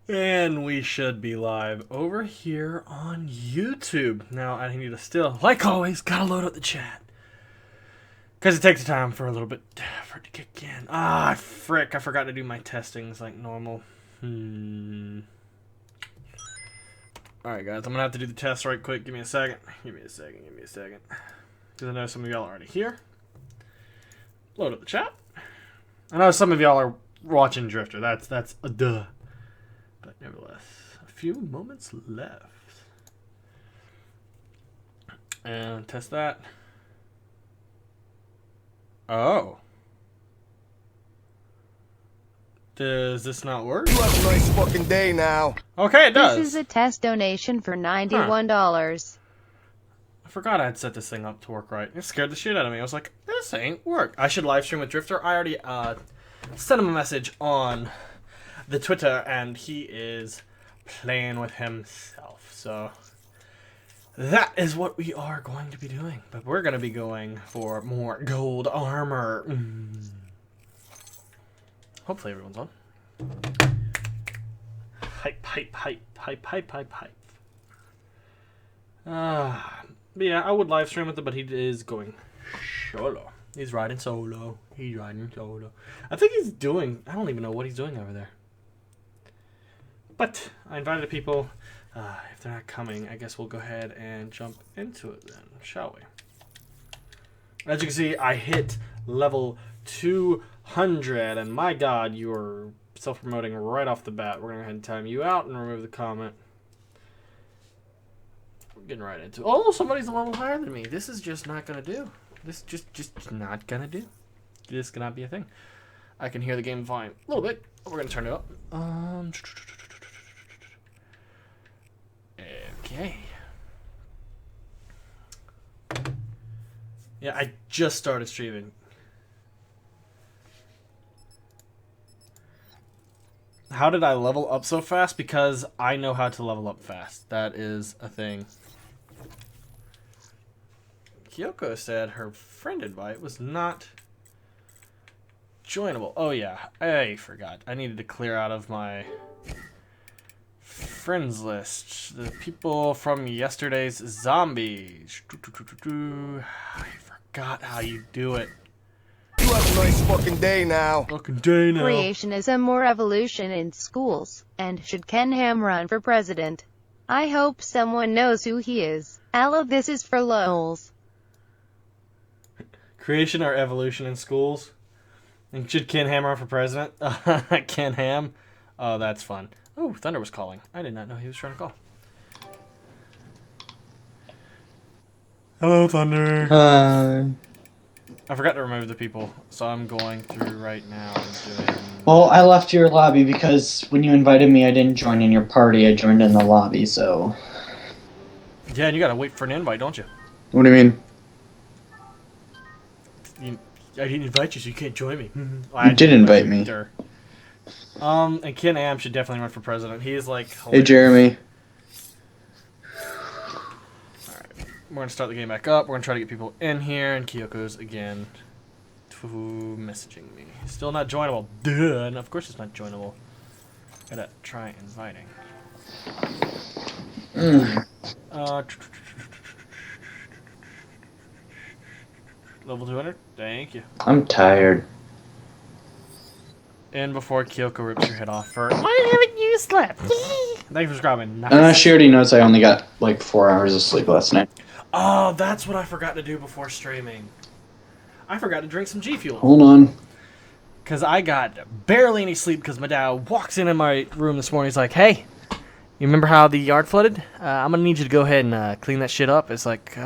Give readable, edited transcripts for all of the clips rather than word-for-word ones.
And we should be live over here on YouTube. Now, I need to still, like always, gotta load up the chat. Because it takes time for a little bit for it to kick in. Ah, frick, I forgot to do my testings like normal. Alright, guys, I'm gonna have to do the test right quick. Give me a second. Give me a second. Because I know some of y'all are already here. Load up the chat. I know some of y'all are watching Drifter. That's a duh. But nevertheless, a few moments left. And test that. Oh. Does this not work? You have a nice fucking day now. Okay, it does. This is a test donation for $91. I forgot I had set this thing up to work right. It scared the shit out of me. I was like, this ain't work. I should live stream with Drifter. I already sent him a message on the Twitter, and he is playing with himself. So that is what we are going to be doing. But we're going to be going for more gold armor. Hopefully everyone's on. Hype, hype, hype, hype, hype, hype, hype. But yeah, I would live stream with him, but he is going solo. He's riding solo. I think he's doing, I don't even know what he's doing over there. But I invited the people. If they're not coming, I guess we'll go ahead and jump into it then, shall we? As you can see, I hit level 200, and my god, you're self-promoting right off the bat. We're going to go ahead and time you out and remove the comment. We're getting right into it. Oh, somebody's a level higher than me. This is just not going to do. This just not going to do. This cannot be a thing. I can hear the game fine. A little bit. We're going to turn it up. Okay. Yeah, I just started streaming. How did I level up so fast? Because I know how to level up fast. That is a thing. Kyoko said her friend invite was not joinable. Oh yeah, I forgot. I needed to clear out of my friends list the people from yesterday's zombies. I forgot how you do it. You have a nice fucking day now. Fucking day now. Creationism or evolution in schools, and should Ken Ham run for president? I hope someone knows who he is. Ella, this is for lols. Creation or evolution in schools? And should Ken Ham run for president? Ken Ham? Oh, that's fun. Oh, Thunder was calling. I did not know he was trying to call. Hello, Thunder. Hi. I forgot to remove the people, so I'm going through right now and doing... Well, I left your lobby because when you invited me, I didn't join in your party. I joined in the lobby, so... Yeah, and you gotta wait for an invite, don't you? What do you mean? I didn't invite you, so you can't join me. You did invite me. And Ken Ham should definitely run for president. He is like... Hey, Jeremy. We're going to start the game back up. We're going to try to get people in here. And Kyoko's, again, messaging me. Still not joinable. Duh. And of course it's not joinable. Gotta try inviting. Level 200. Thank you. I'm tired. And before Kyoko rips your head off for... Why haven't you slept? Thank you for subscribing. Nice. She already knows I only got like 4 hours of sleep last night. Oh, that's what I forgot to do before streaming. I forgot to drink some G Fuel. Hold on. Because I got barely any sleep because my dad walks in my room this morning. He's like, hey, you remember how the yard flooded? I'm going to need you to go ahead and clean that shit up. It's like, so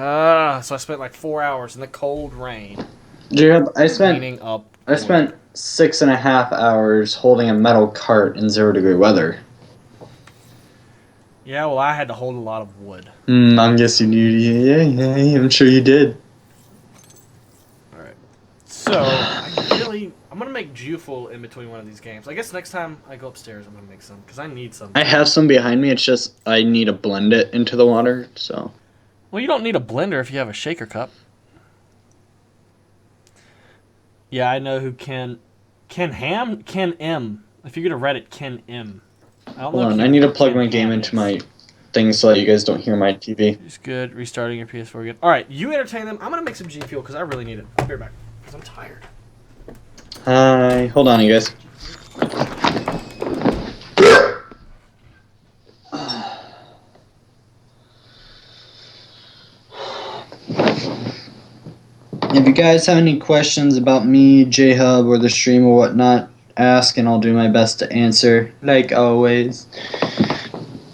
I spent like 4 hours in the cold rain. JHub, I spent cleaning up. I spent 6.5 hours holding a metal cart in 0-degree weather. Yeah, well, I had to hold a lot of wood. I guess you did. Yeah, I'm sure you did. Alright. So, I'm going to make Jufull in between one of these games. I guess next time I go upstairs, I'm going to make some, because I need some. I have some behind me, it's just I need to blend it into the water, so... Well, you don't need a blender if you have a shaker cup. Yeah, I know who Ken M. If you go to Reddit, Ken M. don't Hold know. on, Q. I need to plug Can my game ham into is. my thing so that you guys don't hear my TV. It's good. Restarting your PS4 again. All right, you entertain them. I'm gonna make some G Fuel because I really need it. I'll be right back because I'm tired. Hi, hold on, you guys. If you guys have any questions about me, JHub, or the stream or whatnot, ask and I'll do my best to answer, like always.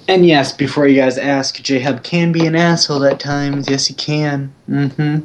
And yes, before you guys ask, JHub can be an asshole at times. Yes, he can. Mm-hmm.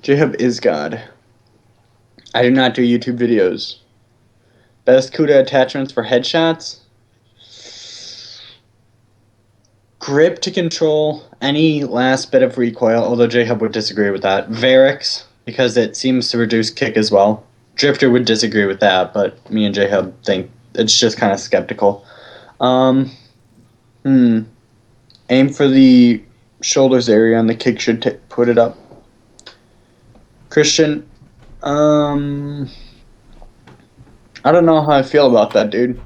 JHub is God. I do not do YouTube videos. Best CUDA attachments for headshots? Grip to control any last bit of recoil, although JHub would disagree with that. Varix, because it seems to reduce kick as well. Drifter would disagree with that, but me and JHub think it's just kind of skeptical. Aim for the shoulders area and the kick should put it up. Christian, I don't know how I feel about that, dude.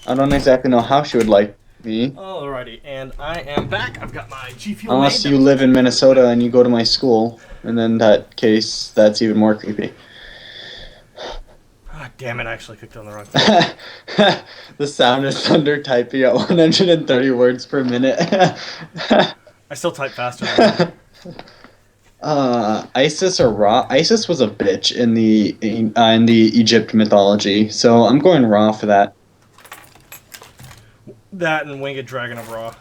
I don't exactly know how she would like me. Alrighty, and I am back. I've got my G Fuel. Unless you live in Minnesota and you go to my school, and in that case, that's even more creepy. Ah, damn it! I actually clicked on the wrong thing. The sound is thunder typing at 130 words per minute. I still type faster than Isis or Ra? Isis was a bitch in the Egypt mythology, so I'm going Ra for that. that and Winged Dragon of Raw.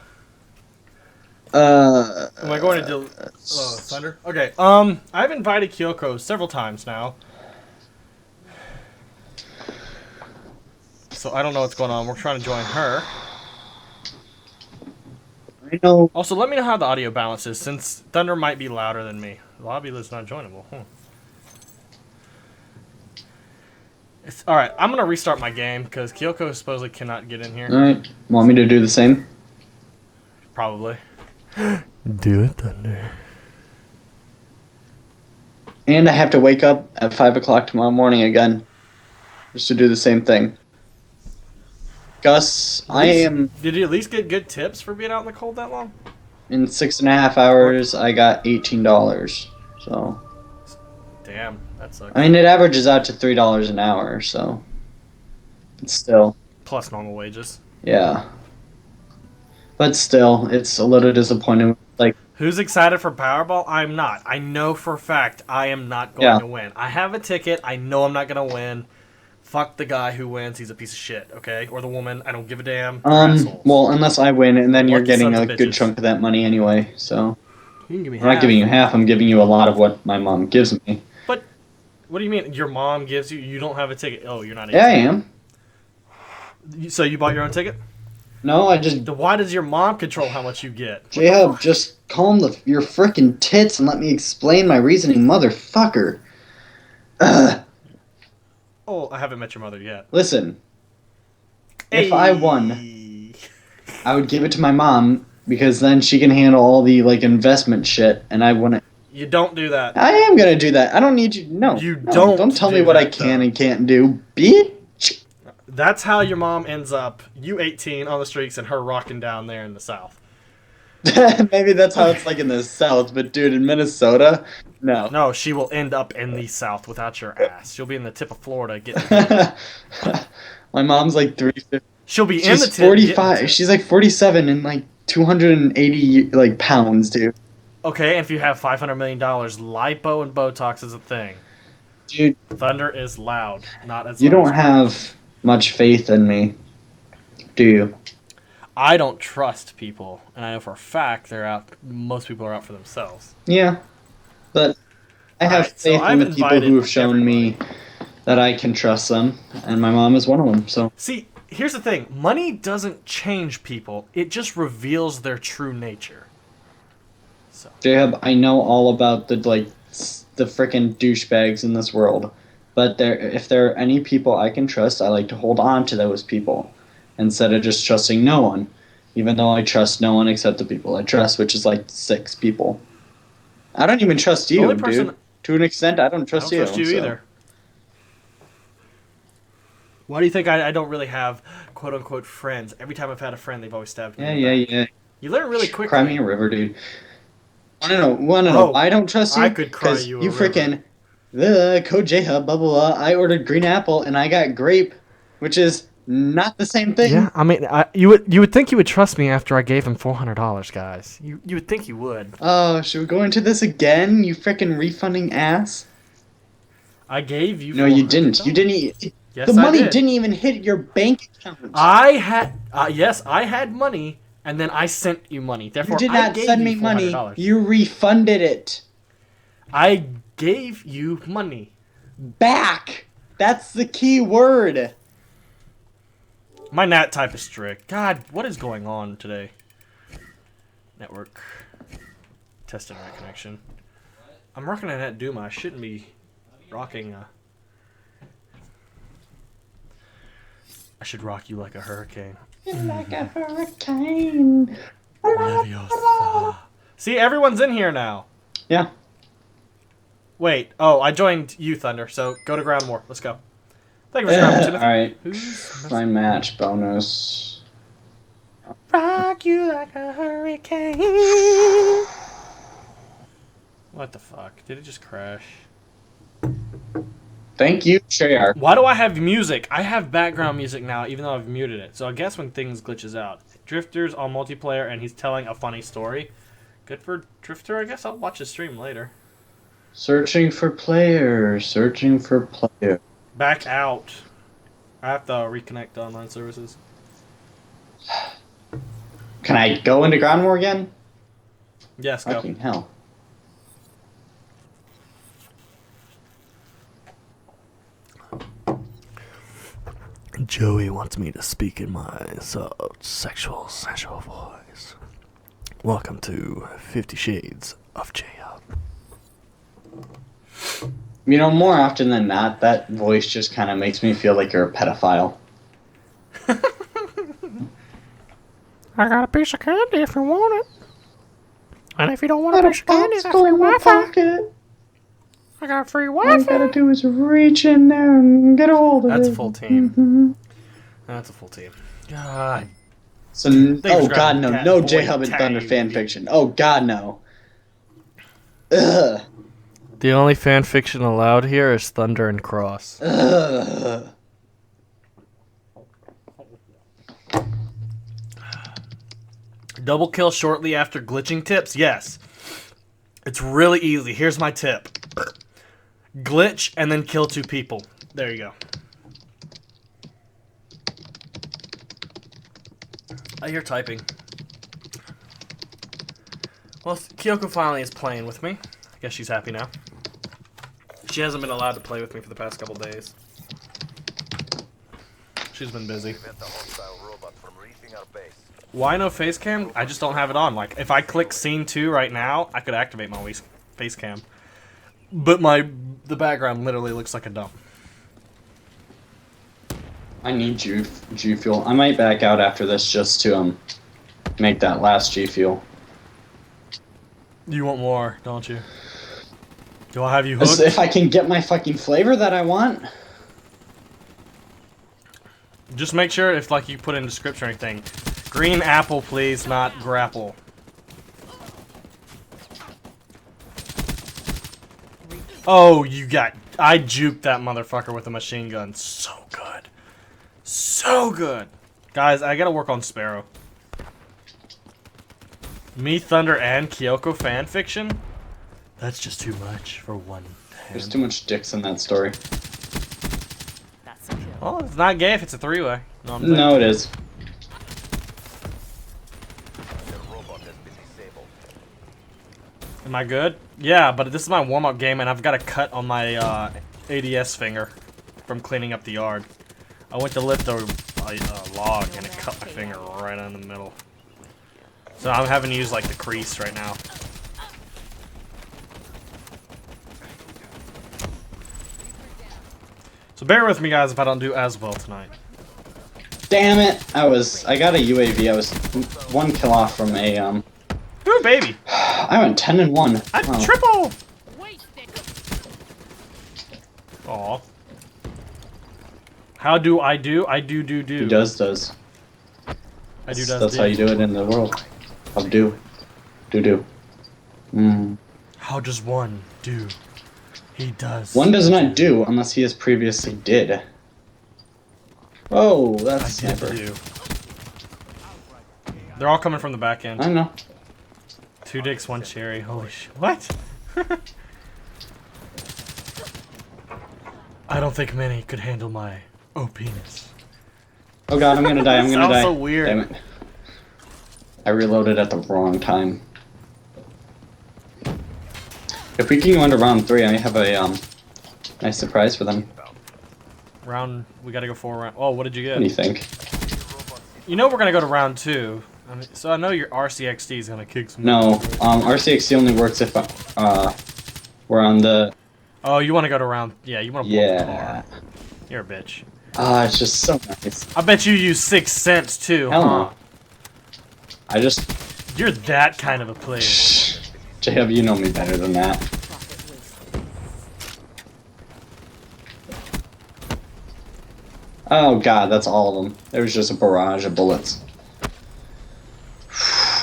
Am I going to do Thunder? Okay. I've invited Kyoko several times now. So I don't know what's going on. We're trying to join her. I know. Also, let me know how the audio balance is, since Thunder might be louder than me. The lobby list not joinable. Alright, I'm going to restart my game, because Kyoko supposedly cannot get in here. Alright, want me to do the same? Probably. Do it, Thunder. And I have to wake up at 5 o'clock tomorrow morning again, just to do the same thing. Gus, Did you at least get good tips for being out in the cold that long? in 6.5 hours, I got $18, so. Damn, that sucks. I mean, it averages out to $3 an hour, so. It's still. Plus normal wages. Yeah. But still, it's a little disappointing. Like, Who's excited for Powerball? I'm not. I know for a fact I am not going to win. I have a ticket. I know I'm not going to win. Fuck the guy who wins. He's a piece of shit, okay? Or the woman. I don't give a damn. They're assholes. well, unless I win, and then you're Lucky getting sons a of good bitches. chunk of that money anyway, so. You can give me I'm not half. giving you half, I'm giving you a lot of what my mom gives me. But what do you mean? Your mom gives you? You don't have a ticket? Oh, you're not. Yeah, I am. So you bought your own ticket? No, I just. Then why does your mom control how much you get? JHub, just calm your frickin' tits and let me explain my reasoning, motherfucker. Ugh. Oh, I haven't met your mother yet. Listen, if I won, I would give it to my mom because then she can handle all the like investment shit, and I wouldn't. You don't do that. I am gonna do that. I don't need you. No, You no, don't tell me do what I that, can though. and can't do, bitch. That's how your mom ends up, you 18 on the streets and her rocking down there in the South. Maybe that's how it's like in the South, but dude, in Minnesota, no. No, she will end up in the South without your ass. She'll be in the tip of Florida getting. My mom's like 350. She'll be in the She's tip. 45. She's like 47 and like 280 like pounds, dude. Okay, and if you have $500 million, lipo and Botox is a thing. Dude, Thunder is loud, not as you loud don't as have much faith in me, do you? I don't trust people, and I know for a fact they're out. Most people are out for themselves. Yeah, but I have Alright, so faith in I've the people who invited have shown everybody. me that I can trust them, and my mom is one of them. So See, here's the thing: money doesn't change people; it just reveals their true nature. So JHub, I know all about the the frickin' douchebags in this world, but if there are any people I can trust, I like to hold on to those people instead of just trusting no one. Even though I trust no one except the people I trust, which is like 6 people. I don't even trust the only you, person dude. To an extent, I don't I trust don't trust you so. either. Why do you think I don't really have quote unquote friends? Every time I've had a friend, they've always stabbed me. Yeah, in the yeah, back. yeah. You learn really quickly. Cry me a river, dude. Wanna know Oh, why I don't trust you? I could cry Because you a you river. freaking the code JHub, blah blah blah. I ordered green apple and I got grape, which is not the same thing. Yeah, I mean, you would think you would trust me after I gave him $400, guys. You would think you would. Oh, should we go into this again? You freaking refunding ass. I gave you. No, you $400. didn't. You didn't. Yes, The I money did. didn't even hit your bank account. I had. Yes, I had money, and then I sent you money. Therefore, You did I not gave send you me money. $400. You refunded it I gave you money. back. That's the key word. My NAT type is strict. God, what is going on today? Network. Test internet connection. I'm rocking a Net Duma. I shouldn't be rocking a... I should rock you like a hurricane. Like a hurricane. Leviosa. See, everyone's in here now. Yeah. Wait. Oh, I joined you, Thunder. So go to ground war. Let's go. Thank you for scrapping, Timothy. Alright. Who's My match bonus. rock you like a hurricane? What the fuck? Did it just crash? Thank you, Treyarch. Why do I have music? I have background music now, even though I've muted it. So I guess when things glitches out. Drifter's on multiplayer, and he's telling a funny story. Good for Drifter, I guess. I'll watch his stream later. Searching for player. Searching for player. Back out. I have to reconnect to online services. Can I go into ground war again? Yes, go. Fucking hell. Joey wants me to speak in my sexual voice. Welcome to 50 Shades of JHub. You know, more often than not, that voice just kind of makes me feel like you're a pedophile. I got a piece of candy if you want it. And if you don't want a piece of candy, I got free Wi-Fi. I got free All you Wi-Fi. gotta do is reach in there and get a hold of it. That's a full team. Mhm. That's a full team. God. So, for oh god, grabbing no. Cat No Boy JHub and Thunder Tang. fan fiction. Oh god, no. Ugh. The only fan fiction allowed here is Thunder and Cross. Ugh. Double kill shortly after glitching tips? Yes. It's really easy. Here's my tip. Glitch and then kill 2 people. There you go. I hear typing. Well, Kyoko finally is playing with me. I guess she's happy now. She hasn't been allowed to play with me for the past couple days. She's been busy. Why no face cam? I just don't have it on. Like, if I click scene 2 right now, I could activate my face cam. But the background literally looks like a dump. I need G Fuel. I might back out after this just to make that last G Fuel. You want more, don't you? Do I have you hooked? If I can get my fucking flavor that I want. Just make sure if like you put in description or anything. Green apple, please, not grapple. Oh, I juked that motherfucker with a machine gun. So good. So good. Guys, I gotta work on Sparrow. Me, Thunder, and Kyoko fanfiction? That's just too much for one There's hand. too much dicks in that story. That's a kill. Oh, it's not gay if it's a three-way. No, I'm saying. No, it is. Am I good? Yeah, but this is my warm-up game, and I've got a cut on my ADS finger from cleaning up the yard. I went to lift a log, and it cut my finger right in the middle. So I'm having to use like the crease right now. So bear with me, guys, if I don't do as well tonight. Damn it! I got a UAV. I was 1 kill off from a Ooh, baby! I went 10 and 1. I Wow. triple! Aw. How do I do? I do. He does. I do That's how you do it in the world. Of do. Do. How does one do? He does. One does not do unless he has previously did. Oh, that's I did sniper. do. They're all coming from the back end. I know. 2 dicks, 1 cherry. Holy shit. What? I don't think many could handle my penis. Oh god, I'm gonna die. I'm gonna Sounds die. so weird. Damn it. I reloaded at the wrong time. If we can go into round 3, I have a nice surprise for them. We gotta go 4 round. Oh, what did you What do you get? think? You know we're gonna go to round 2. I mean, so I know your RCXD is gonna kick some. No, RCXC only works if we're on the. Oh, you want to go to round? Yeah, you want to blow the Yeah. car. You're a bitch. It's just so nice. I bet you use 6 cents too, Hell huh? no. I just. You're that kind of a player. JHub, you know me better than that. Profit wasted. Oh god, that's all of them. There was just a barrage of bullets.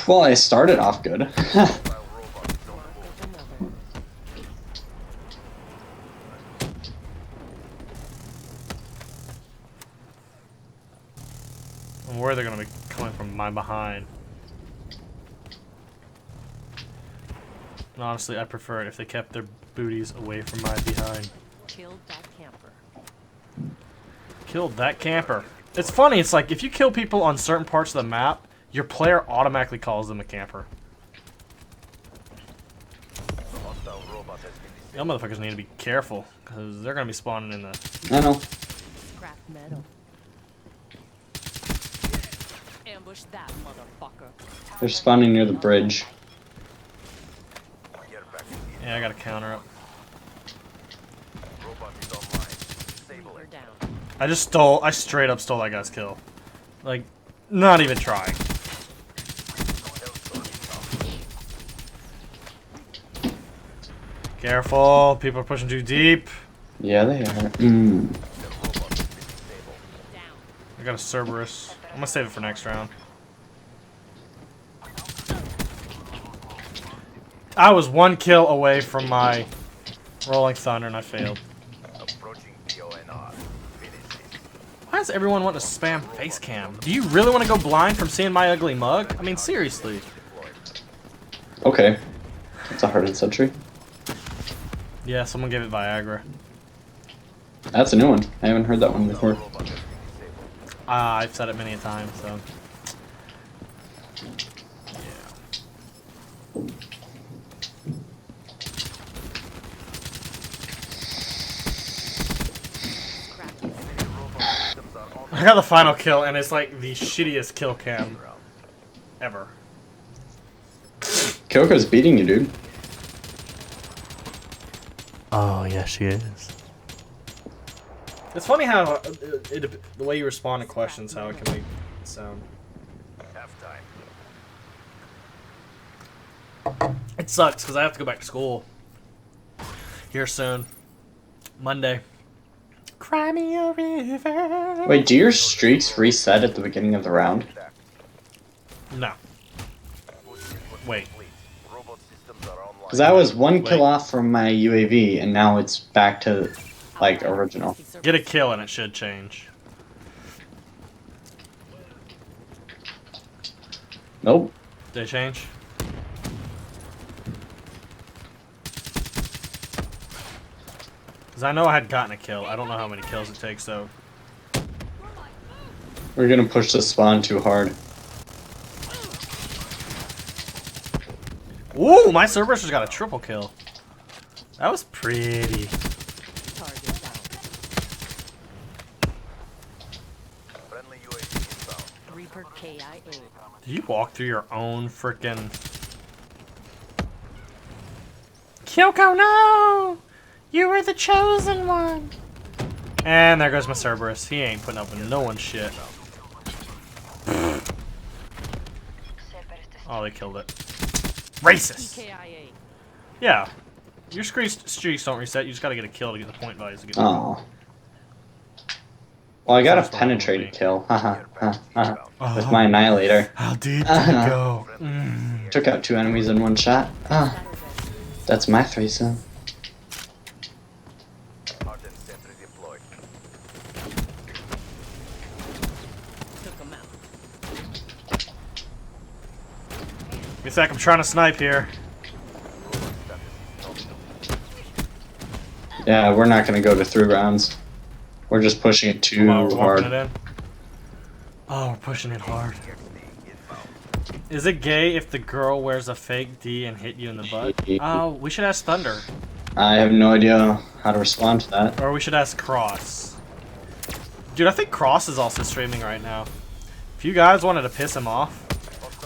Well, I started off good. And where they're gonna be coming from my behind. And honestly, I prefer it if they kept their booties away from my behind. Killed that camper. Killed that camper. It's funny, it's like if you kill people on certain parts of the map, your player automatically calls them a camper. Y'all motherfuckers need to be careful, because they're gonna be spawning in the... I know. Scrap metal. Ambush that motherfucker. They're spawning near the bridge. Yeah, I got a counter up. We're down. I straight up stole that guy's kill. Like, not even trying. Careful, people are pushing too deep. Yeah, they are. Down. I got a Cerberus. I'm gonna save it for next round. I was 1 kill away from my Rolling Thunder and I failed. Why does everyone want to spam face cam? Do you really want to go blind from seeing my ugly mug? I mean, seriously. Okay. It's a hardened sentry. Yeah, someone gave it Viagra. That's a new one. I haven't heard that one before. I've said it many a time, so. I got the final kill, and it's like the shittiest kill cam ever. Kyoko's beating you, dude. Oh, yeah, she is. It's funny how the way you respond to questions, how it can make it sound. It sucks because I have to go back to school here soon, Monday. Cry me a river. Wait, do your streaks reset at the beginning of the round? No. Wait. Because I was 1 kill Wait. off from my UAV, and now it's back to, like, original. Get a kill and it should change. Nope. Did they change? Because I know I had gotten a kill. I don't know how many kills it takes, though. We're gonna push the spawn too hard. Ooh, my Cerberus got a triple kill. That was pretty. Target down. Friendly UAV inbound. Reaper KIA. Did you walk through your own frickin'... Kyoko, no! You were the chosen one! And there goes my Cerberus. He ain't putting up with no one's shit. Oh, they killed it. Racist! EKIA. Yeah. Your streaks don't reset. You just gotta get a kill to get the point values to get. Oh. Well, I got a That's fine with penetrated me. kill. Oh. With my Annihilator. How deep did it go? Took out 2 enemies in 1 shot. That's my threesome. Hardened sentry deployed. Took him out. Give me a sec, I'm trying to snipe here. Yeah, we're not gonna go to 3 rounds. We're just pushing it too While we're hard. walking it in. Oh, we're pushing it hard. Is it gay if the girl wears a fake D and hit you in the butt? Oh, we should ask Thunder. I have no idea how to respond to that. Or we should ask Cross. Dude, I think Cross is also streaming right now. If you guys wanted to piss him off,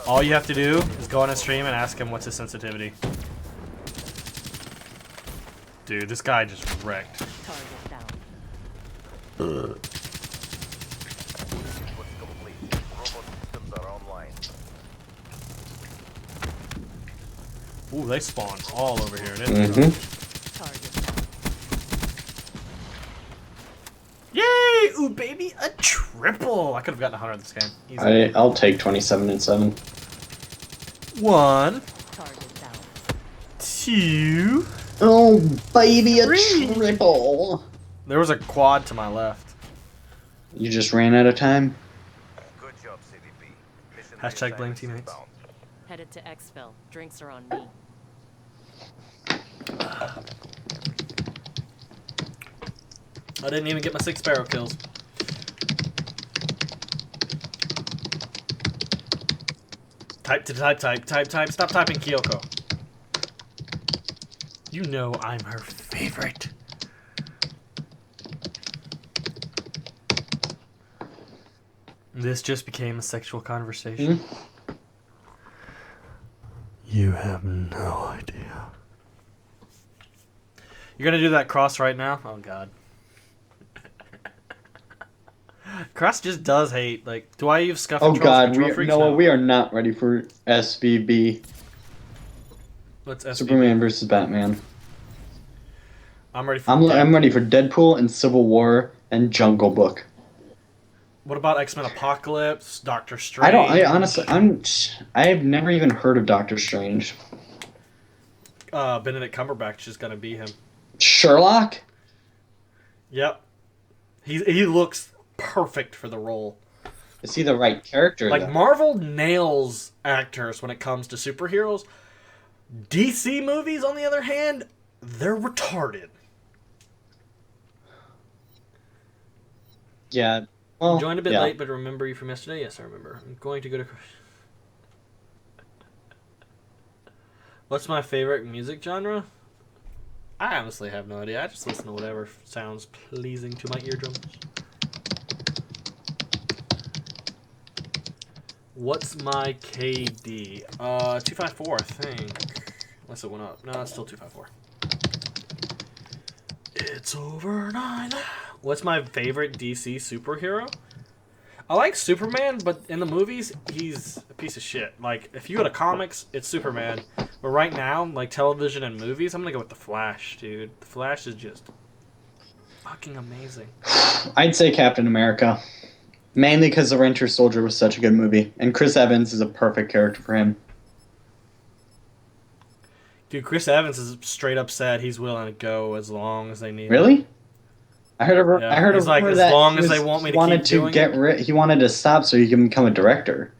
all you have to do is go on his stream and ask him what's his sensitivity. Dude, this guy just wrecked. Target down. Sequence complete. Robot systems are online. Ooh, they spawn all over here, didn't they? Mm-hmm. Target down. Yay! Ooh, baby, a triple! I could have gotten 100 this game. Easy. I'll take 27 and 7. 1, Target down. 2. Oh, baby, a 3. triple. There was a quad to my left. You just ran out of time? Good job, CDP. Mission Hashtag blame reassignments teammates. inbound. Headed to exfil. Drinks are on me. I didn't even get my 6 sparrow kills. Type. Stop typing Kyoko. You know I'm her favorite. This just became a sexual conversation. You have no idea. You're gonna do that cross right now? Oh god. Cross just does hate. Like, do I use scuff Oh controls? god, Control we, freaks? Noah, No. we are not ready for SVB. What's SVB? Superman versus Batman. I'm ready for I'm ready for Deadpool and Civil War and Jungle Book. What about X-Men Apocalypse, Doctor Strange? I honestly, I have never even heard of Doctor Strange. Benedict Cumberbatch is gonna be him. Sherlock? Yep. He looks perfect for the role. Is he the right character, Like, though? Marvel nails actors when it comes to superheroes. DC movies, on the other hand, they're retarded. Yeah. Well, Joined a bit yeah. late, but remember you from yesterday? Yes, I remember. I'm going to go to... What's my favorite music genre? I honestly have no idea. I just listen to whatever sounds pleasing to my eardrums. What's my KD? 254, I think. Unless it went up. No, it's still 254. It's over 9. What's my favorite DC superhero? I like Superman, but in the movies, he's a piece of shit. Like, if you go to comics, it's Superman. But right now, like television and movies, I'm gonna go with The Flash, dude. The Flash is just fucking amazing. I'd say Captain America. Mainly because The Winter Soldier was such a good movie. And Chris Evans is a perfect character for him. Dude, Chris Evans is straight up said he's willing to go as long as they need. Really? I heard a, Yeah, I heard he's a like, rumor as that long he as was- they want me to wanted keep to doing get it. he wanted to stop so he can become a director.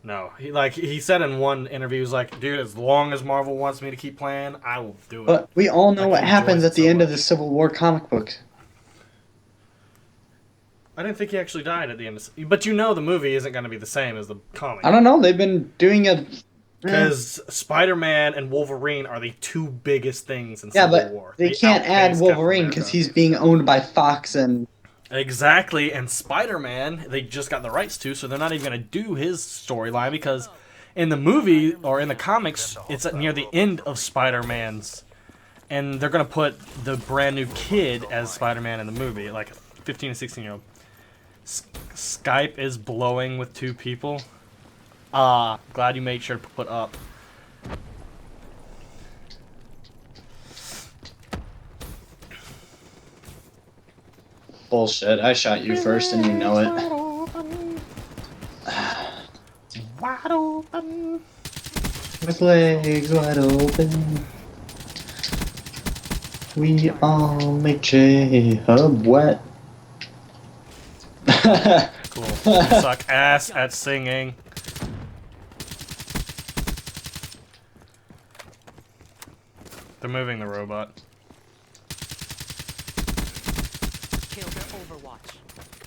No, he said in one interview, he was like, dude, as long as Marvel wants me to keep playing, I will do it. But we all know Like, what he happens enjoys it at the so end of much. the Civil War comic book. I didn't think he actually died at the end. But you know the movie isn't going to be the same as the comic. I don't know. They've been doing a. Because Spider-Man and Wolverine are the two biggest things in Yeah, Civil but War. they can't add outpace Wolverine Captain because America. he's being owned by Fox and. Exactly, and Spider-Man, they just got the rights to, so they're not even going to do his storyline because in the movie, or in the comics, it's at near the end of Spider-Man's, and they're going to put the brand new kid as Spider-Man in the movie, like a 15 to 16-year-old. Skype is blowing with two people. Glad you made sure to put up. Bullshit. I shot you first and you know it. Wide open. With legs wide open. We all make JHub wet. Cool. You suck ass at singing. They're moving the robot. Kill their Overwatch.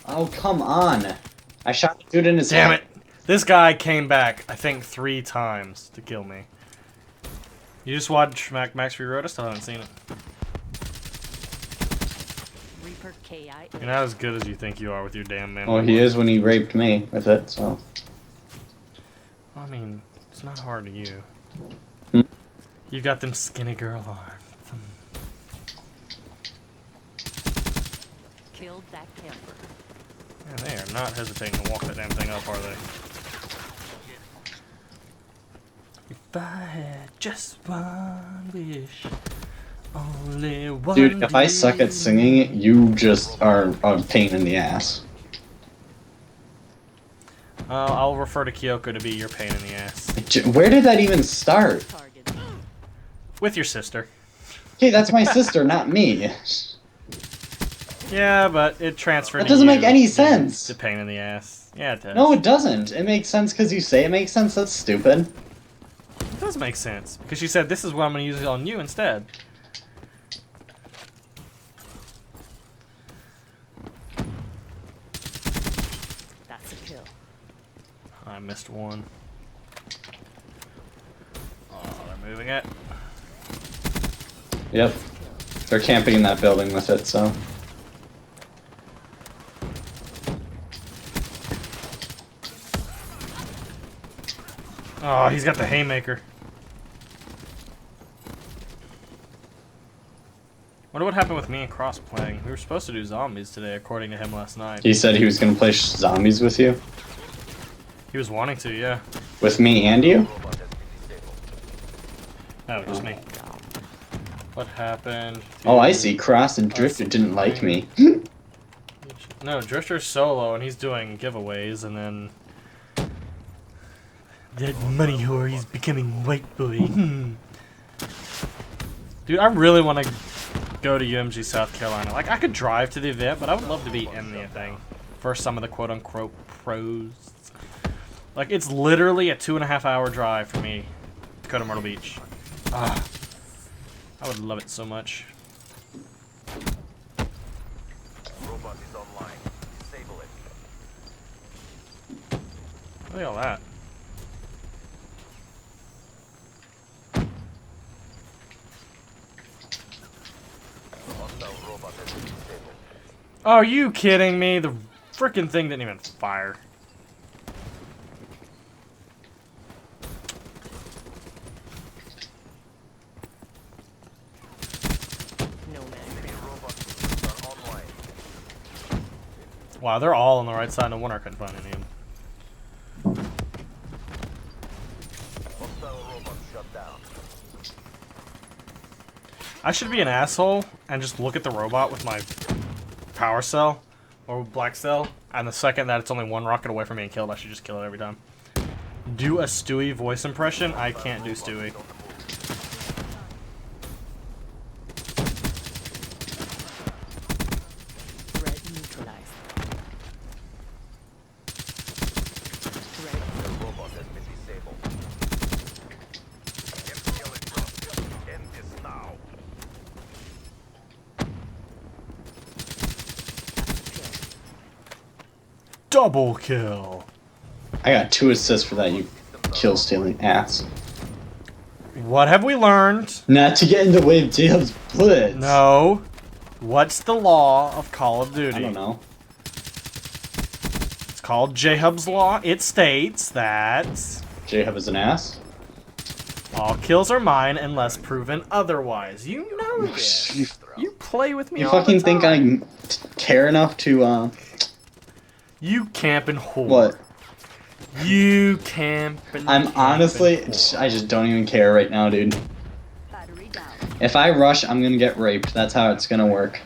Oh, come on. I shot the dude in his Damn head. it! This guy came back, I think, 3 times to kill me. You just watched Max Reroad? I still haven't seen it. Reaper KIA. You're not as good as you think you are with your damn man. Well, he is when he raped me with it, so. I mean, it's not hard to you. Hmm? You got them skinny girl arms. Killed that camper. Yeah, they are not hesitating to walk that damn thing up, are they? If I had just one wish, only one. Dude, if I suck at singing, you just are a pain in the ass. I'll refer to Kyoko to be your pain in the ass. Where did that even start? Target. With your sister. Okay, that's my sister, not me. Yeah, but it transferred. That doesn't to make you any being sense. The pain in the ass. Yeah, it does. No, it doesn't. It makes sense because you say it makes sense. That's stupid. It does make sense because she said this is what I'm going to use it on you instead. That's a kill. I missed one. Oh, they're moving it. Yep. They're camping in that building with it, so. Oh, he's got the haymaker. Wonder what happened with me and Cross playing. We were supposed to do zombies today, according to him last night. He said he was gonna play zombies with you? He was wanting to, yeah. With me and you? Robot has been disabled. No, just me. What happened? Oh, I see. Cross and Drifter didn't like me. No, Drifter's solo and he's doing giveaways, and then that money whore, he's becoming white boy. Dude, I really want to go to UMG South Carolina. Like, I could drive to the event, but I would love to be in the thing for some of the quote-unquote pros. Like, it's literally a 2.5 hour drive for me to go to Myrtle Beach. Ah, I would love it so much. Robot is online. Disable it. Look at all that. Hostile robot has been disabled. Are you kidding me? The frickin' thing didn't even fire. No man. Enemy robot systems are online. Wow, they're all on the right side. No wonder I couldn't find any of them. Hostile robot shut down. I should be an asshole and just look at the robot with my power cell or black cell, and the second that it's only one rocket away from being killed, I should just kill it every time. Do a Stewie voice impression? I can't do Stewie. Threat neutralized. Threat The robot has been Double kill. I got 2 assists for that, you kill-stealing ass. What have we learned? Not to get in the way of JHub's blitz. No. What's the law of Call of Duty? I don't know. It's called JHub's Law. It states that JHub is an ass? all kills are mine unless proven otherwise. You know this. You play with me You all fucking the time. think I care enough to, You camping whore. what? You camping. I'm honestly, whore. I just don't even care right now, dude. Battery down. If I rush, I'm gonna get raped. That's how it's gonna work.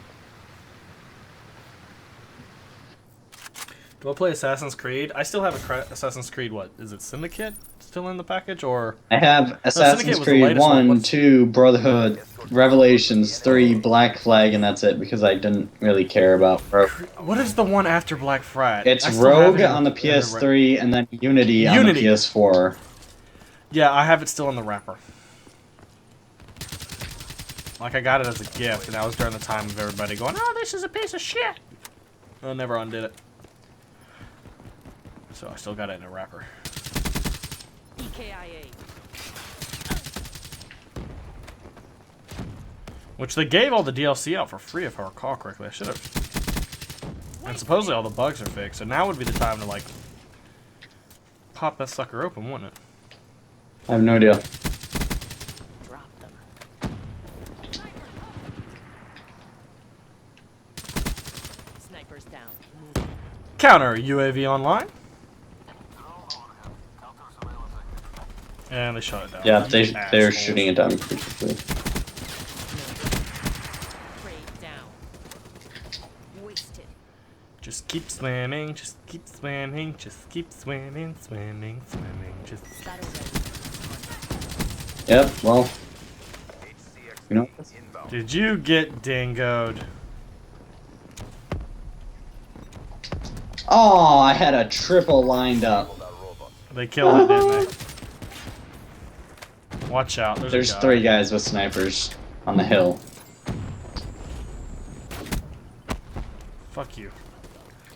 Do I play Assassin's Creed? I still have Assassin's Creed. What is it? Syndicate still in the package, or I have Syndicate Assassin's was the Creed latest one. 1, What's- 2, Brotherhood, Revelations, 3, Black Flag, and that's it because I didn't really care about Rogue. what is the one after Black Friday? It's Rogue on the PS3 and then Unity on the Unity. PS4. Yeah, I have it still in the wrapper. Like I got it as a gift, and that was during the time of everybody going, "Oh, this is a piece of shit." I never undid it, so I still got it in a wrapper. EKIA. Which they gave all the DLC out for free, if I recall correctly. I should have. And supposedly all the bugs are fixed, so now would be the time to like pop that sucker open, wouldn't it? I have no idea. Drop them. Snipers down. Moving. Counter UAV online. And they shut it down. Yeah, You they're assholes. shooting it down pretty quickly. Trade down. Wasted. Just keep swimming, just keep swimming, just keep swimming, swimming, swimming, just... Battle ready. Yep, well, you know. Inbound. Did you get dingoed? Oh, I had a triple lined up. That robot. They killed it, didn't they? Watch out, There's a guy. 3 guys with snipers on the hill. Fuck you.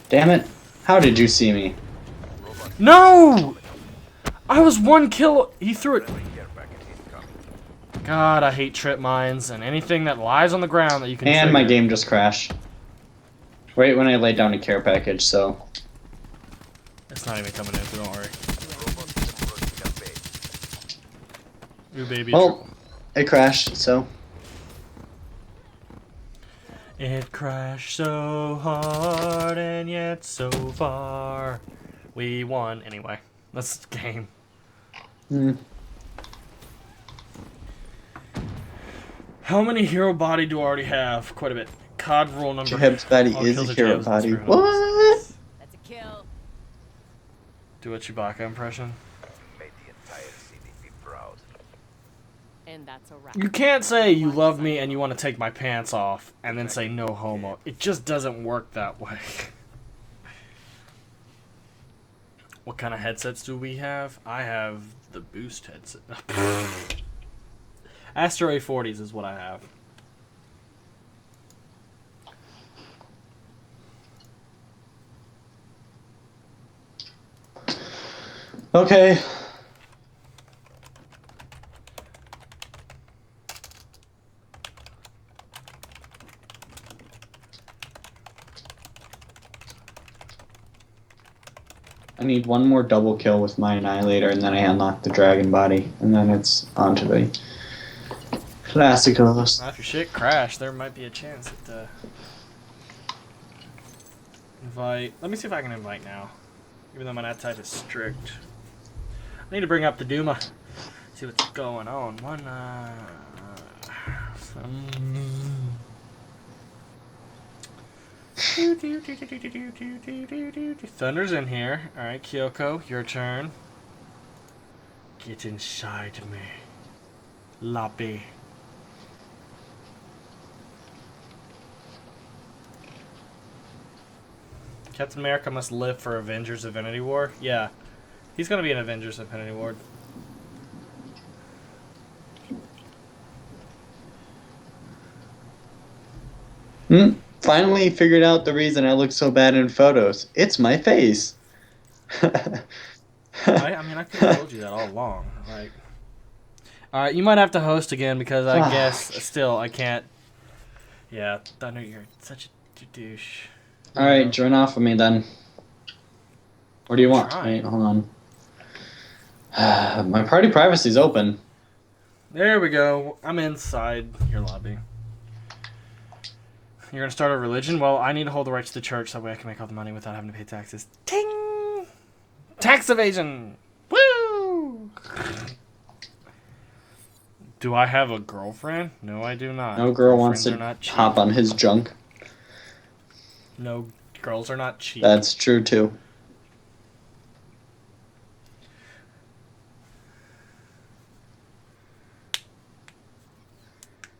Damn it. How did you see me? No! I was 1 kill. He threw it. Care package incoming. God, I hate trip mines and anything that lies on the ground that you can And my trigger. game just crashed. Right when I laid down a care package, so. It's not even coming in, so don't worry. Robot approaching their base. Ooh, baby. Well, it crashed, so. It crashed so hard and yet so far. We won. Anyway, that's the game. Hmm. How many hero body do I already have? Quite a bit. COD rule number... JHub's body all is kills a are hero JHub's body. screwed up. What? That's a kill. Do a Chewbacca impression. Made the entire city be proud. And that's a wrap. You can't say you love me and you want to take my pants off and then say no homo. It just doesn't work that way. What kind of headsets do we have? I have the Boost headset. Astro A40s is what I have. Okay. I need one more double kill with my Annihilator, and then I unlock the Dragon Body, and then it's on to the Classicals. Now, if your shit crashed, there might be a chance at invite. Let me see if I can invite now. Even though my net type is strict. I need to bring up the Duma. See what's going on. Thunder's in here. Alright, Kyoko, your turn. Get inside me. Loppy. Captain America must live for Avengers Infinity War? Yeah. He's gonna be in Avengers Infinity War. Hmm? finally figured out the reason I look so bad in photos. It's my face. I mean, I could have told you that all along. Like, all right, you might have to host again because I Fuck. guess still I can't. Yeah, Thunder, you're such a douche. All right, join off of me then. What do you want? Trying. Wait, hold on. My party privacy's open. There we go. I'm inside your lobby. You're gonna start a religion? Well, I need to hold the rights to the church so that way I can make all the money without having to pay taxes. Ting! Tax evasion! Woo! Do I have a girlfriend? No, I do not. No girl wants Girlfriends to are not cheap. hop on his junk. No, girls are not cheap. That's true too.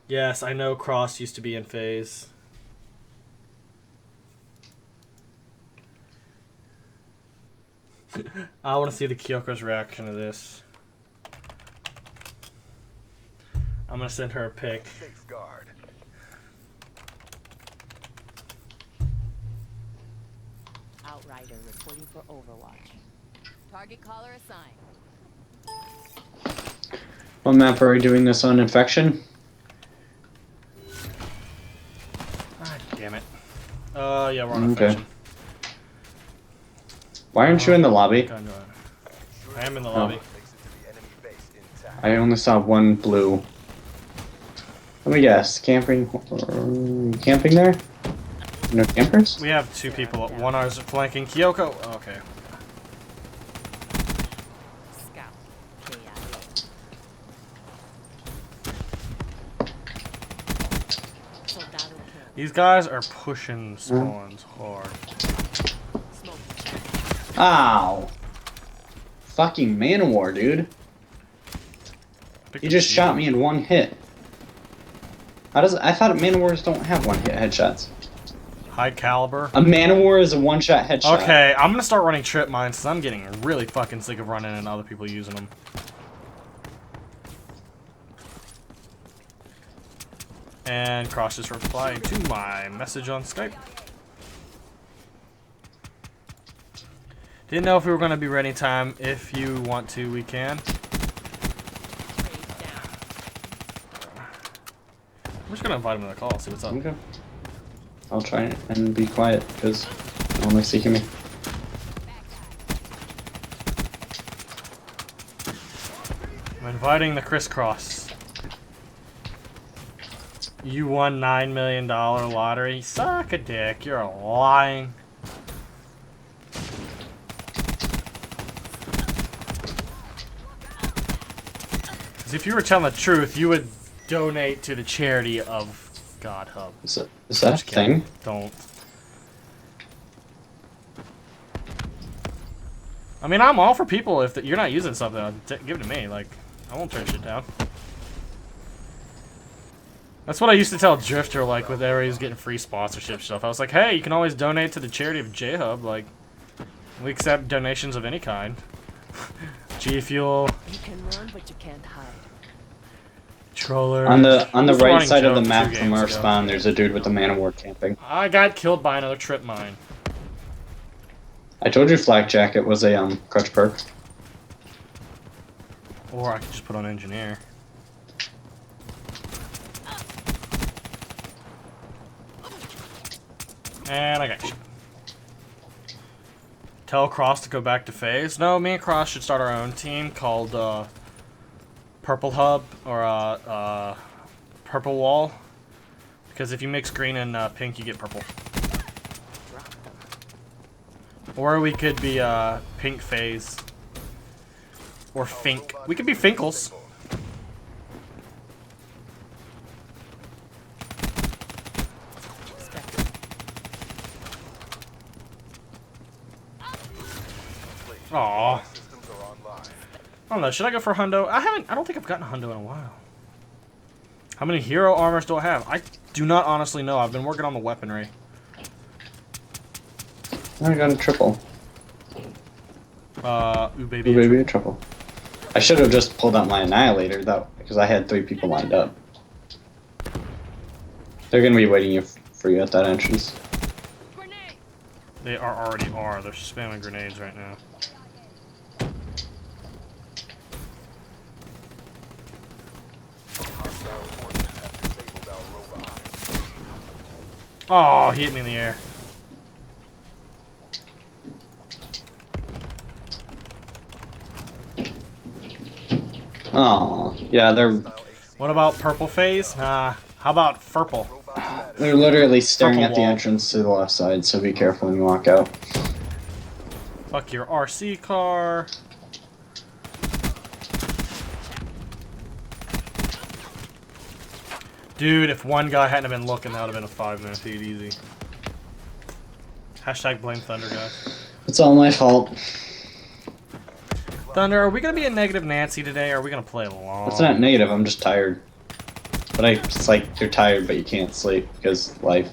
Yes, I know Cross used to be in phase. I want to see the Kyoko's reaction to this. I'm gonna send her a pic. Safeguard. Outrider reporting for Overwatch. Target caller assigned. What map are we doing this on? Infection? Ah, damn it. Yeah, we're on Okay. infection. Why aren't you in the lobby? I am in the lobby. Makes it to the enemy base intact. I only saw one blue. Let me guess. Camping there? No campers? We have two people. One is flanking Kyoko. Okay. Scout. KIA. Soldado kill. These guys are pushing spawns hard. Smoke. Ow! Fucking Man-O-War, dude. He just shot me in one hit. How does I thought Man-O-Wars don't have one-hit headshots. High caliber. A Man-O-War is a one-shot headshot. Okay, I'm gonna start running trip mines because I'm getting really fucking sick of running and other people using them. And Cross just replied to my message on Skype. Didn't know if we were gonna be ready in time. If you want to, we can. Trade down. I'm just gonna invite him to the call, see what's up. Okay. I'll try it and be quiet because no one likes to hear me. I'm inviting the crisscross. You won $9 million lottery. Suck a dick. You're lying. Because if you were telling the truth, you would donate to the charity of JHub. Is that a Just kidding. thing? Don't. I mean, I'm all for people. If you're not using something, give it to me. Like, I won't turn shit down. That's what I used to tell Drifter, like, with whenever he was getting free sponsorship stuff. I was like, hey, you can always donate to the charity of JHub. Like, we accept donations of any kind. G Fuel, You can run, but you can't hide. Troller. On the Who's right running side of the Joe map 2 from our games ago? spawn, there's a dude with a Man-O-War camping. I got killed by another trip mine. I told you Flak Jacket was a crutch perk. Or I could just put on engineer. And I got you. Tell Cross to go back to phase. No, me and Cross should start our own team called Purple Hub or Purple Wall. Because if you mix green and pink, you get purple. Or we could be Pink Phase. Or Fink. We could be Finkles. Spectre. Aww. Systems are online. I don't know. Should I go for Hundo? I don't think I've gotten a Hundo in a while. How many hero armors do I have? I do not honestly know. I've been working on the weaponry. I got a triple. Ooh baby. Ooh, baby, a triple. I should have just pulled out my Annihilator, though, because I had 3 people lined up. They're gonna be waiting for you at that entrance. They already are. They're spamming grenades right now. Oh, he hit me in the air. Oh, yeah, What about purple phase? How about purple? they're literally staring Purple at the wall. entrance to the left side, so be careful when you walk out. Fuck your RC car. Dude, if one guy hadn't have been looking, that would have been a 5-minute feed easy. Hashtag blame Thunder, guys. It's all my fault. Thunder, are we gonna be a negative Nancy today, or are we gonna play along? It's not negative, I'm just tired. But it's like you're tired, but you can't sleep because life.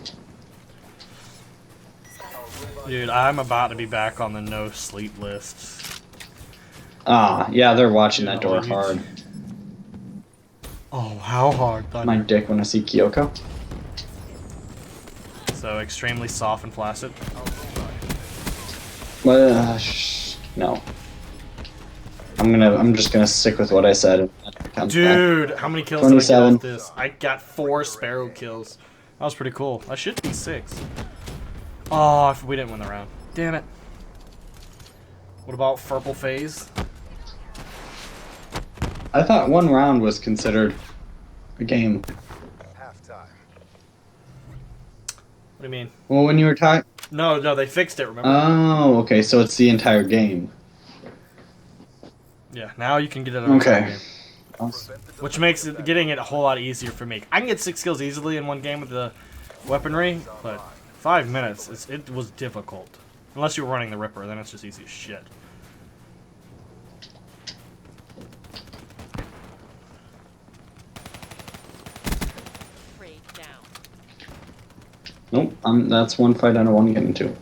Dude, I'm about to be back on the no sleep list. Ah, yeah, they're watching that Dude, door oh, you- hard. Oh, how hard, Thunder? My dick when I see Kyoko. So extremely soft and flaccid. No. I'm just gonna stick with what I said. Dude, how many kills did I 27. get off this? I got 4 Sparrow kills. That was pretty cool. I should be 6. Oh, if we didn't win the round. Damn it. What about purple phase? I thought one round was considered a game. Halftime. What do you mean? Well, when you were talking. No, they fixed it, remember? Oh, okay, so it's the entire game. Yeah, now you can get it on Okay. game. Which makes getting it a whole lot easier for me. I can get 6 kills easily in one game with the weaponry, but 5 minutes, it was difficult. Unless you were running the Ripper, then it's just easy as shit. Raid down. Nope, that's one fight I don't want to get into.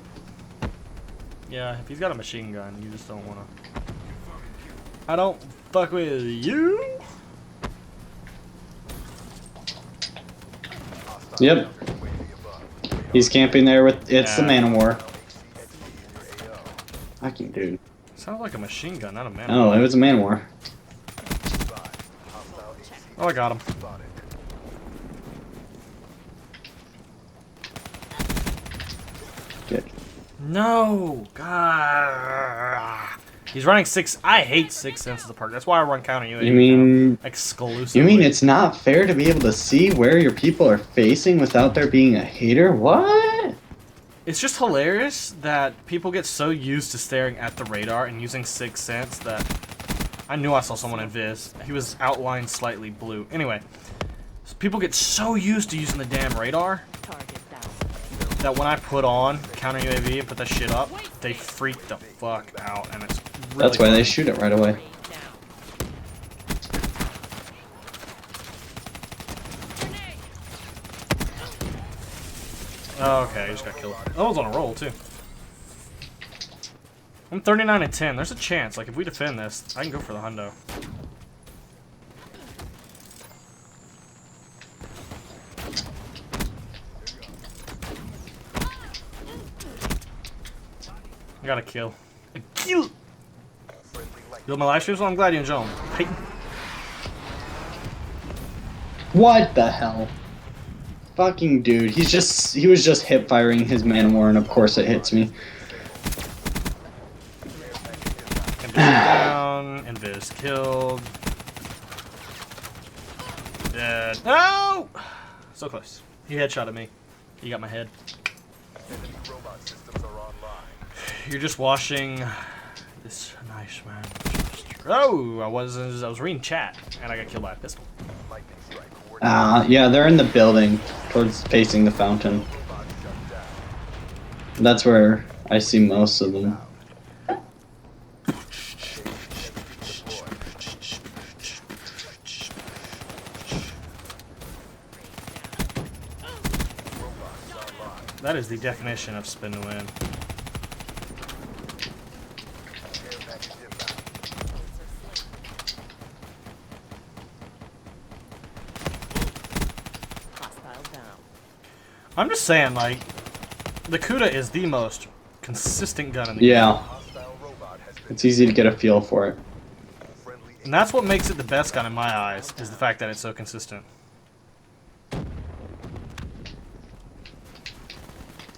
Yeah, if he's got a machine gun, you just don't want to. I don't fuck with you. Yep. He's camping there with. It's the Yeah. Man of War. Fucking dude. Sounds like a machine gun, not a man. Oh, it was a Man of War. Oh, I got him. Good. No, God. He's running 6. I hate 6 senses of perk. That's why I run counter UAV. You mean? now, exclusively. You mean it's not fair to be able to see where your people are facing without there being a hater? What? It's just hilarious that people get so used to staring at the radar and using 6 sense that I knew I saw someone in Viz. He was outlined slightly blue. Anyway, so people get so used to using the damn radar Target down. that when I put on counter UAV and put that shit up, they freak the fuck out, and it's really That's why funny. they shoot it right away. Raid down. Oh, okay, I just got killed. Oh, I was on a roll, too. I'm 39 and 10. There's a chance. Like, if we defend this, I can go for the hundo. I got a kill. A kill! You love my live streams? Well, I'm glad you enjoy them. Peyton. What the hell? Fucking dude, he was just hip firing his Man of War, and of course it hits me. Invis down. Invis killed. Dead. No! So close. He headshot at me. He got my head. Robot systems are online. You're just watching this nice man. Oh, I was reading chat and I got killed by a pistol. Lightning strike coordinated. Yeah, they're in the building, towards facing the fountain. Robot shut down. That's where I see most of them. That is the definition of spin to win. Care package inbound. Hostile down. I'm just saying, like, the Kuda is the most consistent gun in the game. Yeah, Hostile robot has been it's easy to get a feel for it. friendly. And that's what makes it the best gun in my eyes, is the fact that it's so consistent.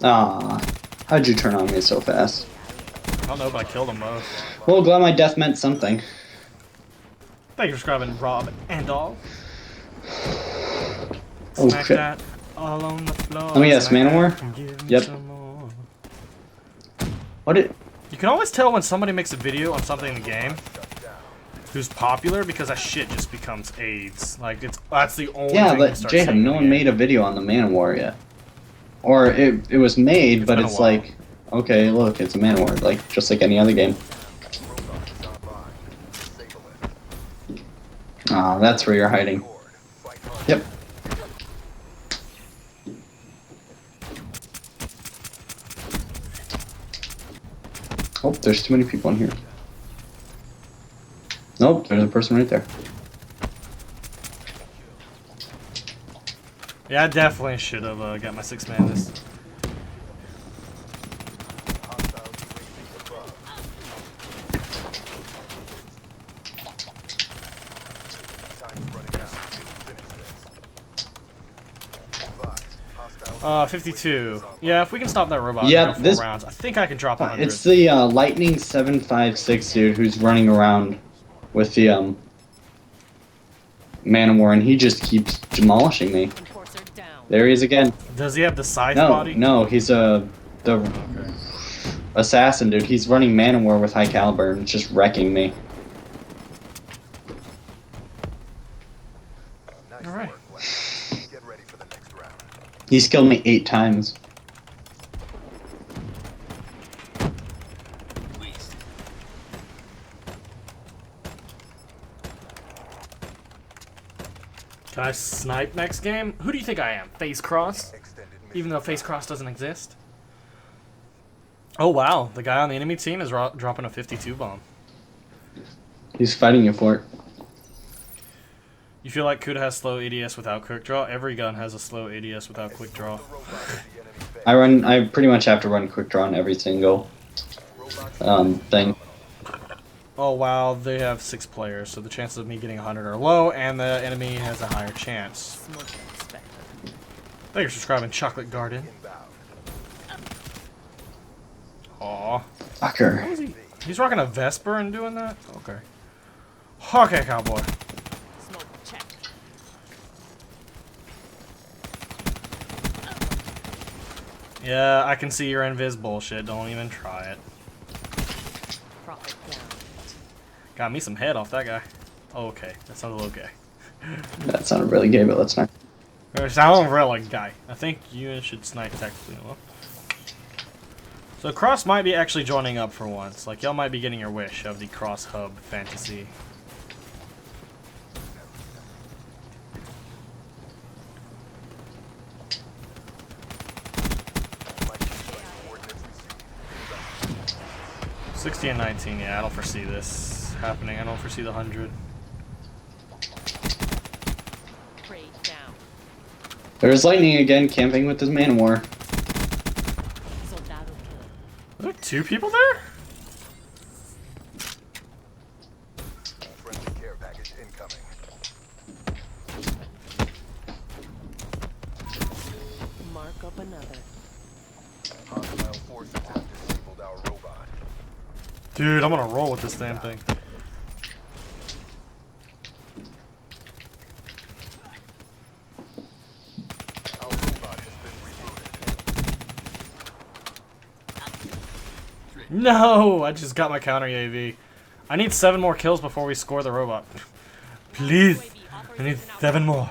Ah, how'd you turn on me so fast? I don't know, but I killed them both. Well, glad my death meant something. Thank you for subscribing, Rob and all. Oh, Smack shit. that all on the floor. Let me guess, Smack Man of War? that and give me Yep. some more. What did... You can always tell when somebody makes a video on something in the game who's popular because that shit just becomes AIDS. Like, that's the only Yeah, thing but you start JHub, seeing no in one the made game. a video on the Man of War yet. Or it was made, but been a it's while. like, okay, look, it's a Man of War, like, just like any other game. Robot is online. Disable it. Ah, that's where you're hiding. Board. Fight hard. Yep. Oh, there's too many people in here. Nope, there's a person right there. Yeah, I definitely should have got my 6-man this. Hostile UAV above. Time's running out. Finish this. Advise. Hostile 52. Yeah, if we can stop that robot and Yep, go 4 this- rounds, I think I can drop 100. It's the Lightning 756 dude who's running around with the Man of War, and he just keeps demolishing me. Enforcer down. There he is again. Does he have the scythe No, body? no, he's the assassin dude. He's running Man of War with high caliber and just wrecking me. Nice Alright. work, Wes. Get ready for the next round. He's killed me 8 times. Can I snipe next game? Who do you think I am? Face Cross? Extended Even though Face Cross doesn't exist? Oh wow, the guy on the enemy team is dropping a 52 bomb. He's fighting you for it. You feel like Kuda has slow ADS without quick draw? Every gun has a slow ADS without quick draw. I pretty much have to run quick draw on every single thing. Oh wow, they have 6 players, so the chances of me getting 100 are low, and the enemy has a higher chance. Smoke inspector. Thank you for subscribing, Chocolate Garden. Aw. Fucker. He's rocking a Vesper and doing that? Okay. Okay, cowboy. Smoke check. Yeah, I can see your invis bullshit. Don't even try it. Profit down. Got me some head off that guy. Oh, okay. That sounds a little gay. That sounded really gay, but let's not. It sounds really gay. I think you should snipe technically. Well. So Cross might be actually joining up for once. Like, y'all might be getting your wish of the Cross Hub fantasy. Coordinates received. 60 and 19, yeah, I don't foresee this happening. I don't foresee the 100. Trade down. There's Lightning again, camping with his Man of War. Soldado kill. Are there 2 people there? Friendly care package incoming. Mark up another. Hostile forces have disabled our robot. Dude, I'm gonna roll with this damn thing. Our robot has been rebooted. No! I just got my counter UAV. I need 7 more kills before we score the robot. Please! I need 7 more.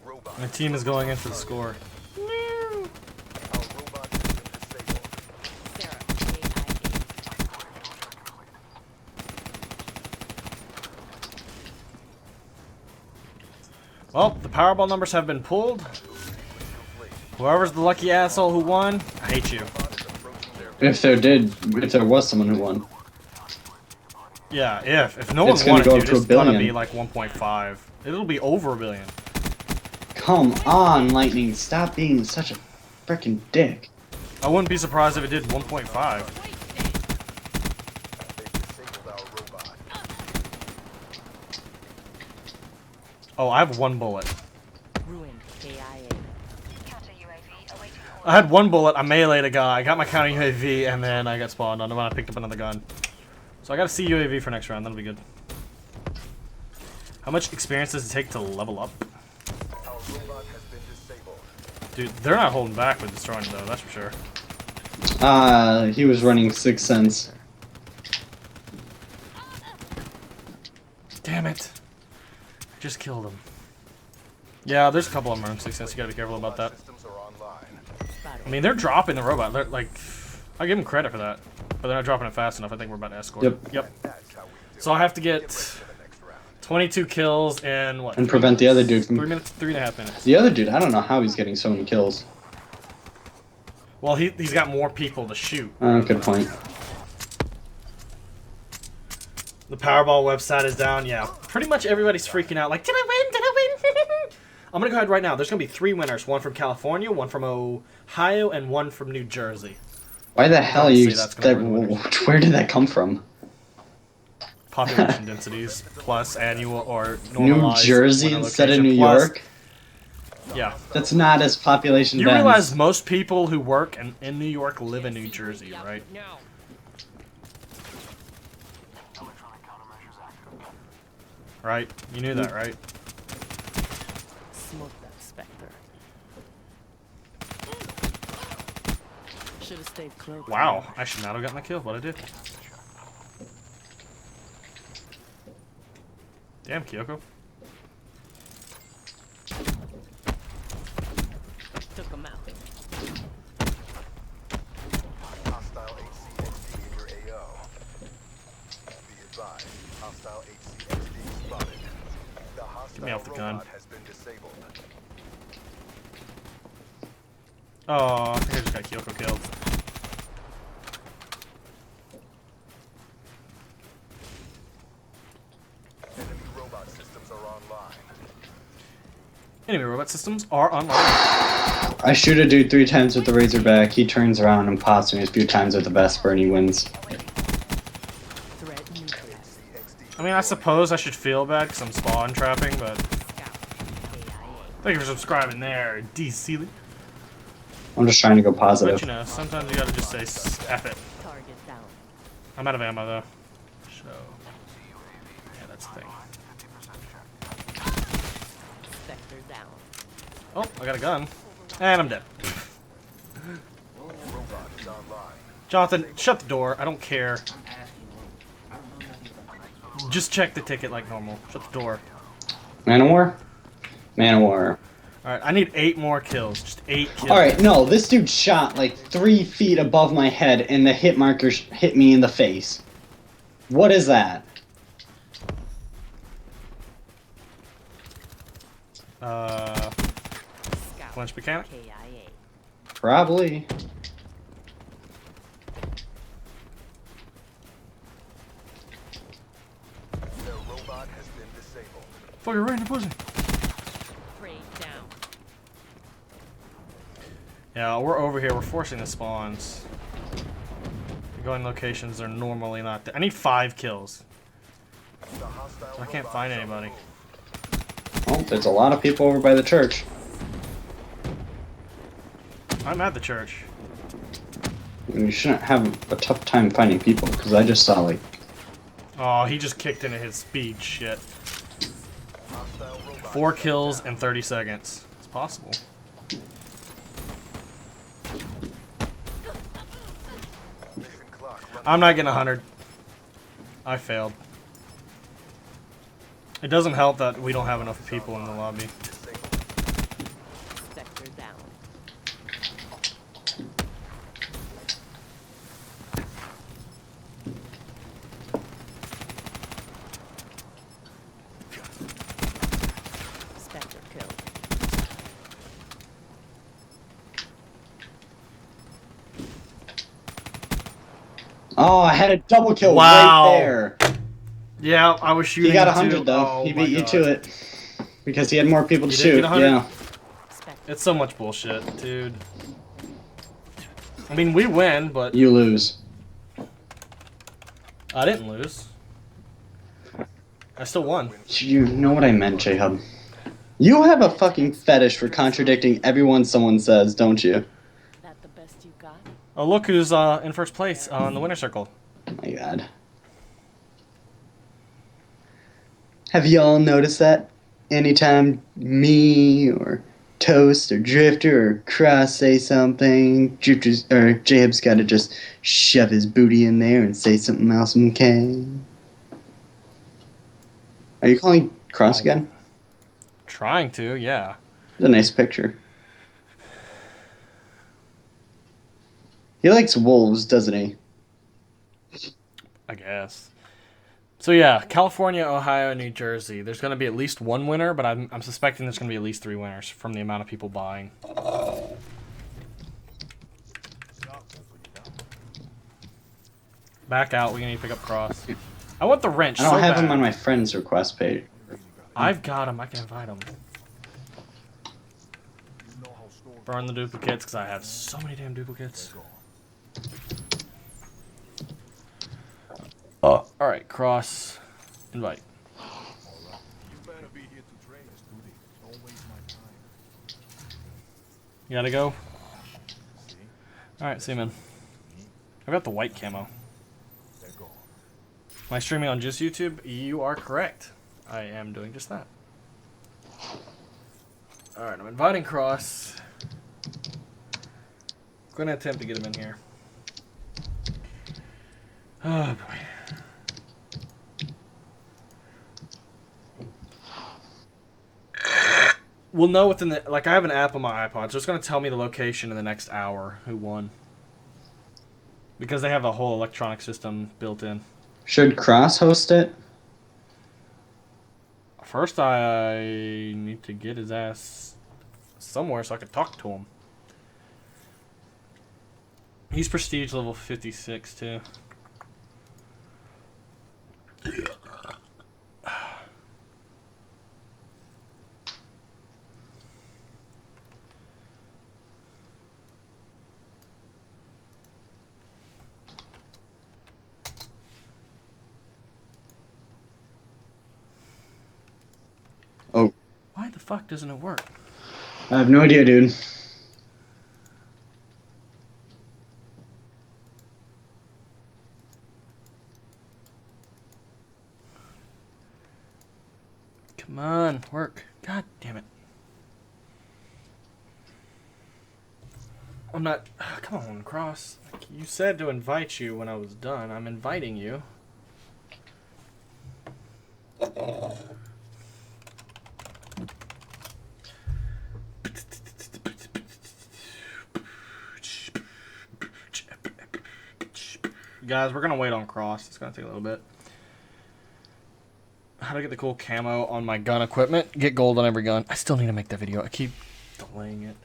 Robot. My team is going in for the score. Our robot has been disabled. Sarah, JHub. Well, the Powerball numbers have been pulled. Whoever's the lucky asshole who won, I hate you. If there was someone who won. Yeah, if no one It's gonna won it, go dude, up to it's $1 gonna billion. be like 1.5. It'll be over a billion. Come on, Lightning. Stop being such a freaking dick. I wouldn't be surprised if it did 1.5. They've disabled our robot. Oh, I have one bullet. Ruined KIA. I had one bullet, I meleeed a guy, I got my counter UAV, and then I got spawned on him when I picked up another gun. So I got a C UAV for next round, that'll be good. How much experience does it take to level up? Our robot has been disabled. Dude, they're not holding back with destroying it though, that's for sure. He was running 6 cents. Damn it. I just killed him. Yeah, there's a couple of them running 6 cents, you gotta be careful about that. Systems are online. I mean, they're dropping the robot, they're like, I give them credit for that. But they're not dropping it fast enough, I think we're about to escort. Yep. That's how we do So I have to get it. To the next round. 22 kills in what? And prevent the other dude 3 from... minutes, 3.5 minutes. The other dude, I don't know how he's getting so many kills. Well, he's got more people to shoot. Good point. The Powerball website is down. Yeah, pretty much everybody's freaking out. Like, did I win? Did I win? I'm gonna go ahead right now. There's gonna be 3 winners. One from California, one from Ohio, and one from New Jersey. Why the hell are you... Honestly, that's gonna be the Where did that come from? Population densities plus annual or New normalized Jersey winner instead of location New plus- York? Yeah. That's not as population You dense. realize most people who work in New York live in New Jersey, right? Now. Right? You knew that, right? Smoke that Spectre. Should have stayed close. Wow. I should not have gotten the kill, but I did. Damn, Kyoko. Took him out. Hostile HCXD in your AO. Be advised, hostile HCXD spotted. The hostile me off the gun. robot has been disabled. Oh, I think I just got Kyoko killed. Enemy robot systems are online. Enemy robot systems are online. I shoot a dude 3 times with the Razorback, he turns around and pops me a few times with the Vesper and he wins. Threat neutralized. I mean, I suppose I should feel bad because I'm spawn trapping, but Scout. KIA. thank you for subscribing there, DC. I'm just trying to go But positive. you know, sometimes you gotta just say F it. Target down. I'm out of ammo though. So, yeah, that's the thing. Spectre down. Oh, I got a gun. And I'm dead. Robot is online. Jonathan, shut the door. I don't care. Just check the ticket like normal. Shut the door. Man of War? Man of War. Alright, I need 8 more kills. Just 8 kills. Alright, no, this dude shot like 3 feet above my head and the hit marker hit me in the face. What is that? Scout. Flinch mechanic? KIA. Probably. Their robot has been disabled. Fucker, right in the pussy. Prey down. Yeah, we're over here. We're forcing the spawns. We're going locations they're normally not there. I need 5 kills. The hostile I can't robots find are anybody. Oh, there's a lot of people over by the church. I'm at the church. And you shouldn't have a tough time finding people, because I just saw like... Oh, he just kicked into his speed. Shit. hostile robots 4 kills in 30 seconds. It's possible. mission clock running. I'm not getting 100. I failed. It doesn't help that we don't have enough people in the lobby. Disabled. Spectre down. Spectre killed. Oh, I had a double kill Wow. right there. Yeah, I was shooting. He got him too. 100 though. Oh He my beat you God. to it because he had more people to He did shoot. get 100? Yeah. Spectre. It's so much bullshit, dude. I mean, we win, but You lose. I didn't lose. I still won. You know what I meant, JHub. You have a fucking fetish for contradicting everyone someone says, don't you? That the best you got? Oh, look who's in first place on the winner circle. Oh my god. Have y'all noticed that? Anytime me or Toast or Drifter or Cross say something, Jab's gotta just shove his booty in there and say something else, okay? Are you calling Cross again? Trying to, yeah. It's a nice picture. He likes wolves, doesn't he? I guess. So yeah, California, Ohio, New Jersey. There's going to be at least one winner, but I'm suspecting there's going to be at least 3 winners from the amount of people buying. Back out. We need to pick up Cross. I want the wrench. I don't so have bad. him on my friends request page. I've got him. I can invite him. Burn the duplicates because I have so many damn duplicates. All right, Cross, invite. You gotta go. All right, see you, man. I've got the white camo. Am I streaming on just YouTube? You are correct. I am doing just that. All right, I'm inviting Cross. I'm gonna attempt to get him in here. Oh boy. We'll know within the I have an app on my iPod, so it's gonna tell me the location in the next hour who won. Because they have a whole electronic system built in. Should Cross host it? First, I need to get his ass somewhere so I can talk to him. He's prestige level 56 too. Oh, Why the fuck doesn't it work? I have no idea, dude. Come on, work. God damn it. I'm not... come on, Cross. Like, you said to invite you when I was done. I'm inviting you. Guys, we're going to wait on Cross. It's going to take a little bit. How to get the cool camo on my gun equipment. Get gold on every gun. I still need to make that video. I keep delaying it.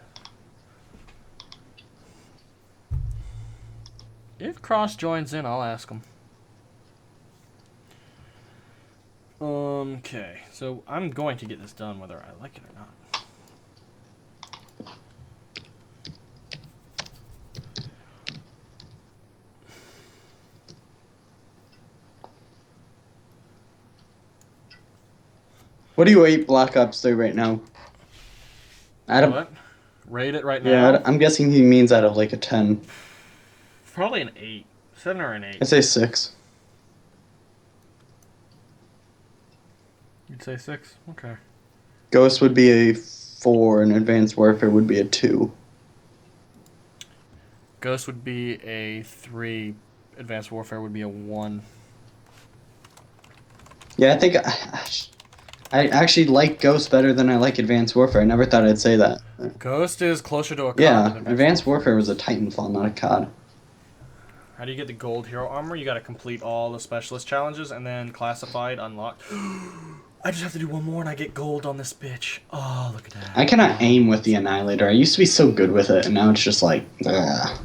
If Cross joins in, I'll ask him. Okay, so I'm going to get this done whether I like it or not. What do you rate Black Ops 3 right now? Out of, What? Rate it right now? yeah, I'm guessing he means out of like a 10. Probably an 8. 7 or an 8. I'd say 6. You'd say 6? Okay. Ghost would be a 4 and Advanced Warfare would be a 2. Ghost would be a 3. Advanced Warfare would be a 1. Yeah, I think I actually like Ghost better than I like Advanced Warfare. I never thought I'd say that. Ghost is closer to a COD Yeah, than Advanced Warfare was a Titanfall, not a COD. How do you get the gold hero armor? You gotta complete all the specialist challenges and then classified, unlocked. I just have to do one more and I get gold on this bitch. Oh, look at that. I cannot aim with the Annihilator. I used to be so good with it, and now it's just like, ugh.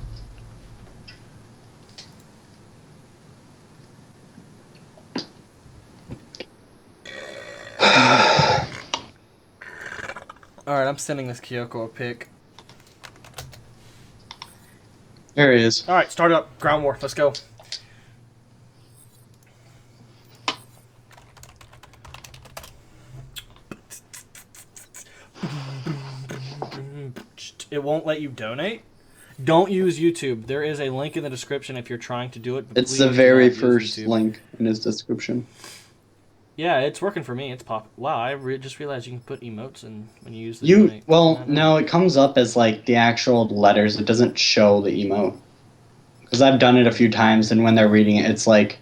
Alright, I'm sending this Kyoko a pic. There he is. Alright, start up. Ground war. Let's go. It won't let you donate? Don't use YouTube. There is a link in the description if you're trying to do it. But It's please the do very not use first YouTube. link in his description. Yeah, it's working for me. It's pop. Wow, I just realized you can put emotes in when you use the donate. Well, no, it comes up as like the actual letters. It doesn't show the emote. Because I've done it a few times, and when they're reading it, it's like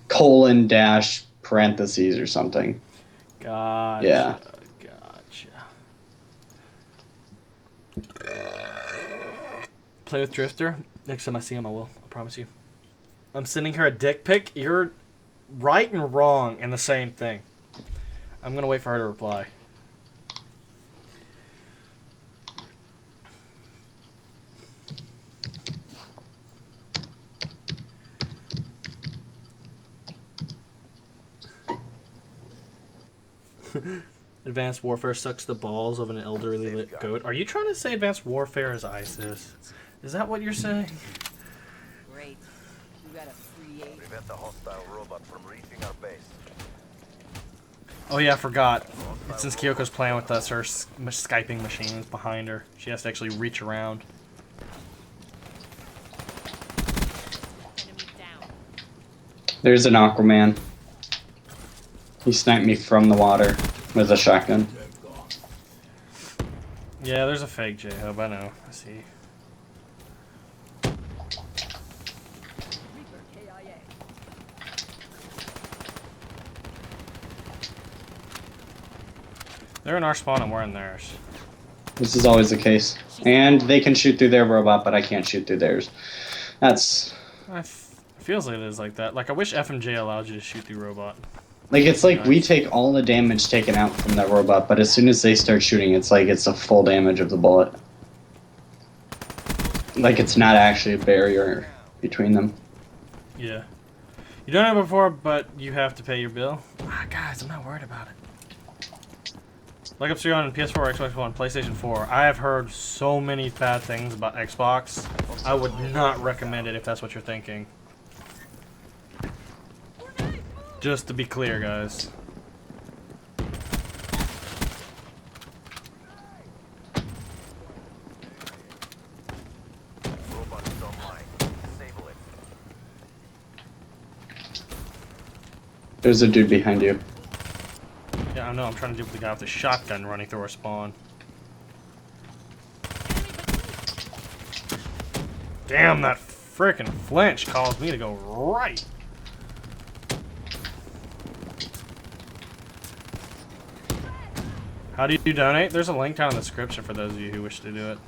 colon dash parentheses or something. Gotcha. Yeah. Play with Drifter. Next time I see him, I will. I promise you. I'm sending her a dick pic. You're right and wrong in the same thing. I'm gonna wait for her to reply. Advanced Warfare sucks the balls of an elderly lit goat. Are you trying to say Advanced Warfare is ISIS? Is that what you're saying? Great. You got a free aid. Prevent the hostile robot from reaching our base. Oh yeah, I forgot. Since Kyoko's playing with us, her Skyping machine is behind her. She has to actually reach around. Enemy down. There's an Aquaman. He sniped me from the water with a shotgun. Yeah, there's a fake JHub, I know. I see. They're in our spawn and we're in theirs. This is always the case. And they can shoot through their robot, but I can't shoot through theirs. That's... It feels like it is like that. Like, I wish FMJ allowed you to shoot through robot. Like, it's like we take all the damage taken out from that robot, but as soon as they start shooting, it's like it's a full damage of the bullet. Like, it's not actually a barrier between them. Yeah. You done it before, but you have to pay your bill. Ah, guys, I'm not worried about it. Black Ops 3 on PS4, Xbox One, PlayStation 4. I have heard so many bad things about Xbox. I would not recommend it if that's what you're thinking. Just to be clear, guys. Robot is online. Disable it. There's a dude behind you. Yeah, I know. I'm trying to deal with the guy with the shotgun running through our spawn. Damn, that frickin' flinch caused me to go right. How do you donate? There's a link down in the description for those of you who wish to do it.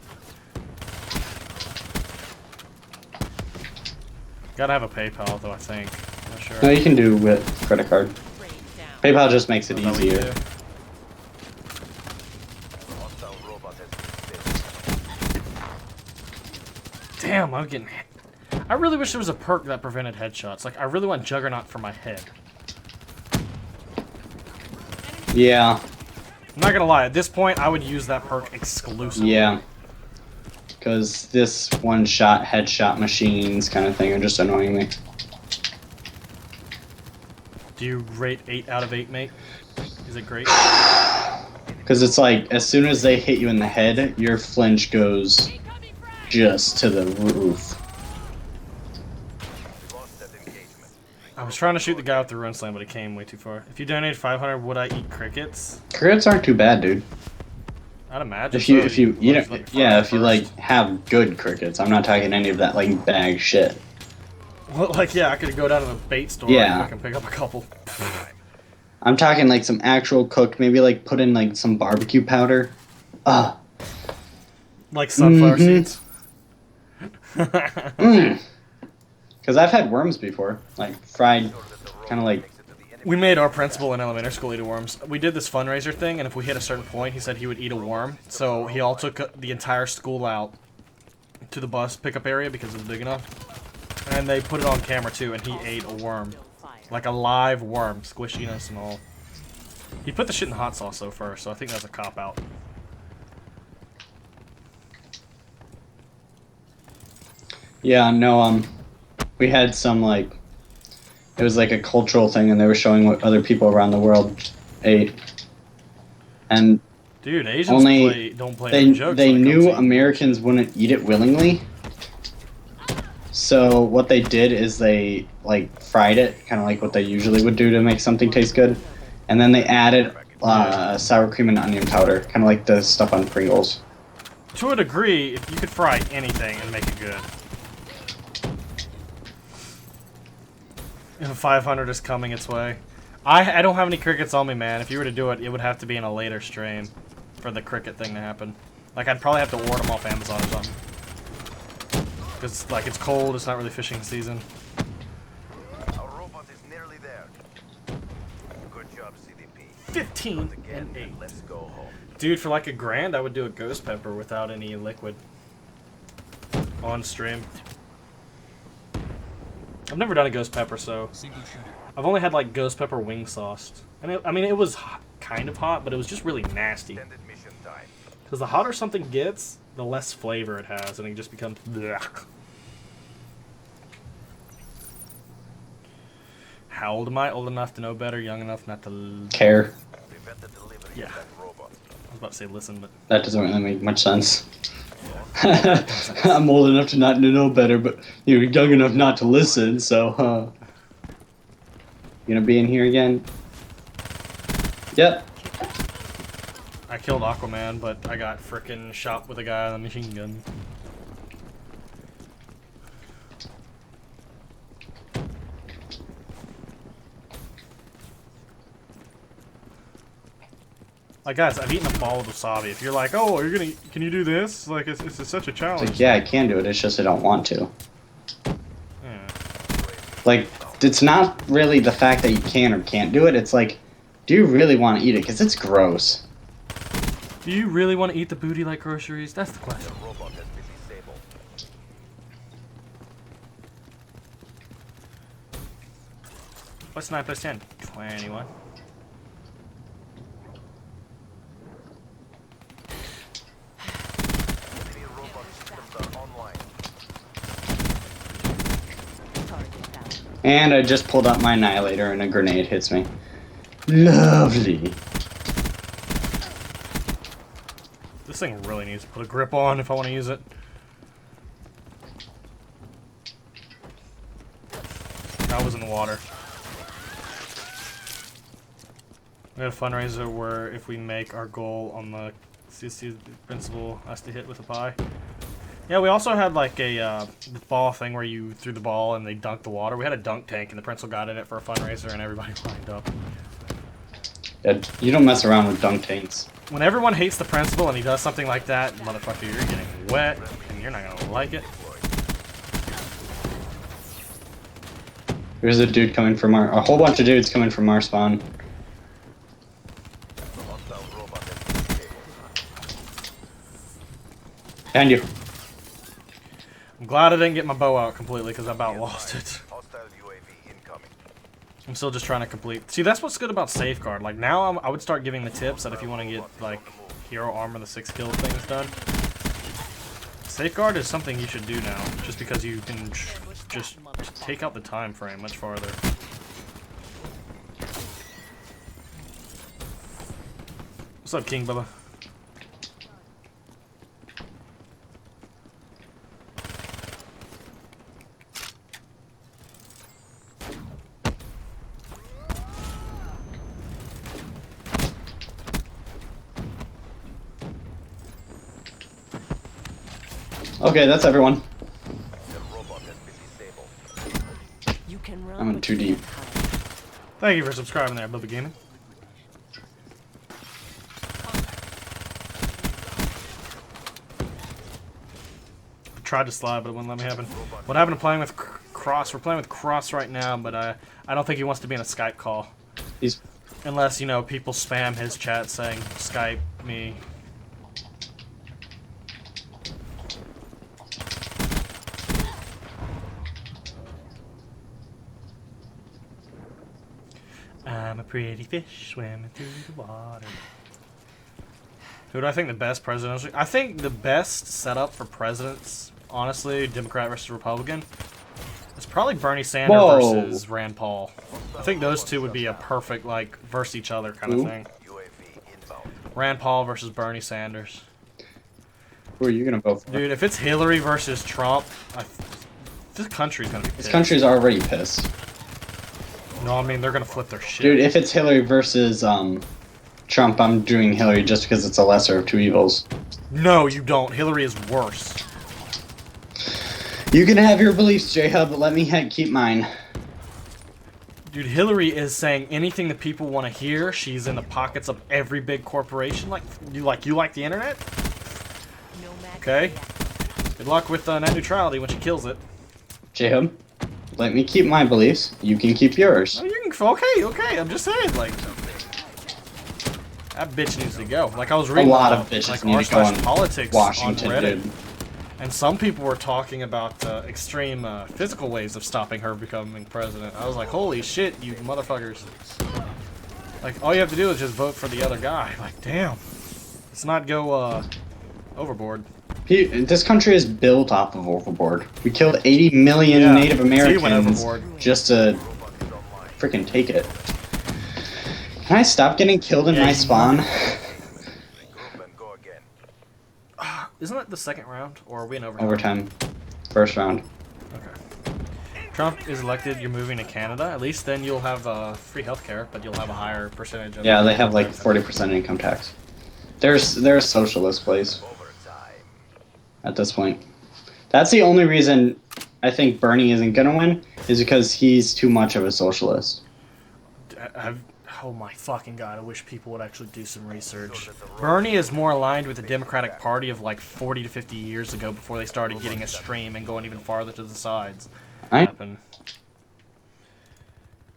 Gotta have a PayPal, though, I think. Not sure. No, you can do with credit card. Brain down. PayPal just makes it Is that what you easier. do? Hostile robot has been saved. Damn, I'm getting hit. I really wish there was a perk that prevented headshots. Like, I really want Juggernaut for my head. Yeah, I'm not gonna lie, at this point, I would use that perk exclusively. yeah. Because this one-shot headshot machines kind of thing are just annoying me. Do you rate 8 out of 8, mate? Is it great? Because it's like, as soon as they hit you in the head, your flinch goes just to the roof. Lost that engagement. I was trying to shoot the guy with the run slam, but it came way too far. If you donated 500, would I eat crickets? Crits aren't too bad, dude. I'd imagine. If you, so. if you, you know, Let's look yeah, for if you it like first. have good crickets. I'm not talking any of that like bag shit. Well, like, yeah, I could go down to the bait store Yeah. and I can pick up a couple. I'm talking like some actual cooked, maybe like put in like some barbecue powder. Like sunflower Mhm. seeds. Because I've had worms before, like fried, kind of like. We made our principal in elementary school eat worms. We did this fundraiser thing, and if we hit a certain point, he said he would eat a worm. So he all took the entire school out to the bus pickup area because it was big enough. And they put it on camera too, and he ate a worm. Like a live worm, squishiness and all. He put the shit in hot sauce though first, so I think that's a cop-out. Yeah, no, we had some, like, it was like a cultural thing, and they were showing what other people around the world ate. And Dude, Asians only don't play no they jokes they when it comes knew to eating Americans shit. wouldn't eat it willingly. So what they did is they like fried it, kind of like what they usually would do to make something taste good, and then they added sour cream and onion powder, kind of like the stuff on Pringles. To a degree, if you could fry anything and make it good. If a 500 is coming its way. I don't have any crickets on me, man. If you were to do it, it would have to be in a later stream for the cricket thing to happen. Like, I'd probably have to order them off Amazon or something. Because, like, it's cold, it's not really fishing season. Our robot is nearly there. Good job, CDP. 15 Again, and 8. let's go home. Dude, for like $1,000, I would do a ghost pepper without any liquid. On stream. I've never done a ghost pepper, so... I've only had, like, ghost pepper wing sauce. And, it was kind of hot, but it was just really nasty. Extended mission time. Because the hotter something gets, the less flavor it has, and it just becomes... blech. How old am I? Old enough to know better, young enough not to... Care. Prevent the delivery Yeah. of that robot. I was about to say listen, but... That doesn't really make much sense. I'm old enough to not know better, but you're young enough not to listen. So, you gonna be in here again? Yep. I killed Aquaman, but I got frickin' shot with a guy on a machine gun. Like, guys, I've eaten a ball of wasabi. If you're like, oh, can you do this? Like, it's such a It's challenge. like, yeah, I can do it. It's just I don't want to. Yeah. Like, it's not really the fact that you can or can't do it. It's like, do you really want to eat it? Because it's gross. Do you really want to eat the booty like groceries? That's the question. The robot has been disabled. What's 9 plus 10? 21. Enemy robot systems are online. Target down. And I just pulled out my annihilator and a grenade hits me. Lovely. This thing really needs to put a grip on if I want to use it. I was in the water. We had a fundraiser where if we make our goal on the CC principal has to hit with a pie. Yeah, we also had like a ball thing where you threw the ball and they dunked the water. We had a dunk tank and the principal got in it for a fundraiser and everybody lined up. Yeah, you don't mess around with dunk tanks. When everyone hates the principal and he does something like that, motherfucker, you're getting wet and you're not gonna like it. There's a dude coming from a whole bunch of dudes coming from our spawn. Hostile robot has been disabled. Behind you. I'm glad I didn't get my bow out completely because I about lost it. Hostile UAV incoming. I'm still just trying to complete. See, that's what's good about Safeguard. Like, now I would start giving the tips that if you want to get, like, Hero Armor, the 6 kill things done. Safeguard is something you should do now, just because you can just take out the time frame much farther. What's up, King Bubba? Okay, that's everyone. The robot has been disabled. You can run. I'm in but too you deep. can't hide. Thank you for subscribing there, Bubba Gaming. I tried to slide, but it wouldn't let me happen. What happened to playing with Cross? We're playing with Cross right now, but I don't think he wants to be in a Skype call. He's Unless, you know, people spam his chat saying, Skype me. I'm a pretty fish swimming through the water. Who do I think the best presidential? I think the best setup for presidents honestly, Democrat versus Republican, it's probably Bernie Sanders Whoa. versus Rand Paul. I think those two would be a perfect, like, versus each other kind of thing. UAV inbound. Rand Paul versus Bernie Sanders. Who are you gonna vote for? Dude, if it's Hillary versus Trump, this country's gonna be pissed. This country's already pissed. No, I mean, they're gonna flip their shit. Dude, if it's Hillary versus Trump, I'm doing Hillary just because it's a lesser of two evils. No, you don't. Hillary is worse. You can have your beliefs, J-Hub, but let me keep mine. Dude, Hillary is saying anything that people want to hear. She's in the pockets of every big corporation. Like you like the internet? No match. Okay. Good luck with net neutrality when she kills it. J-Hub, let me keep my beliefs. You can keep yours. Oh, you can. Okay. I'm just saying, like, that bitch needs to go. Like I was reading A lot of bitches like, need to go on politics Washington, on Reddit, dude. and some people were talking about extreme physical ways of stopping her becoming president. I was like, holy shit, you motherfuckers! Like all you have to do is just vote for the other guy. Like, damn, let's not go overboard. This country is built off of overboard. We killed 80 million Yeah, Native so you went Americans overboard. just to freaking take it. Can I stop getting killed in Yeah, my you- spawn? Group and go again. Isn't that the second round, or are we in overtime? Overtime. First round. Okay. Trump is elected. You're moving to Canada. At least then you'll have free healthcare, but you'll have a higher percentage of. Yeah, they have like 40% income tax. They're a socialist place Overtime. at this point. That's the only reason I think Bernie isn't gonna win, is because he's too much of a socialist. Oh my fucking god, I wish people would actually do some research. Bernie is more aligned with the Democratic Party of like 40 to 50 years ago before they started getting extreme and going even farther to the sides. Right? Happened.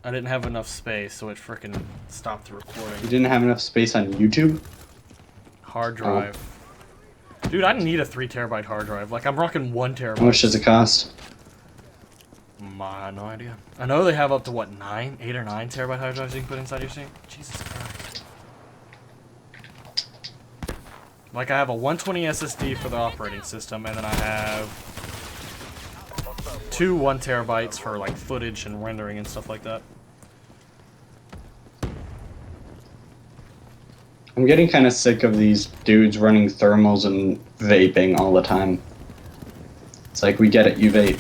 I didn't have enough space, so it frickin' stopped the You recording. didn't have enough space on YouTube? Hard drive. Dude, I need a 3 terabyte hard drive. Like, I'm rocking 1 How terabyte. much does it cost? No idea. I know they have up to what, 8 or 9 terabyte hard drives you can put inside your sync. Jesus Christ. Like I have a 120 SSD for the operating system, and then I have 2 1 terabytes for like footage and rendering and stuff like that. I'm getting kind of sick of these dudes running thermals and vaping all the time. It's like, we get it, you vape.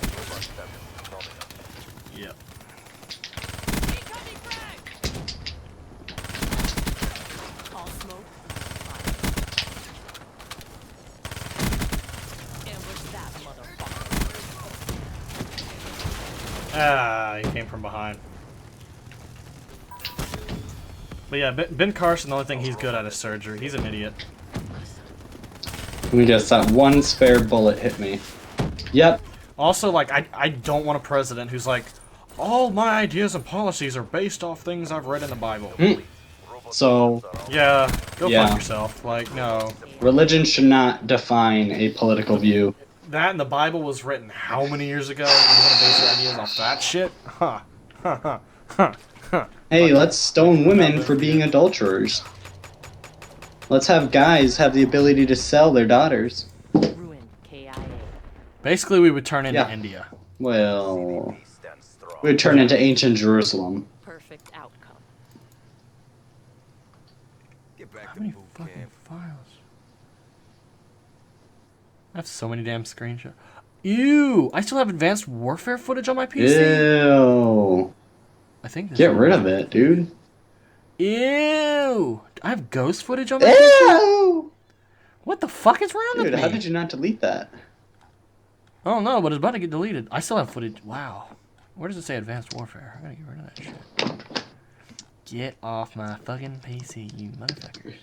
Yep. All smoke. Ambush that motherfucker. Ah, he came from behind. But yeah, Ben Carson, the only thing he's good at is surgery. He's an idiot. Let me guess, that one spare bullet hit me. Yep. Also, like, I don't want a president who's like, all my ideas and policies are based off things I've read in the Bible. So, Yeah, go Yeah. fuck yourself. Like, no. religion should not define a political view. That and the Bible was written how many years ago? You want to base your ideas off that shit? Huh. Huh, huh, huh, huh. Hey, let's stone women for being adulterers. Let's have guys have the ability to sell their daughters. Ruin. KIA. Basically, we would turn into Yeah. India. Well, Stand strong. we would turn into ancient Jerusalem. Perfect outcome. Get back How to many boot fucking camp. files? I have so many damn screenshots. Ew! I still have advanced warfare footage on my PC? Ew. I think this Get is- rid of it, dude. Ew! I have ghost footage on my PC? Ew! What the fuck is wrong Dude, with me? how did you not delete that? I don't know, but it's about to get deleted. I still have footage. Wow. Where does it say advanced warfare? I gotta get rid of that shit. Get off my fucking PC, you motherfuckers.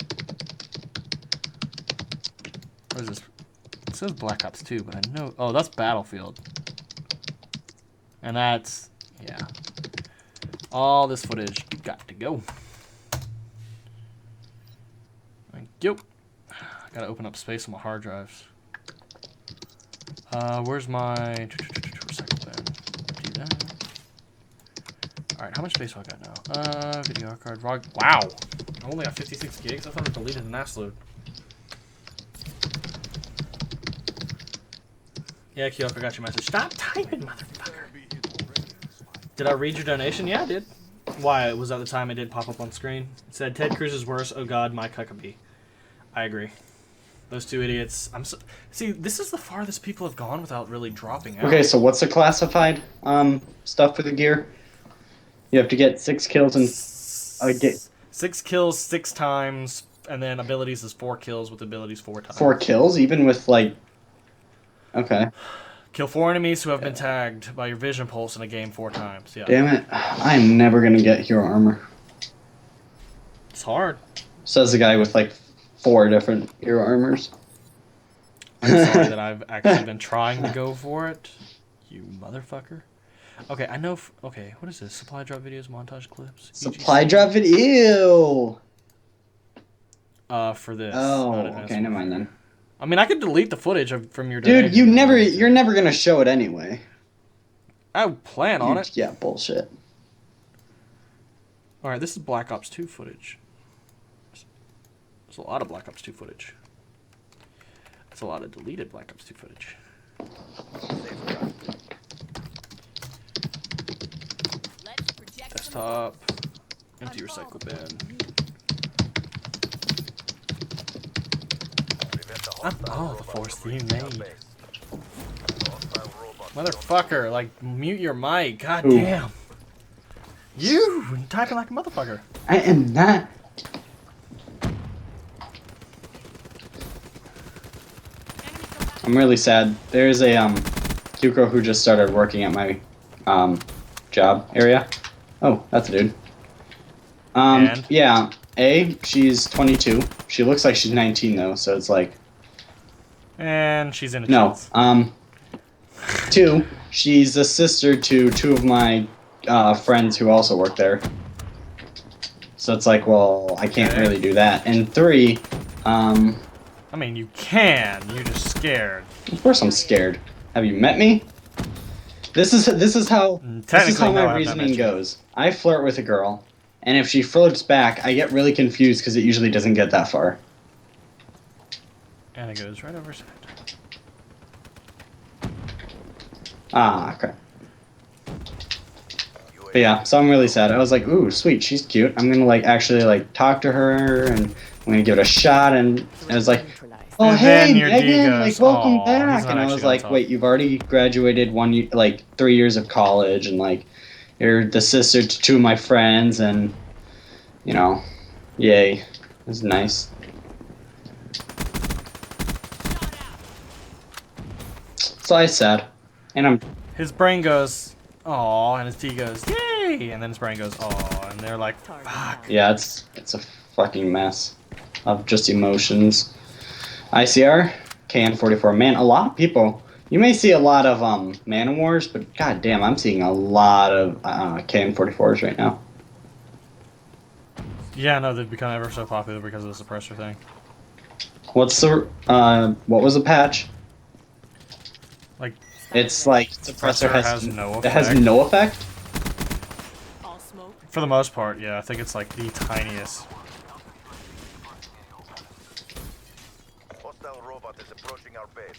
What is this? It says Black Ops 2, but I know... Oh, that's Battlefield. And that's... Yeah. All this footage got to go. Thank you. Gotta open up space on my hard drives. Where's my recycle bin? Do that. Alright, how much space do I got now? Video card. Wow! I only got 56 gigs? I thought I deleted an ass load. Yeah, Kyoko, got your message. Stop typing, motherfucker. Did I read your donation? Yeah, I did. Why? It was at the time it did pop up on screen. It said, Ted Cruz is worse. Oh God, Mike Huckabee. I agree. Those two idiots. See, this is the farthest people have gone without really dropping out. Okay, so what's the classified stuff for the gear? You have to get 6 kills and 6 kills 6 times, and then abilities is 4 kills with abilities 4 times. 4 kills, even with like. Okay. Kill 4 enemies who have been tagged by your vision pulse in a game 4 times. Yeah. Damn it! I'm never gonna get hero armor. It's hard. Says the guy with like 4 different hero armors. I'm sorry that I've actually been trying to go for it. You motherfucker. Okay, I know. Okay, what is this? Supply drop videos, montage clips. Supply EGC? drop video. For this. Oh, not okay, advanced. never mind then. I mean, I could delete the footage from your. Dude, donation. you're never gonna show it anyway. I would plan on it. Yeah, bullshit. All right, this is Black Ops 2 footage. There's a lot of Black Ops 2 footage. That's a lot of deleted Black Ops 2 footage. Let's project some Desktop. Empty recycle bin. Oh, the force theme made. Motherfucker, like, mute your mic. God Ooh. damn. You typing like a motherfucker. I am not. I'm really sad. There's a Kyuko who just started working at my job area. Oh, that's a dude. And? Yeah. She's 22. She looks like she's 19 though, so it's like And she's in a no. chance. 2, she's a sister to 2 of my friends who also work there. So it's like, well, I can't Okay. really do that. And 3, I mean, you can. You're just scared. of course I'm scared. Have you met me? This is how this is how Technically, no, my I've not met reasoning you. goes. I flirt with a girl, and if she flirts back, I get really confused because it usually doesn't get that far. And it goes right over his head. Ah, okay. But yeah, so I'm really sad. I was like, ooh, sweet, she's cute. I'm gonna like actually like talk to her, and I'm gonna give it a shot. And I was like, oh And hey, then your D Megan, goes, like welcome "Aw, back. he's not And I was actually like, gonna wait, you've already graduated 3 years of college, and like you're the sister to 2 of my friends, and you know, yay, it was nice. So I sad, and I'm His brain goes, aw, and his T goes, yay! And then his brain goes, aw, and they're like, fuck. yeah, it's a fucking mess of just emotions. ICR, KN44. Man, a lot of people. You may see a lot of Man Wars, but god damn, I'm seeing a lot of KN44s right now. Yeah, no, they've become ever so popular because of the suppressor thing. What's the what was the patch? Like, It's like suppressor has no It has effect. no effect. all smoke. For the most part, yeah, I think it's like the tiniest. Hostile robot is approaching our base.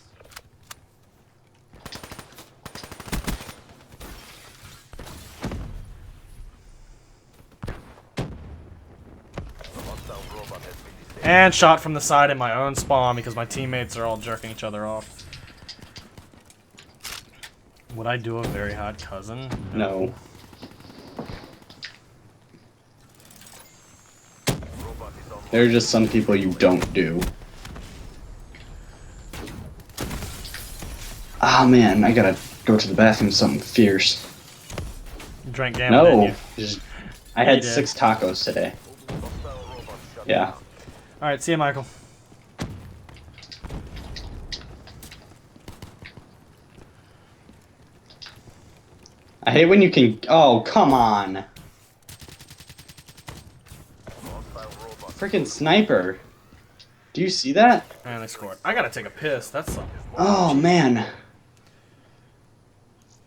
Hostile robot has been disabled. And shot from the side in my own spawn because my teammates are all jerking each other off. Would I do a very hot cousin? No. Robot is on. There are just some people you don't do. Ah man, I gotta go to the bathroom. Something fierce. You drank gamma, didn't No, you? just I had You did. 6 tacos today. Hostile robot shut Yeah. down. Alright, see you, Michael. I hate when you can. Oh, come on. Hostile robot. Freaking sniper. Do you see that? And they scored. I gotta take a piss. That's Oh, man.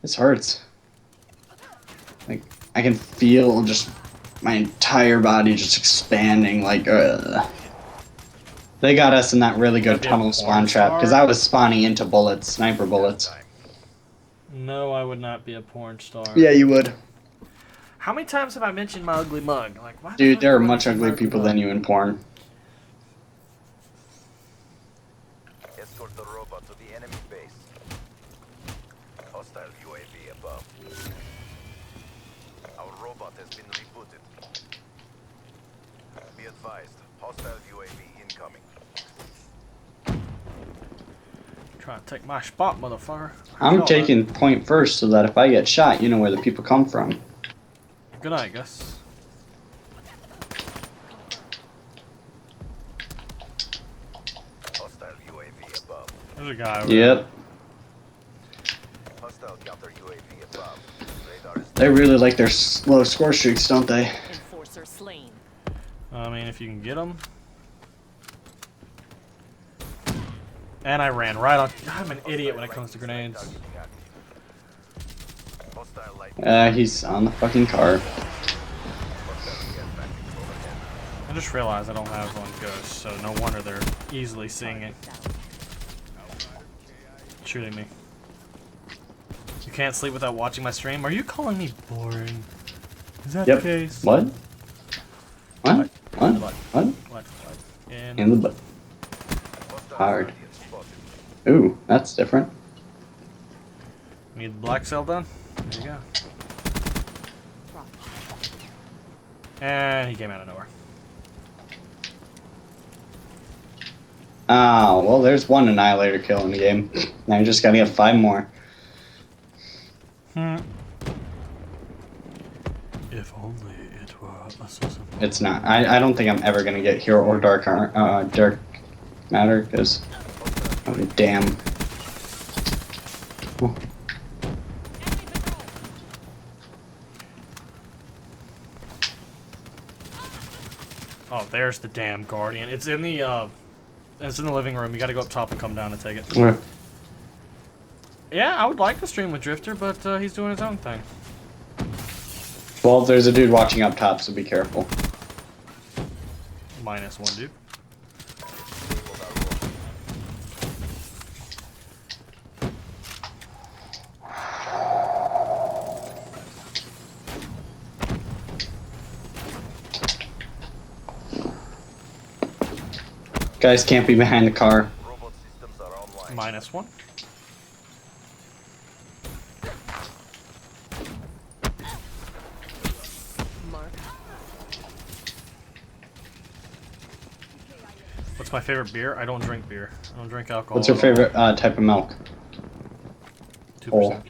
This hurts. Like, I can feel just my entire body just expanding, like, They got us in that really good That'd be a tunnel porn spawn trap because star? I was spawning into bullets, sniper bullets. No, I would not be a porn star. Yeah, you would. How many times have I mentioned my ugly mug? Like, why the Dude, fuck there are do I much mention my uglier people mug? than you in porn. Escort the robot to the enemy base. Hostile UAV above. Our robot has been rebooted. Be advised, hostile UAV incoming. Trying to take my spot, motherfucker. I'm taking point first so that if I get shot, you know where the people come from. Good night, Gus. Hostile UAV above. There's a guy over Yep. Hostile counter UAV above. Radar is They really like their low score streaks, don't they? Enforcer slain. there. I mean, if you can get him. And I ran right on. I'm an idiot when it comes to grenades. hostile light. He's on the fucking car. Hostile gas package overhead. I just realized I don't have one Ghost, so no wonder they're easily seeing it. Shooting me. You can't sleep without watching my stream? Are you calling me boring? Is that Yep. the case? What? What? What? What? What? What? What? And In the butt. Hostile Hard. Guardian spotted. Ooh, that's different. need the black cell done? There you go. And he came out of nowhere. Ah, well, there's one Annihilator kill in the game. Now you just gotta get 5 more. If only it were a system. It's not. I don't think I'm ever gonna get Hero or Dark Matter, because... Oh, damn. Oh. Oh, there's the damn Guardian. It's in the living room. You gotta go up top and come down and take it. Where? Yeah, I would like to stream with Drifter, but he's doing his own thing. Well, there's a dude watching up top, so be careful. -1, dude. Guys can't be behind the car. Robot systems are online. -1. Mark. What's my favorite beer? I don't drink beer. I don't drink alcohol. What's your at all. favorite type of milk? 2%.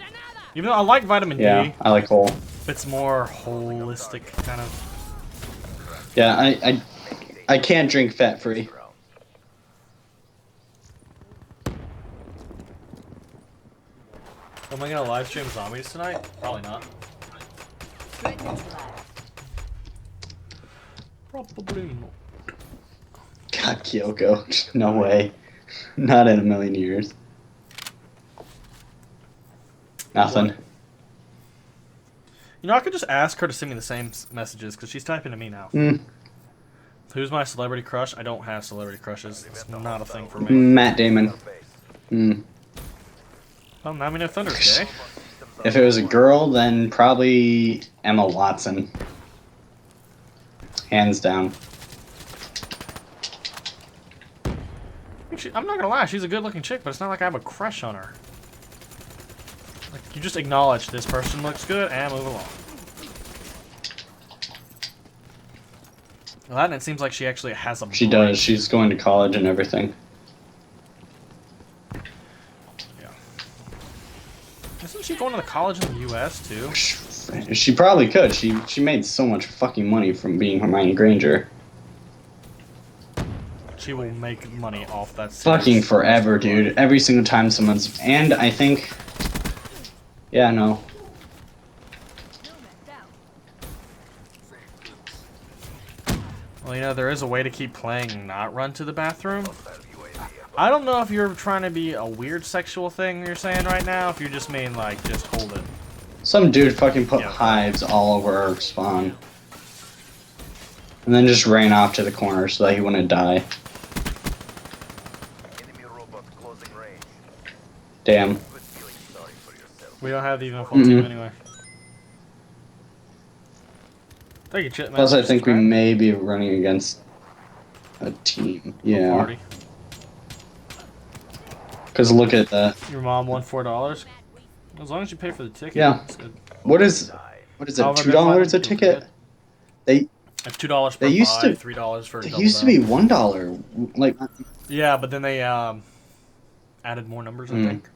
Even though I like vitamin Yeah, D, I like whole. it's more holistic kind of. Yeah, I can't drink fat free. Am I gonna live stream zombies tonight? Probably not. Good neutralized. Probably not. God, Kyoko. No way. Not in a million years. Nothing. You know, I could just ask her to send me the same messages because she's typing to me now. Mm. Who's my celebrity crush? I don't have celebrity crushes. It's not a thing for me. Matt Damon. Mm. Well, now we know Thunder's gay. If it was a girl, then probably Emma Watson. Hands down. I'm not gonna lie, she's a good-looking chick, but it's not like I have a crush on her. Like, you just acknowledge this person looks good and move along. Well, that and it seems like she actually has a. She brain. does. She's going to college and everything. Yeah. Isn't she going to the college in the U.S. too? She probably could. She made so much fucking money from being Hermione Granger. She will make money off that. Fucking series. forever, dude. Every single time someone's... And I think... Yeah, no. Well, you know, there is a way to keep playing and not run to the bathroom. I don't know if you're trying to be a weird sexual thing you're saying right now, if you just mean, like, just hold it. Some dude fucking put Yeah. hives all over our spawn. And then just ran off to the corner so that he wouldn't die. Damn. Quit feeling sorry for yourself. We don't have the even full team anyway. Thank you, Chip, man. Plus, I for think we subscribing. may be running against a team. A Yeah. party. Because look at that. Your mom won $4. As long as you pay for the ticket, Yeah. that's good. What is it? How have I been $2 a playing? ticket? They At $2 per They used buy, to- $3 for a they double used to down. be $1. Like, Yeah, but then they added more numbers, I Mm. think.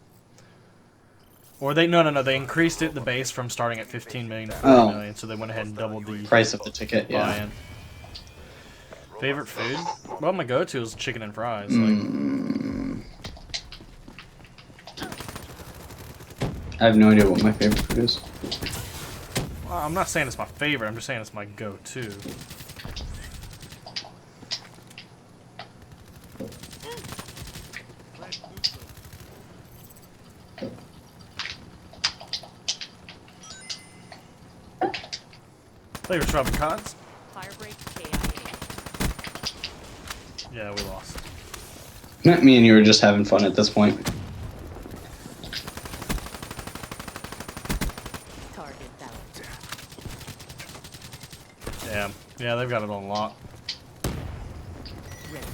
Or they they increased it the base from starting at 15 million to 40 Oh. million, so they went ahead and doubled the price of the ticket. Yeah. buy-in. Favorite food? Well, my go-to is chicken and fries. Like, Mm. I have no idea what my favorite food is. well, I'm not saying it's my favorite. I'm just saying it's my go-to. Favorite strawberry cards? Firebreak KIA. Yeah, we lost. Me and you were just having fun at this point. Target down. Damn. Yeah, they've got it on lock. Red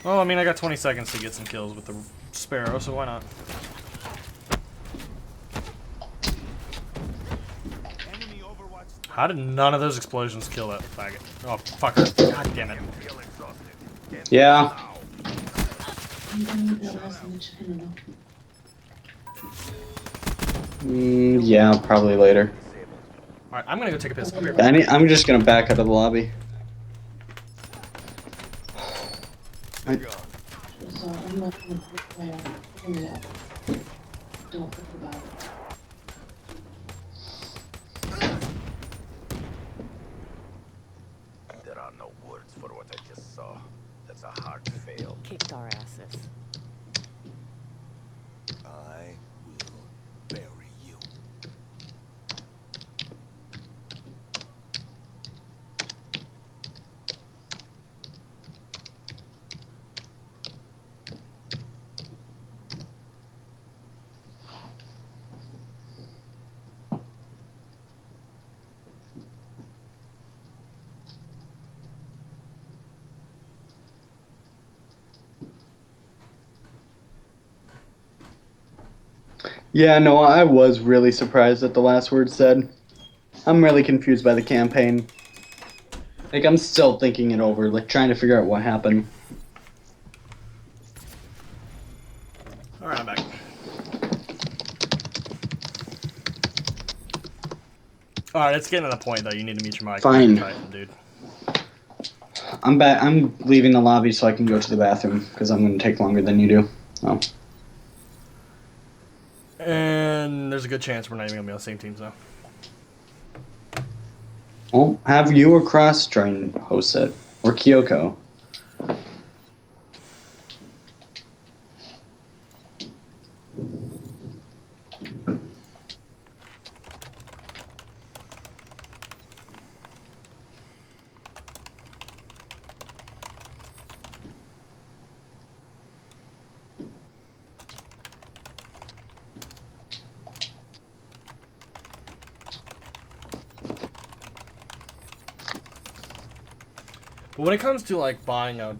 Well, I mean, I got 20 seconds to get some kills with the Sparrow, so why not? How did none of those explosions kill that faggot? Oh, fucker. God damn it. Feel exhausted. Yeah. Yeah, probably later. Alright, I'm gonna go take a piss. I'll be right back. I'm just gonna back out of the lobby. I- So I'm not gonna put my finger up. Don't think about it. There are no words for what I just saw. That's a hard fail. kicked our asses. I will bury you. Yeah, no, I was really surprised at the last word said. I'm really confused by the campaign. Like, I'm still thinking it over, like, trying to figure out what happened. Alright, I'm back. Alright, it's getting to the point, though. You need to mute your mic. Fine. Titan, dude. I'm back. I'm leaving the lobby so I can go to the bathroom, because I'm going to take longer than you do. Oh. And there's a good chance we're not even gonna be on the same teams now. Well, have you or Cross try and host it? Or Kyoko? But when it comes to like buying a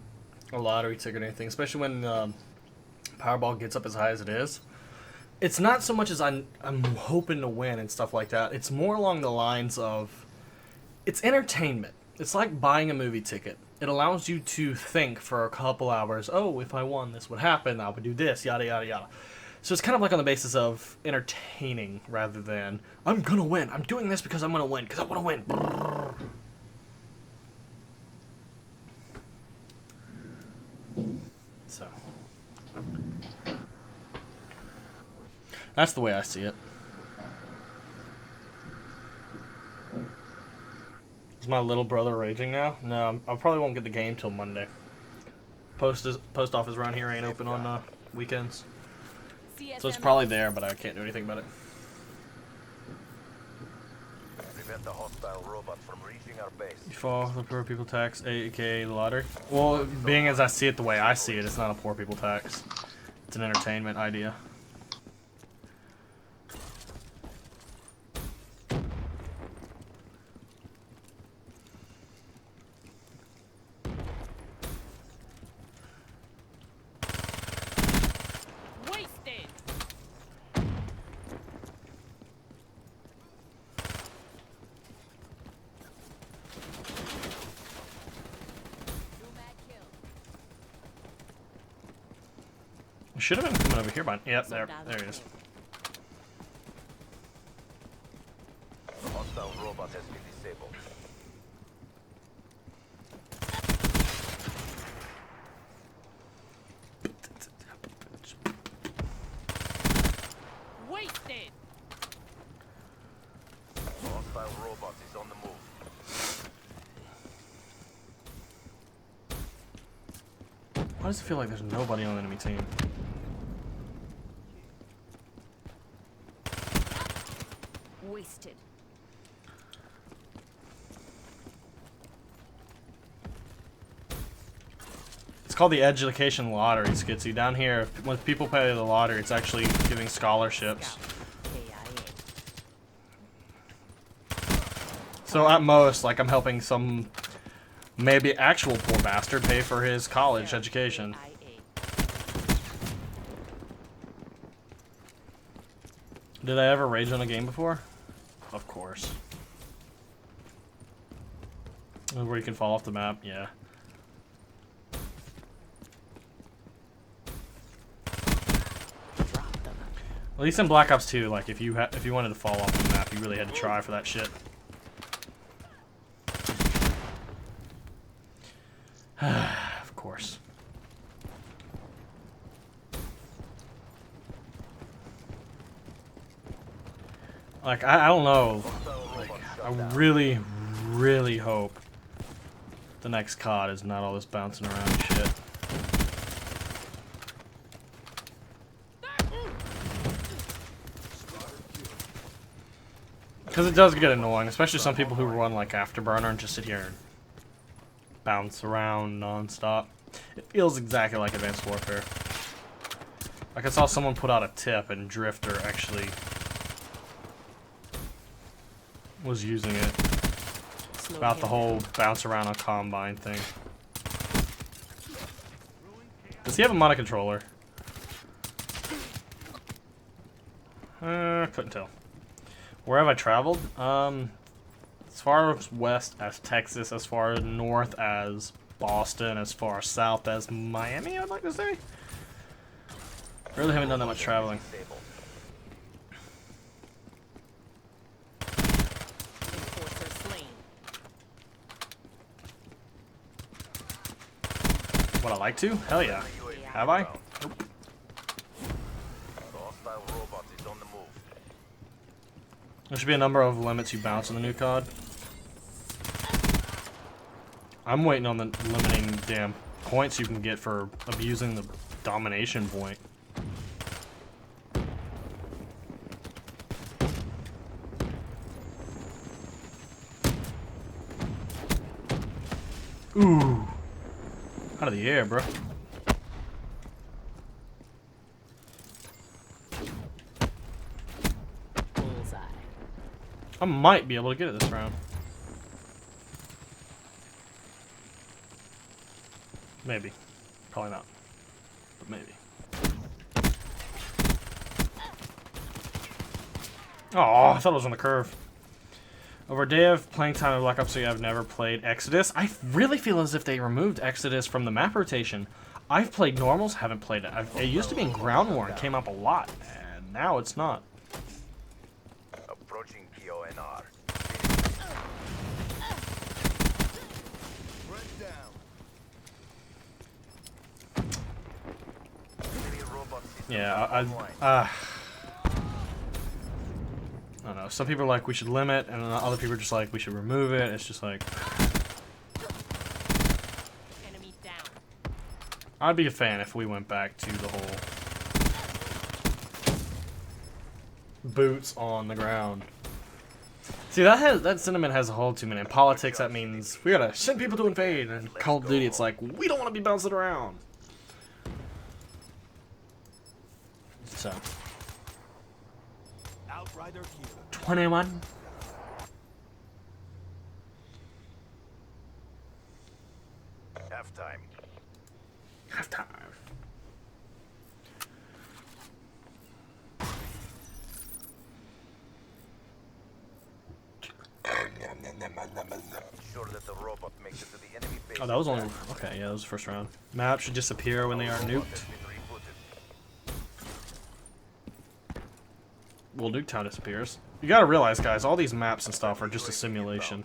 lottery ticket or anything, especially when Powerball gets up as high as it is, it's not so much as I'm hoping to win and stuff like that. It's more along the lines of it's entertainment. It's like buying a movie ticket. It allows you to think for a couple hours. Oh, if I won, this would happen. I would do this. Yada yada yada. So it's kind of like on the basis of entertaining rather than I'm gonna win. I'm doing this because I'm gonna win because I want to win. So that's the way I see it. Is my little brother raging now? No, I probably won't get the game till Monday. Post office around here ain't open on weekends, so it's probably there, but I can't do anything about it. Prevent the hostile robot from reaching our base. You fall the poor people tax, aka the lottery. Well, being as I see it the way I see it, it's not a poor people tax. It's an entertainment idea. Wasted. We should have been coming over here by. Yep, there he is. Hostile robot has been disabled. Wasted. Hostile robot is on the move. Why does it feel like there's nobody on the enemy team? Wasted. It's called the Education Lottery, Skitsy. Down here, when people pay the lottery, it's actually giving scholarships. So at most, like, I'm helping some maybe actual poor bastard pay for his college education. Did I ever rage on a game before? Of course. Where you can fall off the map, yeah. At least in Black Ops 2, like if you wanted to fall off the map, you really had to try for that shit. Of course. Like I don't know. Like I really, really hope the next COD is not all this bouncing around shit. Because it does get annoying, especially some people who run like Afterburner and just sit here and bounce around non-stop. It feels exactly like Advanced Warfare. Like I saw someone put out a tip and Drifter actually was using it. About the whole bounce around on Combine thing. Does he have a mono controller? Couldn't tell. Where have I traveled? As far west as Texas, as far north as Boston, as far south as Miami, I'd like to say. Really haven't done that much traveling. Would I like to? Hell yeah. Have I? Nope. There should be a number of limits you bounce on the new COD. I'm waiting on the limiting damn points you can get for abusing the domination point. Ooh. Out of the air, bro. I might be able to get it this round. Maybe. Probably not. But maybe. Oh, I thought it was on the curve. Over a day of playing time of Black Ops 3, I've never played Exodus. I really feel as if they removed Exodus from the map rotation. I've played normals, haven't played it. It used to be in Ground War and came up a lot, and now it's not. Approaching PONR. Yeah, I don't know. Some people are like we should limit, and other people are just like we should remove it. It's just like Enemy down. I'd be a fan if we went back to the whole boots on the ground. See, that sentiment has a hold to me. In politics, that means we gotta send people to invade. And Call of Duty, it's like we don't want to be bouncing around. So Outrider kill. 21. Halftime. Halftime. Sure that the robot makes it to the enemy base. Oh, that was only okay. Yeah, that was the first round. Map should disappear when they are Robot nuked. has been rebooted. Well, Nuketown disappears. You gotta realize, guys, all these maps and stuff are just a simulation.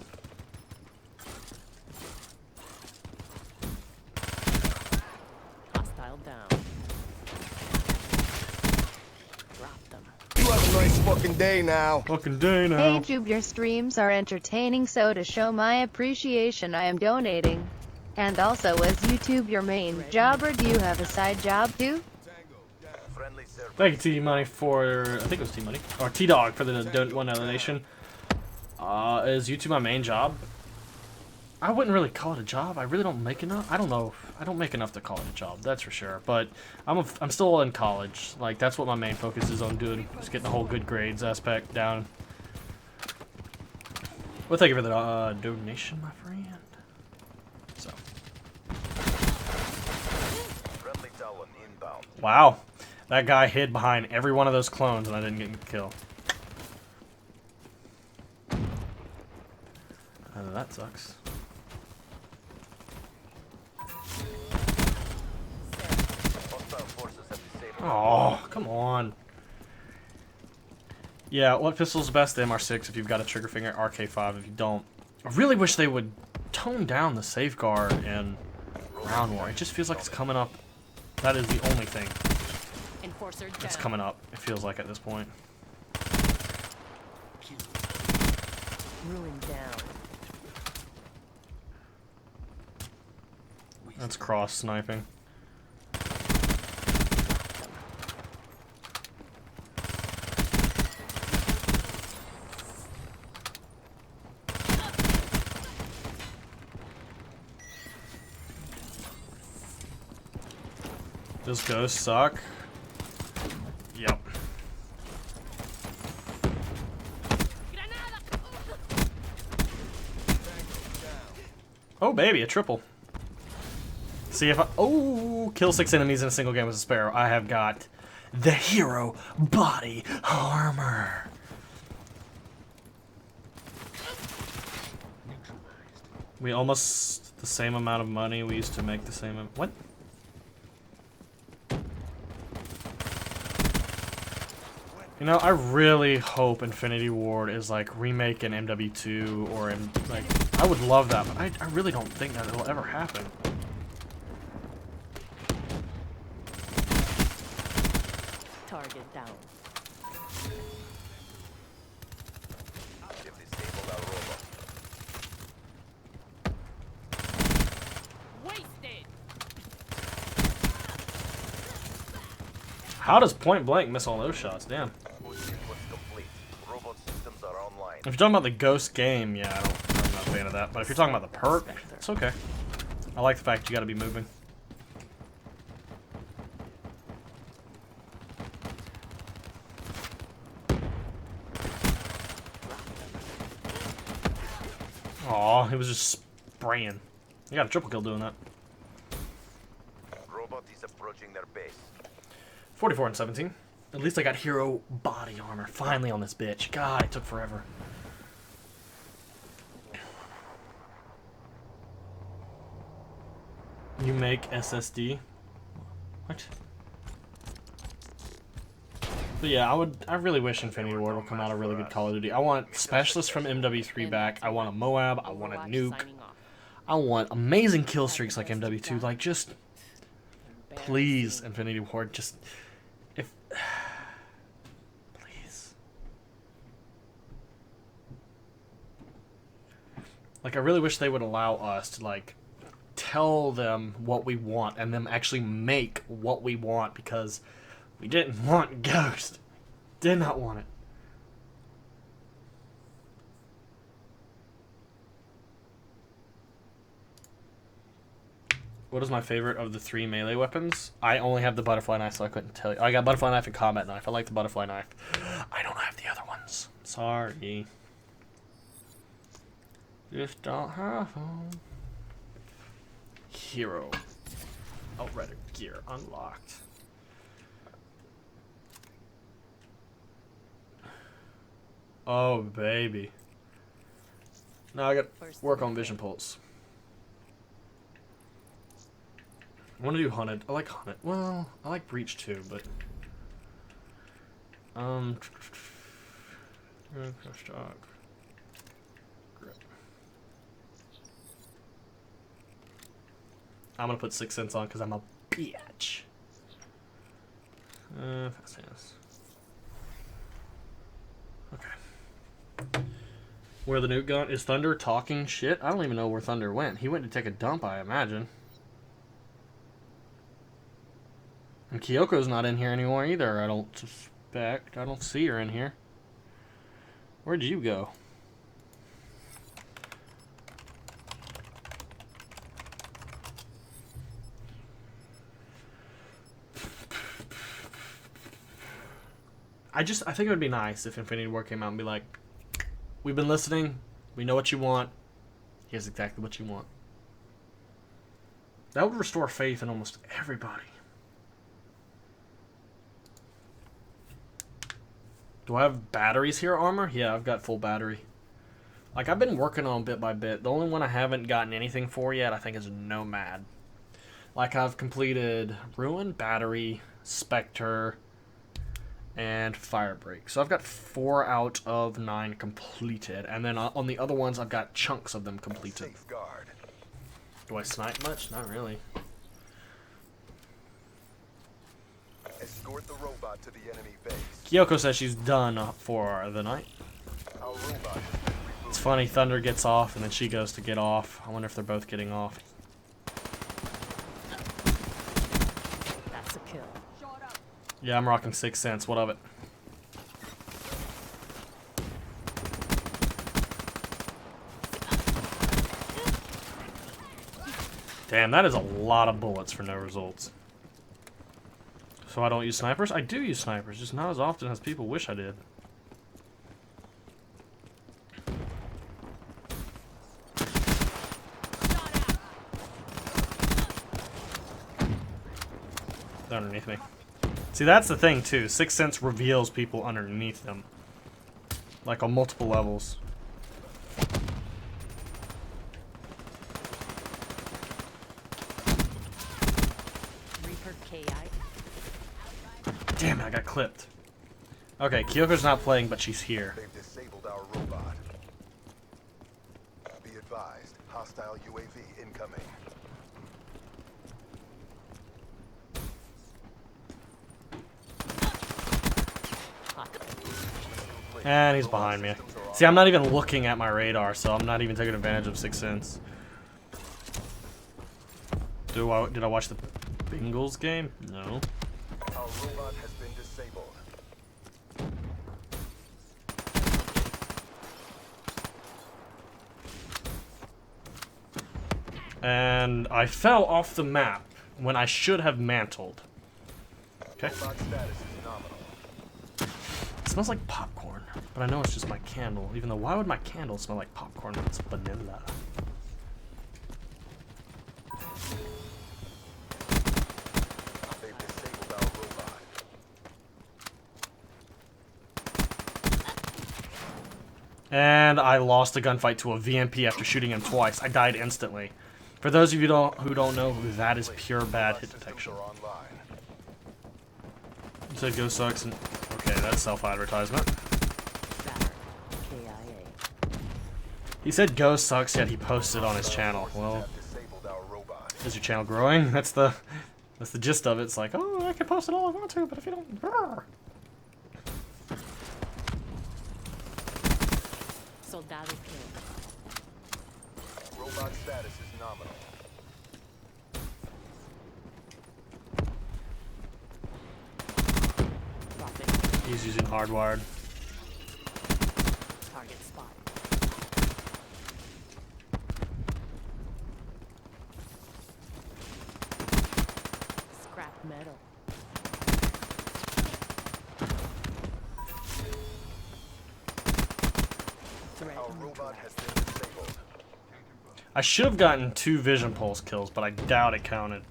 Hostile down. Drop them. You have a nice fucking day now. Fucking day now. Hey Jube, your streams are entertaining, so to show my appreciation I am donating. And also, is YouTube your main job, or do you have a side job too? Friendly server. Thank you, T Money, for I think it was T Money or T Dog for the one donation. Is YouTube my main job? I wouldn't really call it a job. I really don't make enough. I don't know. I don't make enough to call it a job. That's for sure. But I'm still in college. Like that's what my main focus is on doing. Just getting the whole good grades aspect down. Well, thank you for the donation, my friend. So. Friendly Talon inbound. Wow. That guy hid behind every one of those clones and I didn't get the kill. That sucks. Hostile forces have disabled. Oh, come on. Yeah, what pistol's best? The MR6 if you've got a trigger finger, RK5 if you don't. I really wish they would tone down the safeguard in Round War. It just feels like it's coming up. That is the only thing Enforcer down. that's coming up, it feels like at this point. Ruin down. That's cross sniping. Does Ghost suck? Yep. Oh baby, a triple. See if I kill 6 enemies in a single game as a Sparrow. I have got the hero body armor. We almost the same amount of money we used to make the same. What? You know, I really hope Infinity Ward is like remaking MW2 or like I would love that, but I really don't think that it'll ever happen. Target down. They've disabled our robot. Wasted. How does Point Blank miss all those shots? Damn. Boost sequence complete. Robot systems are online. If you're talking about the Ghost game, yeah, I'm not a fan of that. But if you're talking about the perk, it's okay. I like the fact you gotta be moving. Aw, he was just spraying. You got a triple kill doing that. Robot is approaching their base. 44 and 17. At least I got hero body armor finally on this bitch. God, it took forever. You make SSD? What? But yeah, I really wish Infinity Ward will come out a really good Call of Duty. I want Specialist from MW3 back. I want a Moab. I want a nuke. Signing off. I want amazing kill streaks like MW2. Like, just please, Infinity Ward, just if please. Like, I really wish they would allow us to like tell them what we want and them actually make what we want, because we didn't want Ghost. Did not want it. What is my favorite of the 3 melee weapons? I only have the butterfly knife, so I couldn't tell you. I got butterfly knife and combat knife. I like the butterfly knife. I don't have the other ones. Sorry. Just don't have them. Hero. Outrider gear unlocked. Oh, baby. Now I got work on vision pulse. I want to do hunted. I like hunted. Well, I like breach too, but stock. I'm gonna put 6 cents on because I'm a bitch. Fast hands. Okay. Where the nuke gone? Is Thunder talking shit? I don't even know where Thunder went. He went to take a dump, I imagine. And Kyoko's not in here anymore either, I don't suspect. I don't see her in here. Where'd you go? I think it would be nice if Infinity War came out and be like, we've been listening, we know what you want, here's exactly what you want. That would restore faith in almost everybody. Do I have batteries here, armor? Yeah, I've got full battery. Like, I've been working on bit by bit. The only one I haven't gotten anything for yet, I think, is Nomad. Like, I've completed Ruin, Battery, Spectre, and Firebreak. So I've got 4 out of 9 completed. And then on the other ones, I've got chunks of them completed. Safeguard. Do I snipe much? Not really. Escort the robot to the enemy base. Kyoko says she's done for the night. Our robot has been rebooted. It's funny, Thunder gets off, and then she goes to get off. I wonder if they're both getting off. That's a kill. Yeah, I'm rocking 6 cents. What of it? Damn, that is a lot of bullets for no results. So I don't use snipers? I do use snipers, just not as often as people wish I did. They're underneath me. See, that's the thing, too. 6 cents reveals people underneath them. Like, on multiple levels. Reaper KI. Damn it, I got clipped. Okay, Kyoko's not playing, but she's here. They've disabled our robot. Be advised, hostile UAV incoming. And he's behind me. See, I'm not even looking at my radar, so I'm not even taking advantage of 6 cents. Did I watch the Bengals game? No. Our robot has been disabled. And I fell off the map when I should have mantled. Okay. Robot status is nominal. It smells like popcorn, but I know it's just my candle. Even though, why would my candle smell like popcorn when it's vanilla? They've disabled our robot. And I lost a gunfight to a VMP after shooting him twice. I died instantly. For those of you who don't know, that is pure bad hit detection. Systems are online. You said Go sucks and... Okay, that's self-advertisement. Batter. KIA. He said Go sucks, yet he posted on his channel. Well, Have disabled our robot. is your channel growing? That's the gist of it. It's like, oh, I can post it all I want to, but if you don't... Brr. Soldado killed. Robot status is nominal. Dropping. He's using hardwired. Target spot. metal. Threat Our robot has been disabled. I should have gotten 2 vision pulse kills, but I doubt it counted.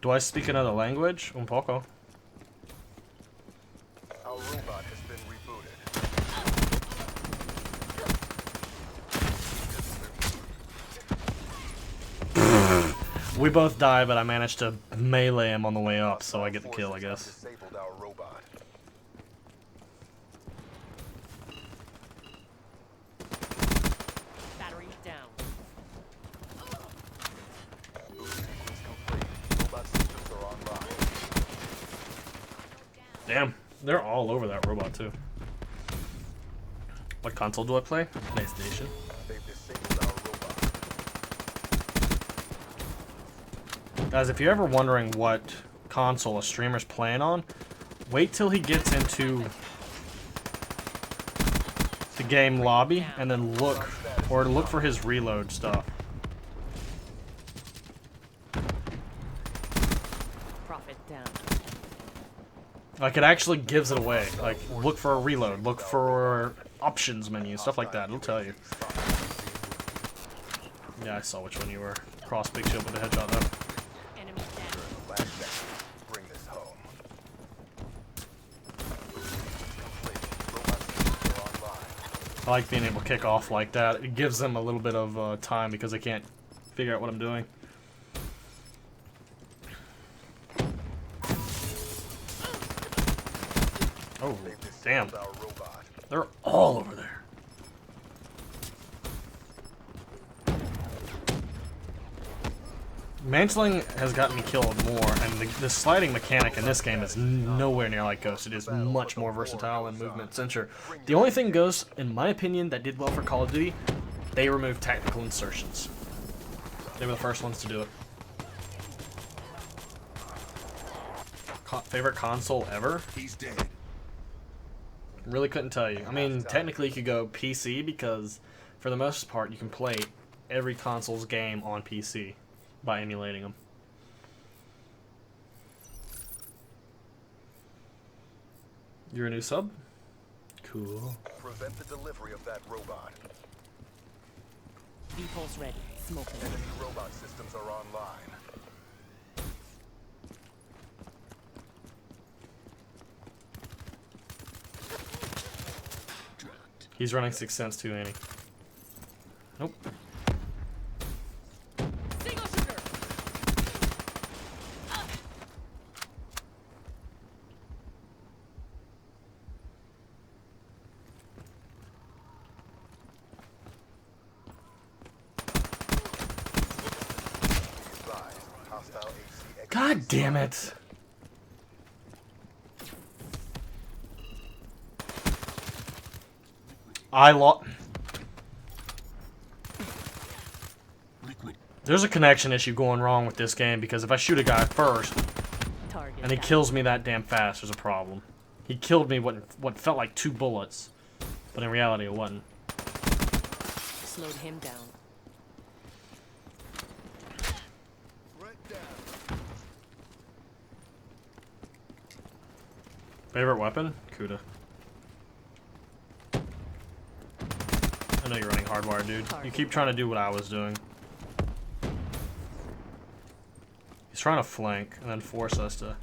Do I speak another language? Un poco. Our robot has been rebooted. We both die, but I managed to melee him on the way up, so I get the kill, I guess. Disabled our robot. battery down. Boost sequence complete. Robot systems are online. Damn, they're all over that robot, too. What console do I play? PlayStation. They've disabled our robot. Guys, if you're ever wondering what console a streamer's playing on, wait till he gets into the game lobby and then look for his reload stuff. Profit down. Like, it actually gives it away. Like, look for a reload, look for options menu, stuff like that. It'll tell you. Yeah, I saw which one you were. Cross big shield with a headshot though. Enemy down. Last second. Bring this home. Complete. Robot systems are online. I like being able to kick off like that. It gives them a little bit of time because they can't figure out what I'm doing. Oh, They've damn. disabled our robot. They're all over there. Mantling has gotten me killed more, and the sliding mechanic in this game is nowhere near like Ghost. It is much more versatile in movement censure. The only thing Ghost, in my opinion, that did well for Call of Duty, they removed tactical insertions. They were the first ones to do it. Favorite console ever? He's dead. Really couldn't tell you. I mean, technically you could go PC because, for the most part, you can play every console's game on PC by emulating them. You're a new sub? Cool. Prevent the delivery of that robot. V-pulse ready. Smoking. Enemy robot systems are online. He's running Sixth Sense too, ain't he? Nope. Single shooter. Advised. Hostile HC God damn it! I lost. There's a connection issue going wrong with this game because if I shoot a guy first Target and he down. kills me that damn fast, there's a problem. He killed me what felt like 2 bullets, but in reality it wasn't. Slowed him down. Threat down. Favorite weapon? Kuda. I know you're running hardwired, dude. You keep trying to do what I was doing. He's trying to flank and then force us to.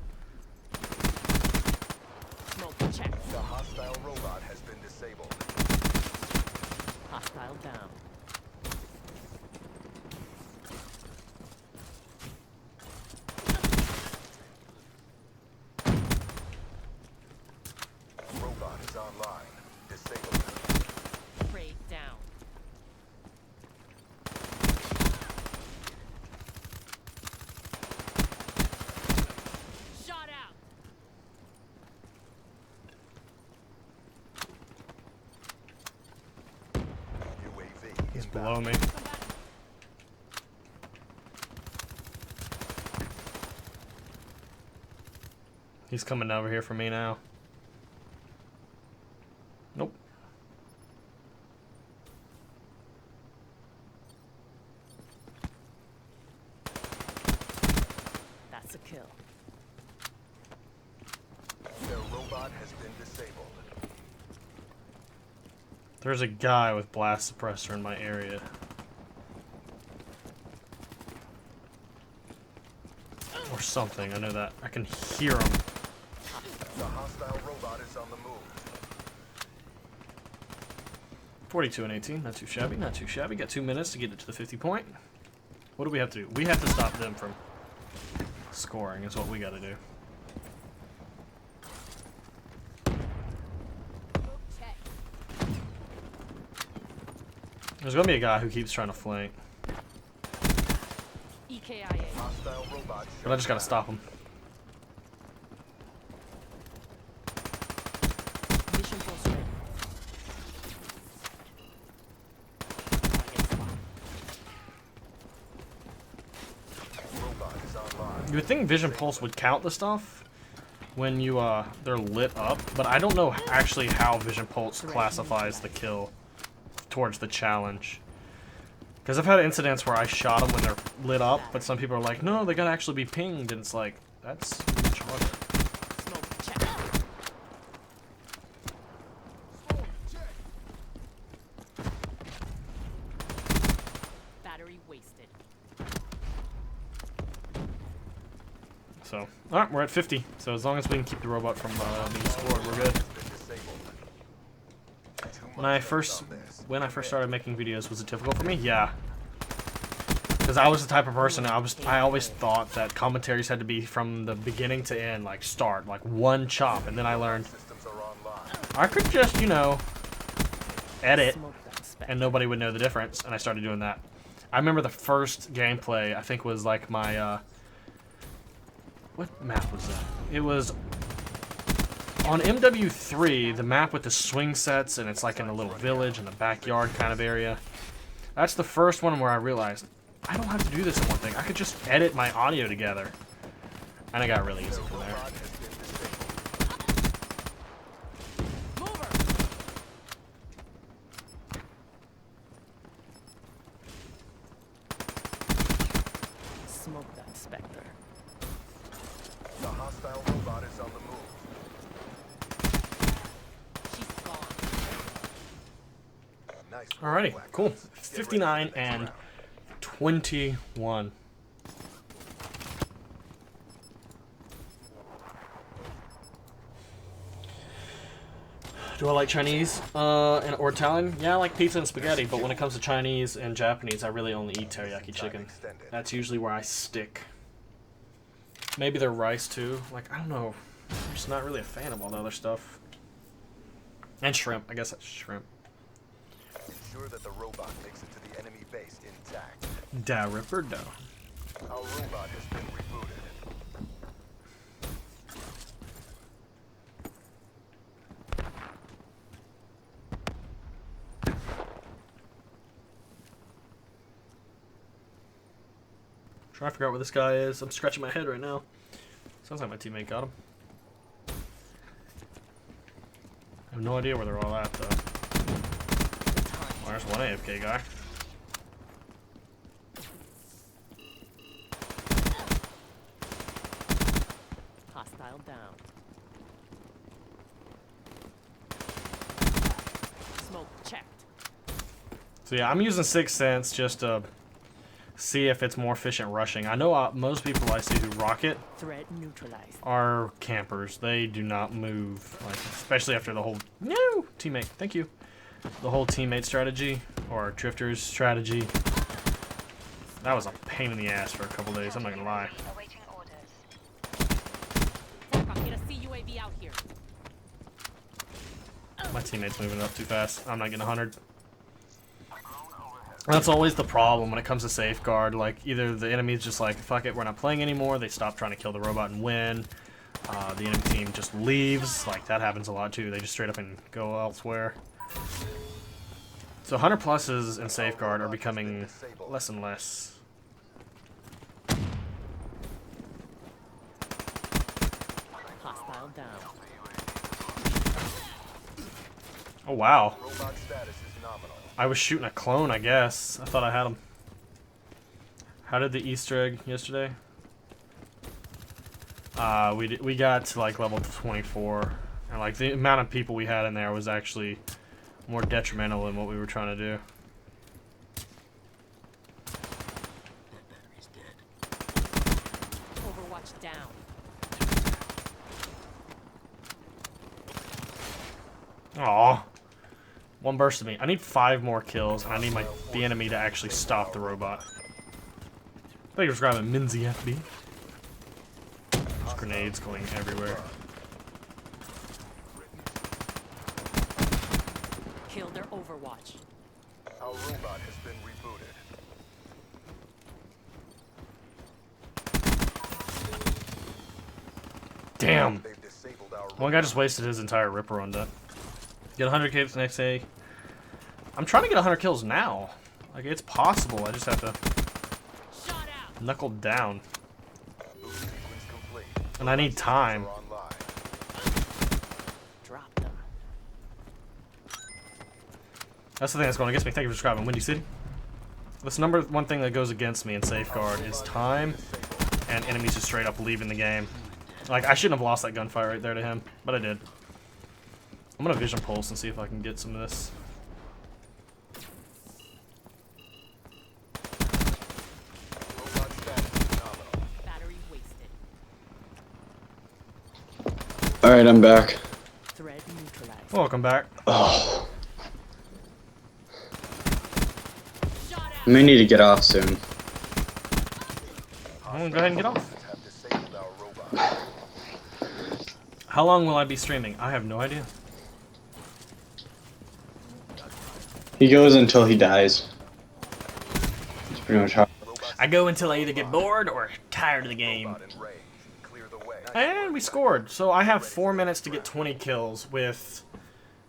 Smoke check. The hostile robot has been disabled. Hostile down. Robot is online. Disabled. Prey down. Shot out. UAV He's is below me. He's coming over here for me now. Nope. That's a kill. Their robot has been disabled. There's a guy with blast suppressor in my area. Or something, I know that. I can hear him. The hostile robot is on the move. 42 and 18, not too shabby, not too shabby. Got 2 minutes to get it to the 50 point. What do we have to do? We have to stop them from scoring, is what we gotta do. There's gonna be a guy who keeps trying to flank, EKIA. Hostile robot but I just gotta stop him. Mission pulse ready. robot is online. You would think Vision Pulse would count the stuff when you they're lit up, but I don't know actually how Vision Pulse classifies the kill towards the challenge. Because I've had incidents where I shot them when they're lit up, but some people are like, no, they gotta actually be pinged, and it's like, that's much harder. Smoke check. Battery wasted. So, alright, we're at 50. So as long as we can keep the robot from being scored, we're good. Been disabled. 2 When I months first on this. started making videos, was it difficult for me? Yeah. Because I was the type of person, I always thought that commentaries had to be from the beginning to end, like start, like one chop, and then I learned Systems are online. I could just, you know, edit, Smoke that spec. and nobody would know the difference, and I started doing that. I remember the first gameplay, I think was like my, what map was that? It was on MW3, the map with the swing sets, and it's like in a little village in the backyard kind of area. That's the first one where I realized, I don't have to do this in one thing. I could just edit my audio together. And I got really easy from there. Robot has been disabled. Smoke that Spectre. The hostile robot is on the move. She's gone. Nice. Alrighty, work, cool. Black Ops. Get ready for the 59 next and round. 21. Do I like Chinese or Italian? Yeah, I like pizza and spaghetti, but when it comes to Chinese and Japanese, I really only eat teriyaki chicken. That's usually where I stick. Maybe their rice too. Like, I don't know. I'm just not really a fan of all the other stuff. And shrimp. I guess that's shrimp. Ensure that the robot makes it to the enemy base intact. Da Ripper Da. Our robot has been rebooted. Trying to figure out where this guy is. I'm scratching my head right now. Sounds like my teammate got him. I have no idea where they're all at, though. Oh, there's one AFK guy. Hostile down. Smoke checked. So yeah, I'm using Sixth Sense just to see if it's more efficient rushing. I know most people I see who rock it Threat neutralized. are campers. They do not move, like, especially after the whole no teammate. Thank you. The whole teammate strategy or drifters strategy. That was a pain in the ass for a couple days. I'm not gonna lie. Awaiting orders. I'm gonna see UAV out here. My teammate's moving up too fast. I'm not getting 100. That's always the problem when it comes to safeguard. Like, either the enemy's just like, fuck it, we're not playing anymore. They stop trying to kill the robot and win. The enemy team just leaves. Like, that happens a lot too. They just straight up and go elsewhere. So 100 pluses and safeguard are becoming less and less. Hostile down. Oh, wow. Robot status is nominal. I was shooting a clone, I guess. I thought I had him. How did the Easter egg yesterday? We got to like level 24, and like the amount of people we had in there was actually more detrimental than what we were trying to do. Overwatch down. Aw. One burst of me. I need 5 more kills, and I need the enemy to actually stop the robot. Thank you for subscribing, Minzy FB. There's grenades going everywhere. Kill their Overwatch. Our robot has been rebooted. Damn! They've disabled our One guy just wasted his entire Ripper on that. Get 100 kills next day. I'm trying to get 100 kills now. Like, it's possible. I just have to Shot out. knuckle down. boost sequence complete. And I need time. Are online. Drop them. That's the thing that's going against me. Thank you for subscribing, Windy City. This number one thing that goes against me in Safeguard is time and enemies just straight up leaving the game. Like, I shouldn't have lost that gunfight right there to him, but I did. I'm gonna vision pulse and see if I can get some of this. Robot status is nominal. Battery wasted. Alright, I'm back. Thread neutralized. Welcome back. Oh, Shot out. I may need to get off soon. I'm gonna go ahead and get off. Have disabled our robot. How long will I be streaming? I have no idea. He goes until he dies. That's pretty much how. I go until I either get bored or tired of the game. Robot in range. Clear the way. And we scored. So I have 4 minutes to get 20 kills with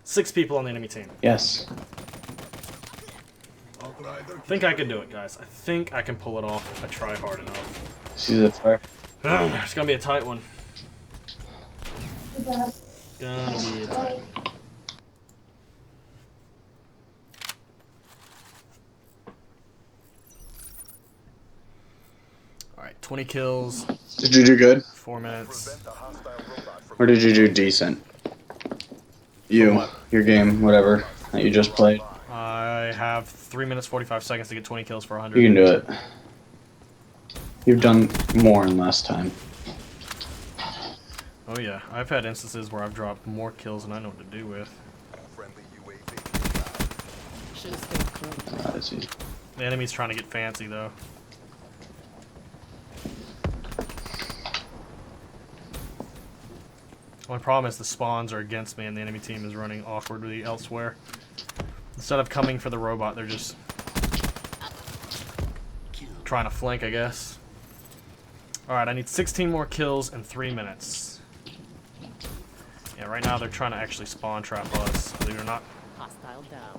6 people on the enemy team. Yes. I think I can do it, guys. I think I can pull it off if I try hard enough. See the fire? It's gonna be a tight one. Gonna be a tight one. Alright, 20 kills, Did you do good? 4 minutes. Prevent the hostile robot from Or did you do decent? You, your game, whatever, that you just played. I have 3 minutes 45 seconds to get 20 kills for 100. You can do it. You've done more in less time. Oh yeah, I've had instances where I've dropped more kills than I know what to do with. friendly UAV. Should have stayed close. That's easy. The enemy's trying to get fancy though. Only problem is the spawns are against me and the enemy team is running awkwardly elsewhere. Instead of coming for the robot, they're just trying to flank, I guess. Alright, I need 16 more kills in 3 minutes. Yeah, right now they're trying to actually spawn trap us, believe it or not. Hostile down.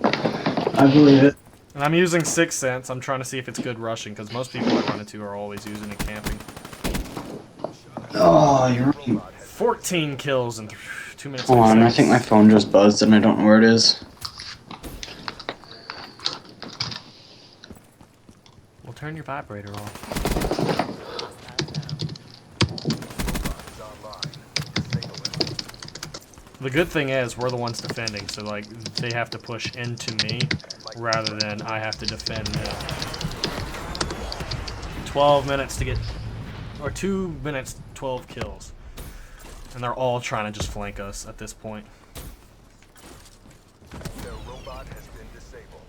I believe it. And I'm using 6th Sense. I'm trying to see if it's good rushing, because most people I run into are always using it camping. Oh, you're right. 14 kills in 2 minutes. Hold on, 30 I think my seconds. phone just buzzed and I don't know where it is. Well, turn your vibrator off. Hostile down. Robot is online. Disable it. The good thing is we're the ones defending, so like they have to push into me rather than I have to defend them. 12 minutes to get, or 2 minutes, 12 kills. And they're all trying to just flank us at this point. Their robot has been disabled.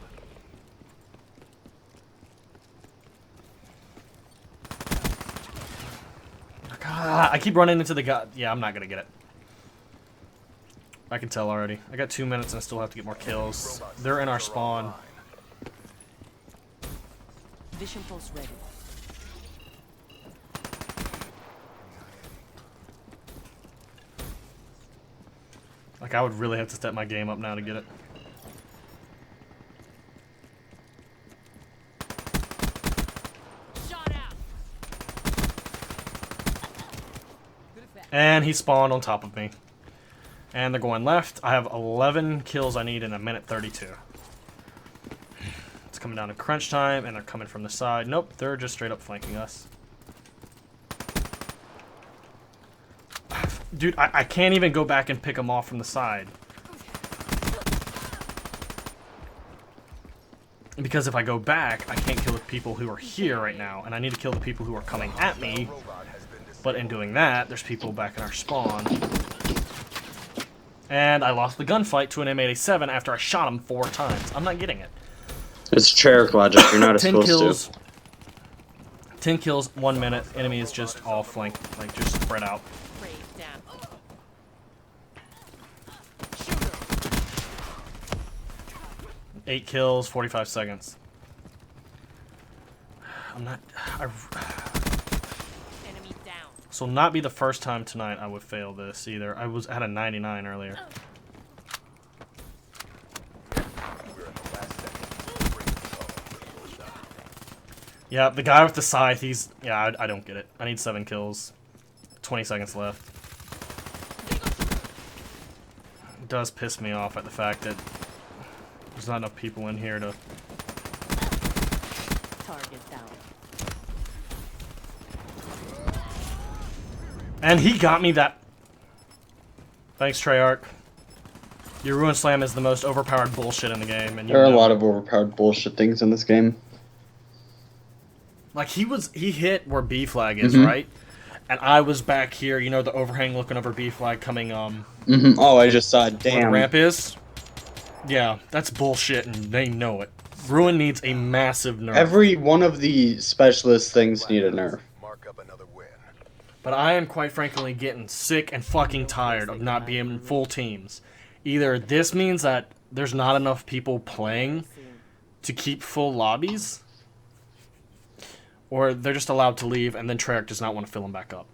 God, I keep running into the guy. Yeah, I'm not gonna get it. I can tell already. I got 2 minutes and I still have to get more kills. They're in our spawn. Vision pulse ready. Like, I would really have to step my game up now to get it. Shot out. Good effect. And he spawned on top of me. And they're going left. I have 11 kills I need in 1:32. It's coming down to crunch time, and they're coming from the side. Nope, they're just straight up flanking us. Dude, I can't even go back and pick them off from the side. Because if I go back, I can't kill the people who are here right now, and I need to kill the people who are coming at me. But in doing that, there's people back in our spawn. And I lost the gunfight to an M87 after I shot him 4 times. I'm not getting it. It's Treyarch logic. You're not 10 supposed kills. to. 10 kills, 1 minute. Enemy is just all flanked, like just spread out. Brave, damn. 8 kills, 45 seconds. I'm not. Enemy down. This will not be the first time tonight I would fail this either. I had a 99 earlier. Yeah, the guy with the scythe, he's... Yeah, I don't get it. I need 7 kills. 20 seconds left. It does piss me off at the fact that there's not enough people in here to... Target down. And he got me that... Thanks, Treyarch. Your Ruin Slam is the most overpowered bullshit in the game. And you There are a know lot it. of overpowered bullshit things in this game. Like, he hit where B flag is, right? And I was back here, you know, the overhang looking over B flag coming, Oh, I just saw it. where the Damn. ramp is. Yeah, that's bullshit, and they know it. Ruin needs a massive nerf. Every one of the specialist things need a nerf. Mark up another win. But I am quite frankly getting sick and fucking tired of not being in full teams. Either this means that there's not enough people playing to keep full lobbies, or they're just allowed to leave and then Treyarch does not want to fill them back up.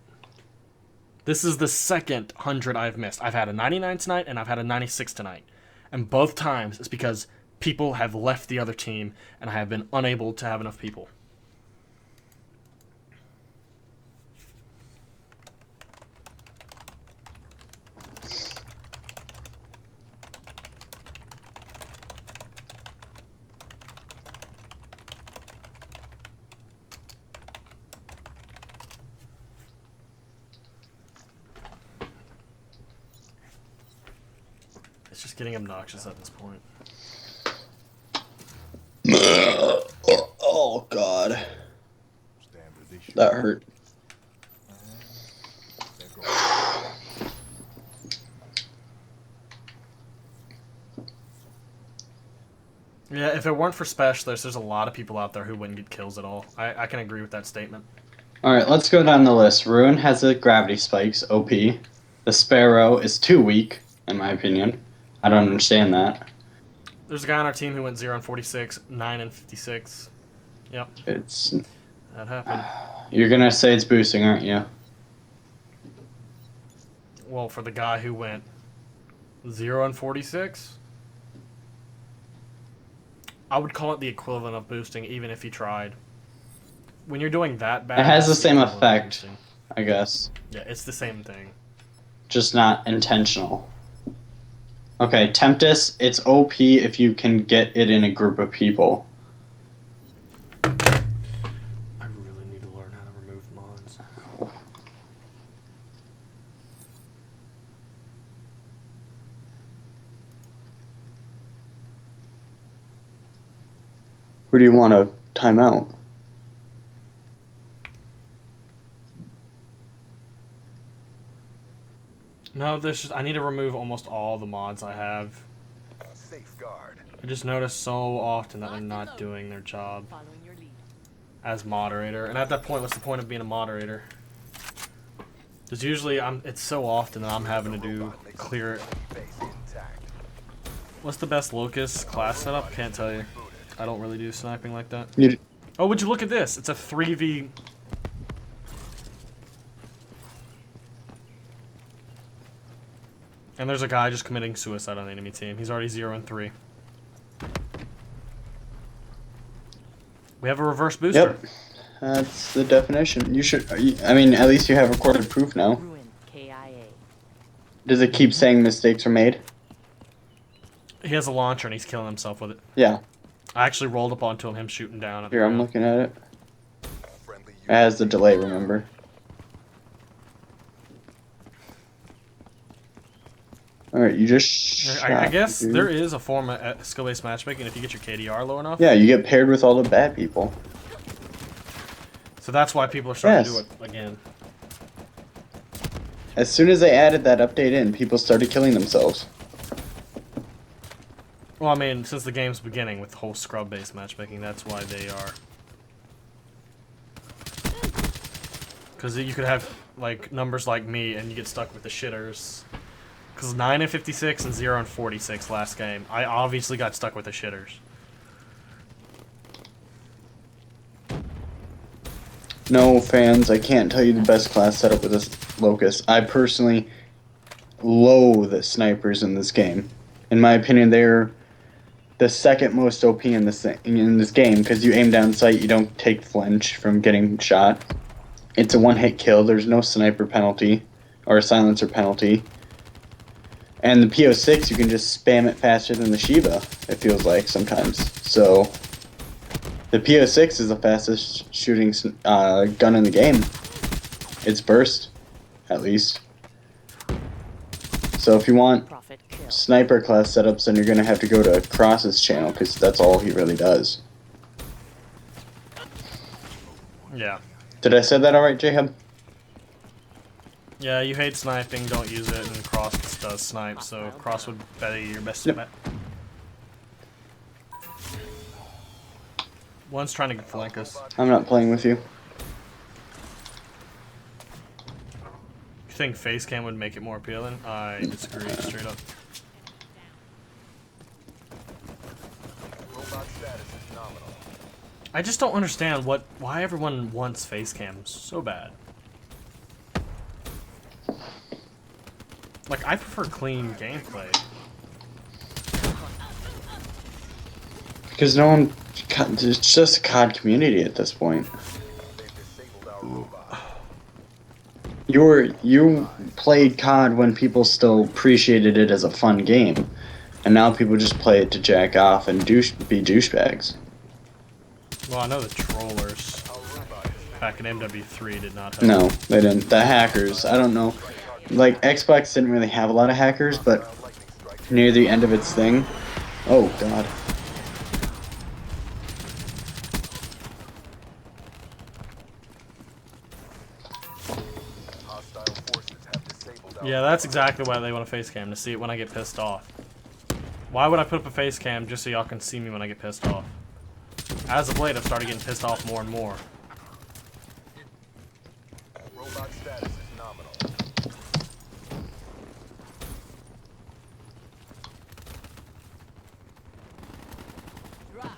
This is the second 100 I've missed. I've had a 99 tonight and I've had a 96 tonight. And both times it's because people have left the other team and I have been unable to have enough people. It's just getting obnoxious at this point. Oh, God. That hurt. Yeah, if it weren't for specialists, there's a lot of people out there who wouldn't get kills at all. I can agree with that statement. Alright, let's go down the list. Ruin has the gravity spikes, OP. The Sparrow is too weak, in my opinion. I don't understand that. There's a guy on our team who went 0 and 46, 9 and 56. Yep, It's... that happened. You're gonna say it's boosting, aren't you? Well, for the guy who went 0 and 46, I would call it the equivalent of boosting, even if he tried. When you're doing that bad, It has the that's same equivalent of effect, boosting. I guess. Yeah, it's the same thing. Just not intentional. Okay, Tempest, it's OP if you can get it in a group of people. I really need to learn how to remove mods. Who do you want to time out? No, I need to remove almost all the mods I have. Safeguard. I just notice so often that they're not doing their job Following your lead. as moderator. And at that point, what's the point of being a moderator? Because usually it's so often that I'm having to do clear it. Base intact. What's the best Locust class setup? Can't tell you. I don't really do sniping like that. You, Oh, would you look at this? It's a 3v... And there's a guy just committing suicide on the enemy team. He's already 0 and 3. We have a reverse booster. Yep, that's the definition. You should. I mean, at least you have recorded proof now. Ruin. KIA. Does it keep saying mistakes were made? He has a launcher and he's killing himself with it. Yeah. I actually rolled up onto him shooting down at the Here, I'm ground. looking at it. Friendly It has the delay, remember? Alright, you just shot. I guess dude. there is a form of skill-based matchmaking if you get your KDR low enough. Yeah, you get paired with all the bad people. So that's why people are starting to Yes. do it again. As soon as they added that update in, people started killing themselves. Well, I mean, since the game's beginning with the whole scrub-based matchmaking, that's why they are. Because you could have, like, numbers like me, and you get stuck with the shitters. Because 9 and 56 and 0 and 46 last game. I obviously got stuck with the shitters. No, fans, I can't tell you the best class setup with this Locust. I personally loathe snipers in this game. In my opinion, they're the second most OP in this game because you aim down sight, you don't take flinch from getting shot. It's a one-hit kill. There's no sniper penalty or a silencer penalty. And the PO6, you can just spam it faster than the Shiva, it feels like sometimes. So the PO6 is the fastest shooting gun in the game. It's burst, at least. So if you want Profit kill. sniper class setups, then you're going to have to go to Cross's channel, because that's all he really does. Yeah. Did I say that alright, JHub? Yeah, you hate sniping, don't use it, and Cross does snipe, so Cross would be your best Yep. bet. One's trying to flank us. I'm not playing with you. You think face cam would make it more appealing? I disagree, straight up. Robot status is nominal. I just don't understand why everyone wants face cams so bad. Like, I prefer clean gameplay. Because no one... It's just a COD community at this point. They've disabled our robot. You played COD when people still appreciated it as a fun game. And now people just play it to jack off and be douchebags. Well, I know the trollers back in MW3 did not have. No, they didn't. The hackers, I don't know. Like, Xbox didn't really have a lot of hackers, but near the end of its thing... Oh, God. Hostile forces have disabled our Yeah, that's exactly why they want a face cam, to see it when I get pissed off. Why would I put up a face cam just so y'all can see me when I get pissed off? As of late, I've started getting pissed off more and more. robot status is nominal. Drop.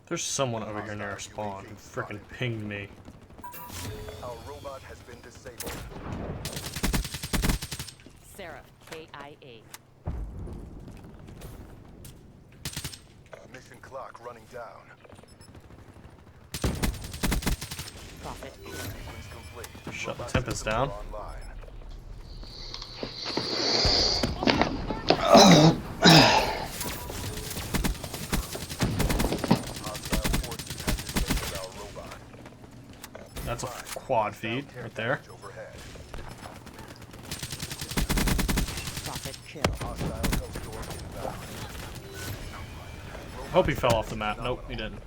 There's someone over here near our spawn who frickin' pinged me. Our robot has been disabled. Sarah, KIA. Mission clock running down. Profit kill. Sequence complete. Shut the Robot Tempest systems down. are online. Hostile forces have disabled our robot. That's a quad feed right there. Overhead. Profit kill. Hostile health door inbound. Hope he fell off the map. Nope, he didn't.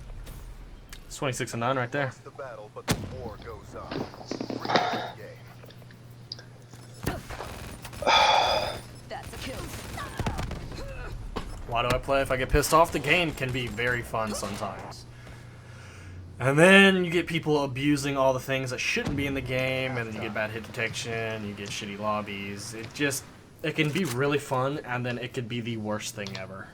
It's 26 and 9 right there. The battle, but the war goes on. Bring it to the game. That's a kill. Why do I play if I get pissed off? The game can be very fun sometimes. And then you get people abusing all the things that shouldn't be in the game, and then you get bad hit detection, you get shitty lobbies. It can be really fun, and then it could be the worst thing ever.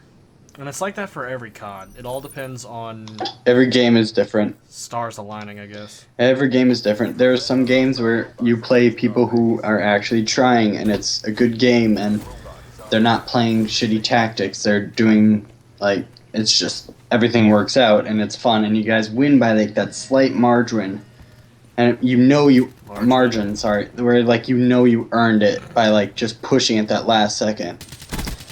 And it's like that for every COD. It all depends on Every game is different. stars aligning, I guess. Every game is different. There are some games where you play people who are actually trying, and it's a good game, and they're not playing shitty tactics. They're doing, like, it's just everything works out and it's fun and you guys win by like that slight margin, and margin, sorry, where like you earned it by like just pushing it that last second.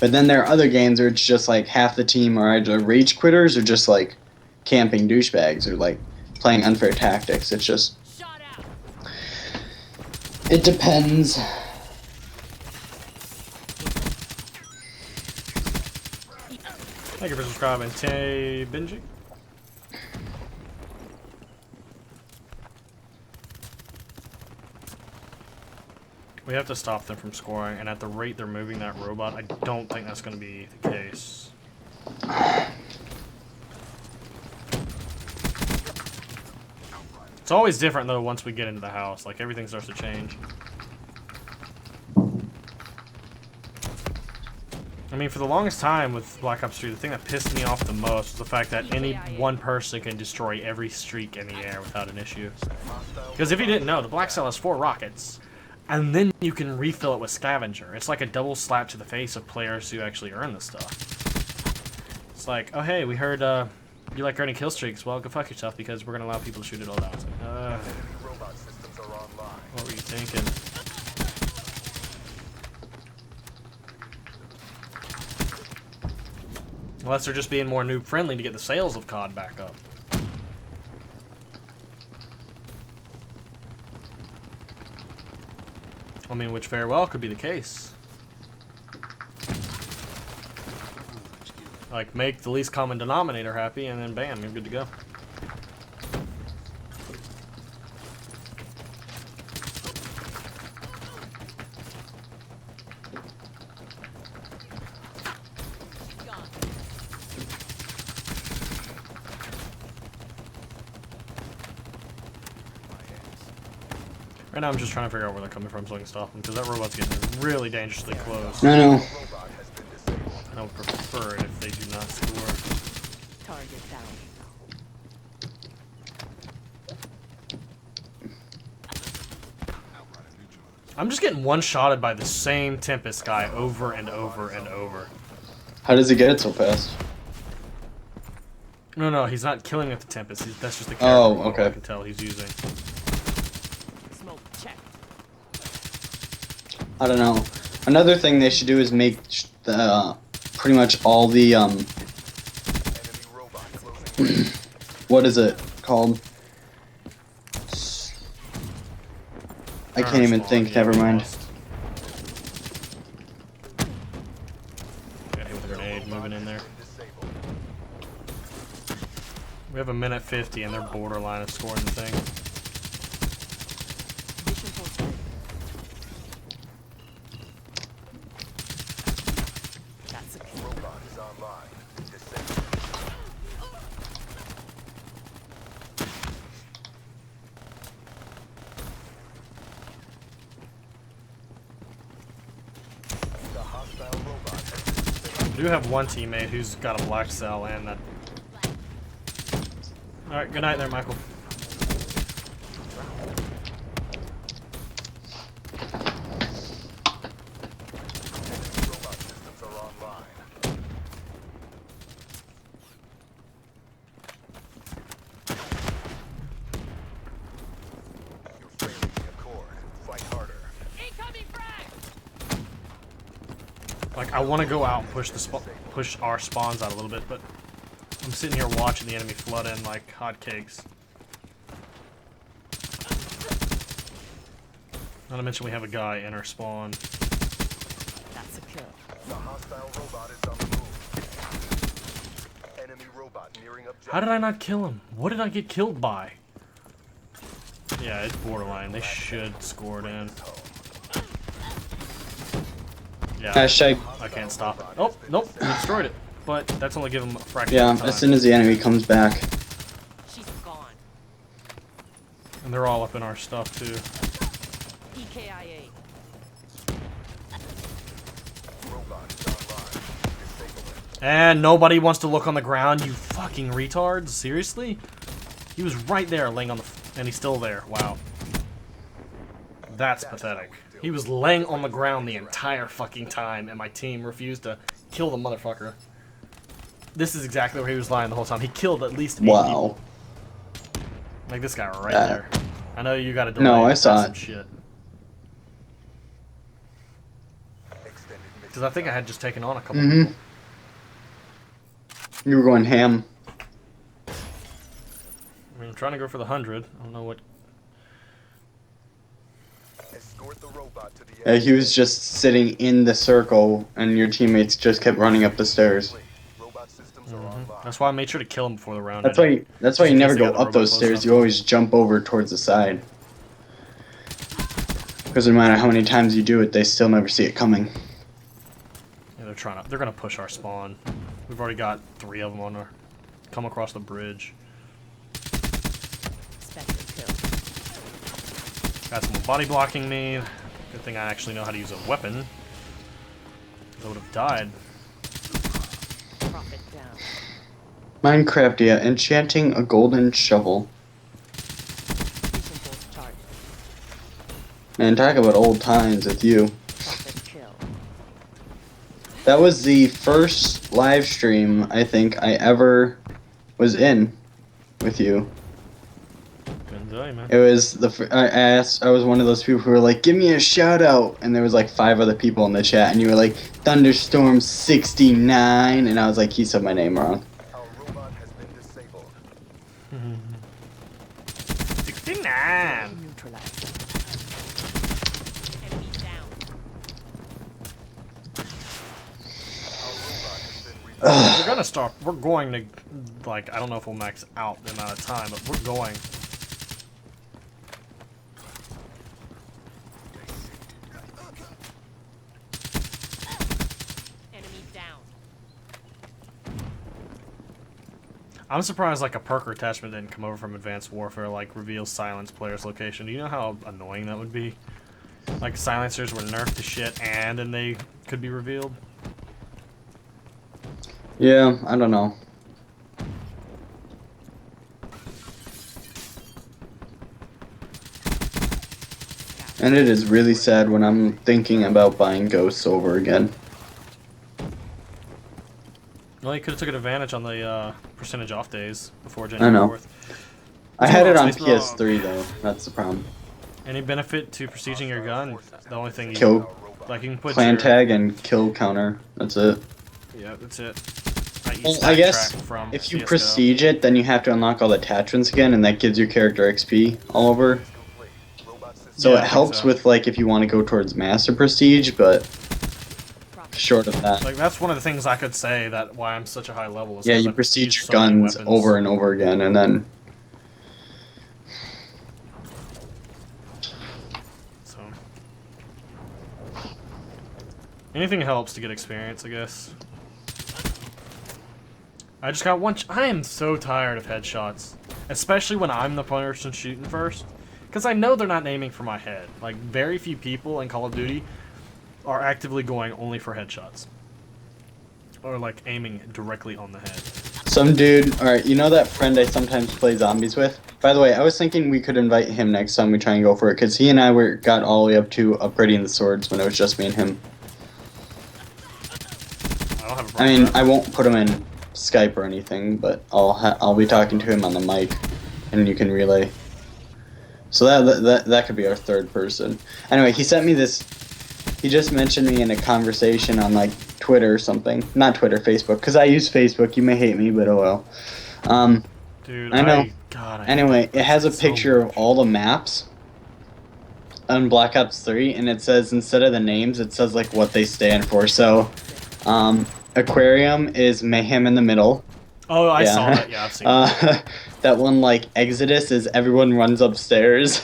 But then there are other games where it's just like half the team are either rage quitters or just like camping douchebags or like playing unfair tactics. It's just, it depends. Thank you for subscribing, Tay Benji. We have to stop them from scoring, and at the rate they're moving that robot, I don't think that's going to be the case. It's always different, though, once we get into the house. Like, everything starts to change. I mean, for the longest time with Black Ops 3, the thing that pissed me off the most was the fact that any one person can destroy every streak in the air without an issue. Because if you didn't know, the Black Cell has 4 rockets. And then you can refill it with Scavenger. It's like a double slap to the face of players who actually earn this stuff. It's like, oh hey, we heard you like earning kill streaks. Well, go fuck yourself because we're gonna allow people to shoot it all down. It's like, what were you thinking? Unless they're just being more noob friendly to get the sales of COD back up. I mean, which very well could be the case. Like, make the least common denominator happy, and then bam, you're good to go. Right now I'm just trying to figure out where they're coming from so I can stop them, because that robot's getting really dangerously close. No. I would prefer it if they do not score. Target down. I'm just getting one-shotted by the same Tempest guy over and over and over. How does he get it so fast? No, he's not killing with the Tempest. That's just the character Oh, model okay. I can tell he's using. Smoke check. I don't know. Another thing they should do is make pretty much all the what is it called? I can't even think. Never mind. Got hit with a grenade moving in there. We have a minute 50 and they're borderline of scoring the thing. Mission posted. That's a kill. Robot is online. Disabled. The hostile robot has been disabled. We do have one teammate who's got a black cell and that. Alright, good night there, Michael. Robot systems are online. You're failing the accord. Fight harder. Incoming frag! Like, I want to go out and push our spawns out a little bit, but I'm sitting here watching the enemy flood in like hotcakes. Not to mention we have a guy in our spawn. That's a kill. The hostile robot is on the move. Enemy robot nearing objective. How did I not kill him? What did I get killed by? Yeah, it's borderline. They should score it in. Yeah, Hashtag. I can't stop it. Oh, nope, we destroyed it. But that's only giving them a fraction Yeah, of time. as soon as the enemy comes back. She's gone. And they're all up in our stuff too. EKIA. Robot is online. Disable it. And nobody wants to look on the ground, you fucking retards. Seriously? He was right there laying on the... and he's still there. Wow. That's pathetic. He was laying on the ground the entire fucking time and my team refused to kill the motherfucker. This is exactly where he was lying the whole time. He killed at least 8 Wow. people. Like this guy right Yeah. there. I know you got to delay. No, I and saw some it. shit. Extended mission. Because I think I had just taken on a couple Mm-hmm. people. You were going ham. I mean, I'm trying to go for the 100. I don't know what. Escort the robot to the He was just sitting in the circle, and your teammates just kept running up the stairs. Robot systems are online. That's why I made sure to kill him before the round. That's why. ended. That's why Just you in never case they go got the up robot those close stairs. enough. You always jump over towards the side. Because no matter how many times you do it, they still never see it coming. Yeah, they're trying to. They're gonna push our spawn. We've already got 3 of them on our. Come across the bridge. Expected kill. Got someone body blocking me. Good thing I actually know how to use a weapon. I would have died. Profit down. Minecraft, yeah, enchanting a golden shovel. Vision pulse charged. Man, talk about old times with you. Profit kill. That was the first live stream I think I ever was in with you. Couldn't tell you, man. It was I was one of those people who were like, "Give me a shout out," and there was like 5 other people in the chat, and you were like, "Thunderstorm 69," and I was like, "He said my name wrong." Our robot has been disabled. 69. Neutralized. Enemy down. Our robot has been We're gonna start. We're going to, like, I don't know if we'll max out the amount of time, but we're going. Enemy down. I'm surprised like a perk or attachment didn't come over from Advanced Warfare, like reveals silence player's location. Do you know how annoying that would be? Like silencers were nerfed to shit and then they could be revealed. Yeah, I don't know. And it is really sad when I'm thinking about buying Ghosts over again. Well, you could have took advantage on the percentage off days before I January know. 4th. I had it on Space Bro. PS3 though. That's the problem. Any benefit to prestiging your gun? The only thing you Kill like you can put clan your, tag and kill counter. That's it. Yeah, that's it. I, Well, use I that guess track from if you CS:GO. prestige it, then you have to unlock all the attachments again, and that gives your character XP all over. complete. Robot system So Yeah, I it think helps so. with like if you want to go towards master prestige, but Profit. short of that, Like that's one of the things I could say that why I'm such a high level. Is yeah, 'cause you I've prestige used your so many guns weapons. over and over again, and then So anything helps to get experience, I guess. I just got one. I am so tired of headshots, especially when I'm the person shooting first, because I know they're not aiming for my head. Like very few people in Call of Duty are actively going only for headshots, or like aiming directly on the head. some dude. All right, you know that friend I sometimes play zombies with. By the way, I was thinking we could invite him next time we try and go for it, because he and I got all the way up to upgrading the swords when it was just me and him. I don't have a I problem mean, with that. I won't put him in Skype or anything, but I'll be talking to him on the mic, and you can relay. So that could be our third person. Anyway, he sent me this. He just mentioned me in a conversation on like Twitter or something. Not Twitter, Facebook, because I use Facebook. You may hate me, but oh well. Dude, I know. God, I hate Anyway, that it has a person so picture of much. all the maps on Black Ops 3, and it says instead of the names, it says like what they stand for. So, Aquarium is Mayhem in the middle. Oh, I Yeah. saw that. Yeah, I've seen it. That one, like Exodus, is everyone runs upstairs.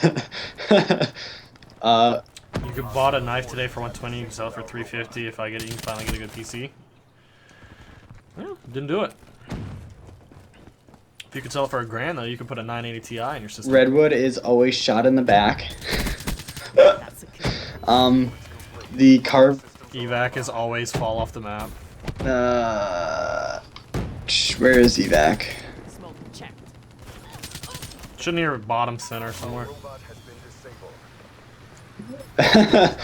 You could bought a knife today for 120. You can sell it for 350 if I get. You can finally get a good PC. Yeah, didn't do it. If you could sell it for $1,000 though, you could put a 980 Ti in your system. Redwood is always shot in the back. That's a kill. The car. Evac is always fall off the map. Where is Evac? Smoke checked. Shouldn't near bottom center somewhere. robot has been disabled.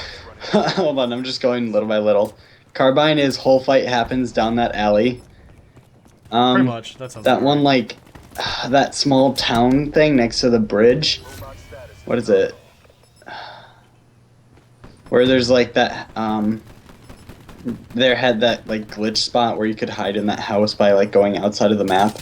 Hold on, I'm just going little by little. Carbine is whole fight happens down that alley. Pretty much. That sounds That about one, right. like, that small town thing next to the bridge. Robot status What is it? Where there's like that, there had that, like, glitch spot where you could hide in that house by, like, going outside of the map.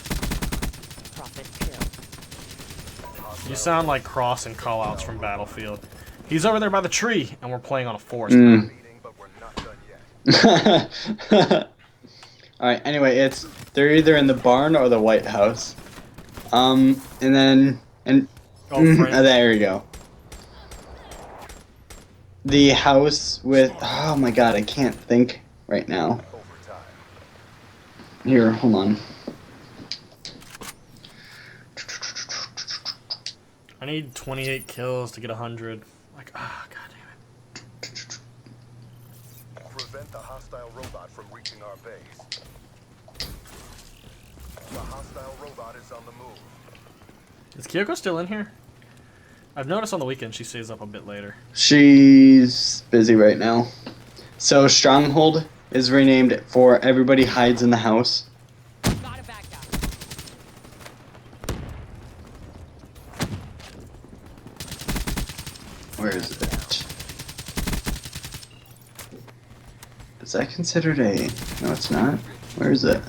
Profit kill. You sound like Cross and callouts from Battlefield. He's over there by the tree, and we're playing on a forest. Mm. leading, but we're not done yet. Alright, anyway, they're either in the barn or the White House. And then, Oh, Frank. there you go. The house with, oh my god, I can't think right now. Overtime. Here, hold on. I need 28 kills to get 100. Like, ah, god damn it. Prevent the hostile robot from reaching our base. The hostile robot is on the move. Is Kyoko still in here? I've noticed on the weekend she stays up a bit later. She's busy right now. So Stronghold is renamed for Everybody Hides in the House. Got a bad guy. Where is it? Is that considered a... No, it's not. Where is it?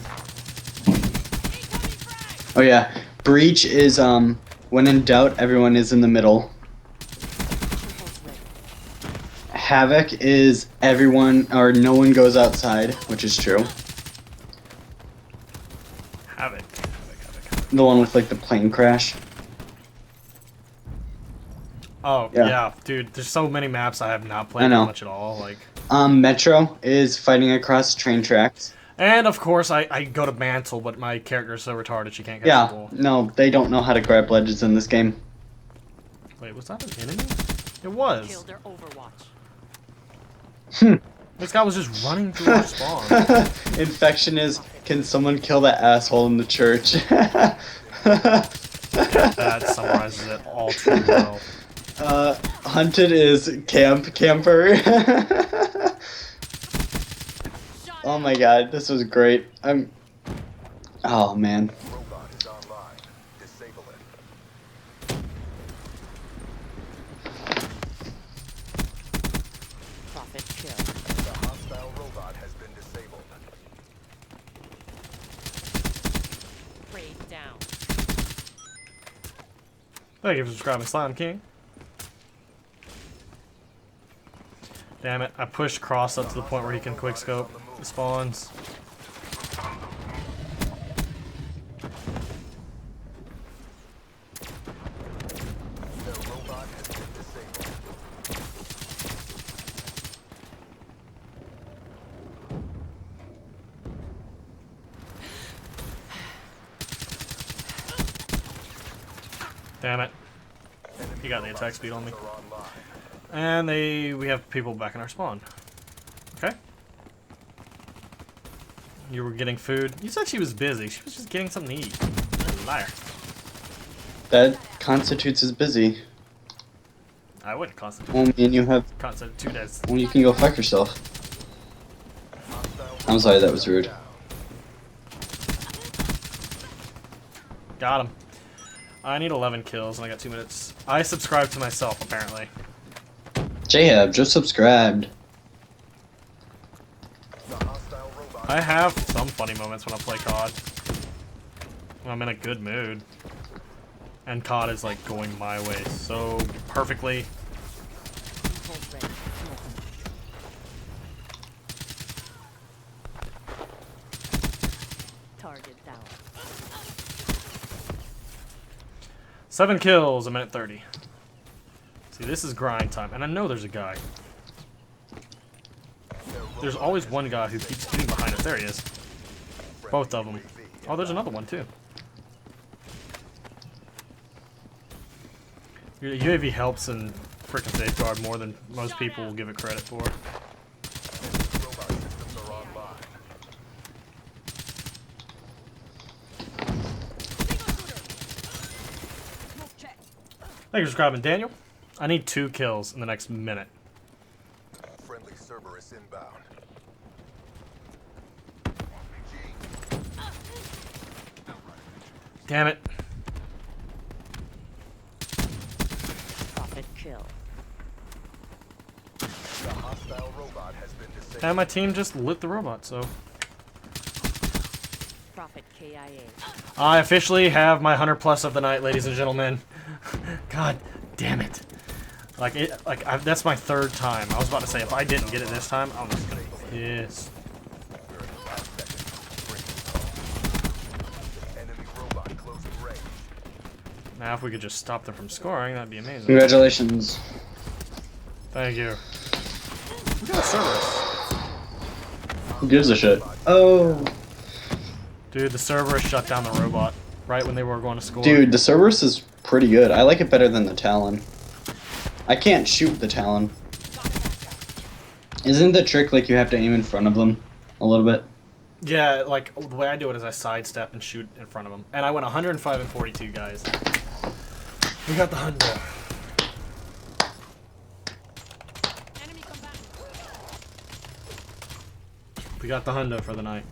Oh yeah. Breach is, when in doubt, everyone is in the middle. Havoc is everyone, or no one goes outside, which is true. Havoc. The one with, like, the plane crash. Oh, Yeah. yeah. Dude, there's so many maps I have not I played know. much at all. Like, Metro is fighting across train tracks. and of course, I go to Mantle, but my character is so retarded she can't catch the Yeah, ball. no, they don't know how to grab ledges in this game. Wait, was that an enemy? It was. Killed their Overwatch. This guy was just running through our spawn. Infection is, can someone kill that asshole in the church? That summarizes it all too well. Hunted is camper. Oh my god, this was great. Oh man. Robot is online. Disable it. Profit kill. The hostile robot has been disabled. Raid down. Thank you for subscribing, Slime King. Damn it, I pushed Cross up to the point where he can quickscope the spawns. Their robot has been disabled. Damn it. He got the attack speed on me. Are online. And we have people back in our spawn. Okay. You were getting food. You said she was busy. She was just getting something to eat. You're a liar. That constitutes as busy. I wouldn't constitute. Well, me and you have. Constitute as. Well, you can go fuck yourself. I'm sorry, that was rude. Got him. I need 11 kills and I got 2 minutes. I subscribed to myself, apparently. JHub just subscribed. The hostile robot I have some funny moments when I play COD. When I'm in a good mood. And COD is like going my way so perfectly. Controls ready. Target down. 7 kills, a minute 30. See, this is grind time, and I know there's a guy. There's always one guy who keeps getting behind us. There he is. Both of them. Oh, there's another one, too. Your UAV helps in frickin' Safeguard more than most people will give it credit for. robot systems are online. Thank you for subscribing, Daniel. I need 2 kills in the next minute. Friendly Cerberus inbound. Damn it. Profit kill. The hostile robot has been disabled. And my team just lit the robot, so. Profit KIA. I officially have my 100+ of the night, ladies and gentlemen. God damn it. That's my third time. I was about to say, if I didn't get it this time, I was gonna be pissed. Enemy robot closing range. Now, if we could just stop them from scoring, that'd be amazing. Congratulations. Thank you. We got a Cerberus. Who gives a shit? Oh. Dude, the Cerberus shut down the robot right when they were going to score. Dude, the Cerberus is pretty good. I like it better than the Talon. I can't shoot the Talon. Isn't the trick like you have to aim in front of them a little bit? Yeah, like, the way I do it is I sidestep and shoot in front of them. And I went 105 and 42, guys. We got the hundo. We got the hundo for the night.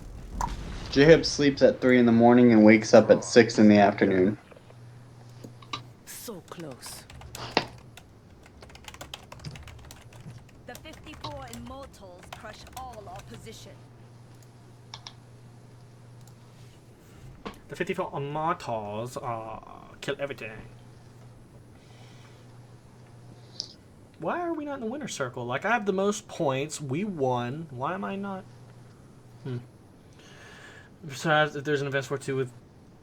JHub sleeps at 3 in the morning and wakes up at 6 in the afternoon. So close. The 54 Immortals crush all opposition. The 54 Immortals kill everything. Why are we not in the winner's circle? Like, I have the most points. We won. Why am I not? Besides, if there's an Invest 4-2 with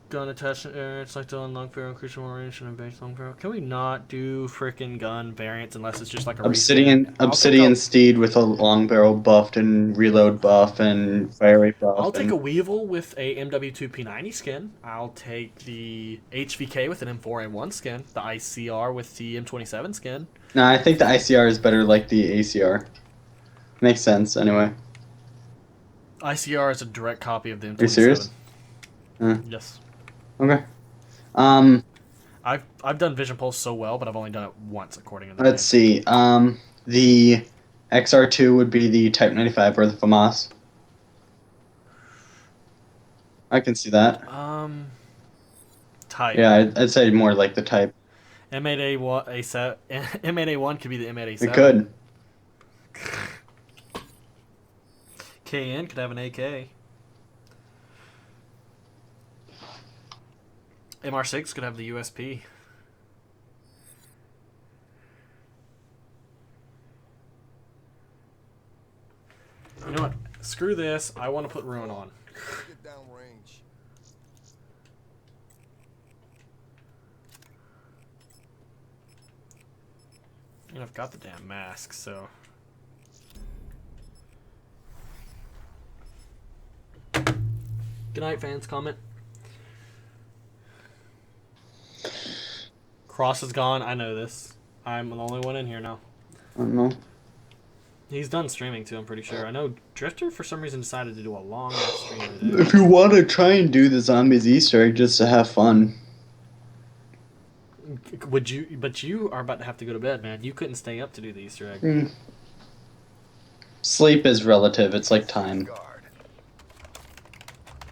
gun attached, it's like the long barrel, crucial range, and a base long barrel. Can we not do frickin' gun variants unless it's just like a Obsidian Steed with a long barrel buffed and reload buff and fire rate buff. I'll take a Weevil with a MW2 P90 skin. I'll take the HVK with an M4A1 skin. The ICR with the M27 skin. No, I think the ICR is better like the ACR. Makes sense, anyway. ICR is a direct copy of the M27. Are you serious? Yes. Okay. I've done Vision Pulse so well, but I've only done it once according to the Let's see. The XR2 would be the Type 95 or the FAMAS. I can see that. Type. Yeah, I'd say more like the Type. M8A1 could be the M8A7. It could. KN could have an AK. MR6 could have the USP. You know what? Screw this. I want to put Ruin on. Get downrange. And I've got the damn mask, so... Good night, fans. Comment. Cross is gone. I know this. I'm the only one in here now. I don't know. He's done streaming too, I'm pretty sure. I know Drifter for some reason decided to do a long ass stream today. If you want to try and do the zombies Easter egg just to have fun. Would you? But you are about to have to go to bed, man. You couldn't stay up to do the Easter egg. Sleep is relative. It's like time. Guard.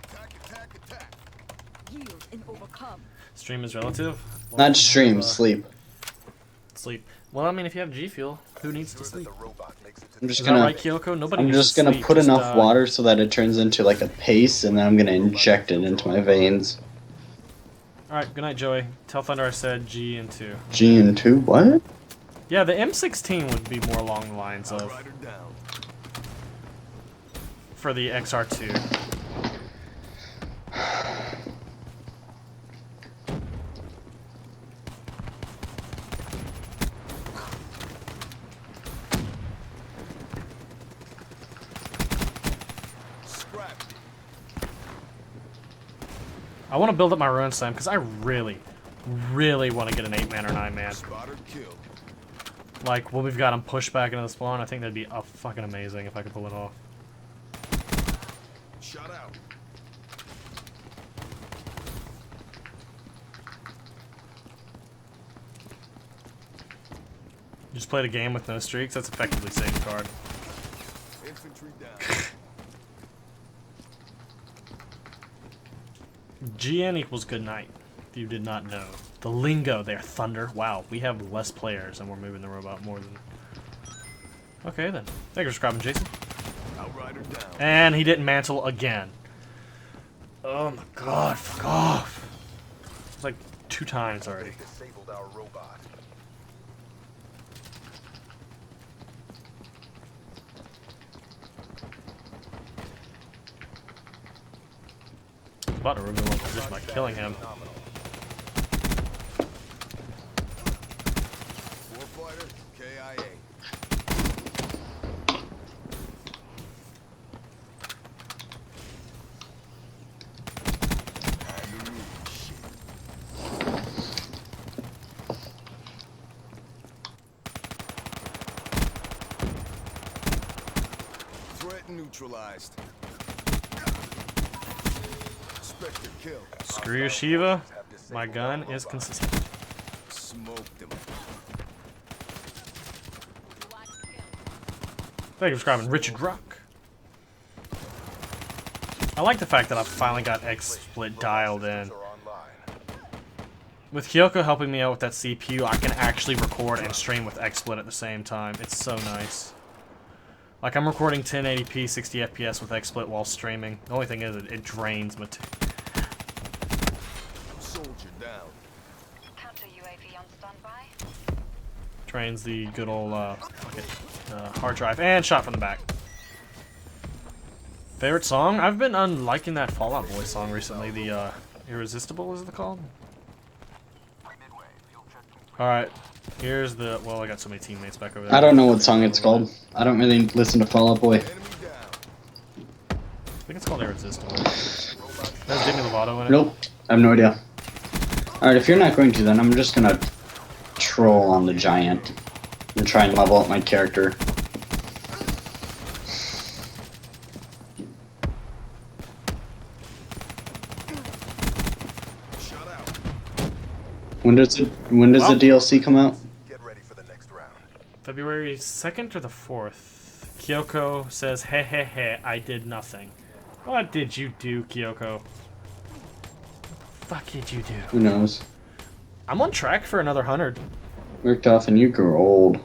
Attack, attack, attack. Yield and overcome. Stream is relative. Well, Not stream, sleep. Sleep. Well, I mean, if you have G Fuel, who needs to Ensure that sleep? the robot makes it to I'm the just Is that gonna. right, Kyoko? Nobody. I'm needs just to gonna sleep, put just, enough water so that it turns into like a paste, and then I'm gonna inject it into my veins. All right. Good night, Joey. Tell Thunder I said G and 2. G and 2? What? Yeah, the M16 would be more along the lines of Rider down. for the XR2. Scrap. I want to build up my ruin slam because I really, really want to get an 8-man or 9-man. Spotter kill. Like when we've got them pushed back into the spawn, I think that'd be fucking amazing if I could pull it off. Shot out. Just played a game with no streaks. That's effectively saved card. Infantry down. GN equals good night. If you did not know. The lingo there, Thunder. Wow, we have less players and we're moving the robot more than... Okay then. Thank you for subscribing, Jason. Outrider down. And he didn't mantle again. Oh my god, fuck off. It's like 2 times already. They've disabled our robot. I'm about to remove one position by killing him. Warfighter, KIA. Threat neutralized. Spectre kill. Screw you, Shiva. My gun is consistent. Smoked him. Thank you for subscribing, Richard Rock. I like the fact that I finally got XSplit dialed in. With Kyoko helping me out with that CPU, I can actually record and stream with XSplit at the same time. It's so nice. Like, I'm recording 1080p 60 FPS with XSplit while streaming. The only thing is, it drains Soldier down. Counter UAV on standby. drains the good old hard drive. And shot from the back. Favorite song? I've been liking that Fall Out Boy song recently. The Irresistible, is it called? Alright, here's the... Well, I got so many teammates back over there. I don't know what song it's called. I don't really listen to Fall Out Boy. Enemy down. I think it's called Irresistible. There's Demi Lovato in it. Nope, I have no idea. Alright, if you're not going to, then I'm just gonna troll on the giant and try and level up my character. Shut out. When does the DLC come out? Get ready for the next round. February 2nd or the 4th? Kyoko says, hey, hey, hey, I did nothing. What did you do, Kyoko? Fuck did you do? Who knows? I'm on track for another 100. Worked off and you grew old.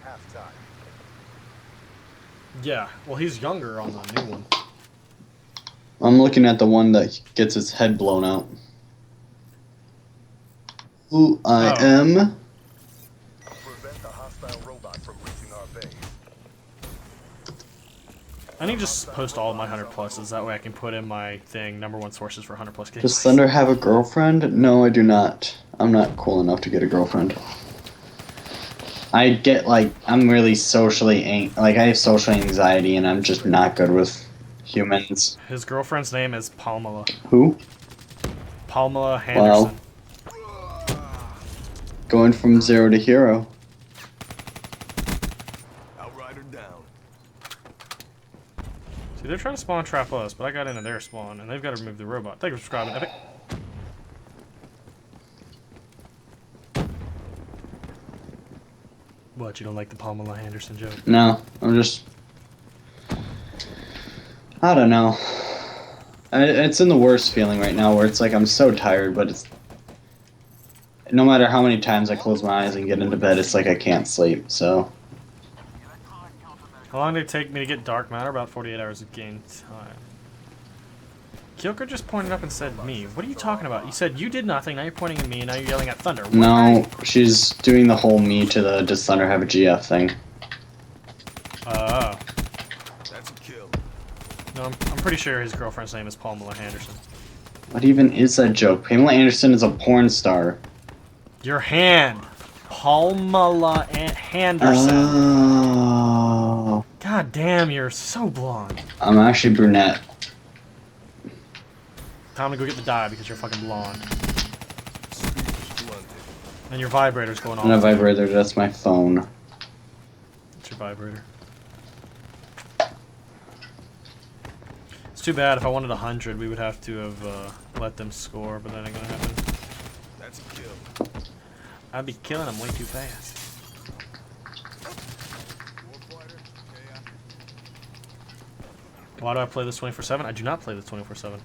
Half time. Yeah, well, he's younger on the new one. I'm looking at the one that gets his head blown out. Who I Oh. am? Prevent the hostile robot from reaching our base. I need to just post all of my 100 pluses. That way I can put in my thing, #1 sources for 100 plus games. Does Thunder have a girlfriend? No, I do not. I'm not cool enough to get a girlfriend. I get, like, I'm really socially, I have social anxiety and I'm just not good with humans. His girlfriend's name is Palmela. Who? Palmela Henderson. Going from 0 to hero. Outrider down. See, they're trying to spawn trap us, but I got into their spawn, and they've got to remove the robot. Thank you for subscribing, Epic. What, you don't like the Pamela Anderson joke? No, I'm just... I don't know. It's in the worst feeling right now where it's like I'm so tired, but it's... No matter how many times I close my eyes and get into bed, it's like I can't sleep, so... How long did it take me to get dark matter? About 48 hours of game time. Kyoko just pointed up and said me. What are you talking about? You said you did nothing, now you're pointing at me, and now you're yelling at Thunder. What? No, she's doing the whole me to the does Thunder have a GF thing. Oh. That's a kill. No, I'm pretty sure his girlfriend's name is Pamela Henderson. What even is that joke? Pamela Anderson is a porn star. Your hand. Pamela Henderson. Oh. God damn, you're so blonde. I'm actually brunette. Time to go get the dye because you're fucking blonde. Speed blunted. And your vibrator's going off. I'm not a vibrator, that's my phone. It's your vibrator. It's too bad. If I wanted 100, we would have to have let them score, but that ain't gonna happen. That's a kill. I'd be killing them way too fast. Warfighter, KIA. Why do I play this 24/7? I do not play this 24/7.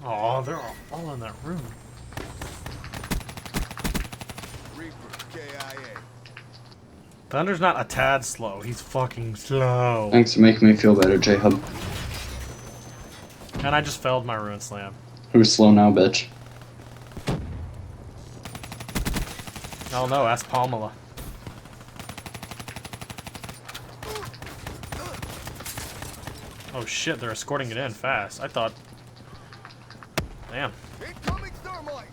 Oh, they're all in that room. Reaper, KIA. Thunder's not a tad slow. He's fucking slow. Thanks for making me feel better, JHub. And I just failed my ruin slam. Who's slow now, bitch? Oh no, ask Pamela. Oh shit, they're escorting it in fast. I thought... Damn. Incoming thermite.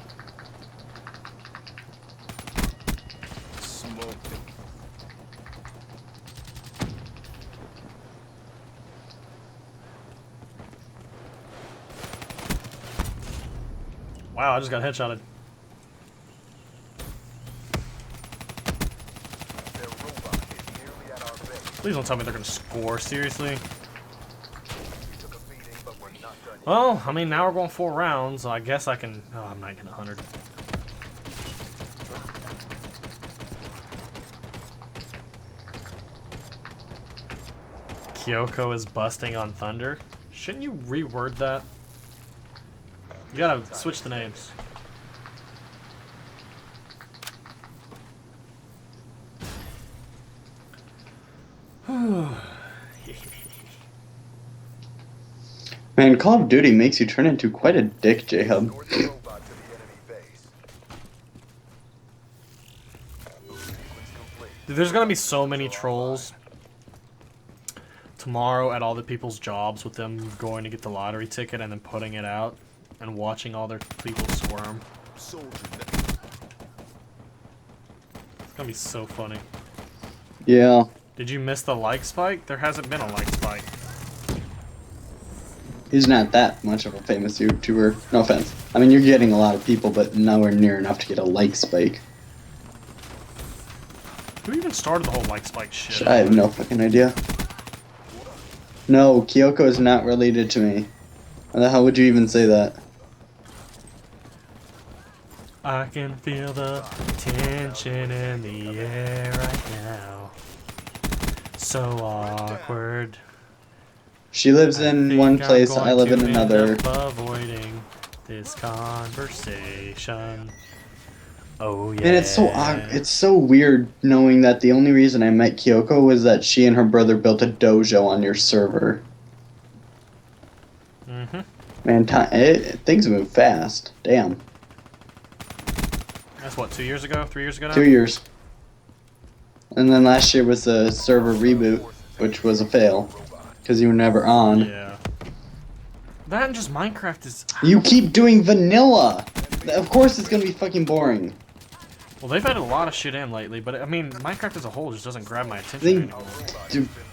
Smoked him. Wow, I just got headshotted. Their robot is nearly at our base. Please don't tell me they're gonna score, seriously. We took a beating, but we're not done yet. Well, I mean, now we're going 4 rounds, so I guess I can... Oh, I'm not getting 100. Kyoko is busting on Thunder? Shouldn't you reword that? You gotta switch the names. Man, Call of Duty makes you turn into quite a dick, JHub. Escort the robot to the enemy base. Sequence complete. Dude, there's gonna be so many trolls tomorrow at all the people's jobs with them going to get the lottery ticket and then putting it out and watching all their people squirm. Soldier. It's gonna be so funny. Yeah. Did you miss the like spike? There hasn't been a like spike. He's not that much of a famous YouTuber. No offense. I mean, you're getting a lot of people, but nowhere near enough to get a like spike. Who even started the whole like spike shit? I have no fucking idea. No, Kyoko is not related to me. How the hell would you even say that? I can feel the tension in the air right now. So awkward. She lives I in think one I'm place, going I live to in end another. up avoiding this conversation. Oh yeah. And it's so weird knowing that the only reason I met Kyoko was that she and her brother built a dojo on your server. Mm-hmm. Man, things move fast. Damn. That's what, 2 years ago? 3 years ago now? 2 years. And then last year was the server reboot, which was a fail. Because you were never on. Yeah. That and just Minecraft is... You keep doing vanilla! Of course it's gonna be fucking boring. Well, they've added a lot of shit in lately, but I mean, Minecraft as a whole just doesn't grab my attention Then anymore.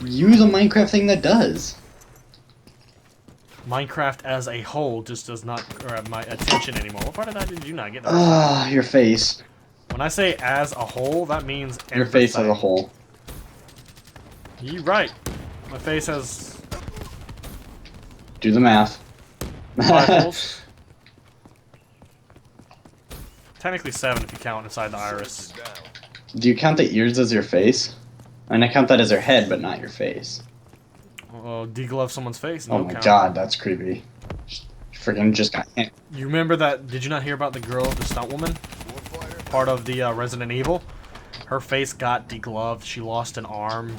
use a Minecraft thing that does. Minecraft as a whole just does not grab my attention anymore. What part of that did you not get? Ah, your face. When I say as a whole, that means Your face as a everything. whole. You're right. My face has Do the math. 5 holes. Technically 7 if you count inside the iris. Do you count the ears as your face? I mean, I count that as your head, but not your face. Oh, deglove someone's face. Oh No my count. god, that's creepy. Freaking just got hit. You remember that? Did you not hear about the girl, the stunt woman? Part of the Resident Evil? Her face got degloved. She lost an arm.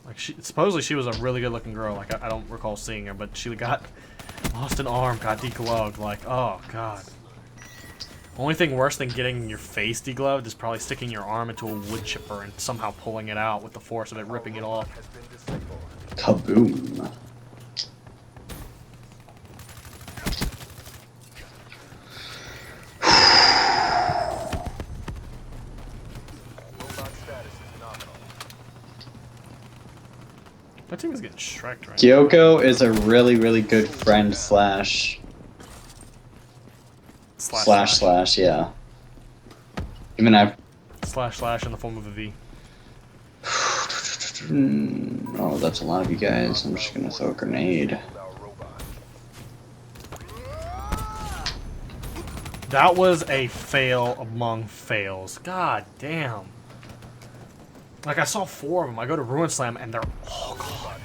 Like supposedly she was a really good looking girl. Like I don't recall seeing her, but she lost an arm, got degloved. Like, oh god. Only thing worse than getting your face degloved is probably sticking your arm into a wood chipper and somehow pulling it out with the force of it ripping it off. Kaboom. My team is getting shreked right now. Kyoko is a really, really good friend slash, yeah. Even I've... Slash in the form of a V. Oh, that's a lot of you guys. I'm just gonna throw a grenade. That was a fail among fails. God damn. Like, I saw 4 of them. I go to Ruin Slam, and they're all gone.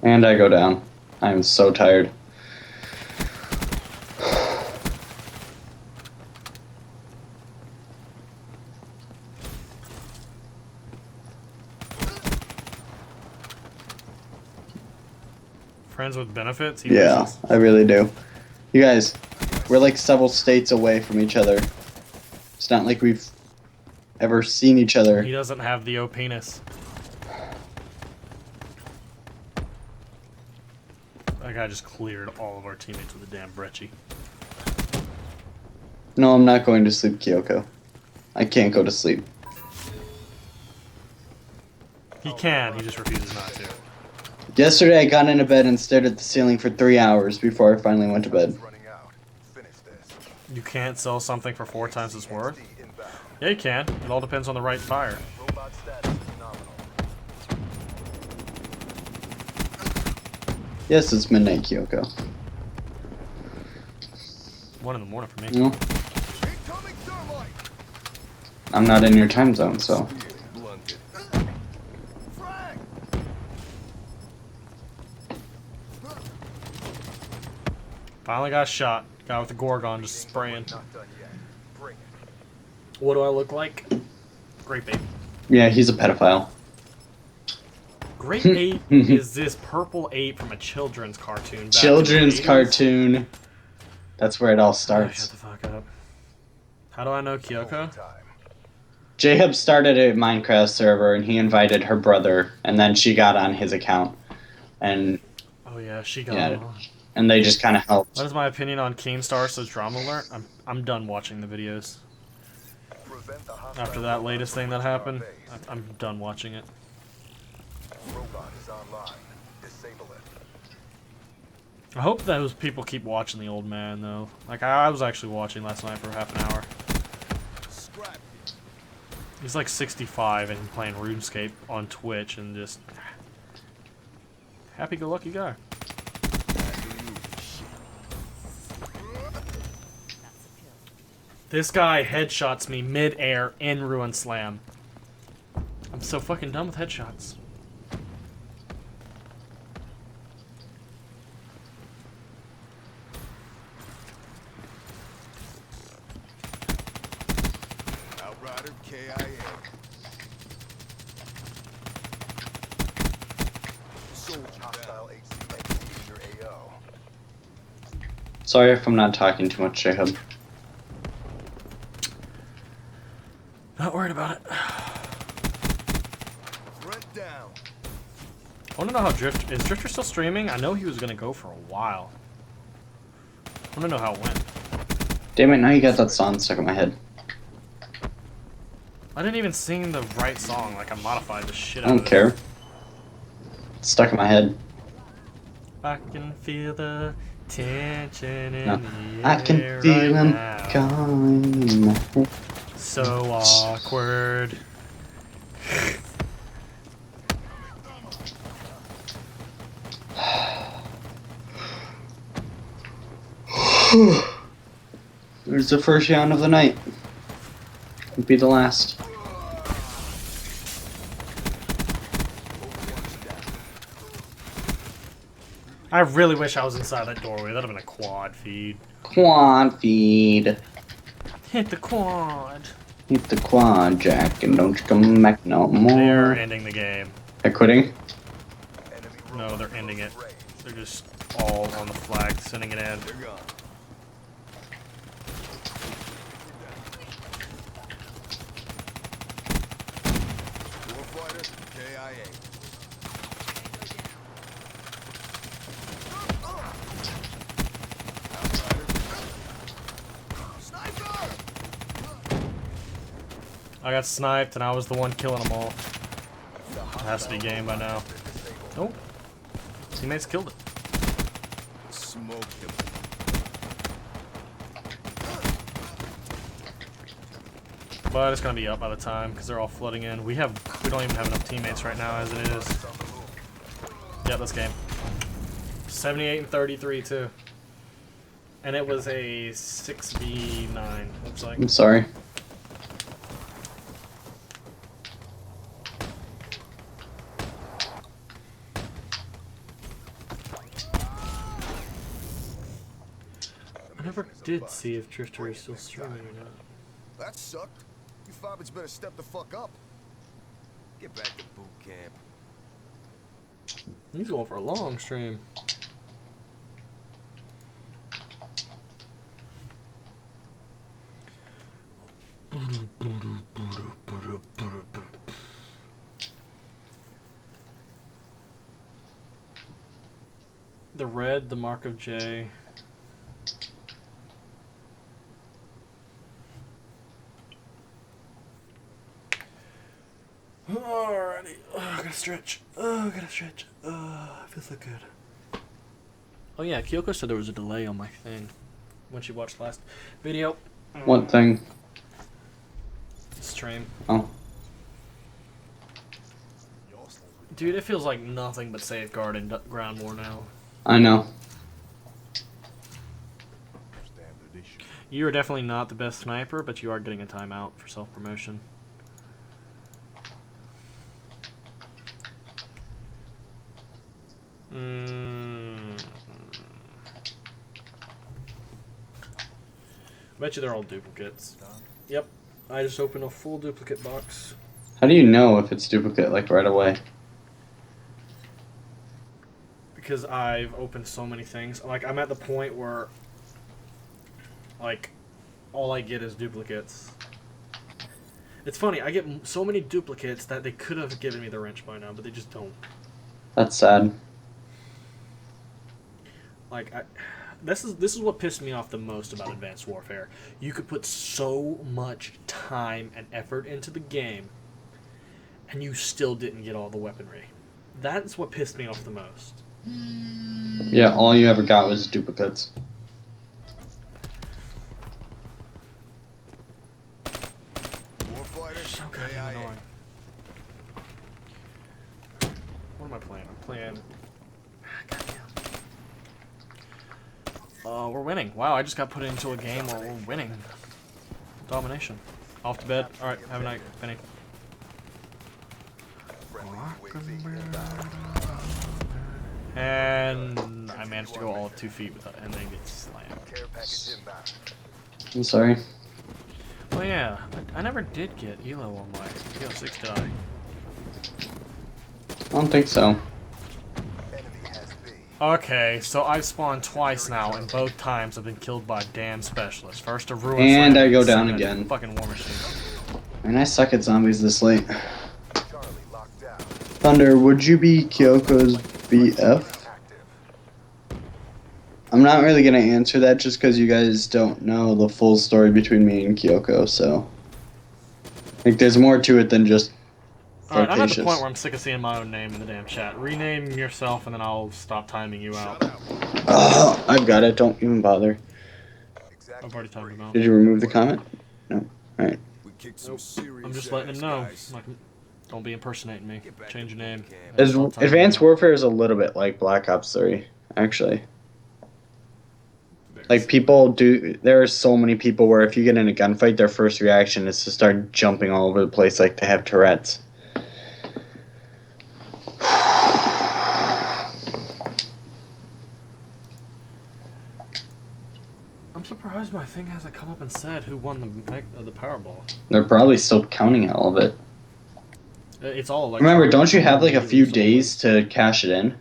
And I go down. I am so tired. Friends with benefits? He Yeah, wishes. I really do. You guys, we're like several states away from each other. It's not like we've ever seen each other. He doesn't have the O penis. That guy just cleared all of our teammates with a damn brecci. No, I'm not going to sleep, Kyoko. I can't go to sleep. He can, he just refuses not to. Yesterday I got into bed and stared at the ceiling for 3 hours before I finally went to bed. Running out. Finish this. You can't sell something for 4 times its worth? XD inbound. Yeah, you can. It all depends on the right buyer. Robot status is nominal. Yes, it's midnight, Kyoko. 1 in the morning for me. No, Incoming thermite! I'm not in your time zone, so. Blunted. Frag! Finally got shot. Guy with the Gorgon just spraying. Not done yet. Bring it. What do I look like? Grape ape. Yeah, he's a pedophile. Grape ape is this purple ape from a children's cartoon. back in the Children's 80s. cartoon. That's where it all Oh, shut starts. the fuck up. How do I know Kyoko? Time. JHub started a Minecraft server and he invited her brother, and then she got on his account. And Oh yeah, she got Yeah. on. and they just kind of helped. What is my opinion on Keemstar says drama alert? I'm done watching the videos. Prevent the hostile After that latest thing that happened, base. I'm done watching it. Robot is online. Disable it. I hope those people keep watching the old man though. Like I was actually watching last night for half an hour. Scrap. He's like 65 and playing RuneScape on Twitch and just happy-go-lucky guy. This guy headshots me mid-air in Ruin Slam. I'm so fucking done with headshots. Outrider KIA. Soldier down. Hostile HC exceeding your AO. Sorry if I'm not talking too much, JHub. Not worried about it. Threat down. I want to know how is Drifter still streaming? I know he was gonna go for a while. I want to know how it went. Damn it, now you got that song stuck in my head. I didn't even sing the right song. Like I modified the shit I out don't of it. care. It's stuck in my head. I can feel the tension in No. the air I can feel right him now. coming in my head. So awkward. There's the first yawn of the night. It'll be the last. I really wish I was inside that doorway. That'd have been a quad feed. Quad feed. Hit the quad. Hit the quad, Jack, and don't you come back no They're more. ending the game. They're quitting? Enemy No, robot they're ending it. close range. They're just all on the flag, sending it in. They're gone. Warfighter KIA. Sniper! I got sniped and I was the one killing them all. It has to be game by now. Nope. Teammates killed it. Smoke him. But it's gonna be up by the time because they're all flooding in. We don't even have enough teammates right now as it is. Yeah, this game. 78 and 33 too. And it was a 6v9, looks like. I'm sorry. never did see if Drifter is still streaming or not. That sucked. You fobbits better step the fuck up. Get back to boot camp. He's going for a long stream. The red, the mark of J. Alrighty. Oh, I gotta stretch. I gotta stretch. I feel so good. Oh yeah, Kyoko said there was a delay on my thing when she watched last video. What thing? Stream. Oh. Dude, it feels like nothing but safeguard and ground war now. I know. You are definitely not the best sniper, but you are getting a timeout for self-promotion. Bet you they're all duplicates. Yep. I just opened a full duplicate box. How do you know if it's duplicate, like, right away? Because I've opened so many things. Like, I'm at the point where, like, all I get is duplicates. It's funny, I get so many duplicates that they could have given me the wrench by now, but they just don't. That's sad. Like, this is what pissed me off the most about Advanced Warfare. You could put so much time and effort into the game, and you still didn't get all the weaponry. That's what pissed me off the most. Yeah, all you ever got was duplicates. Warfighter, So goddamn KIA. annoying. What am I playing? I'm playing... We're winning. Wow, I just got put into a game where we're winning. Domination. Off to bed. Alright, have a night, Benny. And I managed to go all of 2 feet without, and then get slammed. Care package inbound. I'm sorry. Oh yeah, I never did get ELO on my PO6, did I? I don't think so. Enemy has B. Okay, so I've spawned twice now, and both times I've been killed by a damn specialist. First a ruin And slam, I go down second a again. Fucking war machine. And I suck at zombies this late. Charlie locked down. Thunder, would you be Kyoko's BF? Active. I'm not really gonna answer that just because you guys don't know the full story between me and Kyoko, so... Like, there's more to it than just Alright, I'm at the flirtatious. point where I'm sick of seeing my own name in the damn chat. Rename yourself and then I'll stop timing you out. Shut out. I've got it, don't even bother. I've already timed him out. Did you remove the comment? No. Alright. We kicked some Nope. serious I'm just letting him know. ass, guys. Like, don't be impersonating me. Change your name. Advanced Warfare is a little bit like Black Ops 3, actually. Like, people do... There are so many people where if you get in a gunfight, their first reaction is to start jumping all over the place like they have Tourette's. I'm surprised my thing hasn't come up and said who won the Powerball. They're probably still counting all of it. It's all like. Remember, don't you have like a few days to cash it in?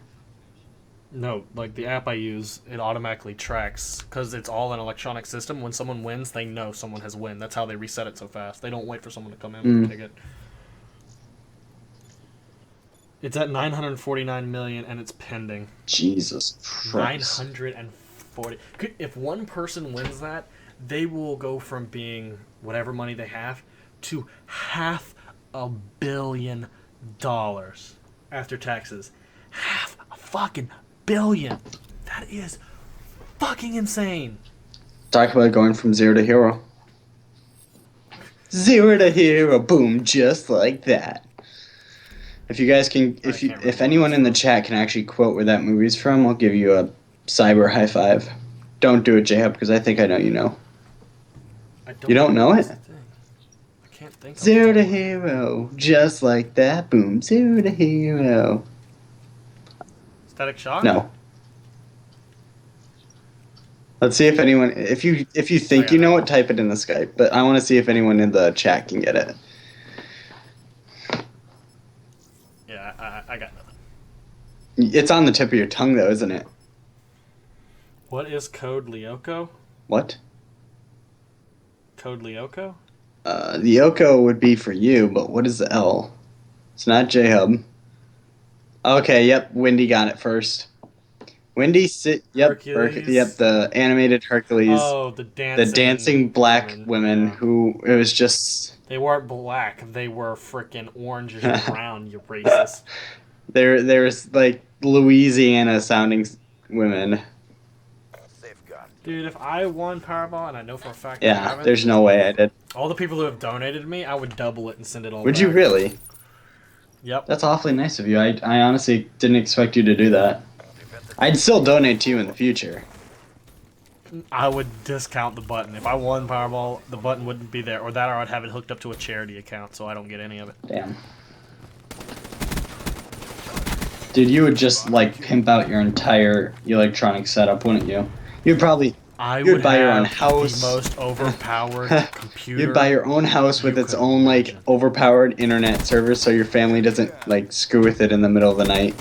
No, like the app I use, it automatically tracks because it's all an electronic system. When someone wins, they know someone has won. That's how they reset it so fast. They don't wait for someone to come in with a ticket. It's at 949 million and it's pending. Jesus Christ. 940. If one person wins that, they will go from being whatever money they have to $500 million after taxes. $500 million. That is fucking insane. Talk about going from zero to hero. Zero to hero, boom, just like that. If you guys can, if anyone in the chat can actually quote where that movie's from, I'll give you a cyber high five. Don't do it, JHub, because I think I know you know. You don't know it? I can't think. Zero to hero, just like that, boom, zero to hero. Static Shock? No. Let's see if anyone. If you think you know it, type it in the Skype. But I want to see if anyone in the chat can get it. Yeah, I got nothing. It's on the tip of your tongue, though, isn't it? What is code Lyoko? What? Code Lyoko? The Yoko would be for you, but what is the L? It's not JHub. Okay, yep. Wendy got it first. Wendy, yep, Hercules? yep. The animated Hercules. Oh, the The dancing black women yeah. who it was just. They weren't black. They were freaking orangish and brown. You racist. There's like Louisiana sounding women. Safeguard. Dude, if I won Powerball, and I know for a fact I Yeah, haven't, there's no way I did. all the people who have donated me, I would double it and send it all Would back. you really? Yep. That's awfully nice of you. I honestly didn't expect you to do that. I'd still donate to you in the future. I would discount the button. If I won Powerball, the button wouldn't be there. Or that, or I'd have it hooked up to a charity account so I don't get any of it. Damn. Dude, you would just, like, pimp out your entire electronic setup, wouldn't you? You'd probably... I You'd would buy your own have house. the most overpowered computer. You'd buy your own house with you its could own, like, imagine. overpowered internet server so your family doesn't, like, screw with it in the middle of the night.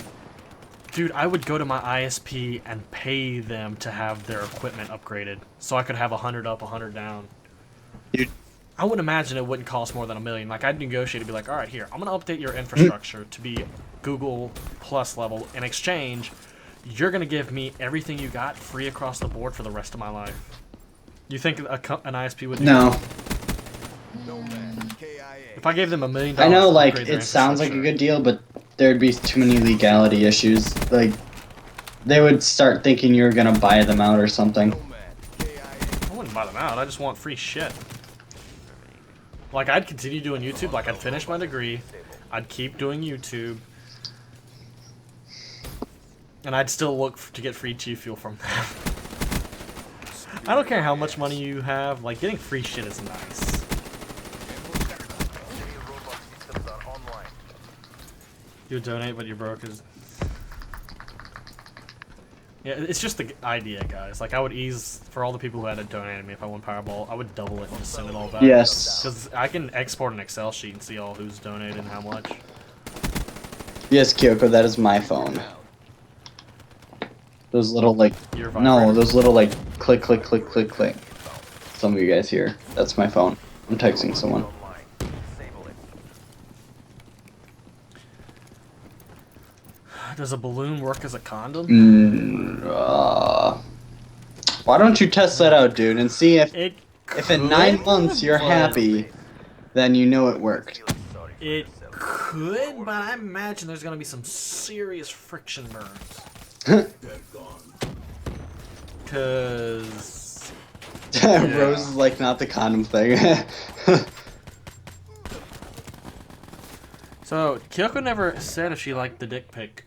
Dude, I would go to my ISP and pay them to have their equipment upgraded, so I could have 100 up, 100 down. Dude. I would imagine it wouldn't cost more than $1 million. Like, I'd negotiate and be like, all right, here, I'm gonna update your infrastructure to be Google Plus level. In exchange, you're gonna give me everything you got free across the board for the rest of my life. You think an ISP would do No. that? If I gave them $1 million, I know, to like, upgrade their it sounds like a infrastructure, good deal, but there'd be too many legality issues. Like, they would start thinking you're gonna buy them out or something. I wouldn't buy them out. I just want free shit. Like, I'd continue doing YouTube. Like, I'd finish my degree. I'd keep doing YouTube. And I'd still look to get free G Fuel from them. I don't care how much money you have. Like, getting free shit is nice. Robot systems are online. You donate, but you're broke. Yeah, it's just the idea, guys. Like, I would ease, for all the people who had donated me, if I won Powerball, I would double it and just send it all back. Yes. Because I can export an Excel sheet and see all who's donated and how much. Yes, Kyoko, that is my phone. Those little, like... Your No, vibrator. those little, like, click, click, click, click, click. Some of you guys hear. That's my phone. I'm texting someone. Online. Disable it. Does a balloon work as a condom? Why don't you test that out, dude, and see if It in 9 could, months you're but- happy, then you know it worked. Sorry. It could, but I imagine there's gonna be some serious friction burns. Cause Rose is like not the condom thing. so Kyoko never said if she liked the dick pic.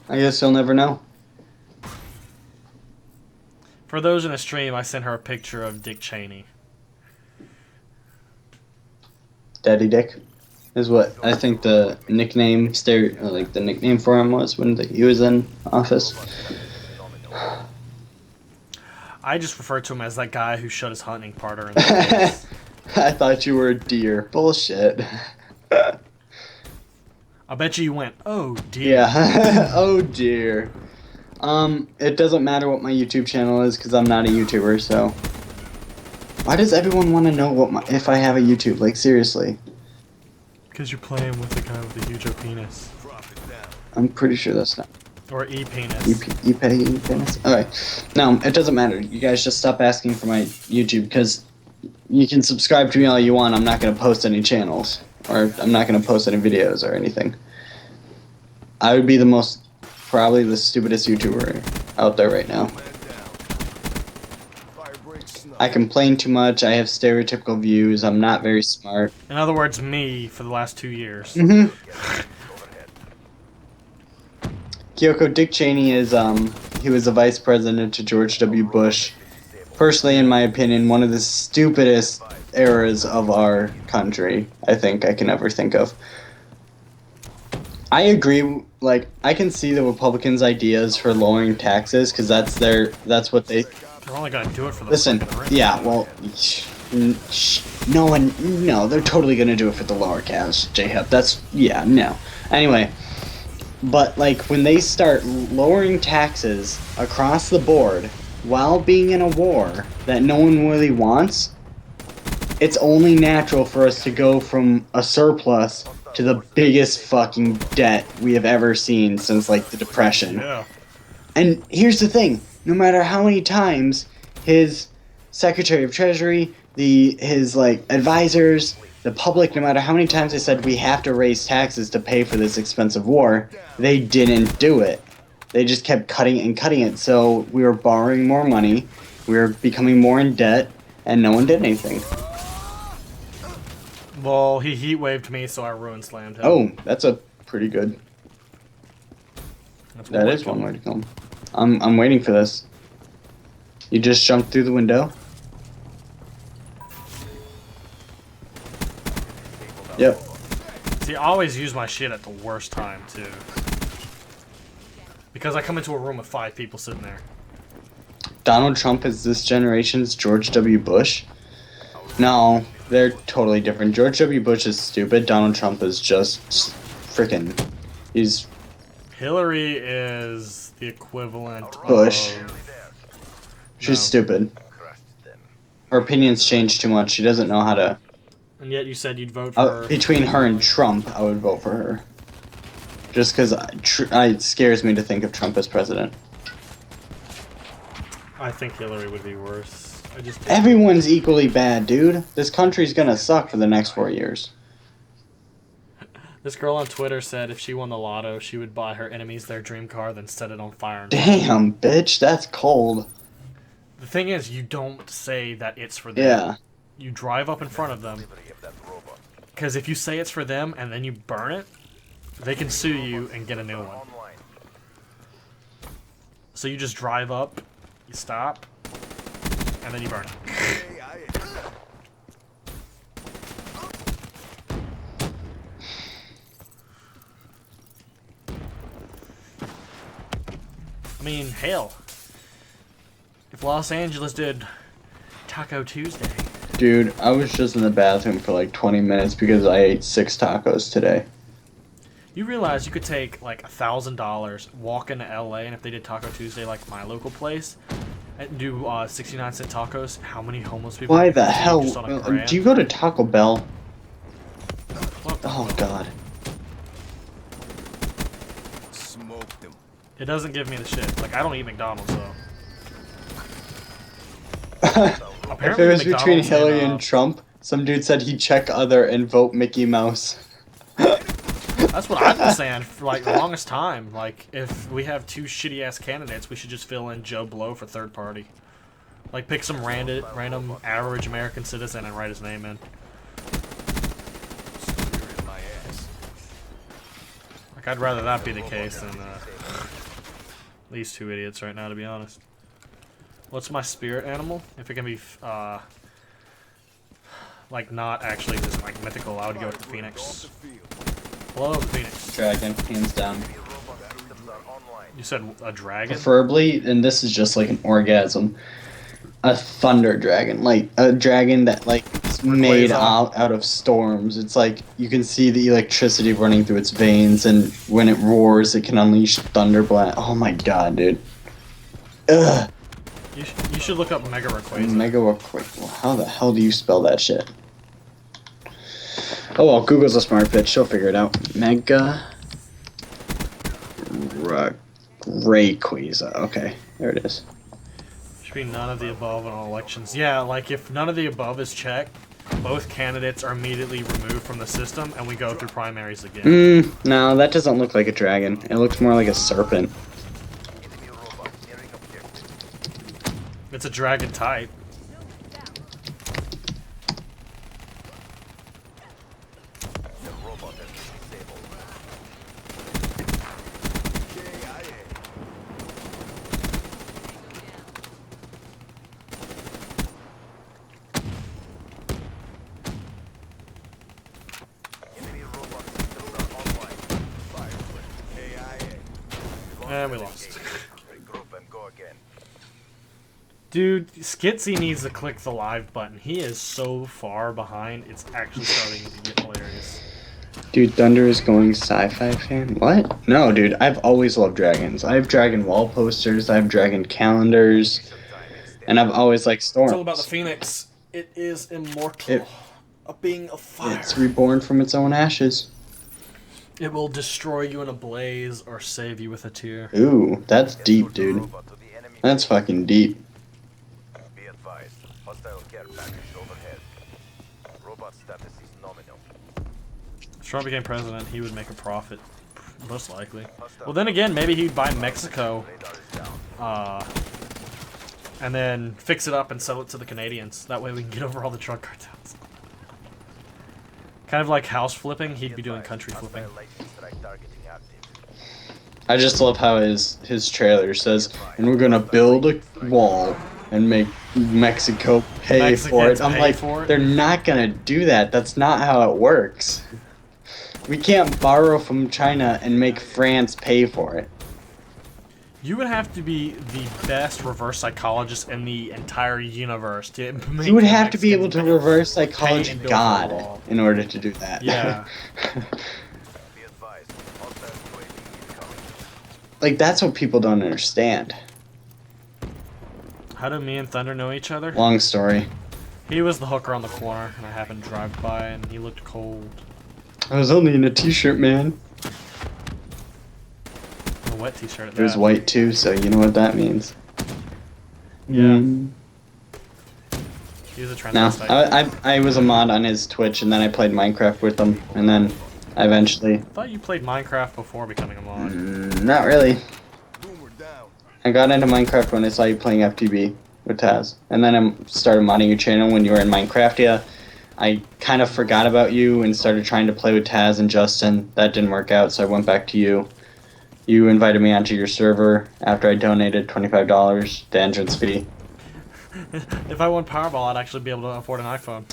I guess you'll never know. For those in the stream, I sent her a picture of Dick Cheney. Daddy Dick is what I think the nickname like the nickname for him was when he was in office. I just refer to him as that guy who shot his hunting partner in the face. I thought you were a deer. Bullshit. I bet you went, oh dear. Yeah. Oh dear. It doesn't matter what my YouTube channel is because I'm not a YouTuber, so. Why does everyone want to know if I have a YouTube? Like, seriously. Because you're playing with the guy with the huge penis. I'm pretty sure that's not. Or E-penis. E-penis? Okay. No, it doesn't matter. You guys just stop asking for my YouTube because you can subscribe to me all you want. I'm not going to post any channels. Or I'm not going to post any videos or anything. I would be probably the stupidest YouTuber out there right now. I complain too much. I have stereotypical views. I'm not very smart. In other words, me for the last 2 years. Mm-hmm. Kyoko, Dick Cheney is, he was the vice president to George W. Bush. Personally, in my opinion, one of the stupidest eras of our country, I think I can ever think of. I agree. Like, I can see the Republicans' ideas for lowering taxes because that's what they. They're only gonna do it for the Listen, fucking rich. yeah, well, no, they're totally gonna do it for the lower caste, JHub. That's, yeah, no. Anyway, but, like, when they start lowering taxes across the board while being in a war that no one really wants, it's only natural for us to go from a surplus to the biggest fucking debt we have ever seen since, like, the Depression. Yeah. And here's the thing, no matter how many times his Secretary of Treasury, his like advisors, the public, no matter how many times they said we have to raise taxes to pay for this expensive war, they didn't do it. They just kept cutting it and cutting it. So we were borrowing more money, we were becoming more in debt, and no one did anything. Well, he heat waved me, so I ruined slammed him. Oh, that's a pretty good. That's That is one way to go. I'm waiting for this. You just jumped through the window? Yep. See, I always use my shit at the worst time, too. Because I come into a room with 5 people sitting there. Donald Trump is this generation's George W. Bush? No, they're totally different. George W. Bush is stupid. Donald Trump is just freaking. He's Hillary is the equivalent Bush. of... She's No. stupid. Her opinions change too much. She doesn't know how to. And yet you said you'd vote for her. Between her and Trump, I would vote for her. Just because it scares me to think of Trump as president. I think Hillary would be worse. I just Everyone's equally bad, dude. This country's gonna suck for the next 4 years. This girl on Twitter said if she won the lotto, she would buy her enemies their dream car, then set it on fire. And Damn, bitch, that's cold. the thing is, you don't say that it's for them. Yeah. You drive up in front of them. Because if you say it's for them and then you burn it, they can sue you and get a new one. So you just drive up, you stop, and then you burn it. I mean, hell. If Los Angeles did Taco Tuesday. Dude, I was just in the bathroom for like 20 minutes because I ate 6 tacos today. You realize you could take like $1,000, walk into LA, and if they did Taco Tuesday like my local place, and do 69-cent tacos, how many homeless people? Why would the you see hell? just on a grand? Do you go to Taco Bell? What the Oh fuck? god. Smoked him. It doesn't give me the shit. Like, I don't eat McDonald's, though. If Apparently it was between McDonald's Hillary and, and Trump, some dude said he'd check other and vote Mickey Mouse. That's what I've been saying for like the longest time. Like, if we have 2 shitty ass candidates, we should just fill in Joe Blow for third party. Like, pick some random average American citizen and write his name in. Like, I'd rather that be the case than these 2 idiots right now, to be honest. What's my spirit animal? If it can be, like, not actually just like mythical, I would go with the phoenix. Hello, the phoenix. Dragon, hands down. You said a dragon? Preferably, and this is just like an orgasm, a thunder dragon. Like, a dragon that, like, is made out of storms. It's like, you can see the electricity running through its veins, and when it roars, it can unleash thunder blast. Oh my god, dude. Ugh. You should look up Mega Rayquaza. Mega Rayquaza. How the hell do you spell that shit? Oh well, Google's a smart bitch. She'll figure it out. Mega Rayquaza. Okay, there it is. Should be none of the above in all elections. Yeah, like if none of the above is checked, both candidates are immediately removed from the system, and we go through primaries again. No, that doesn't look like a dragon. It looks more like a serpent. It's a dragon type. And we lost. Regroup and go again. Dude, Skitsy needs to click the live button. He is so far behind, it's actually starting to get hilarious. Dude, Thunder is going sci-fi fan? What? No, dude, I've always loved dragons. I have dragon wall posters, I have dragon calendars, and I've always liked storms. It's all about the phoenix. It is immortal. A being of fire. It's reborn from its own ashes. It will destroy you in a blaze or save you with a tear. Ooh, that's deep, dude. That's fucking deep. Be advised, hostile care package overhead. Robot status is nominal. If Trump became president, he would make a profit. Most likely. Well, then again, maybe he'd buy Mexico. And then fix it up and sell it to the Canadians. That way we can get over all the drug cartels. Kind of like house flipping, he'd be doing country flipping. I just love how his trailer says, and we're gonna build a wall and make Mexico pay for it. I'm like, they're not gonna do that. That's not how it works. We can't borrow from China and make France pay for it. You would have to be the best reverse psychologist in the entire universe to make You would have to be able to reverse psychology God in order to do that. Yeah. Like, that's what people don't understand. How do me and Thunder know each other? Long story. He was the hooker on the corner, and I happened to drive by, and he looked cold. I was only in a t-shirt, man. A wet t-shirt at It was that. white too, so you know what that means. Yeah. Mm. He was a No, transvestite. I was a mod on his Twitch, and then I played Minecraft with him, and then I eventually... I thought you played Minecraft before becoming a mod. Not really. Boom, we're down. I got into Minecraft when I saw you playing FTB with Taz, and then I started modding your channel when you were in Minecraft. Yeah, I kind of forgot about you and started trying to play with Taz and Justin. That didn't work out, so I went back to you. You invited me onto your server after I donated $25, the entrance fee. If I won Powerball, I'd actually be able to afford an iPhone.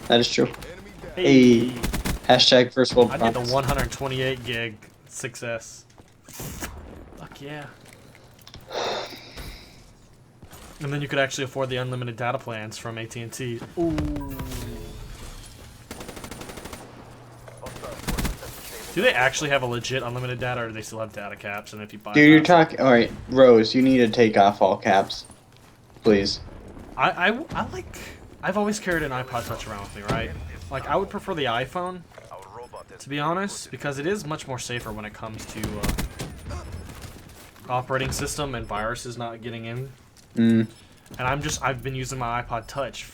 That is true. Hey. Hey. Hashtag first world I did the problems. 128 gig 6S. Fuck yeah. And then you could actually afford the unlimited data plans from AT&T. Ooh. Do they actually have a legit unlimited data, or do they still have data caps? And if you buy, Dude, you're talking. Alright, Rose, you need to take off all caps. Please. I like. I've always carried an iPod Touch around with me, right? Like, I would prefer the iPhone, to be honest, because it is much more safer when it comes to operating system and viruses not getting in. Mm. And I've been using my iPod Touch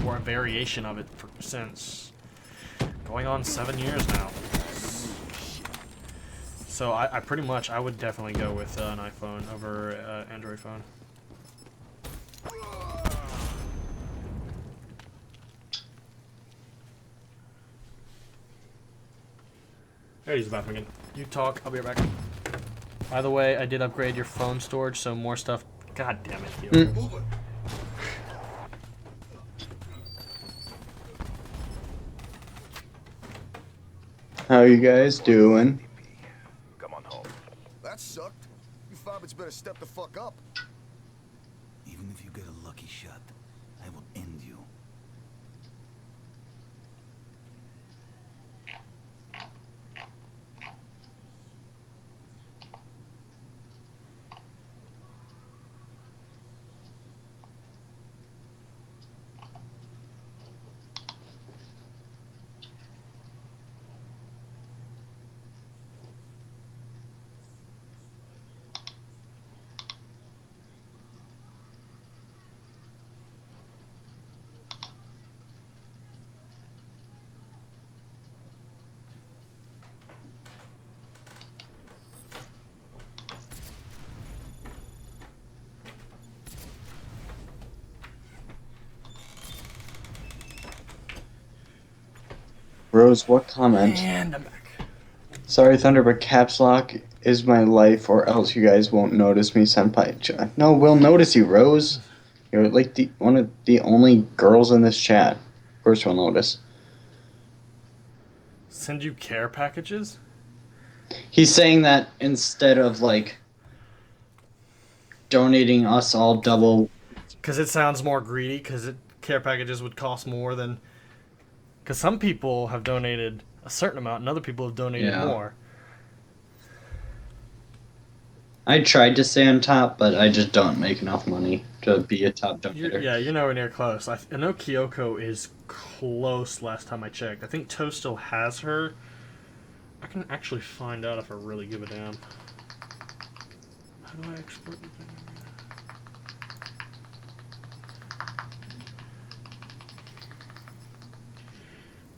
or a variation of it since going on 7 years now. So I pretty much, I would definitely go with an iPhone over Android phone. There he's back again. You talk, I'll be right back. By the way, I did upgrade your phone storage, so more stuff. God damn it, Theo. How you guys doing? Come on home. That sucked. You fobbits better step the fuck up. Even if you get a lucky shot, I will end you. Rose, what comment? And I'm back. Sorry, Thunder, but caps lock is my life, or else you guys won't notice me, senpai. No, we'll notice you, Rose. You're like one of the only girls in this chat. Of course we'll notice. Send you care packages? He's saying that instead of like donating us all double. Because it sounds more greedy, because care packages would cost more than... Because some people have donated a certain amount, and other people have donated more. I tried to stay on top, but I just don't make enough money to be a top donator. You're nowhere near close. I know Kyoko is close last time I checked. I think Toe still has her. I can actually find out if I really give a damn. How do I export the thing?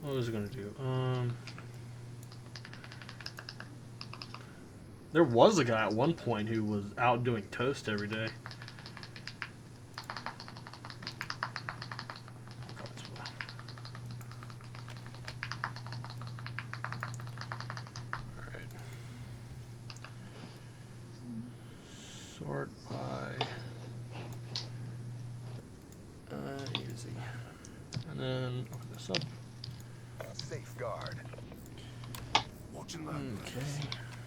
What was it gonna do? There was a guy at one point who was out doing toast every day. Alright. Sort by easy. And then open this up. Safeguard. Watching that. Okay.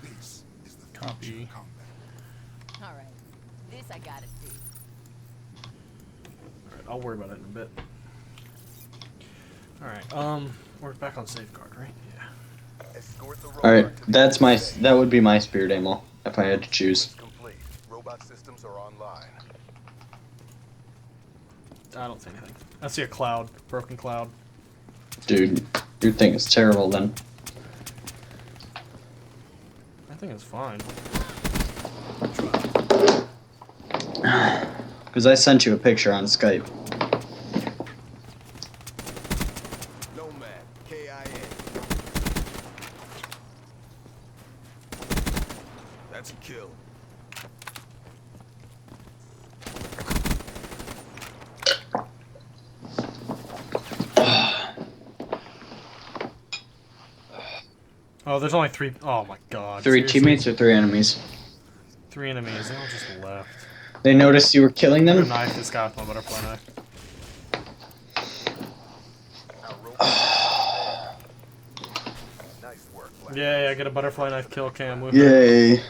This is the Copy. All right, this I gotta see. Alright, I'll worry about it in a bit. Alright, we're back on safeguard, right? Yeah. Escort the All right, robot to that would be my spirit animal if I had to choose. complete. Robot systems are online. I don't see anything. I see a cloud, broken cloud. Dude, your thing is terrible then. I think it's fine. Because I sent you a picture on Skype. Nomad, KIA. That's a kill. Oh, there's only three. Oh my god. Three seriously? teammates or three enemies? 3 enemies. They all just left. They noticed you were killing I'm them? gonna knife this guy with my butterfly knife. Nice work, Black. Yay, I get a butterfly knife kill cam with Yay.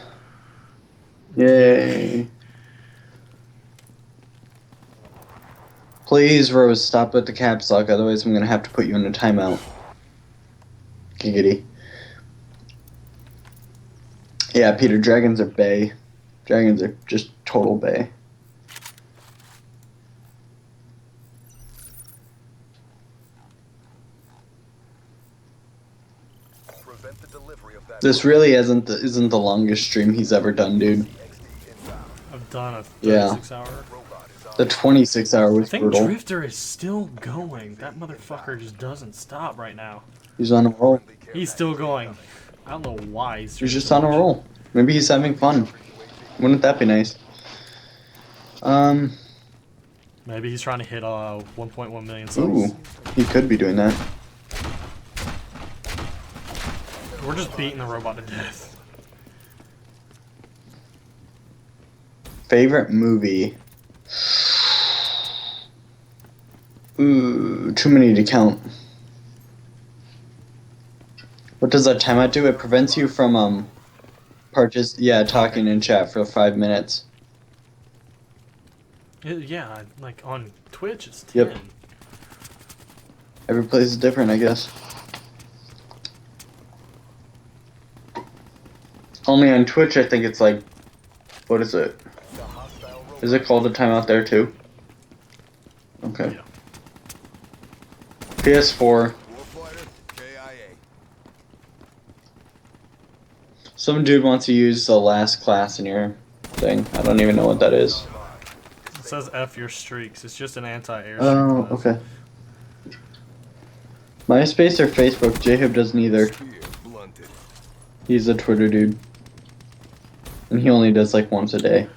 Yay. Please, Rose, stop with the caps lock, otherwise I'm gonna have to put you in a timeout. Giggity. Yeah, Peter, dragons are bae. Dragons are just total bae. Prevent the delivery of that. This really isn't the longest stream he's ever done, dude. I've done a Yeah. 36-hour. Robot is on. The 26-hour I was think brutal. Drifter is still going. That motherfucker just doesn't stop right now. He's on a roll. He's still going. I don't know why he's He's doing just so on a much. roll. Maybe he's having fun. Wouldn't that be nice? Maybe he's trying to hit 1.1 million subs. Ooh, he could be doing that. We're just beating the robot to death. Favorite movie? Ooh, too many to count. What does that timeout do? It prevents you from talking in chat for 5 minutes. Yeah, like on Twitch it's 10. Yep. Every place is different, I guess. Only on Twitch, I think it's like, what is it? Is it called a timeout there too? Okay. Yeah. PS4. Warfighter, KIA. Some dude wants to use the last class in your thing. I don't even know what that is. It says F your streaks. It's just an anti-air Oh, streak class. okay. MySpace or Facebook? JHub doesn't either. Spear blunted. He's a Twitter dude. And he only does like once a day.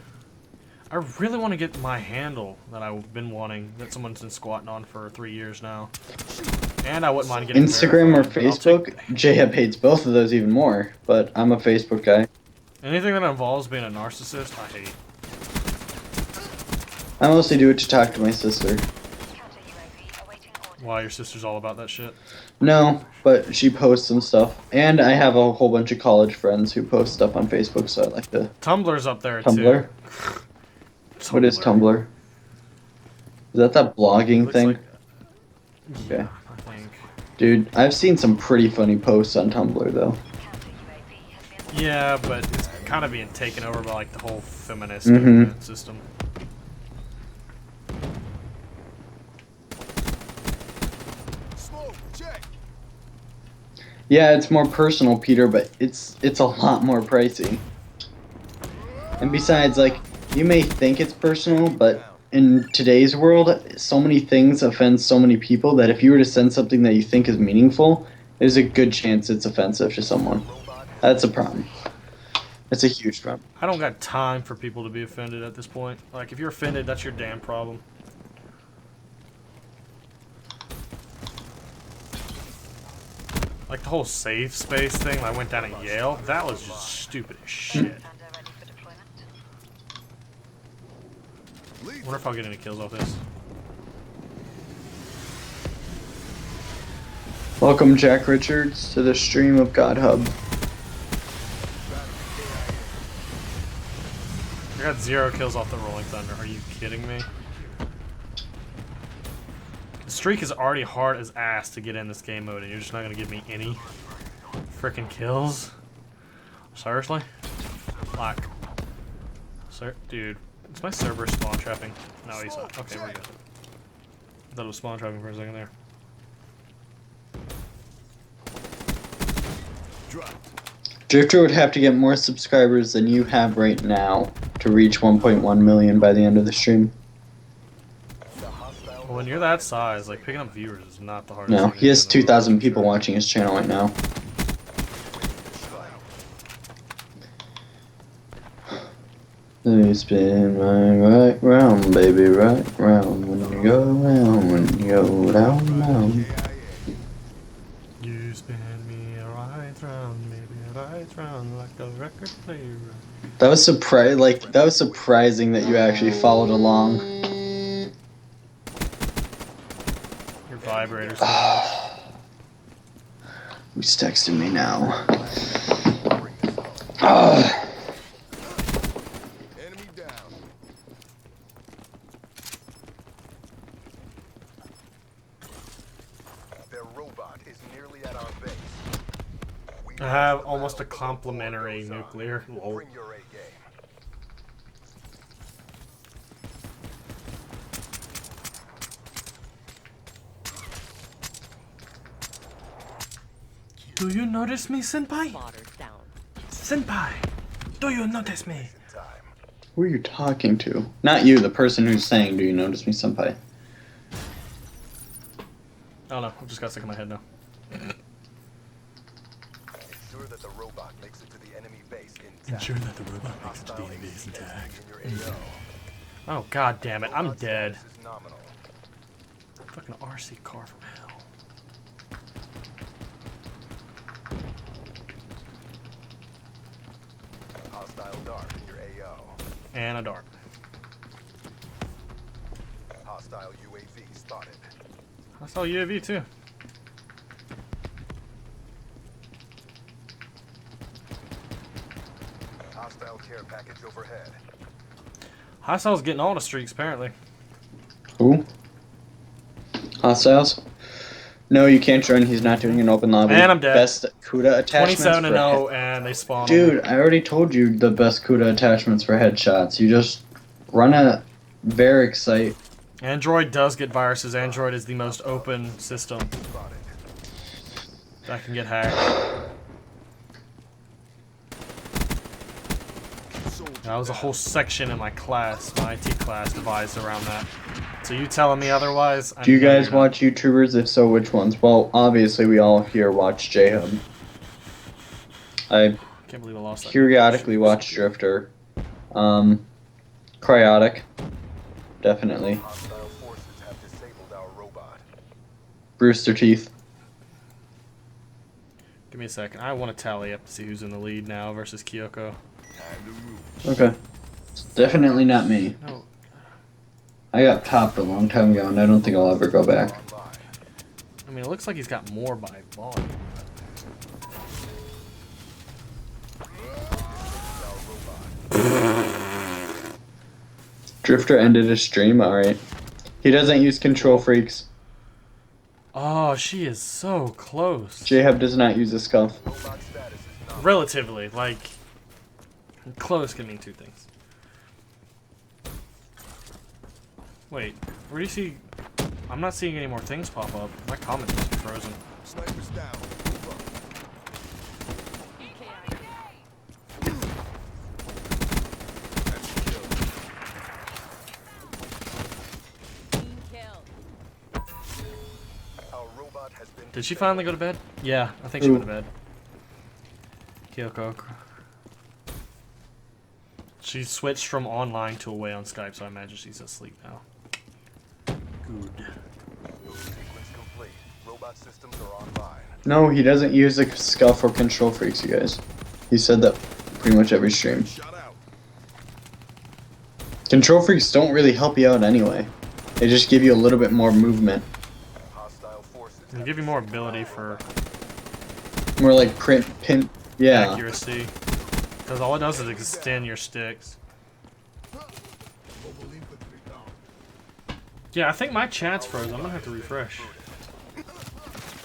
I really want to get my handle that I've been wanting, that someone's been squatting on for 3 years now. And I wouldn't mind getting Instagram or verified, but I'll Facebook? JHub hates both of those even more, but I'm a Facebook guy. anything that involves being a narcissist, I hate. I mostly do it to talk to my sister. Counter UAV awaiting orders. Why your sister's all about that shit. No, but she posts some stuff. And I have a whole bunch of college friends who post stuff on Facebook, so I like to... Tumblr's up there Tumblr? too. What is Tumblr? Is that blogging Looks thing? like- Okay. I think. Dude, I've seen some pretty funny posts on Tumblr, though. Yeah, but it's kind of being taken over by like the whole feminist Mhm. movement system. Smoke, check. Yeah, it's more personal, Peter, but it's a lot more pricey. And besides, like, you may think it's personal, but in today's world, so many things offend so many people that if you were to send something that you think is meaningful, there's a good chance it's offensive to someone. That's a problem. It's a huge problem. I don't got time for people to be offended at this point. Like, if you're offended, that's your damn problem. Like the whole safe space thing I went down at Yale, that was just stupid as shit. Thunder ready for deployment. I wonder if I'll get any kills off this. Welcome, Jack Richards, to the stream of JHub. I got 0 kills off the Rolling Thunder. Are you kidding me? The streak is already hard as ass to get in this game mode, and you're just not gonna give me any freaking kills? Seriously? Like, sir, dude, is my server spawn trapping? No, he's not. Okay, we're good. I thought it was spawn trapping for a second there. Drifter would have to get more subscribers than you have right now to reach 1.1 million by the end of the stream. Well, when you're that size, like, picking up viewers is not the hardest No, thing to he has do in the world. 2,000 people watching his channel right now. You spin my right round, baby, right round. When you go round, when you go down, down. You spin me right round, maybe right round, like a record player. That was surprising that you actually followed along. Your vibrator's too much. Who's texting me now? Enemy down. Their robot is nearly at our base. We I have almost a complimentary nuclear. Lol. bring your A game. Do you notice me, senpai? Water's down. Senpai! Do you notice me? Time. Who are you talking to? Not you, the person who's saying, "Do you notice me, senpai?" I don't know, I've just got sick in my head now. Ensure that the robot makes it to the enemy base intact. Ensure that the robot makes it to the Hostile enemy base intact. in your AO. Oh, god damn it, I'm Robot dead. status is nominal. Fucking RC car from hell. Hostile dart in your AO. And a dart. Hostile UAV spotted. I saw UAV too. Hostile care package overhead. Hostile's getting all the streaks apparently. Who? Hostiles? No, you can't join. He's not doing an open lobby. And I'm dead. Best CUDA attachments 27 and for 0, and they spawned. Dude, I already told you the best CUDA attachments for headshots. You just run a Varric site. Android does get viruses. Android is the most open system Spotted. that can get hacked. That was a whole section in my class, my IT class, devised around that. So you telling me otherwise? I Do you know guys you're not. watch YouTubers? If so, which ones? Well, obviously we all here watch JHub. I Can't believe I lost that. periodically watch Drifter. Cryotic. Definitely. Hostile forces have disabled our robot. Brewster Teeth. Give me a second. I want to tally up to see who's in the lead now versus Kyoko. Okay. It's definitely not me. No. I got topped a long time ago and I don't think I'll ever go back. Online. I mean, it looks like he's got more by volume. Drifter ended his stream. All right. He doesn't use control freaks. Oh, she is so close. JHub does not use a scuff. Relatively, like, close can mean two things. Wait, where do you see? I'm not seeing any more things pop up. My comment must be frozen. Snipers down. Move up. That's a kill. Team kill. Our robot has been Did she finally go to bed? Yeah, I think she went to bed. Kyoko. She switched from online to away on Skype, so I imagine she's asleep now. Good. sequence complete. Robot systems are online. No, he doesn't use a scuff or control freaks, you guys. He said that pretty much every stream. Shot out. Control freaks don't really help you out anyway. They just give you a little bit more movement. Hostile forces. They give you more ability for More like pin. Yeah. accuracy. Because all it does is extend your sticks. Yeah, I think my chat's frozen. I'm gonna have to refresh.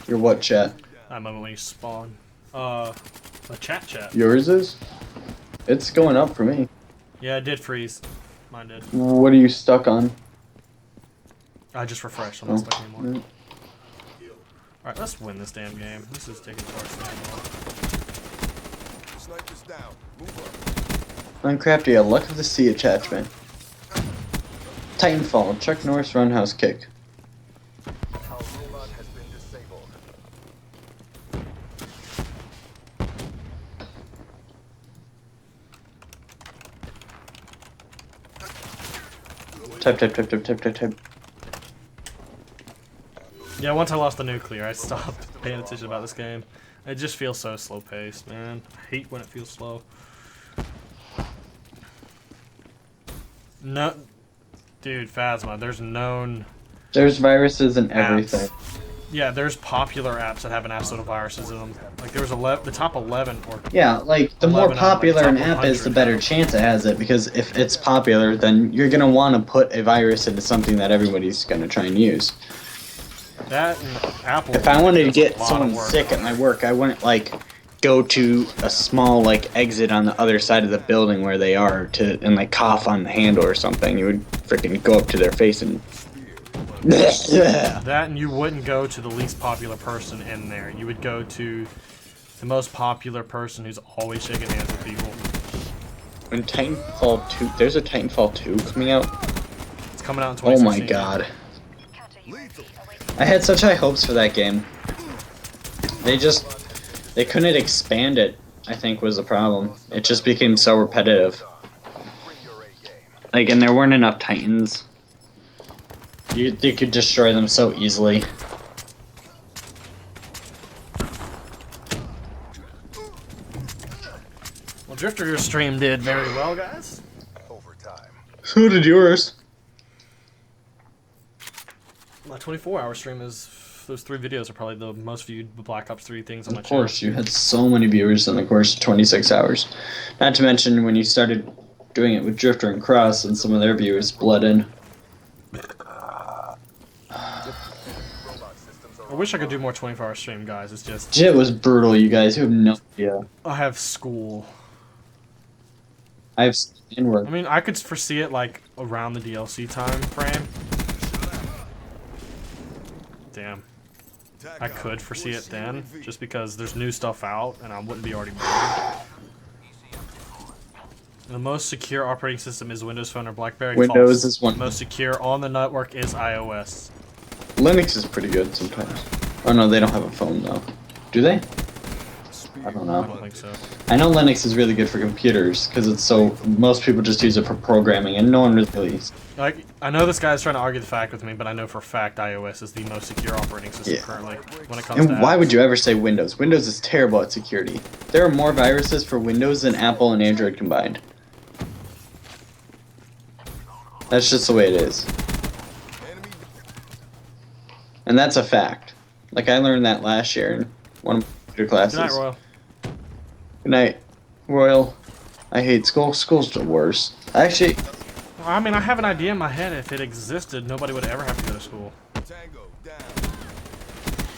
Your what chat? That moment when you spawn. The chat. Yours is? It's going up for me. Yeah, it did freeze. Mine did. What are you stuck on? I just refreshed. I'm not stuck anymore. Mm. Alright, let's win this damn game. This is taking far too long. Snipers down. Move up. Uncrafty, a luck of the sea attachment. Titanfall, Chuck Norris roundhouse kick. Our robot has been disabled. Type. Yeah, once I lost the nuclear, I stopped paying attention about this game. It just feels so slow paced, man. I hate when it feels slow. No, dude, Phasma, there's known There's viruses in everything. apps. Yeah, there's popular apps that have an assload of viruses in them. Like there was the top 11 or Yeah, like the more 11 out of, like, popular top an app is, the 100. better chance it has it. Because if it's popular, then you're gonna want to put a virus into something that everybody's gonna try and use. that and Apple. If I wanted to does get a lot of someone work sick on at my it. work, I wouldn't like go to a small like exit on the other side of the building where they are and like cough on the handle or something. You would freaking go up to their face and That and you wouldn't go to the least popular person in there. You would go to the most popular person who's always shaking hands with people. When Titanfall 2, there's a Titanfall 2 coming out. It's coming out in Oh 2016. my god. Counter Lethal. UAV awaiting. I had such high hopes for that game. They couldn't expand it, I think was the problem. It just became so repetitive. Bring your A game. Like, and there weren't enough Titans. You could destroy them so easily. Well, Drifter, your stream did very well, guys. Overtime. So did yours. My 24-hour stream is... Those 3 videos are probably the most viewed Black Ops 3 things on my Of channel. course, you had so many viewers in the course of 26 hours. Not to mention when you started doing it with Drifter and Cross and some of their viewers bled in. Robot systems are I wish I could do more 24-hour stream, guys. It's just... Shit was brutal, you guys. You have no idea. I have school. I have in work. I mean, I could foresee it, like, around the DLC time frame. Damn. I could foresee it then, just because there's new stuff out, and I wouldn't be already bored. The most secure operating system is Windows Phone or BlackBerry. Windows False. is one. The most secure on the network is iOS. Linux is pretty good sometimes. Oh no, they don't have a phone though. Do they? I don't I know. don't think so. I know Linux is really good for computers because it's so most people just use it for programming and no one really. Like, I know this guy's trying to argue the fact with me, but I know for a fact iOS is the most secure operating system Yeah. currently when it comes to And why apps. would you ever say Windows? Windows is terrible at security. There are more viruses for Windows than Apple and Android combined. That's just the way it is. Enemy. And that's a fact. Like I learned that last year in one of my computer classes. Good night, Royal. Good night, Royal. I hate school. School's the worst. Actually, I mean, I have an idea in my head. If it existed, nobody would ever have to go to school. Tango, down.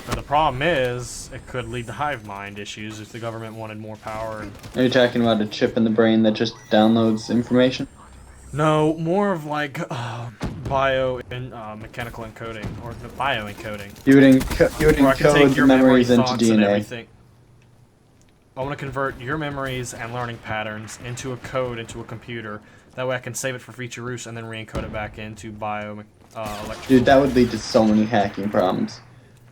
But the problem is, it could lead to hive mind issues if the government wanted more power. And... Are you talking about a chip in the brain that just downloads information? No, more of like bio and mechanical encoding, or the bio encoding. You would encode the memories into thoughts, DNA. and everything. I want to convert your memories and learning patterns into a code into a computer. That way I can save it for future use and then re-encode it back into electrical. Dude, that would lead to so many hacking problems.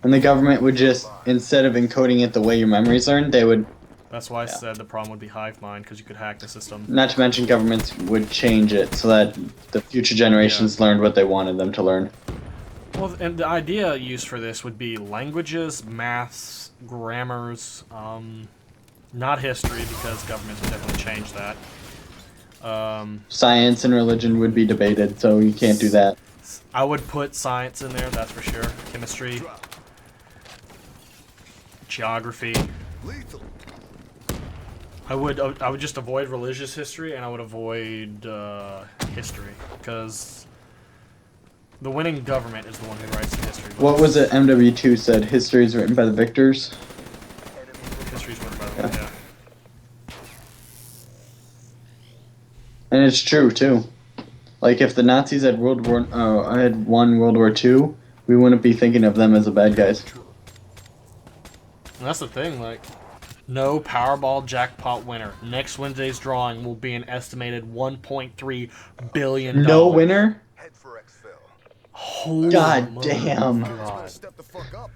And the government would just, instead of encoding it the way your memories learn, they would... That's why I said the problem would be hive mind, because you could hack the system. Not to mention governments would change it so that the future generations learned what they wanted them to learn. Well, and the idea used for this would be languages, maths, grammars, not history, because governments would definitely change that. Science and religion would be debated, so you can't do that. I would put science in there, that's for sure. Chemistry, geography. Lethal. I would just avoid religious history, and I would avoid history, because the winning government is the one who writes the history books. What was it MW2 said? History is written by the victors? History's written by the way, yeah. And it's true, too. Like, if the Nazis had had won World War II, we wouldn't be thinking of them as the bad guys. And that's the thing, like, no Powerball jackpot winner. Next Wednesday's drawing will be an estimated $1.3 billion. No winner? Head for exfil. Holy God damn. God. Step the fuck up.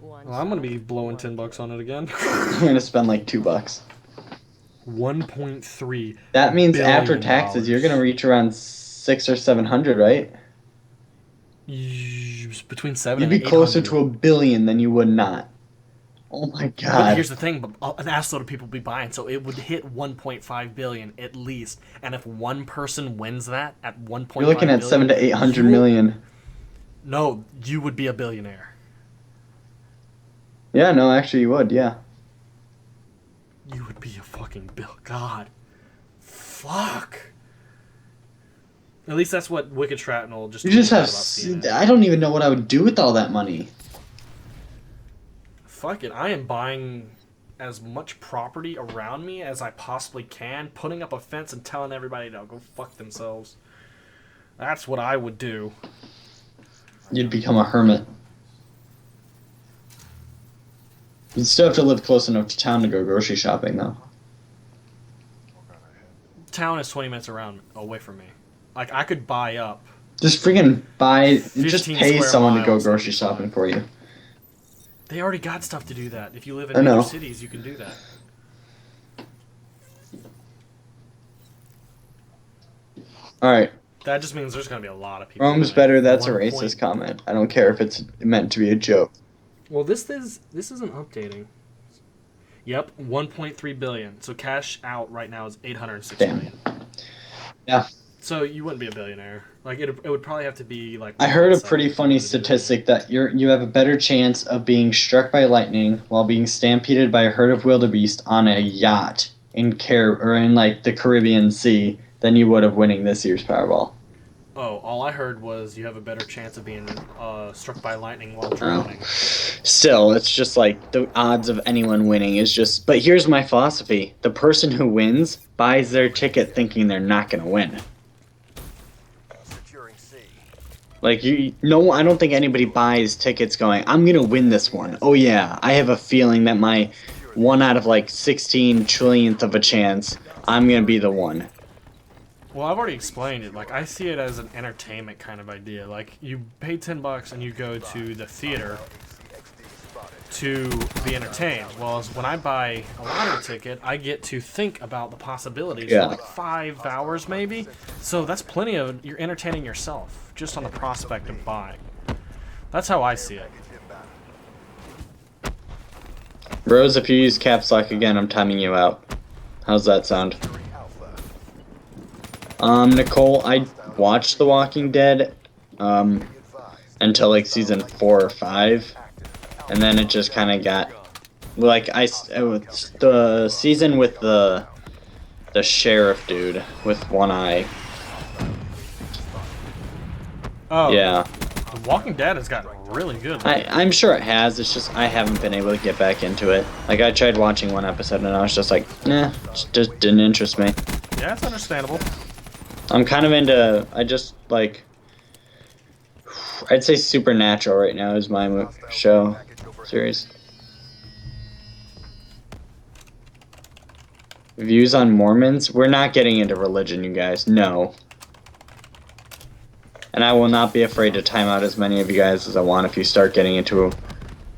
Well, I'm gonna be blowing $10 on it again. I'm gonna spend like $2. 1.3. That means billion after taxes, you're gonna reach around 600 or 700, right? Between 7 You'd and be closer 800. to $1 billion than you would not. Oh my But god. here's the thing, an assload of people would be buying, so it would hit 1.5 billion at least. And if one person wins that at 1.5 You're looking at billion, 700 to 800 you will- million. No, you would be a billionaire. Yeah, no, actually you would, yeah. You would be a fucking God. Fuck. At least that's what Wicked Shrapnel just. You just tweeted have... about CNN. I don't even know what I would do with all that money. Fuck it, I am buying as much property around me as I possibly can, putting up a fence and telling everybody to go fuck themselves. That's what I would do. You'd become a hermit. You'd still have to live close enough to town to go grocery shopping, though. Town is 20 minutes away from me. Like, I could buy up. Just freaking buy... Just 15 pay square someone to go miles. grocery shopping for you. They already got stuff to do that. If you live I in know. major cities, you can do that. Alright. That just means there's going to be a lot of people. Rome's doing it. better, that's a 1 racist point- comment. I don't care if it's meant to be a joke. Well, this isn't updating. Yep, 1.3 billion. So cash out right now is 806 Damn. million. Yeah. So you wouldn't be a billionaire. Like it would probably have to be like. I heard a 1.7 pretty funny to do that. statistic that you have a better chance of being struck by lightning while being stampeded by a herd of wildebeest on a yacht in like the Caribbean Sea than you would of winning this year's Powerball. Oh, all I heard was you have a better chance of being struck by lightning while drowning. Still, it's just like the odds of anyone winning is just. But here's my philosophy: the person who wins buys their ticket thinking they're not gonna win. Securing C. Like I don't think anybody buys tickets going, I'm gonna win this one. Oh yeah, I have a feeling that my 1 out of like 16 trillionth of a chance, I'm gonna be the one. Well, I've already explained it. Like, I see it as an entertainment kind of idea. Like, you pay $10 and you go to the theater to be entertained. Well, when I buy a lottery ticket, I get to think about the possibilities Yeah. for like 5 hours maybe. So that's plenty of, you're entertaining yourself just on the prospect of buying. That's how I see it. Rose, if you use caps lock again, I'm timing you out. How's that sound? Nicole, I watched The Walking Dead, and until like season 4 or 5, and then it just kind of got like it was the season with the sheriff dude with one eye. Oh, Yeah, The Walking Dead has gotten really good. I'm sure it has. It's just I haven't been able to get back into it. Like I tried watching one episode and I was just like, nah, it just didn't interest me. Yeah, it's understandable. I'm kind of into. I just like. I'd say Supernatural right now is my show series. Views on Mormons? We're not getting into religion, you guys. No. And I will not be afraid to time out as many of you guys as I want if you start getting into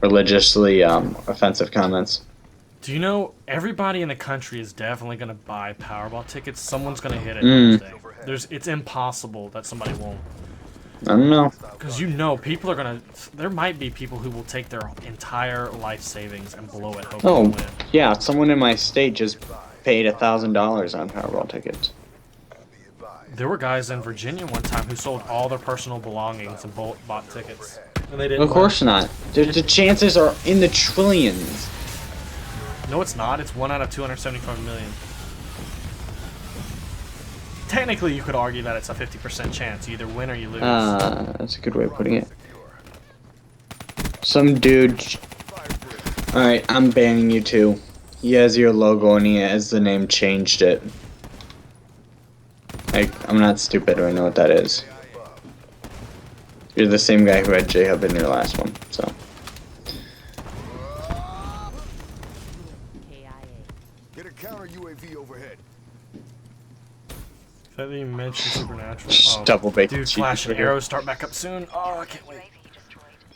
religiously offensive comments. Do you know everybody in the country is definitely going to buy Powerball tickets? Someone's going to hit it Thursday. It's impossible that somebody won't. I don't know. Because people are going to... There might be people who will take their entire life savings and blow it hoping to win. Yeah, someone in my state just paid $1,000 on Powerball tickets. There were guys in Virginia one time who sold all their personal belongings and bought tickets. And they didn't Of course not. The chances are in the trillions. No, it's not. It's 1 out of 275 million. Technically, you could argue that it's a 50% chance. You either win or you lose. That's a good way of putting it. Some dude... Alright, I'm banning you too. He has your logo and he has the name changed it. I'm not stupid, I know what that is. You're the same guy who had JHub in your last one, so... Get a counter UAV overhead. I thought you mentioned Supernatural. Just double bait. Dude, Flash and Arrow start back up soon. Oh, I can't wait.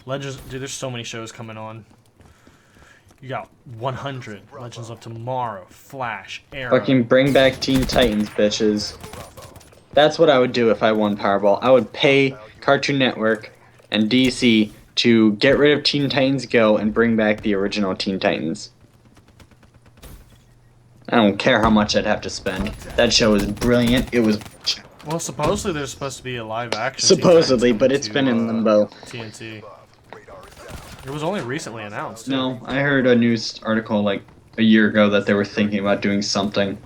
Legends, dude, there's so many shows coming on. You got 100, Legends of Tomorrow, Flash, Arrow. Fucking bring back Teen Titans, bitches. That's what I would do if I won Powerball. I would pay Cartoon Network and DC to get rid of Teen Titans Go and bring back the original Teen Titans. I don't care how much I'd have to spend. That show is brilliant. It was... Well, supposedly there's supposed to be a live action. Supposedly, but it's been in limbo. TNT. It was only recently announced. Too. No, I heard a news article like a year ago that they were thinking about doing something.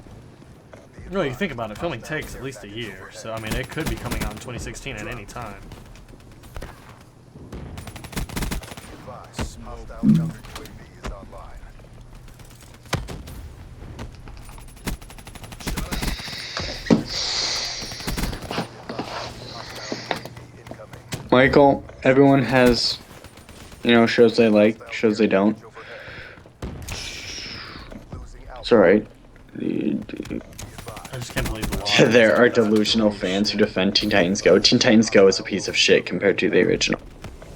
No, you think about it, filming takes at least a year, so I mean it could be coming out in 2016 at any time. Michael, everyone has, shows they like, shows they don't. It's alright. I just can't believe the law. There are delusional fans who defend Teen Titans Go. Teen Titans Go is a piece of shit compared to the original.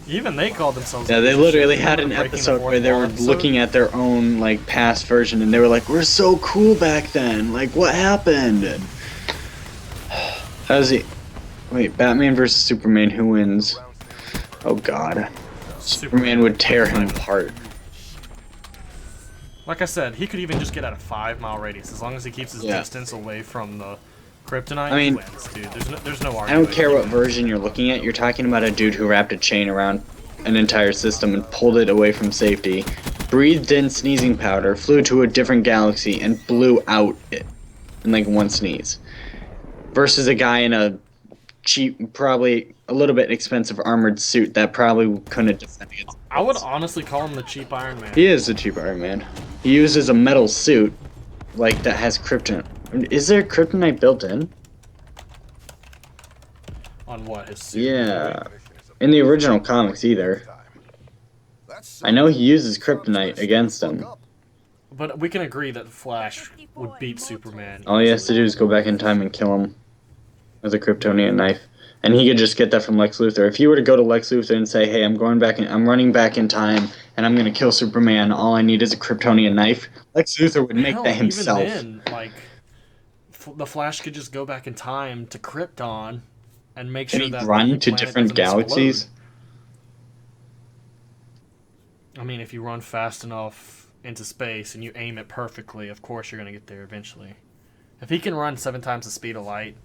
Even they called themselves. Yeah, they literally had an episode where they were looking at their own like past version, and they were like, "We're so cool back then. Like, what happened?" How's he? Wait, Batman versus Superman. Who wins? Oh God, Superman would tear him apart. Like I said, he could even just get at a 5-mile radius as long as he keeps his distance away from the kryptonite. I mean, he wins, dude. There's no argument. I don't care what version you're looking at. You're talking about a dude who wrapped a chain around an entire system and pulled it away from safety, breathed in sneezing powder, flew to a different galaxy, and blew out it in like one sneeze. Versus a guy in a cheap, probably a little bit expensive armored suit that probably couldn't defend against. I would honestly call him the cheap Iron Man. He is the cheap Iron Man. He uses a metal suit, like that has kryptonite. Is there kryptonite built in? On what? His suit? Yeah. In the original comics either. I know he uses kryptonite against him. But we can agree that Flash would beat Superman. All he has to do is go back in time and kill him with a Kryptonian knife. And he could just get that from Lex Luthor. If he were to go to Lex Luthor and say, "Hey, I'm running back in time, and I'm gonna kill Superman. All I need is a Kryptonian knife," Lex Luthor would make that himself. Even then, like, the Flash could just go back in time to Krypton and make sure that run to different galaxies. I mean, if you run fast enough into space and you aim it perfectly, of course you're gonna get there eventually. If he can run 7 times the speed of light.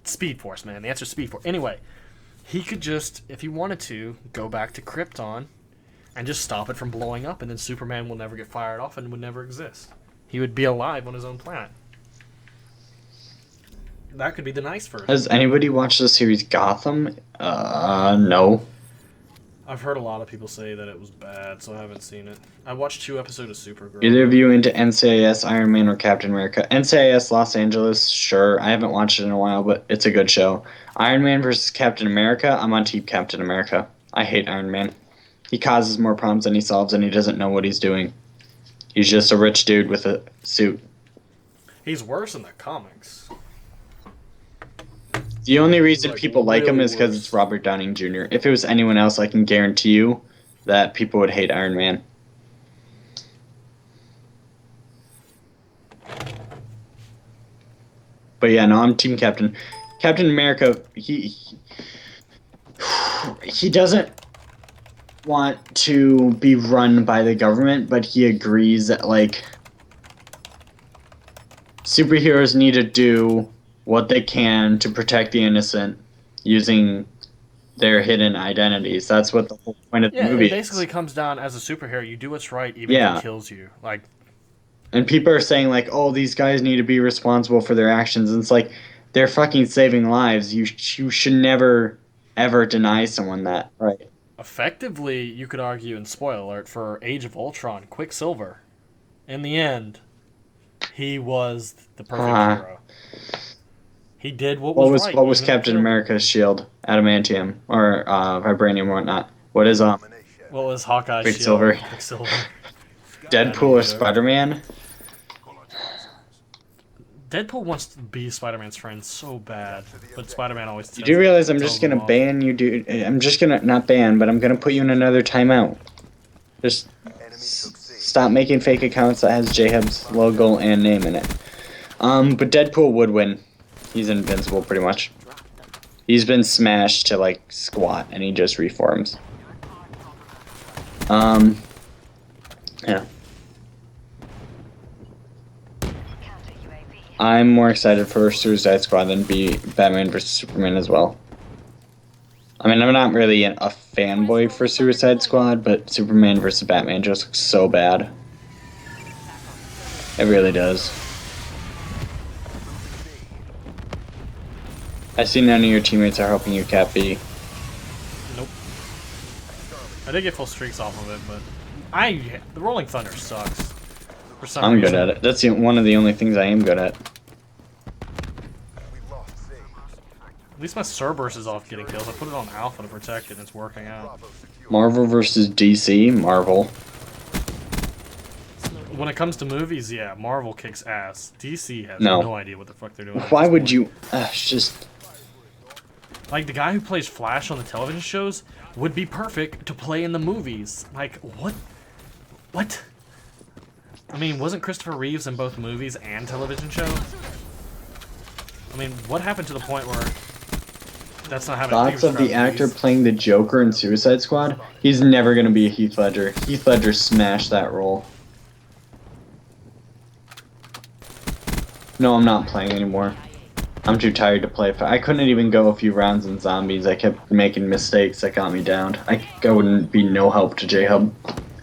Speed Force, man. The answer is Speed Force. Anyway, he could just, if he wanted to, go back to Krypton and just stop it from blowing up, and then Superman will never get fired off and would never exist. He would be alive on his own planet. That could be the nice version. Has anybody watched the series Gotham? No. I've heard a lot of people say that it was bad, so I haven't seen it. I watched 2 episodes of Supergirl. Either of you into NCIS, Iron Man, or Captain America? NCIS Los Angeles, sure. I haven't watched it in a while, but it's a good show. Iron Man versus Captain America, I'm on Team Captain America. I hate Iron Man. He causes more problems than he solves, and he doesn't know what he's doing. He's just a rich dude with a suit. He's worse in the comics. The only reason Like, people like him really is because worse. it's Robert Downing Jr. If it was anyone else, I can guarantee you that people would hate Iron Man. But yeah, no, I'm Team Captain. Captain America, he doesn't want to be run by the government, but he agrees that, like, superheroes need to do what they can to protect the innocent using their hidden identities. That's what the whole point of the Yeah, movie it basically comes down, as a superhero, you do what's right even Yeah. if it kills you. Like, And people are saying, like, oh, these guys need to be responsible for their actions. And it's like, they're fucking saving lives. You should never, ever deny someone that. Right. effectively, you could argue, and spoiler alert, for Age of Ultron, Quicksilver, in the end, he was the perfect hero. He did what was right. What was even if it Captain killed him. America's shield? Adamantium or vibranium or whatnot. What is What was Hawkeye's Quicksilver. shield? Quicksilver. Deadpool or Spider-Man? Deadpool wants to be Spider-Man's friend so bad, but Spider-Man always You do realize I'm just tells him gonna off. ban you, dude. I'm just gonna not ban, but I'm gonna put you in another timeout. Just stop making fake accounts that has JHub's logo and name in it. But Deadpool would win. He's invincible pretty much. He's been smashed to like squat and he just reforms. Yeah. I'm more excited for Suicide Squad than Batman vs Superman as well. I mean, I'm not really a fanboy for Suicide Squad, but Superman vs Batman just looks so bad. It really does. I see none of your teammates are helping you, Cat B. Nope. I did get full streaks off of it, but the Rolling Thunder sucks. For some I'm reason. good at it. That's one of the only things I am good at. At least my Cerberus is off getting kills. I put it on Alpha to protect it, and it's working out. Marvel vs DC, Marvel. When it comes to movies, yeah, Marvel kicks ass. DC has No. no idea what the fuck they're doing. at Why this would point. you? It's just. Like, the guy who plays Flash on the television shows would be perfect to play in the movies. Like, what? What? I mean, wasn't Christopher Reeves in both movies and television shows? I mean, what happened to the point where that's not happening? Thoughts of the actor playing the Joker in Suicide Squad? He's never gonna be a Heath Ledger. Heath Ledger smashed that role. No, I'm not playing anymore. I'm too tired to play. I couldn't even go a few rounds in zombies. I kept making mistakes that got me downed. I wouldn't be no help to JHub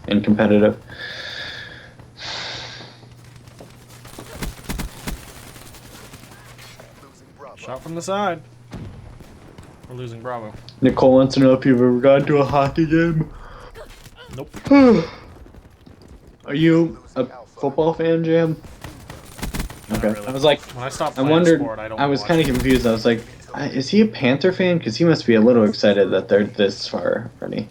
in competitive. Shot from the side. We're losing Bravo. Nicole wants to know if you've ever gone to a hockey game. Nope. Are you a football fan, Jam? Okay. really. I was like, When I stopped I playing wondered. sport, I don't I was watch kind of it. confused. I was like, is he a Panther fan? Because he must be a little excited that they're this far already.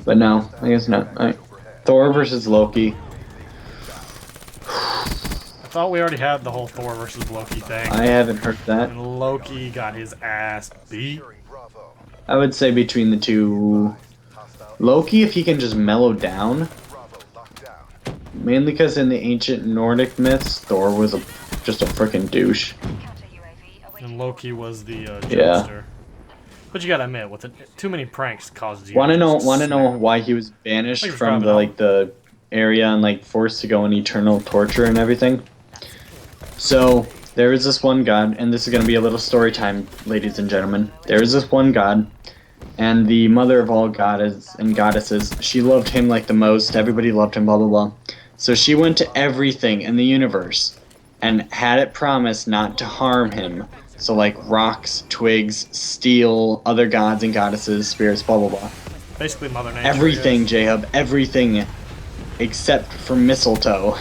But no, I guess not. Alright. Thor versus Loki. I thought we already had the whole Thor versus Loki thing. I haven't heard that. And Loki got his ass beat. I would say between the two, Loki, if he can just mellow down. Mainly because in the ancient Nordic myths, Thor was just a freaking douche. And Loki was the Yeah. jokester. But you gotta admit, with too many pranks causes you. Want to know snap. why he was banished Thanks for from grabbing the area and like forced to go in eternal torture and everything? So There is this one god, and this is going to be a little story time, ladies and gentlemen. There is this one god, and the mother of all gods and goddesses, she loved him like the most. Everybody loved him, blah, blah, blah. So she went to everything in the universe and had it promised not to harm him. So like rocks, twigs, steel, other gods and goddesses, spirits, blah, blah, blah. Basically Mother Nature. Everything, JHub, everything except for mistletoe.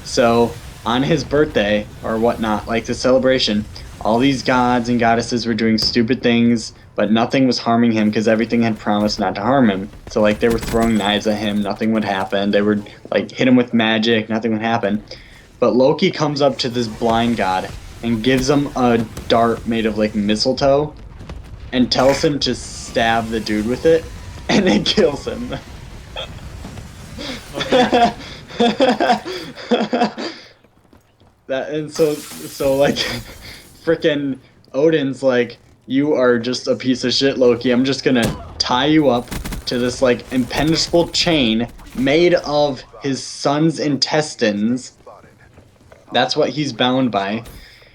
So on his birthday, or whatnot, like the celebration, all these gods and goddesses were doing stupid things, but nothing was harming him because everything had promised not to harm him. So like they were throwing knives at him, nothing would happen. They would like hit him with magic, nothing would happen. But Loki comes up to this blind god and gives him a dart made of like mistletoe and tells him to stab the dude with it, and it kills him. That and so like frickin' Odin's like, you are just a piece of shit, Loki. I'm just gonna tie you up to this like impenetrable chain made of his son's intestines. That's what he's bound by.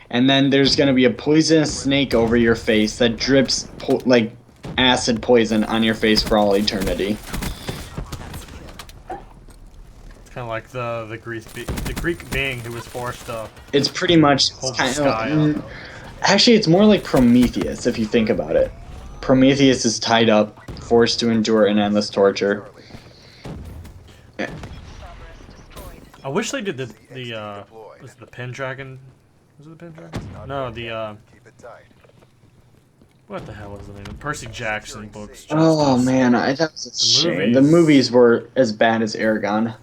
And then there's gonna be a poisonous snake over your face that drips like acid poison on your face for all eternity. Kind of like the Greek being who was forced to. It's pretty much hold the kind sky of. up. Actually, it's more like Prometheus if you think about it. Prometheus is tied up, forced to endure an endless torture. I wish they did was it the Pendragon? Was it the Pendragon? No, the Keep it tight. what the hell was the name? Percy Jackson books. Oh Justice. man, that was a shame. movies. The movies were as bad as Aragon.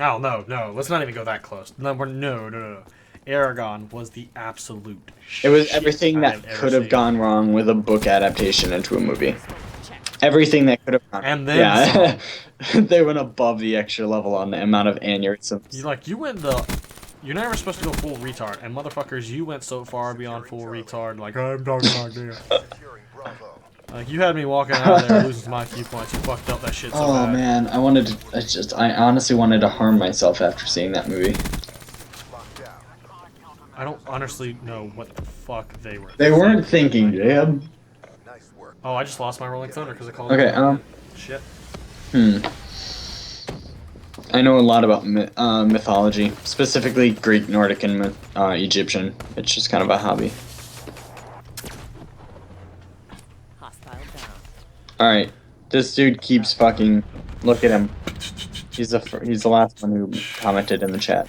Oh no, let's not even go that close. No. Aragon was the absolute It was shit everything I that have ever could have seen. gone wrong with a book adaptation into a movie. Everything that could have gone. And then yeah, they went above the extra level on the amount of aneurysms. You're never supposed to go full retard, and motherfuckers, you went so far beyond full retard. Like I'm talking like this. Securing Bravo. Like you had me walking out of there losing my few points. You fucked up that shit so Oh bad. man, I honestly wanted to harm myself after seeing that movie. Locked down. I don't honestly know what the fuck they were. They weren't thinking, Jab. Nice work. Oh, I just lost my Rolling Thunder because I called Okay, it. Shit. I know a lot about mythology, specifically Greek, Nordic, and Egyptian. It's just kind of a hobby. Hostile down. Alright, this dude keeps fucking... Look at him. He's the last one who commented in the chat.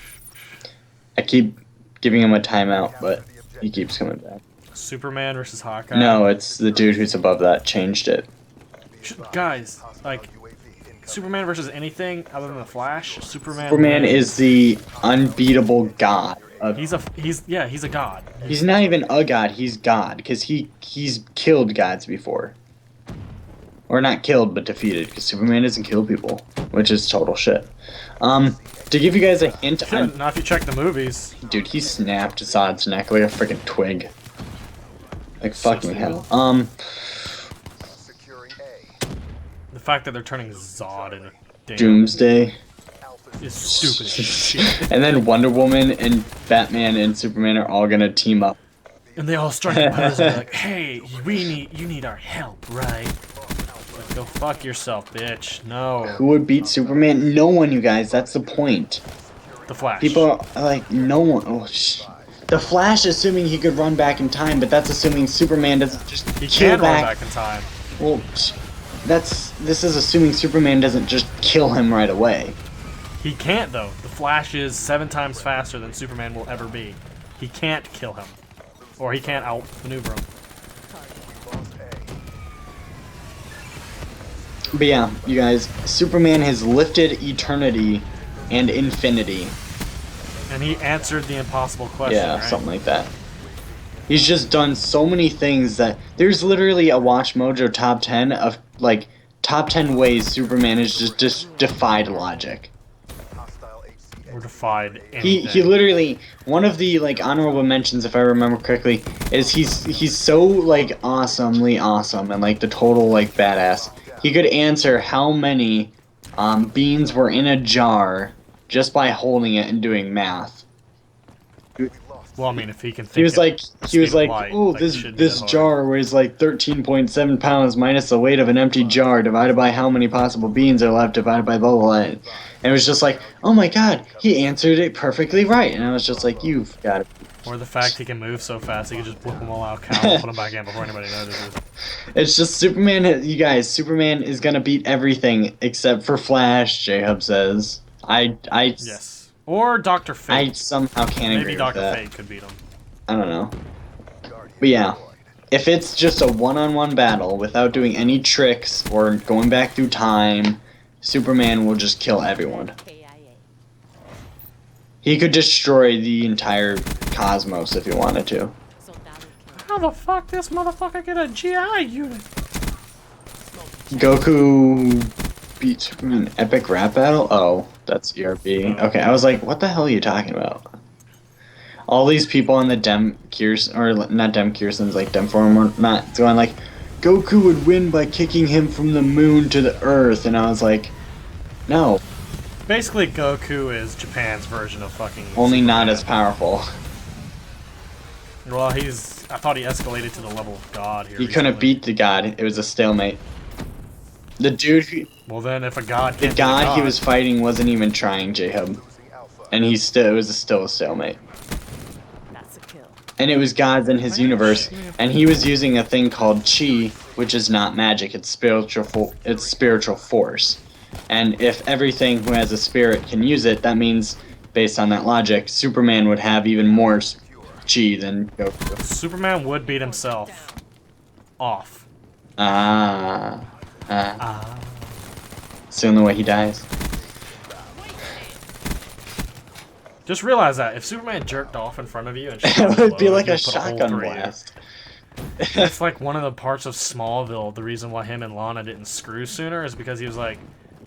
I keep giving him a timeout, but he keeps coming back. Superman versus Hawkeye. No, it's the dude who's above that changed it. Guys, like Superman versus anything other than the Flash. Superman is the unbeatable god. He's a god. He's not even a god, he's God, because he's killed gods before. Or not killed, but defeated, because Superman doesn't kill people, which is total shit. To give you guys a hint, Not if you check the movies. dude, he snapped Zod's neck like a freaking twig. Like fucking hell. Securing A. The fact that they're turning Zod into damn Doomsday. is stupid as shit. And then Wonder Woman and Batman and Superman are all gonna team up. And they all strike a pose and be like, "Hey, you need our help, right?" Like, go fuck yourself, bitch. No, Who would beat Superman? No one, you guys. That's the point. the Flash. People are like, no one. Oh, the Flash, assuming he could run back in time, but that's assuming Superman doesn't just he kill can run back in time. Well, this is assuming Superman doesn't just kill him right away. He can't though. The Flash is 7 times faster than Superman will ever be. He can't kill him, or he can't outmaneuver him. But yeah, you guys, Superman has lifted eternity and infinity. And he answered the impossible question. Yeah, right? something like that. He's just done so many things that there's literally a Watch Mojo top 10 of like top 10 ways Superman has just defied logic. Or defied anything. He literally, one of the like honorable mentions, if I remember correctly, is he's so like awesomely awesome and like the total like badass. He could answer how many beans were in a jar just by holding it and doing math. Well, I mean, if he can think He was like, speed of light, oh, like, it shouldn't be this that hard. jar weighs like 13.7 pounds minus the weight of an empty jar divided by how many possible beans are left divided by blah blah blah. And it was just like, oh my god, he answered it perfectly right. And I was just like, you've got it. Or the fact he can move so fast, he can just whip them all out, count, and put them back in before anybody notices. It's just Superman. You guys, Superman is gonna beat everything except for Flash. JHub says. Yes. Or Dr. Fate. I somehow can't agree Maybe with Dr. that. Fate could beat him. I don't know. But yeah, if it's just a one-on-one battle without doing any tricks or going back through time, Superman will just kill everyone. He could destroy the entire cosmos if he wanted to. How the fuck this motherfucker get a GI unit? Goku beat Superman in epic rap battle? Oh, that's ERB. Okay, I was like, what the hell are you talking about? All these people on the Dem Kearson, or not Dem Kearson's, like Dem Forum or not, going like, Goku would win by kicking him from the moon to the earth, and I was like, no. Basically, Goku is Japan's version of fucking... Only Superman. not as powerful. Well, I thought he escalated to the level of God here. He couldn't beat the god, it was a stalemate. The dude who... Well then, if a god The can't god beat he was fighting wasn't even trying, JHub. And it was still a stalemate. That's a kill. And it was gods in his universe, and he was using a thing called chi, which is not magic, it's spiritual force. And if everything who has a spirit can use it, that means, based on that logic, Superman would have even more chi than Goku. Superman would beat himself off. It's the only way he dies. Just realize that if Superman jerked off in front of you and It would be like a you'd put hole shotgun through you. blast. That's like one of the parts of Smallville. The reason why him and Lana didn't screw sooner is because he was like,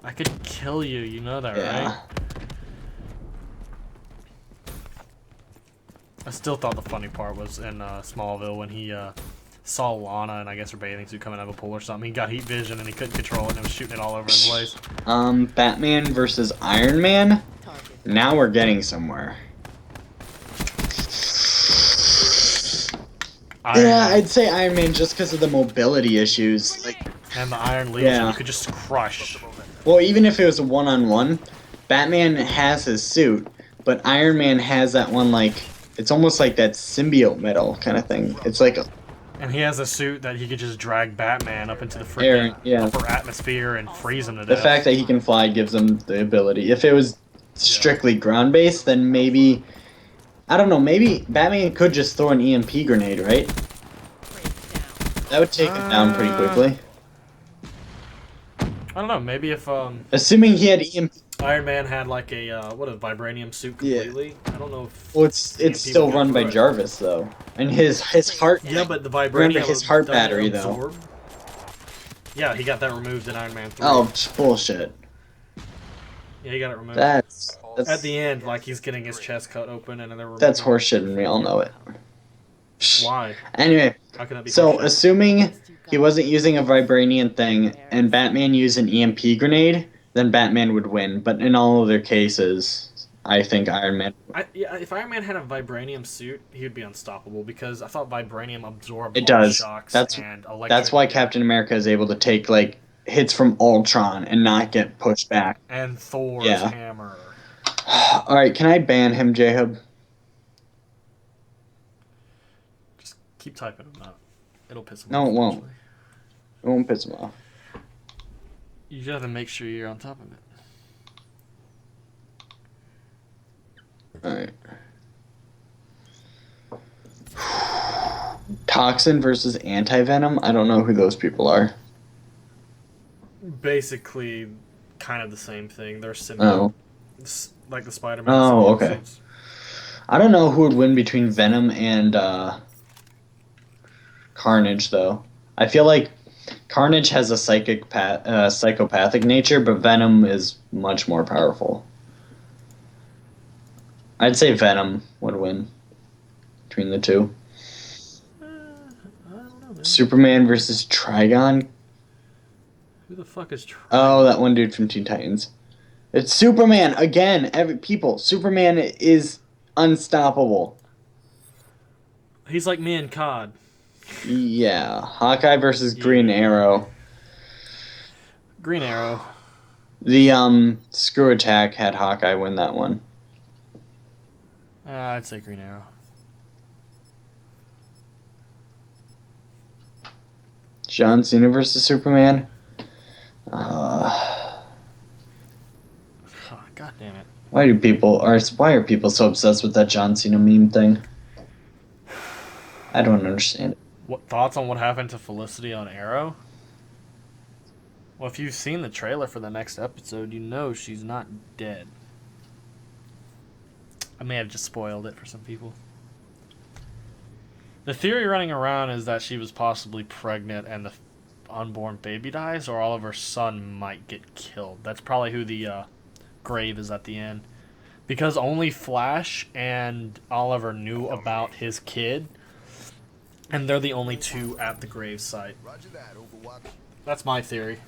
I could kill you, you know that, Yeah. right? I still thought the funny part was in Smallville when he saw Lana and I guess her bathing suit coming out of a pool or something. He got heat vision and he couldn't control it and it was shooting it all over the place. Batman versus Iron Man? Now we're getting somewhere. I'd say Iron Man just because of the mobility issues. Like, and the Iron Legion, Yeah. you could just crush. well, even if it was a one-on-one, Batman has his suit, but Iron Man has that one, like, it's almost like that symbiote metal kind of thing. It's like a And he has a suit that he could just drag Batman up into the Air, freaking yeah. upper atmosphere and freeze him to the death. fact that he can fly gives him the ability. If it was strictly ground-based, then maybe, I don't know, maybe Batman could just throw an EMP grenade, right? That would take it down pretty quickly. I don't know, maybe if Assuming he had EMP. Iron Man had like a a vibranium suit completely. I don't know if Well, it's EMP still would go run by through it. Jarvis though, and his heart. Yeah, but the vibranium. Remember his heart doesn't battery, though. absorb. Yeah, he got that removed in Iron Man 3. Oh, bullshit. Yeah, he got it removed. That's At the end, like he's getting his chest cut open and then they're that's horseshit, and we all know it. Why? Anyway, How can that be so horseshit? assuming he wasn't using a vibranium thing, and Batman used an EMP grenade, then Batman would win. But in all other cases, I think Iron Man. Yeah, if Iron Man had a vibranium suit, he would be unstoppable because I thought vibranium absorbed It all does. shocks That's and electric. That's why Captain America is able to take like hits from Ultron and not get pushed back. And Thor's Yeah. hammer. All right, can I ban him, JHub? Just keep typing him up. It'll piss him No, off. it won't. eventually. It won't piss him off. You just have to make sure you're on top of it. Alright. Toxin versus Anti-Venom? I don't know who those people are. Basically, kind of the same thing. They're similar. Oh. Like the Spider-Man. Oh, symbiote okay. suits. I don't know who would win between Venom and Carnage, though. I feel like Carnage has a psychopathic nature, but Venom is much more powerful. I'd say Venom would win between the two. I don't know, man. Superman versus Trigon? Who the fuck is Oh, that one dude from Teen Titans. It's Superman again. Superman is unstoppable. He's like me and COD. Yeah, Hawkeye versus Green Arrow. Green Arrow. The screw attack had Hawkeye win that one. I'd say Green Arrow. John Cena versus Superman. Oh, God damn it. Why are people so obsessed with that John Cena meme thing? I don't understand it. What thoughts on what happened to Felicity on Arrow? Well, if you've seen the trailer for the next episode, you know she's not dead. I may have just spoiled it for some people. The theory running around is that she was possibly pregnant and the unborn baby dies, or all of her son might get killed. That's probably who the grave is at the end. Because only Flash and Oliver knew about his kid, and they're the only two at the grave site. Roger that, Overwatch. That's my theory.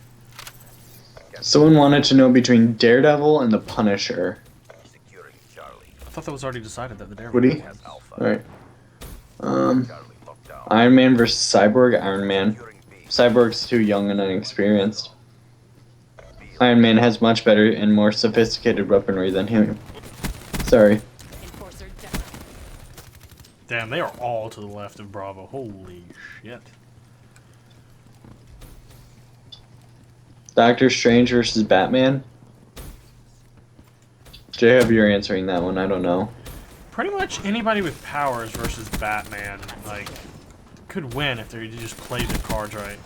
Someone wanted to know between Daredevil and the Punisher. Securing Charlie. I thought that was already decided that the Daredevil Would he? had. Alpha. Alright. Charlie locked down. Iron Man versus Cyborg. Iron Man. Securing B. Cyborg's too young and inexperienced. Iron Man has much better and more sophisticated weaponry than him. Sorry. Enforcer down. Damn, they are all to the left of Bravo. Holy shit. Doctor Strange versus Batman. JHub, you're answering that one. I don't know. Pretty much anybody with powers versus Batman, like, could win if they just played the cards right.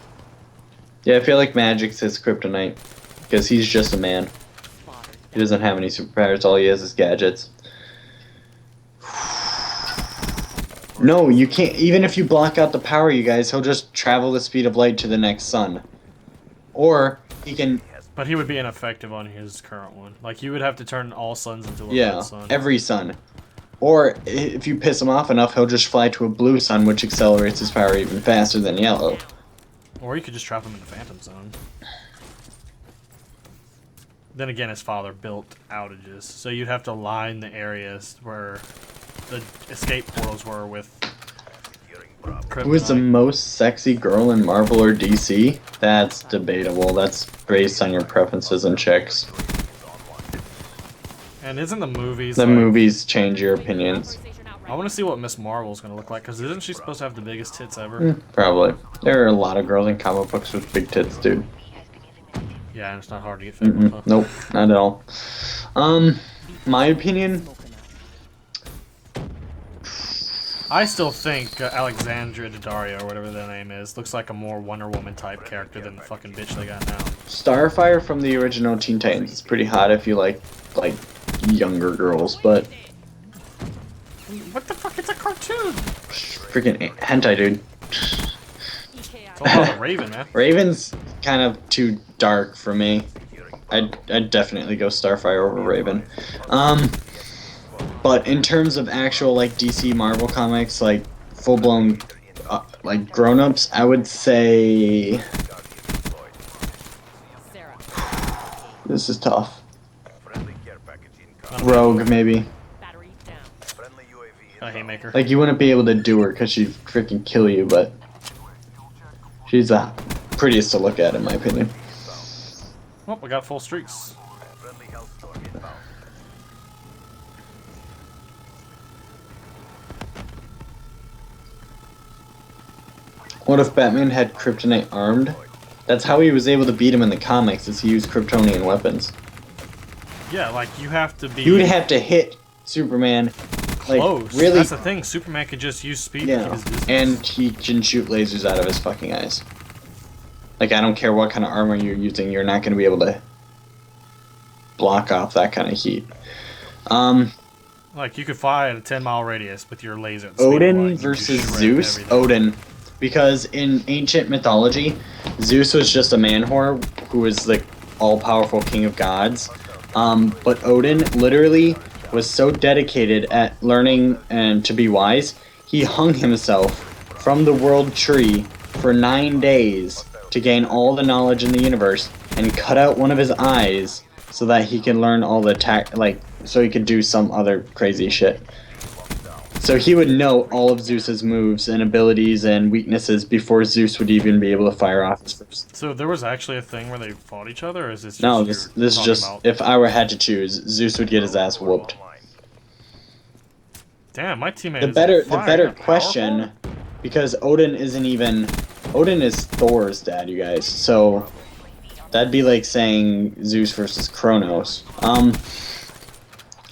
Yeah, I feel like Magic's his kryptonite. Because he's just a man. Slaughtered. He doesn't have any superpowers. All he has is gadgets. No, you can't. Even if you block out the power, you guys, he'll just travel the speed of light to the next sun. Or he can. But he would be ineffective on his current one. Like, you would have to turn all suns into a Yeah, red sun. every sun. Or if you piss him off enough, he'll just fly to a blue sun, which accelerates his power even faster than yellow. Or you could just trap him in the Phantom Zone. Then again, his father built outages, so you'd have to line the areas where the escape portals were with kryptonite. Who is the most sexy girl in Marvel or DC? That's debatable. That's based on your preferences and chicks. And isn't the movies The like, movies change your opinions. I want to see what Miss Marvel's going to look like, because isn't she supposed to have the biggest tits ever? Probably. There are a lot of girls in comic books with big tits, dude. Yeah, and it's not hard to get fit with, huh? Nope, not at all. My opinion, I still think Alexandria Daddario, or whatever their name is, looks like a more Wonder Woman type character than the fucking bitch they got now. Starfire from the original Teen Titans is pretty hot if you like younger girls, but What the fuck? It's a cartoon! freaking hentai, dude. It's all about the Raven, man. Raven's kind of too dark for me. I'd definitely go Starfire over Raven. But in terms of actual like DC Marvel comics, like full blown like grown ups, I would say Sarah. this is tough. Friendly care package incoming. Rogue maybe. Battery down. Friendly UAV A inbound. haymaker. Like you wouldn't be able to do her because she'd freaking kill you, but she's the prettiest to look at in my opinion. Oh, we got full streaks. Friendly Hellstorm inbound. What if Batman had kryptonite armed? That's how he was able to beat him in the comics, is he used Kryptonian weapons. Yeah, like, you have to be He would have to hit Superman like close. really. That's the thing. Superman could just use speed to keep Yeah, his distance. and he can shoot lasers out of his fucking eyes. Like, I don't care what kind of armor you're using, you're not going to be able to block off that kind of heat. Like, you could fly at a 10-mile radius with your laser. at the speed of light. Odin You could versus shred Zeus? everything. Odin. Because in ancient mythology, Zeus was just a man whore who was the all-powerful king of gods. But Odin literally was so dedicated at learning and to be wise, he hung himself from the world tree for 9 days to gain all the knowledge in the universe and cut out one of his eyes so that he could learn all the so he could do some other crazy shit. So he would know all of Zeus's moves and abilities and weaknesses before Zeus would even be able to fire off his first. So there was actually a thing where they fought each other, or is this just No, you're this is talking just about? if I were had to choose, Zeus would get his ass whooped. Damn, my teammate The is better on fire. the better You're question, powerful? because Odin is Thor's dad, you guys. So that'd be like saying Zeus versus Kronos.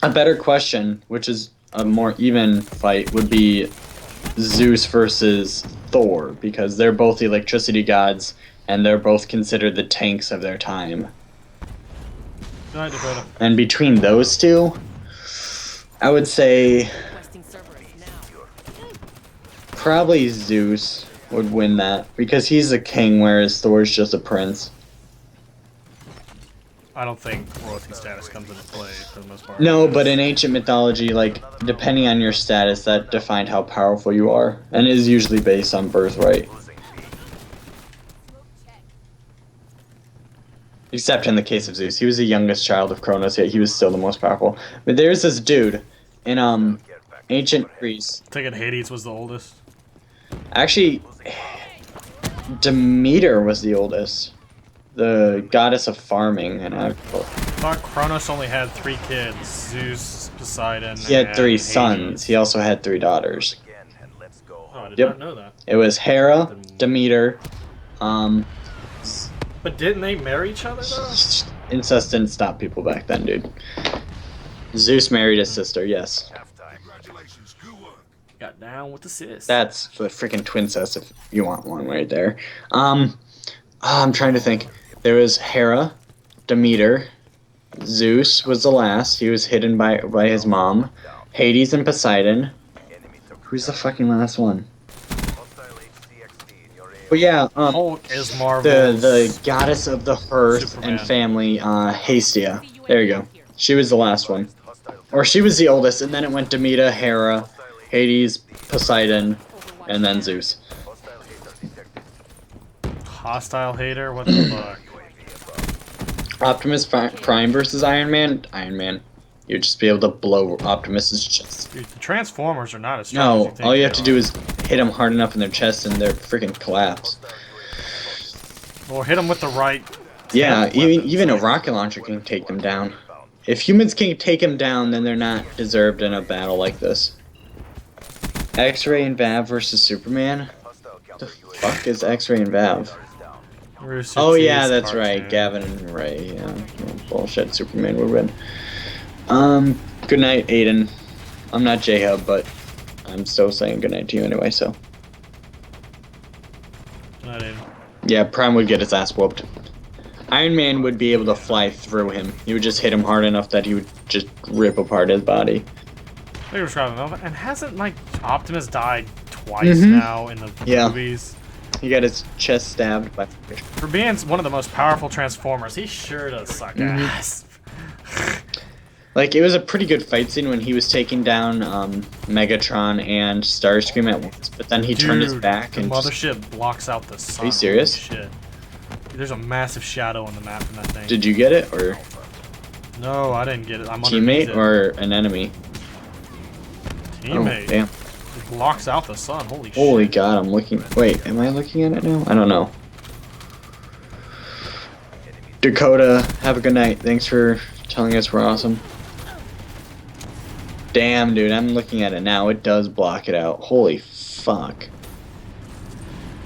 A better question, which is a more even fight, would be Zeus versus Thor, because they're both electricity gods and they're both considered the tanks of their time. Good night, Dakota. And between those two, I would say Requesting servers now. probably Zeus would win that, because he's a king, whereas Thor's just a prince. I don't think royalty status comes into play for the most part. No, but in ancient mythology, like, depending on your status, that defined how powerful you are, and is usually based on birthright. Except in the case of Zeus. He was the youngest child of Kronos, yet he was still the most powerful. But there's this dude in ancient Greece. I take it Hades was the oldest. Actually, Demeter was the oldest. The goddess of farming and agriculture. I thought Kronos only had 3 kids: Zeus, Poseidon. He had and 3 Hades. sons. He also had 3 daughters. Oh, I did Yep. not know that. It was Hera, Demeter, But didn't they marry each other though? incest didn't stop people back then, dude. Zeus married his sister, yes. Got down with the sis. That's the freaking twincest if you want one right there. I'm trying to think. There was Hera, Demeter, Zeus was the last. He was hidden by his mom. Hades and Poseidon. Who's the fucking last one? But yeah, Hulk is Marvel's. the goddess of the hearth Superman. and family, Hestia. There you go. She was the last one. Or she was the oldest, and then it went Demeter, Hera, Hades, Poseidon, and then Zeus. Hostile hater? What the fuck? Optimus Prime versus Iron Man? Iron Man. You'd just be able to blow Optimus's chest. Dude, the Transformers are not as strong as No, you think all you they have to are. do is hit them hard enough in their chest and they're freaking collapse. Or hit them with the right. Yeah, weapons. even a rocket launcher can take them down. If humans can take them down, then they're not deserved in a battle like this. X-Ray and Vav versus Superman? What the fuck is X-Ray and Vav? Rooster Oh Teeth's yeah, that's cartoon. right. Gavin and Ray. Yeah, bullshit. Superman would win. Good night, Aiden. I'm not JHub, but I'm still saying good night to you anyway. So Not in. yeah, Prime would get his ass whooped. Iron Man would be able to fly through him. He would just hit him hard enough that he would just rip apart his body. They were describing Nova, and hasn't like Optimus died twice now in the Yeah. movies? He got his chest stabbed by. For being one of the most powerful Transformers, he sure does suck ass. Like, it was a pretty good fight scene when he was taking down Megatron and Starscream at once, but then he turned his back the and just, mothership blocks out the sun. Are you serious? Holy shit. There's a massive shadow on the map from that thing. Did you get it, or No, I didn't get it. I'm teammate, underneath it. or an enemy? Teammate. Oh, damn. It blocks out the sun. Holy shit. Holy god, I'm looking. Wait, am I looking at it now? I don't know. Dakota, have a good night. Thanks for telling us we're awesome. Damn, dude, I'm looking at it now. It does block it out. Holy fuck.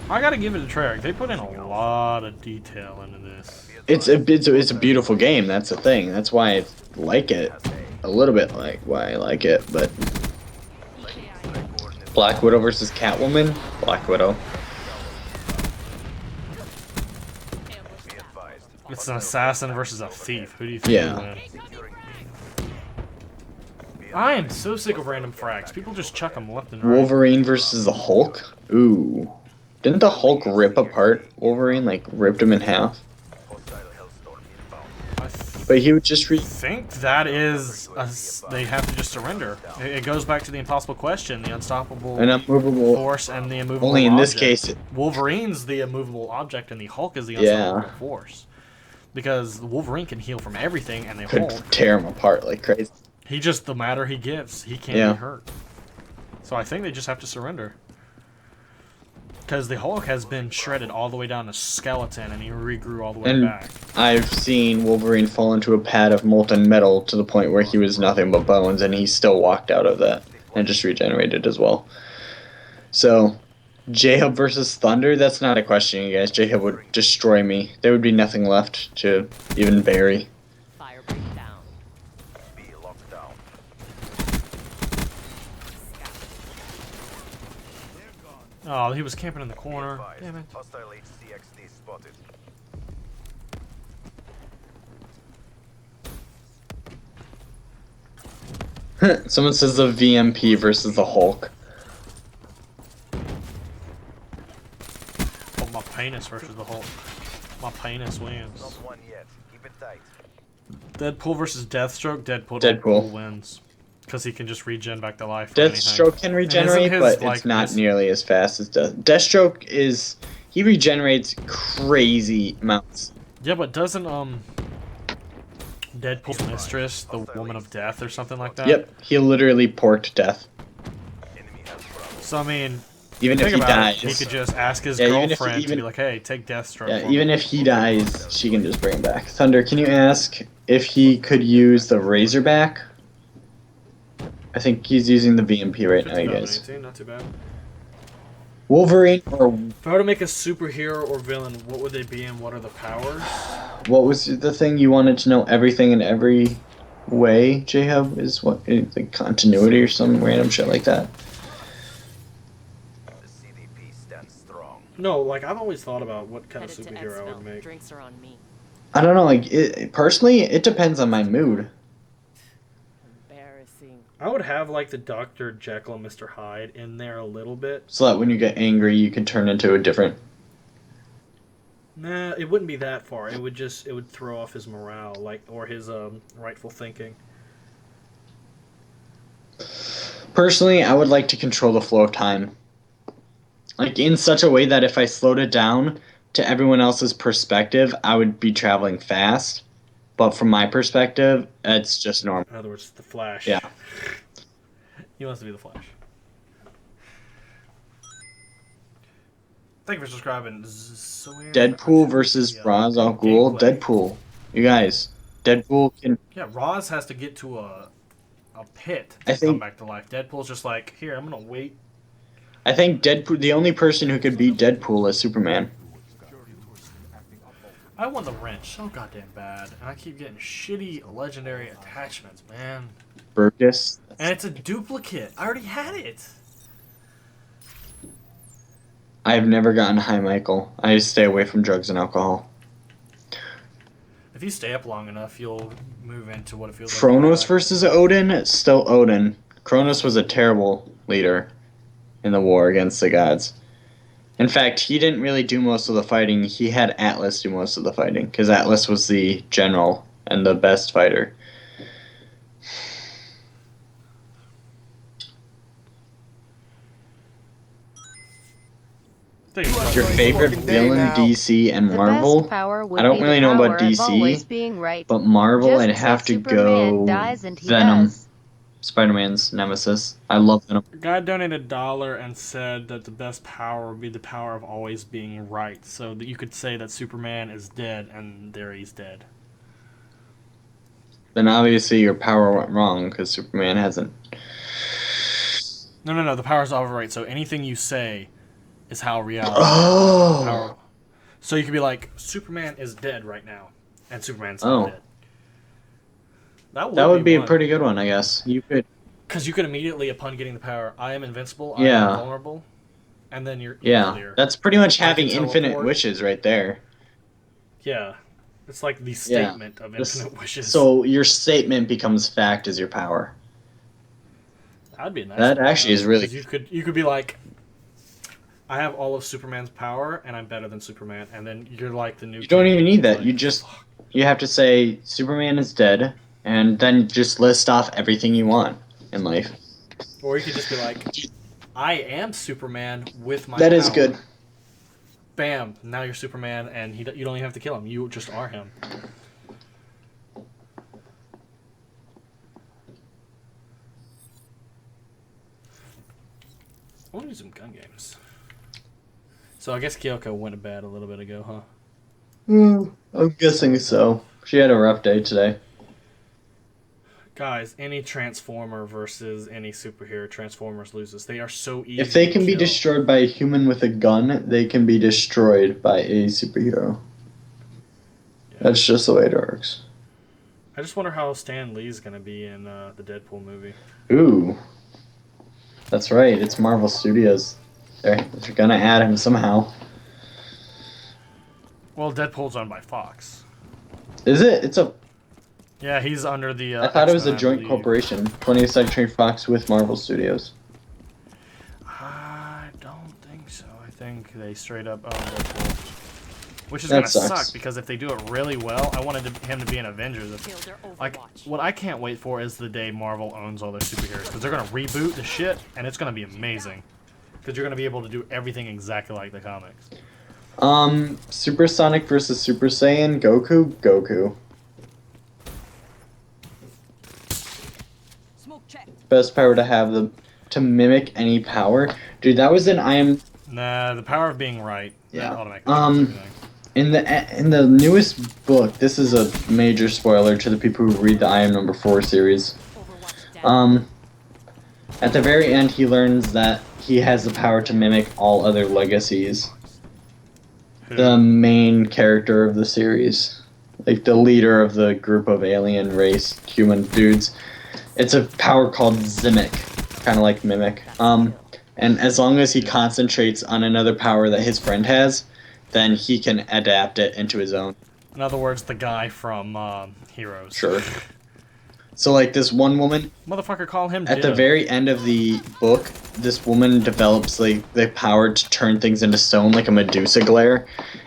I gotta give it a Treyarch. They put in a lot of detail into this. It's a beautiful game. That's the thing. That's why I like it. A little bit like why I like it, but Black Widow versus Catwoman. Black Widow. It's an assassin versus a thief. Who do you think Yeah. will win? I am so sick of random frags. People just chuck them left and right. Wolverine versus the Hulk. Ooh, didn't the Hulk rip apart Wolverine? Like ripped him in half. I But he would just think that is they have to just surrender. It goes back to the impossible question: the unstoppable an unmovable. force and the immovable. Only in this object. case, Wolverine's the immovable object, and the Hulk is the Yeah. unstoppable force. Because Wolverine can heal from everything, and the could Hulk, tear him apart like crazy. he just the matter he gives, he can't Yeah. be hurt. So I think they just have to surrender. Because the Hulk has been shredded all the way down to skeleton, and he regrew all the way And back. I've seen Wolverine fall into a pad of molten metal to the point where he was nothing but bones, and he still walked out of that and just regenerated as well. So, JHub versus Thunder, that's not a question, you guys. JHub would destroy me. There would be nothing left to even bury. Fire break down. B locked down. Oh, he was camping in the corner. Advised. Damn it. Hostile HCXD spotted. Someone says the VMP versus the Hulk. Oh, my penis versus the Hulk. My penis wins. Not one yet. Keep it tight. Deadpool versus Deathstroke. Deadpool. Wins. Because he can just regen back to life. From anything. Deathstroke can regenerate, his, but like, it's not his- nearly as fast as Deathstroke is... He regenerates crazy amounts. Yeah, but doesn't, Deadpool's mistress, the woman of death or something like that? Yep, he literally porked death. Enemy has problems. So, I mean, Even if think he about it, dies. he could just ask his Yeah, even if he- girlfriend to even- be like, hey, take Deathstroke Yeah, for me. even if he dies, she can just bring him back. Thunder, can you ask if he could use the Razorback? I think he's using the VMP right now, you guys. 18, not too bad. Wolverine, or If I were to make a superhero or villain, what would they be and what are the powers? what was the thing you wanted to know everything in every way, JHub? Is what, like continuity or some random shit like that? The CDP stands strong. No, like, I've always thought about what kind of Headed to superhero I would Exville. make. Drinks are on me. I don't know, like, personally, it depends on my mood. Embarrassing. I would have, like, the Dr. Jekyll and Mr. Hyde in there a little bit. So that when you get angry, you can turn into a different... Nah, it wouldn't be that far. It would throw off his morale, like, or his, rightful thinking. Personally, I would like to control the flow of time. Like, in such a way that if I slowed it down to everyone else's perspective, I would be traveling fast. But from my perspective, it's just normal. In other words, the Flash. Yeah. He wants to be the Flash. Thank you for subscribing. Deadpool versus Ra's al Ghul. Deadpool. You guys, Deadpool can... Yeah, Roz has to get to a pit I to think- come back to life. Deadpool's just like, here, I'm gonna wait. I think Deadpool... The only person who could beat Deadpool is Superman. I want the wrench so goddamn bad, and I keep getting shitty legendary attachments, man. Burgess. And it's a duplicate. I already had it. I've never gotten high, Michael. I stay away from drugs and alcohol. If you stay up long enough, you'll move into what it feels like. Kronos versus Odin? Still Odin. Kronos was a terrible leader in the war against the gods. In fact, he didn't really do most of the fighting. He had Atlas do most of the fighting, because Atlas was the general and the best fighter. Your favorite villain, DC and The Marvel? best power would I don't be really the know about power of DC, always being right. But Marvel, Just I'd say have to Superman go dies and he Venom. does. Spider-Man's nemesis. I love Venom. A guy donated $1 and said that the best power would be the power of always being right. So that you could say that Superman is dead and there he's dead. Then obviously your power went wrong, because Superman hasn't. No. The power's always right. So anything you say is how reality. Oh! Power. So you could be like, Superman is dead right now, and Superman's Oh. not dead. That would be a one. pretty good one, I guess. You could. Because you could immediately, upon getting the power, I am invincible, I Yeah. am invulnerable, and then you're Yeah, clear. that's pretty much I having can infinite teleport. wishes right there. Yeah. It's like the statement of infinite wishes. So your statement becomes fact as your power. That'd be a nice. That one, actually is really 'cause you could be like, I have all of Superman's power, and I'm better than Superman, and then you're like the new. You don't king. even need that. Like, You just you have to say Superman is dead, and then just list off everything you want in life. Or you could just be like, I am Superman with my. That is power. good. Bam! Now you're Superman, and you don't even have to kill him. You just are him. I want to do some gun games. So I guess Kyoko went to bed a little bit ago, huh? I'm guessing so. She had a rough day today. Guys, any Transformer versus any superhero, Transformers loses. They are so easy. If they to can be kill. destroyed by a human with a gun, they can be destroyed by a superhero. Yeah. That's just the way it works. I just wonder how Stan Lee's gonna be in the Deadpool movie. Ooh. That's right, it's Marvel Studios. They're gonna add him somehow. Well, Deadpool's owned by Fox. Is it? It's a... Yeah, he's under the. I thought it was a X-Men, I joint believe. corporation. 20th Century Fox with Marvel Studios. I don't think so. I think they straight up own Deadpool. Which is That gonna sucks. suck because if they do it really well, I wanted him to be an Avengers. Like, what I can't wait for is the day Marvel owns all their superheroes because they're gonna reboot the shit and it's gonna be amazing. Because you're gonna be able to do everything exactly like the comics. Supersonic versus Super Saiyan, Goku. Smoke check. Best power to have to mimic any power. Dude, that was an Nah, the power of being right. Yeah. That automatically changes everything. In the newest book, this is a major spoiler to the people who read the I Am Number 4 series. Overwatch down. At the very end, he learns that he has the power to mimic all other legacies. Who? The main character of the series, like the leader of the group of alien race human dudes. It's a power called Zimic, kind of like mimic. And as long as he concentrates on another power that his friend has, then he can adapt it into his own. In other words, the guy from Heroes. Sure. So like this one woman, Motherfucker, call him at the Jim. very end of the book, this woman develops like the power to turn things into stone, like a Medusa glare,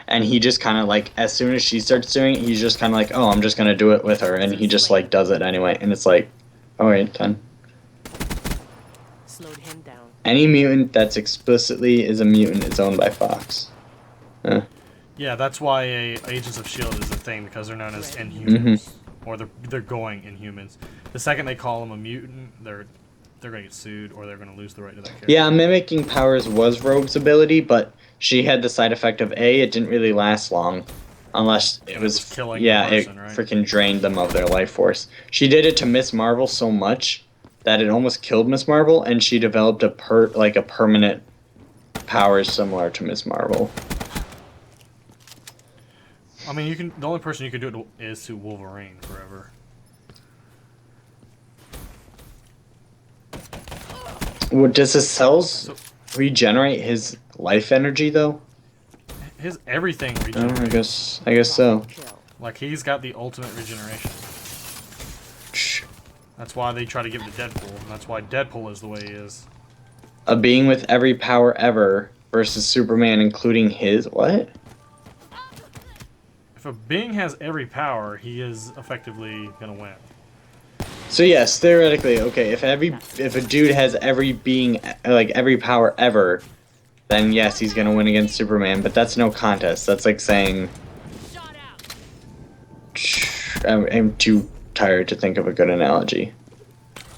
and he just kind of like, as soon as she starts doing it, he's just kind of like, oh, I'm just gonna do it with her, and he just like does it anyway, and it's like, all right, done. Slowed him down. Any mutant that's explicitly is a mutant is owned by Fox. Yeah, that's why Agents of S.H.I.E.L.D. is a thing, because they're known as Inhumans. Or they're going Inhumans. The second they call them a mutant, they're going to get sued, or they're going to lose the right to that character. Yeah, mimicking powers was Rogue's ability, but she had the side effect of it didn't really last long. Unless it was killing the person, it right? freaking drained them of their life force. She did it to Miss Marvel so much that it almost killed Miss Marvel, and she developed a permanent power similar to Miss Marvel. I mean, the only person you can do it to is to Wolverine forever. Does his cells regenerate his life energy though? His everything Oh, regenerates. I guess so. Kill. Like, he's got the ultimate regeneration. That's why they try to give it to Deadpool. And that's why Deadpool is the way he is. A being with every power ever versus Superman, including his what? If a being has every power, he is effectively gonna win. So yes, theoretically, okay, if a dude has every being, like every power ever, then yes, he's gonna win against Superman. But that's no contest. That's like saying, I'm too tired to think of a good analogy.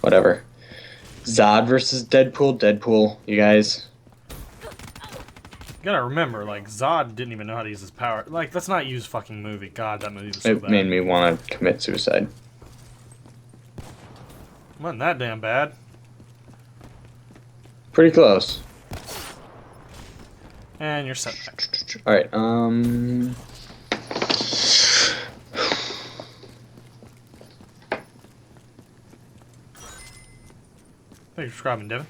Whatever. Zod versus Deadpool, you guys. You gotta remember, like, Zod didn't even know how to use his power. Like, let's not use fucking movie. God, that movie was so It bad. made me want to commit suicide. Wasn't that damn bad. Pretty close. And you're set back. Alright, Thanks for subscribing, Devin.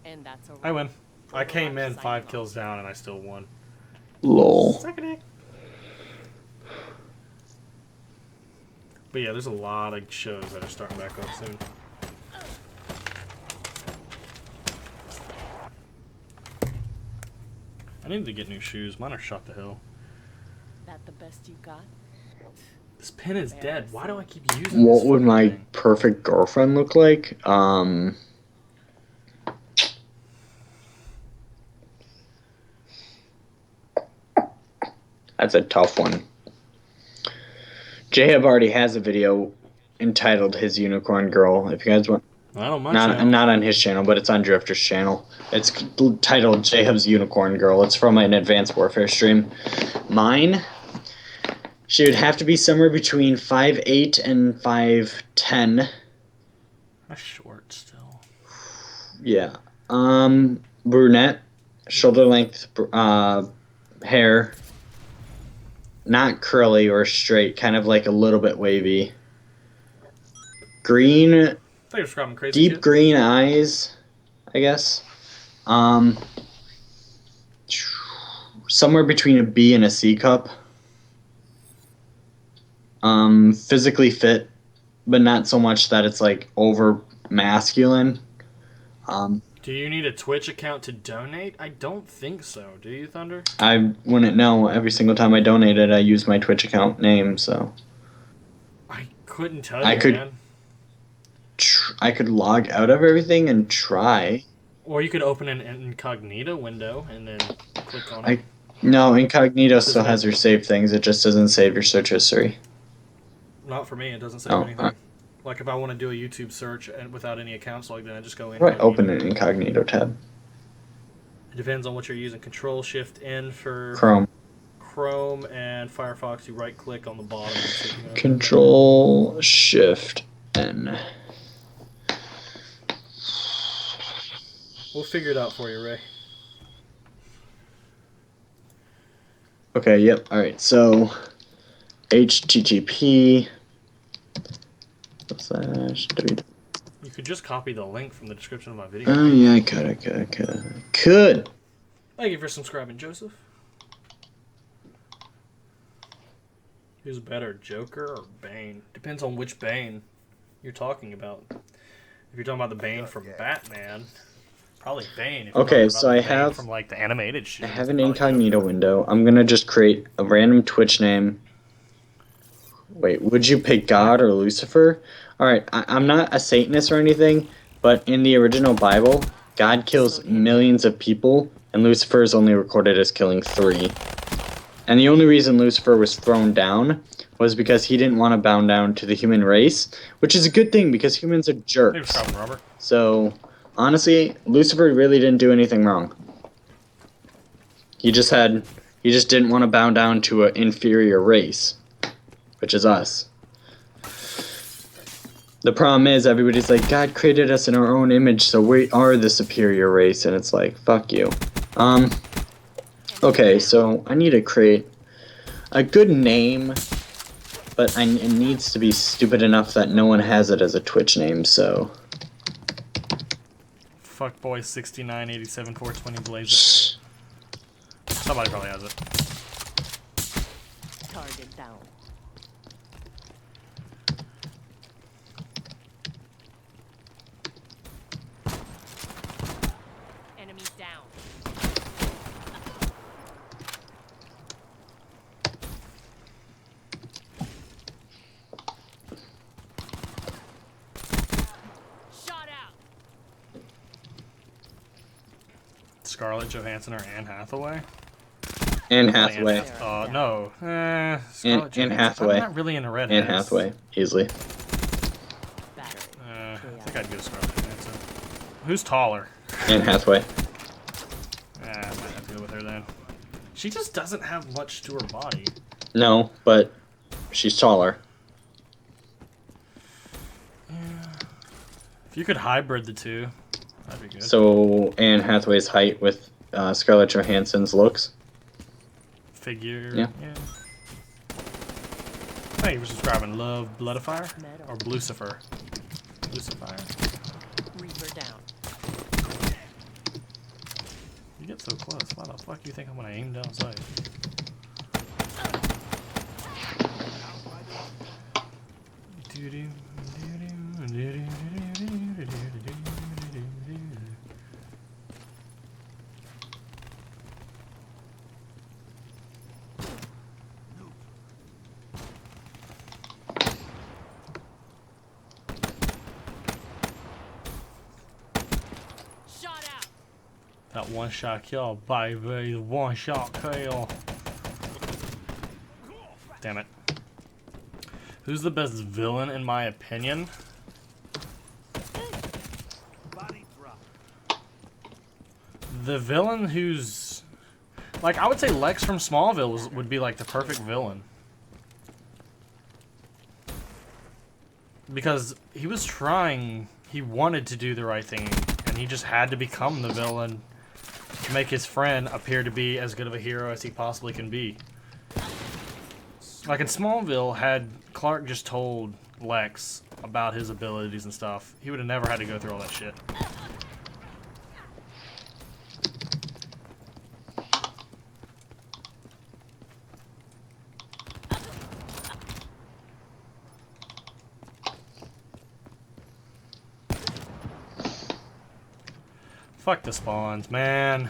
And that's a I win. I came in 5 kills down and I still won. lol. But yeah, there's a lot of shows that are starting back up soon. I need to get new shoes. Mine are shot to hell. That the best you got? This pin is dead. Why do I keep using What this would fucking my thing? perfect girlfriend look like? That's a tough one. JHub already has a video entitled "His Unicorn Girl." If you guys want, I don't mind. not on his channel, but it's on Drifter's channel. It's titled "JHub's Unicorn Girl." It's from an Advanced Warfare stream. Mine, she would have to be somewhere between 5'8" and 5'10". That's short still. Yeah. Brunette, shoulder length, hair. Not curly or straight, kind of like a little bit wavy. Green, I think you're describing crazy. deep kid. green eyes, I guess. Somewhere between a B and a C cup. Physically fit, but not so much that it's like over masculine. Do you need a Twitch account to donate? I don't think so. Do you, Thunder? I wouldn't know. Every single time I donated, I used my Twitch account name, so I couldn't tell you, I could- man. I could log out of everything and try. Or you could open an incognito window and then click on it. No, incognito still has your save things. It just doesn't save your search history. Not for me. It doesn't say Oh, anything. Like if I want to do a YouTube search and without any accounts logged in, I just go in. Right, open an incognito tab. It depends on what you're using. Control Shift N for Chrome, and Firefox. You right click on the bottom. And so you know. Control Shift N. We'll figure it out for you, Ray. Okay, yep. All right. So HTTP /. You could just copy the link from the description of my video. Oh yeah, I could. Thank you for subscribing, Joseph. Who's better, Joker or Bane? Depends on which Bane you're talking about. If you're talking about the Bane from Batman, probably Bane. If you're Okay, talking so about I the Bane have from like the animated shit. I have an incognito window. I'm gonna just create a random Twitch name. Wait, would you pick God or Lucifer? Alright, I'm not a Satanist or anything, but in the original Bible, God kills millions of people, and Lucifer is only recorded as killing 3. And the only reason Lucifer was thrown down was because he didn't want to bow down to the human race, which is a good thing because humans are jerks. So, honestly, Lucifer really didn't do anything wrong. He just didn't want to bow down to an inferior race, which is us. The problem is everybody's like, God created us in our own image, so we are the superior race, and it's like, fuck you. Okay, so I need to create a good name, but it needs to be stupid enough that no one has it as a Twitch name, so... Fuckboy 6987 420 Blaze. Somebody probably has it. Target down. Enemy down. Shot out. Scarlett Johansson or Anne Hathaway? Anne Hathaway. No. Anne Johansson. Hathaway. I'm not really into redheads. Anne Hathaway, easily. I think I'd go Scarlett Johansson. Who's taller? Anne Hathaway. I might have to go with her then. She just doesn't have much to her body. No, but she's taller. If you could hybrid the two, that'd be good. So Anne Hathaway's height with Scarlett Johansson's looks. Figure. Yeah. Thank you for subscribing. Love Bloodifier or Blucifer. Blucifer. Reaper down. You get so close. Why the fuck do you think I'm gonna aim down sight? Shot out. That one shot kill, baby. One shot kill. Damn it. Who's the best villain in my opinion? The villain who's... Like, I would say Lex from Smallville would be, like, the perfect villain. Because he was trying... He wanted to do the right thing. And he just had to become the villain to make his friend appear to be as good of a hero as he possibly can be. Like, in Smallville, had Clark just told Lex about his abilities and stuff, he would have never had to go through all that shit. Fuck the spawns, man.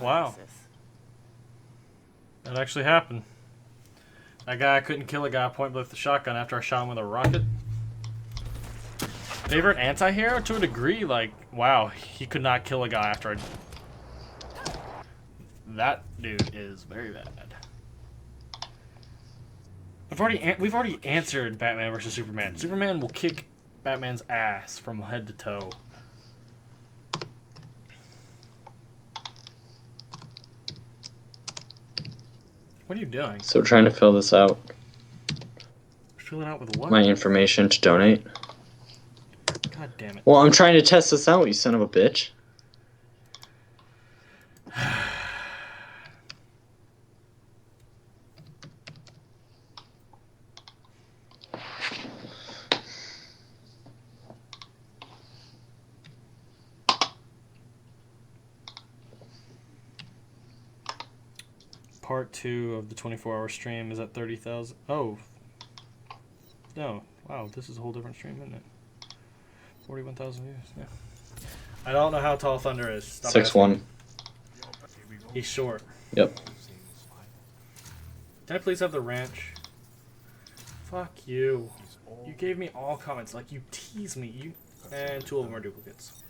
Wow. That actually happened. That guy couldn't kill a guy point blank with a shotgun after I shot him with a rocket. Favorite anti-hero? To a degree, like, wow, he could not kill a guy after I... That dude is very bad. We've already answered Batman versus Superman. Superman will kick Batman's ass from head to toe. What are you doing? So trying to fill this out. Fill it out with what? My information to donate. God damn it. Well, I'm trying to test this out, you son of a bitch. Part 2 of the 24-hour stream is at 30,000. Oh. No. Wow, this is a whole different stream, isn't it? 41,000 views. Yeah. I don't know how tall Thunder is. 6'1". He's short. Yep. Can I please have the ranch? Fuck you. You gave me all comments. Like, you tease me. You and 2 of them are duplicates.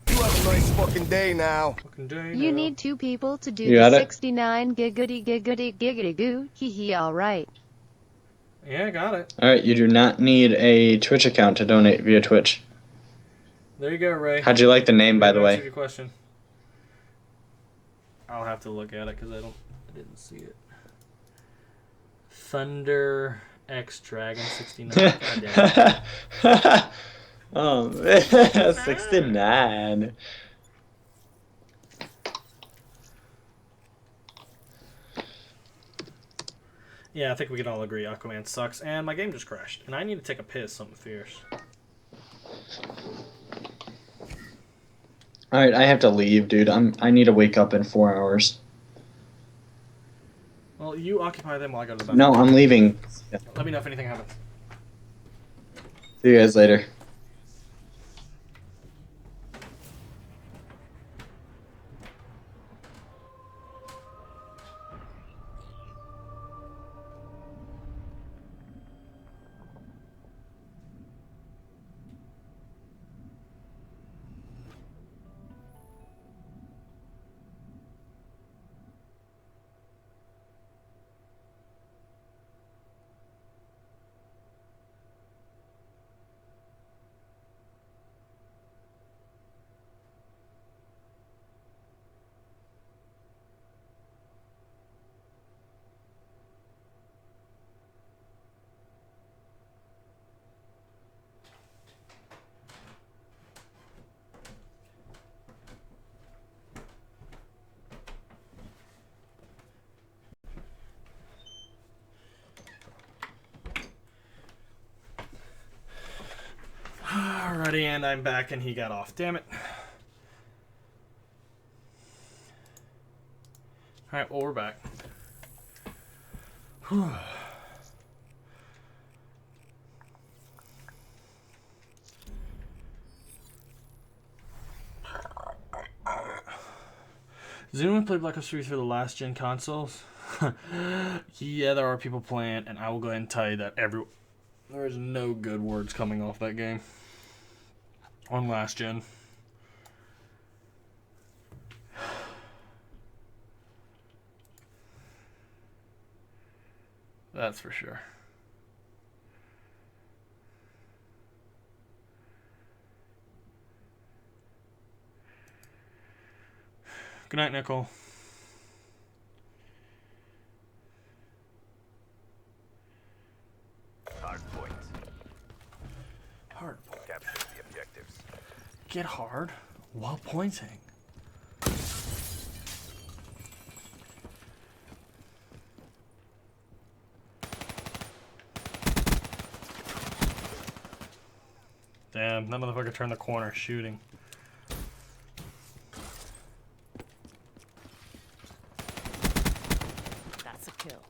You have a nice fucking day now. Fucking day You now. need 2 people to do You the got it? 69 giggity giggity giggity goo. Hee hee, alright. Yeah, I got it. Alright, you do not need a Twitch account to donate via Twitch. There you go, Ray. How'd you like the name, by the Answered way? your question. I'll have to look at it because I didn't see it. Thunder X Dragon 69. God damn it. Oh, 69. Yeah, I think we can all agree Aquaman sucks, and my game just crashed, and I need to take a piss, something fierce. Alright, I have to leave, dude. I need to wake up in 4 hours. Well, you occupy them while I go to the bathroom. No, I'm leaving. Let me know if anything happens. See you guys later. Alrighty, and I'm back, and he got off. Damn it. Alright, well, we're back. Does anyone play Black Ops 3 for the last gen consoles? Yeah, there are people playing, and I will go ahead and tell you that there is no good words coming off that game on last gen. That's for sure. Good night, Nicole. Hard point. Hard point. Capture the objectives. Get hard while pointing. Damn, that motherfucker turned the corner shooting. That's a kill.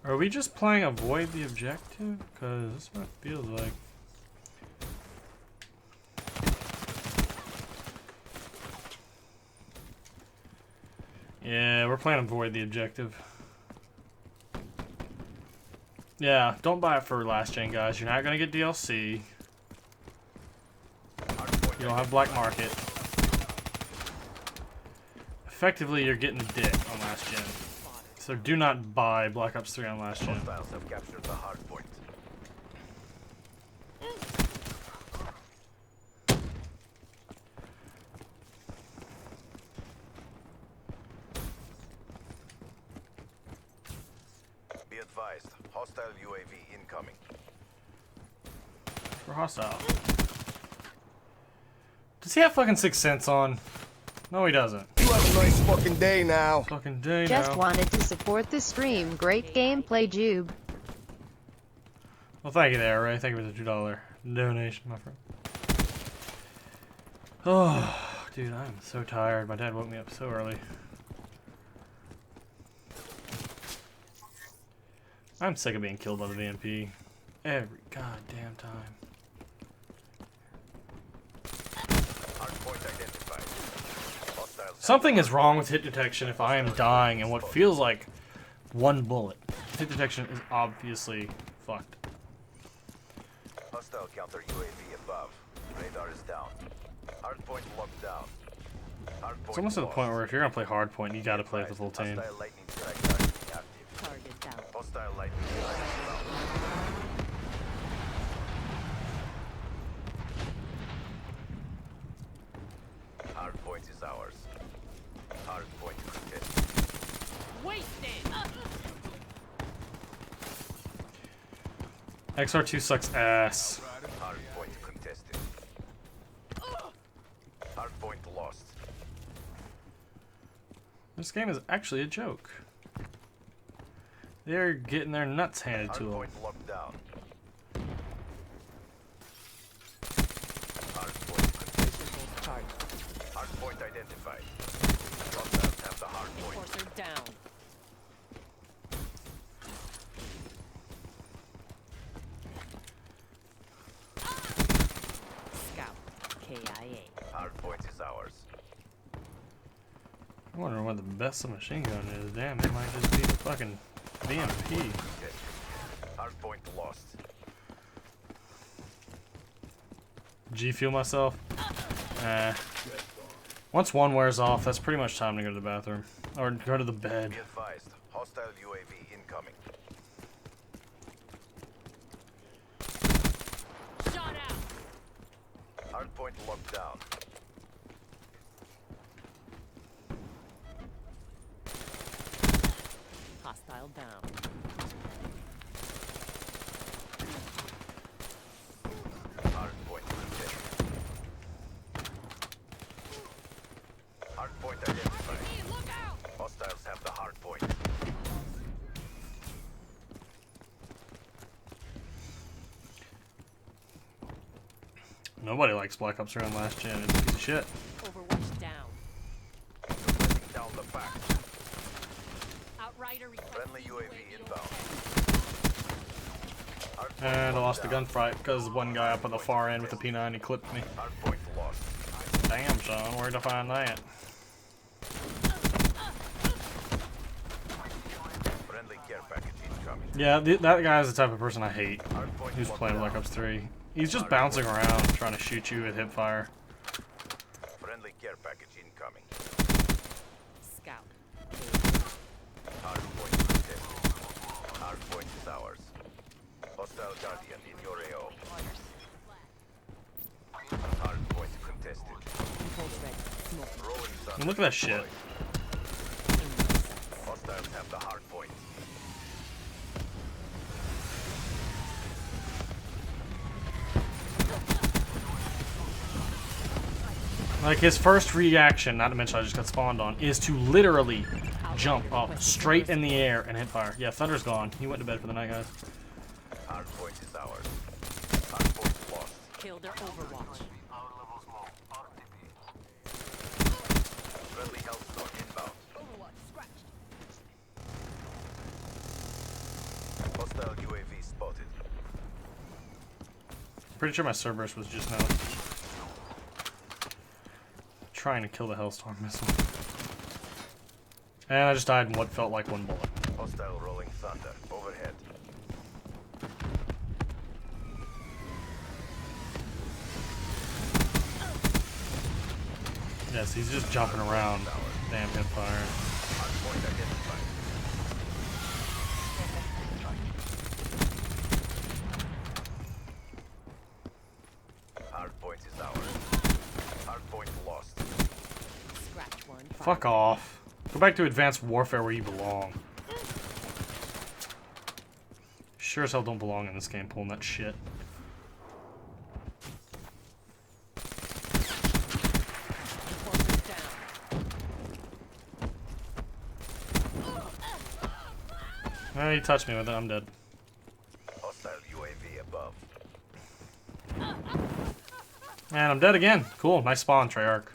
Are we just playing avoid the objective? Because that's what it feels like. Yeah, we're playing avoid the objective. Yeah, don't buy it for last gen, guys. You're not gonna get DLC. You don't have black market. Effectively, you're getting the dick on last gen. So do not buy Black Ops 3 on last gen. Hostiles have captured the hard point. Be advised, hostile UAV incoming. For hostile. Does he have fucking 6 cents on? No, he doesn't. You have a nice fucking day now. Fucking day Just now. wanted to support the stream. Great gameplay, Jube. Well, thank you there, Ray. Thank you for the $2 donation, my friend. Oh, dude, I'm so tired. My dad woke me up so early. I'm sick of being killed by the VMP every goddamn time. Hardpoint identified. Hostiles Something is wrong with hit detection if I am dying in what feels like one bullet. Hit detection is obviously fucked. hostile counter UAV above. Radar is down. Hardpoint locked down. Hardpoint It's almost to the lost. point where if you're gonna play hardpoint, you gotta play with the full team. Hostile lightning strike target active. Target down. Hostile lightning strike inbound. Hardpoint is ours. Hardpoint contested. Wasted. XR2 sucks ass. Hardpoint contested. Hardpoint lost. This game is actually a joke. They're getting their nuts handed to them. Hardpoint locked down. Hardpoint contested. Target. Hardpoint identified. Hostiles have the hardpoint. Enforcer down. Scout. KIA. Hardpoint is ours. I wonder what the best submachine gun is. Damn, it might just be the fucking VMP. Contested. Hardpoint lost. G fuel myself. Once one wears off, that's pretty much time to go to the bathroom or go to the bed. Be advised. Hostile UAV incoming. Shot out. Hardpoint locked down. Hostile down. Hardpoint contested. Hardpoint identified. Look out. Hostiles have the hardpoint. Nobody likes Black Ops 3 on last gen. It's a piece of shit. Overwatch down. fact. Outrider Friendly UAV inbound. And I lost the gunfight because one guy up on the far end with the P9, he clipped me. Hardpoint lost. Damn, son, where'd I find that? Friendly care package incoming. Yeah, that guy's the type of person I hate. Hardpoint Who's locked playing down. Black Ops 3. He's just bouncing around trying to shoot you with hip fire. Friendly care package incoming. Scout. Hardpoint contested. Hardpoint is ours. Hostile Guardian in your AO. Hardpoint contested. Pulse ready. Smoke. Rolling thunder. And look at that shit. Hostiles have the hardpoint. Like, his first reaction, not to mention I just got spawned on, is to literally jump up straight in the air and hit fire. Yeah, Thunder's gone. He went to bed for the night, guys. Hardpoint is ours. Hardpoint lost. Kill their Overwatch. Friendly health zone inbound. Overwatch scratched. Hostile UAV spotted. Pretty sure my Cerberus was just now trying to kill the Hellstorm missile. And I just died in what felt like one bullet. Hostile rolling thunder overhead. Yes, he's just jumping around. Damn hip fire. Hardpoint identified. Hardpoint is ours. Hardpoint lost. Scratch one. Fuck off. Go back to Advanced Warfare where you belong. Sure as hell don't belong in this game pulling that shit. Enforcers down. He touched me with it, I'm dead. Hostile UAV above. And I'm dead again. Cool, nice spawn, Treyarch.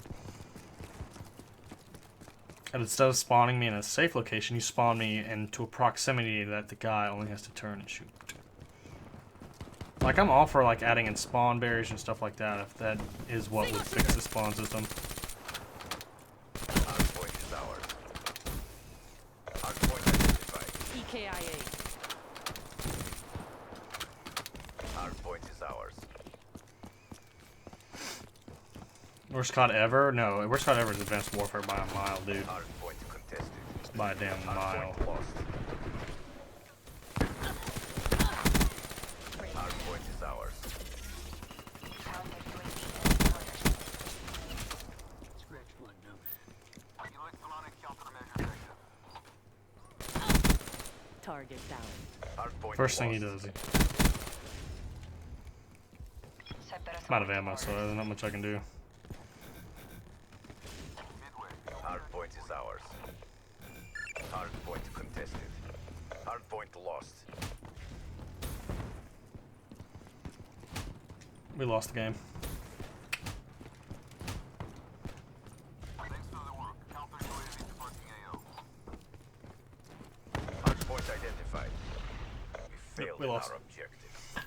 And instead of spawning me in a safe location, you spawn me into a proximity that the guy only has to turn and shoot. Like, I'm all for, like, adding in spawn berries and stuff like that, if that is what would fix the spawn system. Hardpoint is ours. Hardpoint identified. EKIA. Hardpoint is ours. Worst COD ever? No, worst COD ever is Advanced Warfare by a mile, dude. Hardpoint contested. By a damn mile. Hardpoint lost. Hardpoint is ours. Target down. Hardpoint First thing he lost. does. I'm out of ammo, so there's not much I can do. Hardpoint is ours. Hardpoint contested. Hardpoint lost. We lost the game. Hardpoint identified. We failed we in lost. our objective.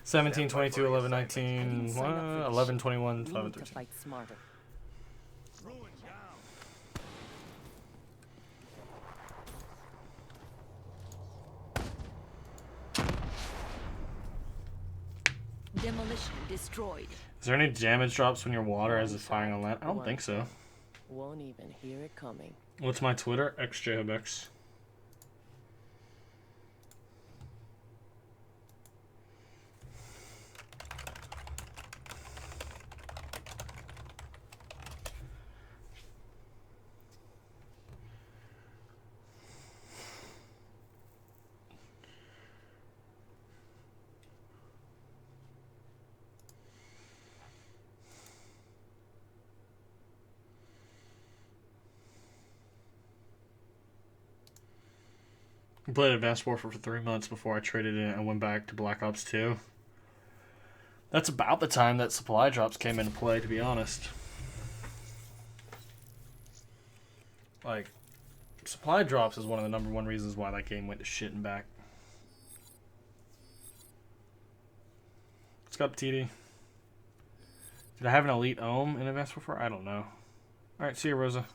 17, 22, 11, 19, 11, 21, 5, We and need to 13. fight smarter. Demolition destroyed. Is there any damage drops when your water as it's firing on land? I don't think so. Won't even hear it coming. What's my Twitter? XJHubX. I played Advanced Warfare for 3 months before I traded in and went back to Black Ops 2. That's about the time that supply drops came into play, to be honest. Like, Supply drops is one of the #1 reasons why that game went to shit and back. What's up, TD? Did I have an elite ohm in Advanced Warfare? I don't know. Alright, see you, Rosa.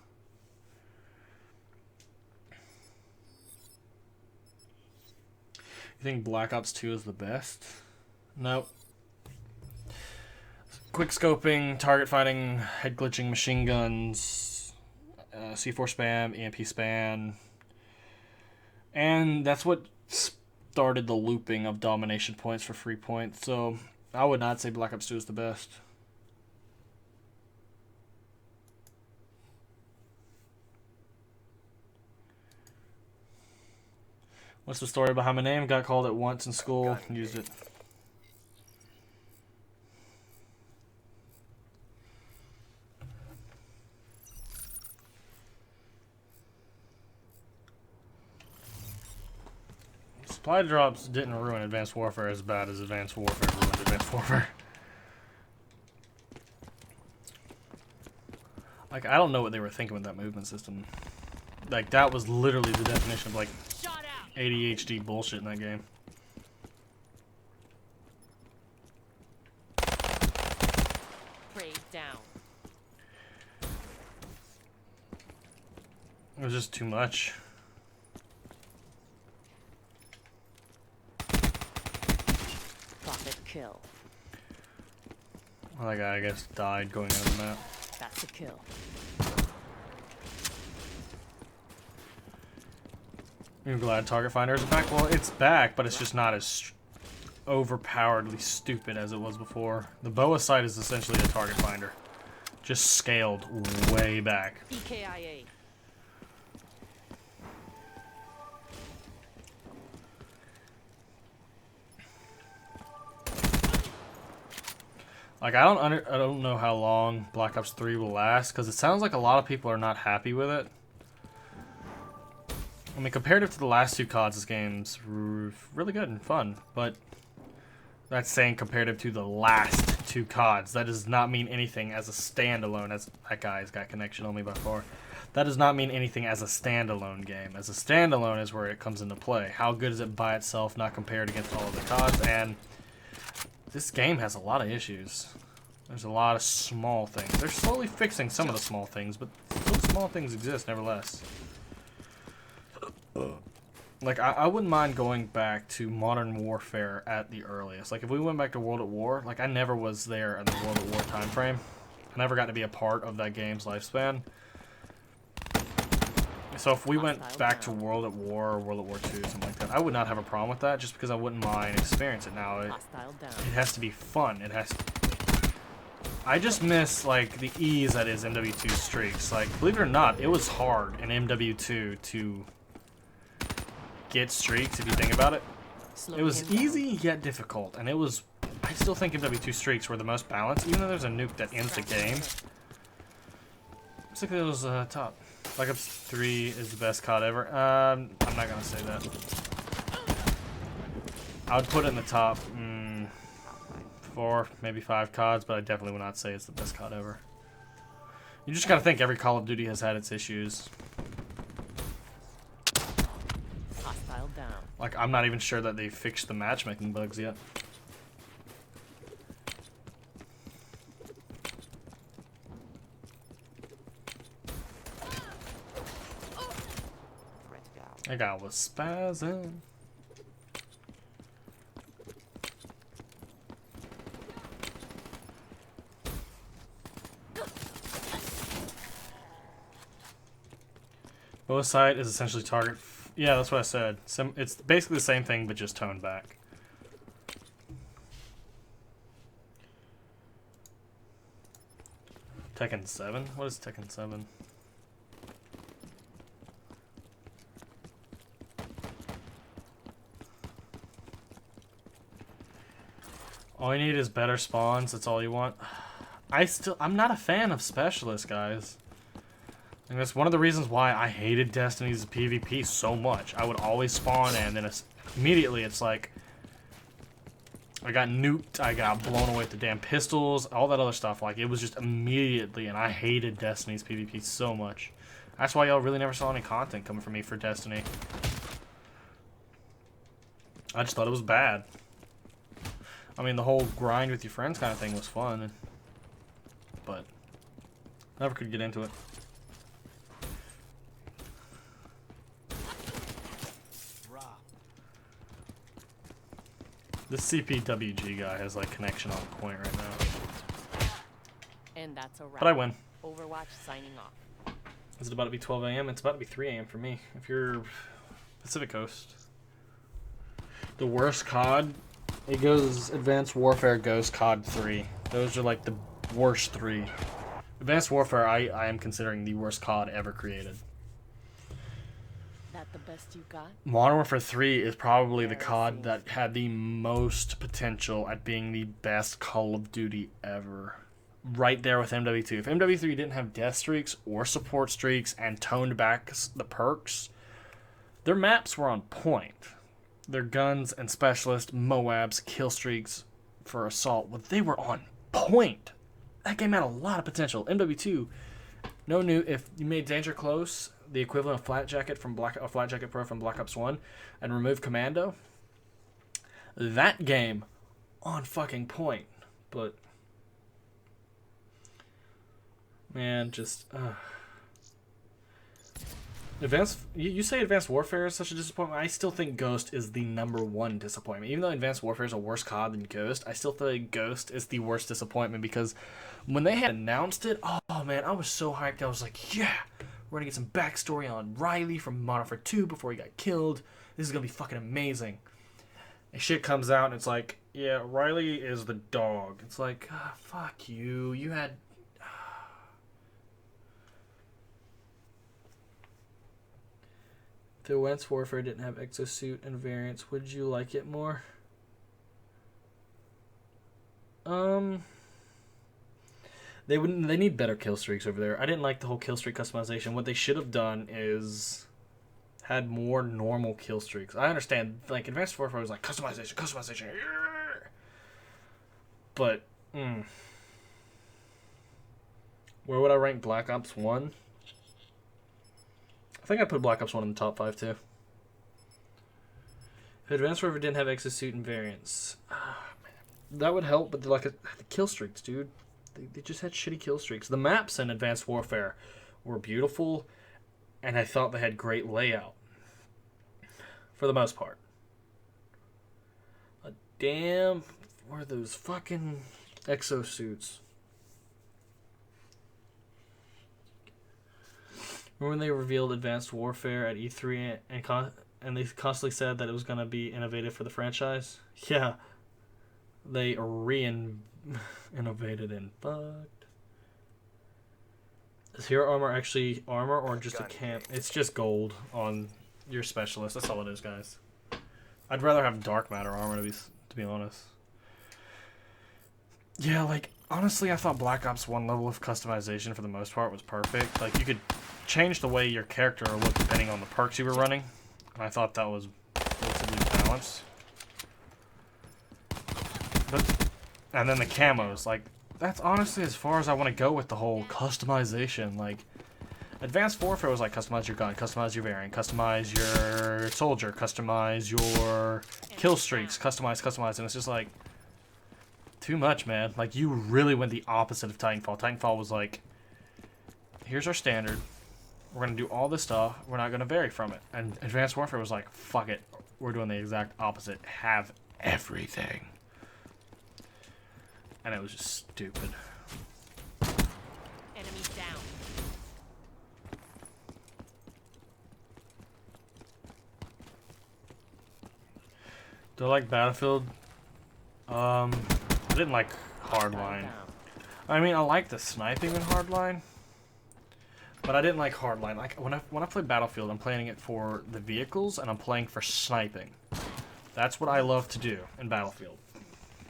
You think Black Ops 2 is the best? Nope. Quick scoping, target fighting, head glitching, machine guns, C4 spam, EMP spam. And that's what started the looping of domination points for free points. So I would not say Black Ops 2 is the best. What's the story behind my name? Got called it once in school, used it. Supply drops didn't ruin Advanced Warfare as bad as Advanced Warfare ruined Advanced Warfare. Like, I don't know what they were thinking with that movement system. Like, that was literally the definition of, like, ADHD bullshit in that game. Prey down. It was just too much. Profit kill. Well, that guy, I guess, died going on the map. That's a kill. I'm glad Target Finder is back. Well, it's back, but it's just not as overpoweredly stupid as it was before. The BOA sight is essentially a Target Finder, just scaled way back. EKIA. Like, I don't know how long Black Ops 3 will last, because it sounds like a lot of people are not happy with it. I mean, comparative to the last 2 CODs, this game's really good and fun, but that's saying comparative to the last 2 CODs. That does not mean anything as a standalone, as that guy's got connection on me by far. That does not mean anything as a standalone game. As a standalone is where it comes into play. How good is it by itself, not compared against all of the CODs, and this game has a lot of issues. There's a lot of small things. They're slowly fixing some of the small things, but those small things exist nevertheless. Like, I wouldn't mind going back to Modern Warfare at the earliest. Like, if we went back to World at War, like, I never was there in the World at War time frame. I never got to be a part of that game's lifespan. So if we went back to World at War or World at War 2, something like that, I would not have a problem with that, just because I wouldn't mind experiencing it now. It has to be fun. It has to... I just miss, like, the ease that is MW2 streaks. Like, believe it or not, it was hard in MW2 to get streaks, if you think about it. It was easy, yet difficult, and it was... I still think MW2 streaks were the most balanced, even though there's a nuke that ends the game. Looks like it was top. Black Ops 3 is the best COD ever. I'm not gonna say that. I would put it in the top 4, maybe 5 CODs, but I definitely would not say it's the best COD ever. You just gotta think every Call of Duty has had its issues. Hostile down. Like, I'm not even sure that they fixed the matchmaking bugs yet. That guy was spazzing. Both side is essentially target. Yeah, that's what I said. It's basically the same thing, but just toned back. Tekken 7? What is Tekken 7? All you need is better spawns, that's all you want. I'm not a fan of specialists, guys. And that's one of the reasons why I hated Destiny's PvP so much. I would always spawn and then immediately it's like I got nuked, I got blown away with the damn pistols, all that other stuff. Like, it was just immediately, and I hated Destiny's PvP so much. That's why y'all really never saw any content coming from me for Destiny. I just thought it was bad. I mean, the whole grind with your friends kind of thing was fun, but never could get into it. This CPWG guy has like connection on point right now. And that's a wrap. But I win. Overwatch signing off. Is it about to be 12 a.m.? It's about to be 3 a.m. for me. If you're Pacific Coast. The worst COD, it goes Advanced Warfare, Ghost, COD 3. Those are like the worst 3. Advanced Warfare, I am considering the worst COD ever created. That the best you got? Modern Warfare 3 is probably the COD that had the most potential at being the best Call of Duty ever. Right there with MW2. If MW3 didn't have death streaks or support streaks and toned back the perks, their maps were on point. Their guns and specialist, Moabs, kill streaks for assault, well, they were on point. That game had a lot of potential. MW2, no new. If you made Danger Close the equivalent of Flat Jacket from Flat Jacket Pro from Black Ops 1 and remove Commando, that game on fucking point. But man, just you say Advanced Warfare is such a disappointment. I still think Ghost is the #1 disappointment. Even though Advanced Warfare is a worse COD than Ghost, I still think Ghost is the worst disappointment because when they had announced it, oh man, I was so hyped. I was like, yeah, we're gonna get some backstory on Riley from Modern Warfare 2 before he got killed. This is gonna be fucking amazing. And shit comes out and it's like, yeah, Riley is the dog. It's like, fuck you. You had... If Advanced Warfare didn't have exosuit and variants, would you like it more? They wouldn't. They need better kill streaks over there. I didn't like the whole kill streak customization. What they should have done is had more normal kill streaks. I understand, like Advanced Warfare was like customization, but where would I rank Black Ops 1? I think I put Black Ops 1 in the top 5 too. If Advanced Warfare didn't have exosuit and variants, that would help. But the kill streaks, dude. They just had shitty kill streaks. The maps in Advanced Warfare were beautiful, and I thought they had great layout. For the most part. But damn, were those fucking exosuits. Remember when they revealed Advanced Warfare at E3 and they constantly said that it was going to be innovative for the franchise? Yeah. They innovated and fucked. Is hero armor actually armor or just a camp? It's just gold on your specialist. That's all it is, guys. I'd rather have dark matter armor to be honest. Yeah, like honestly, I thought Black Ops 1 level of customization for the most part was perfect. Like you could change the way your character looked depending on the perks you were running, and I thought that was relatively balanced. And then the camos, like, that's honestly as far as I want to go with the whole customization. Like, Advanced Warfare was like, customize your gun, customize your variant, customize your soldier, customize your kill streaks, customize, and it's just like, too much, man. Like, you really went the opposite of Titanfall. Titanfall was like, here's our standard, we're going to do all this stuff, we're not going to vary from it. And Advanced Warfare was like, fuck it, we're doing the exact opposite, have everything. And it was just stupid. Enemies down. Do I like Battlefield? I didn't like Hardline. I mean, I like the sniping in Hardline, but I didn't like Hardline. Like when I play Battlefield, I'm playing it for the vehicles and I'm playing for sniping. That's what I love to do in Battlefield.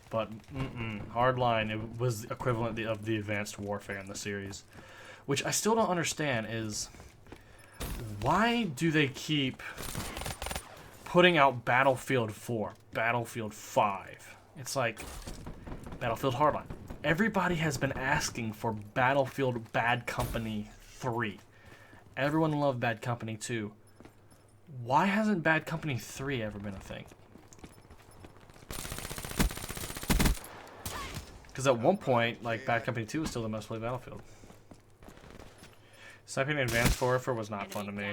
But Hardline, it was equivalent of the Advanced Warfare in the series, which I still don't understand is why do they keep putting out Battlefield 4, Battlefield 5? It's like Battlefield Hardline. Everybody has been asking for Battlefield Bad Company 3. Everyone loved Bad Company 2. Why hasn't Bad Company 3 ever been a thing? Because at one point, like, Bad Company 2 was still the most played Battlefield. Sniping in Advanced Warfare was not fun to me.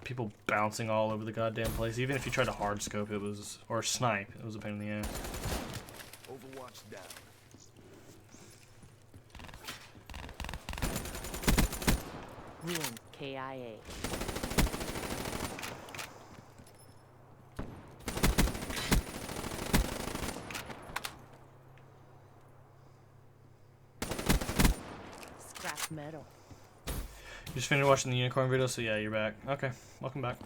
People bouncing all over the goddamn place. Even if you tried to hard scope, it was, or snipe, it was a pain in the ass. Overwatch down. Ruin KIA. Scrap metal. You just finished watching the Unicorn video, so yeah, you're back. Okay, welcome back.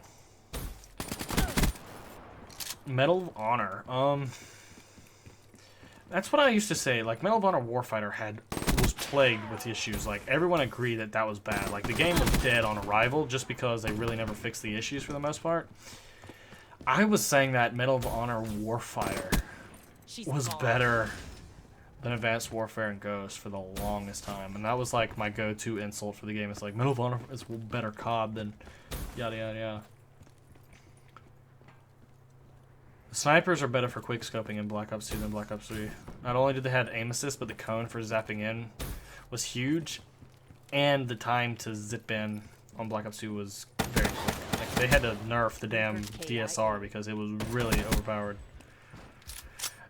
Medal of Honor. That's what I used to say. Like, Medal of Honor Warfighter was plagued with issues. Like, everyone agreed that that was bad. Like, the game was dead on arrival just because they really never fixed the issues for the most part. I was saying that Medal of Honor Warfighter was better than Advanced Warfare and Ghost for the longest time. And that was, like, my go-to insult for the game. It's like, Medal of Honor is better COD than yada yada yada. The snipers are better for quickscoping in Black Ops 2 than Black Ops 3. Not only did they have aim assist, but the cone for zapping in was huge. And the time to zip in on Black Ops 2 was very quick. Like, they had to nerf the damn DSR because it was really overpowered.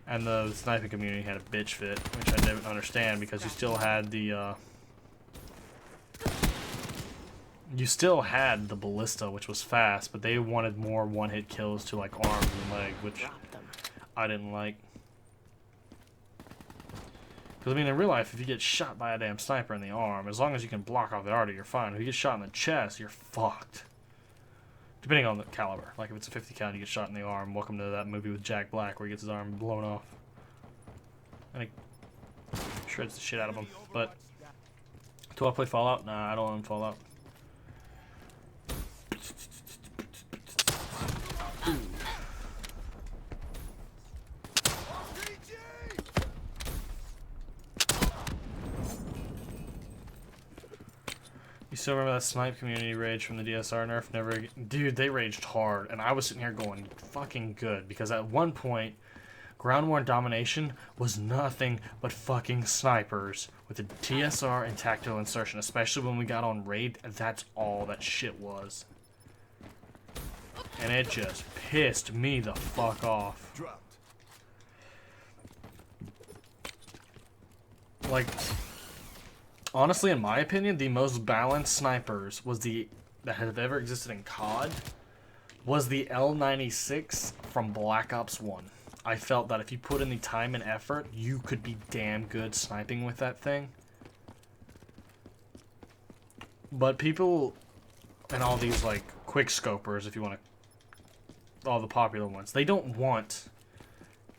And the sniping community had a bitch fit, which I didn't understand because you still had the ballista, which was fast, but they wanted more one-hit kills to like arms and leg, which I didn't like. Because I mean, in real life, if you get shot by a damn sniper in the arm, as long as you can block off the artery, you're fine. If you get shot in the chest, you're fucked. Depending on the caliber. Like if it's a 50 cal, you get shot in the arm. Welcome to that movie with Jack Black where he gets his arm blown off. And he shreds the shit out of him. But do I play Fallout? Nah, I don't own Fallout. You still remember that snipe community rage from the DSR nerf? Never again. Dude, they raged hard, and I was sitting here going fucking good, because at one point, Ground War and Domination was nothing but fucking snipers with the DSR and tactical insertion, especially when we got on raid, that's all that shit was. And it just pissed me the fuck off. Like, honestly, in my opinion, the most balanced snipers that have ever existed in COD was the L96 from Black Ops 1. I felt that if you put in the time and effort, you could be damn good sniping with that thing. But people and all these like quick scopers, if you want to, all the popular ones, they don't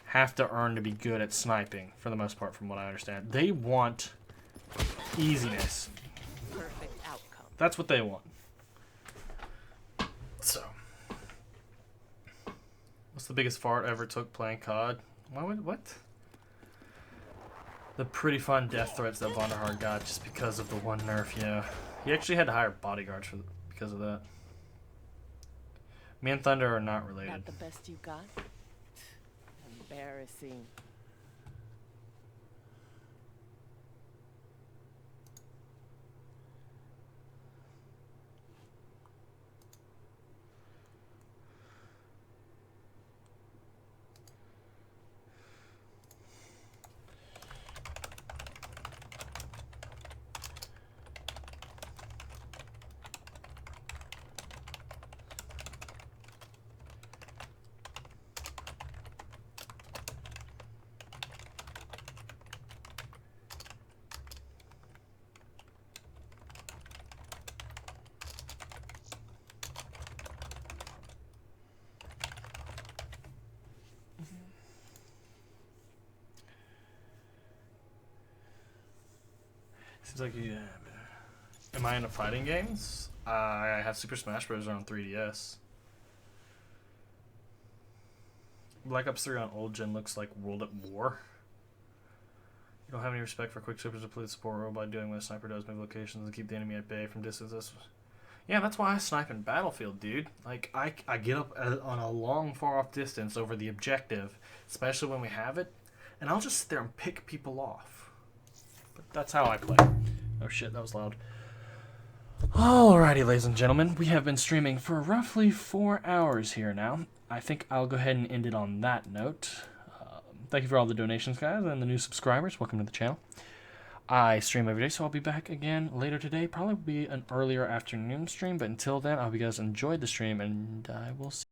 have to earn to be good at sniping for the most part, from what I understand. They want easiness. Perfect outcome. That's what they want. So, what's the biggest fart I ever took playing COD? What? The pretty fun death threats that Vonderhaar got just because of the one nerf, yeah. He actually had to hire bodyguards because of that. Me and Thunder are not related. Not the best you got? Embarrassing. Seems like you. Am I into fighting games? I have Super Smash Bros. On 3DS. Black Ops 3 on old gen looks like World at War. You don't have any respect for quick sweepers to play the support role by doing what a sniper does, move locations and keep the enemy at bay from distances. Yeah, that's why I snipe in Battlefield, dude. Like, I get up on a long, far-off distance over the objective, especially when we have it, and I'll just sit there and pick people off. But that's how I play. Oh shit, that was loud. Alrighty, ladies and gentlemen, we have been streaming for roughly 4 hours here now. I think I'll go ahead and end it on that note. Thank you for all the donations, guys, and the new subscribers. Welcome to the channel. I stream every day, so I'll be back again later today. Probably be an earlier afternoon stream, but until then, I hope you guys enjoyed the stream, and I will see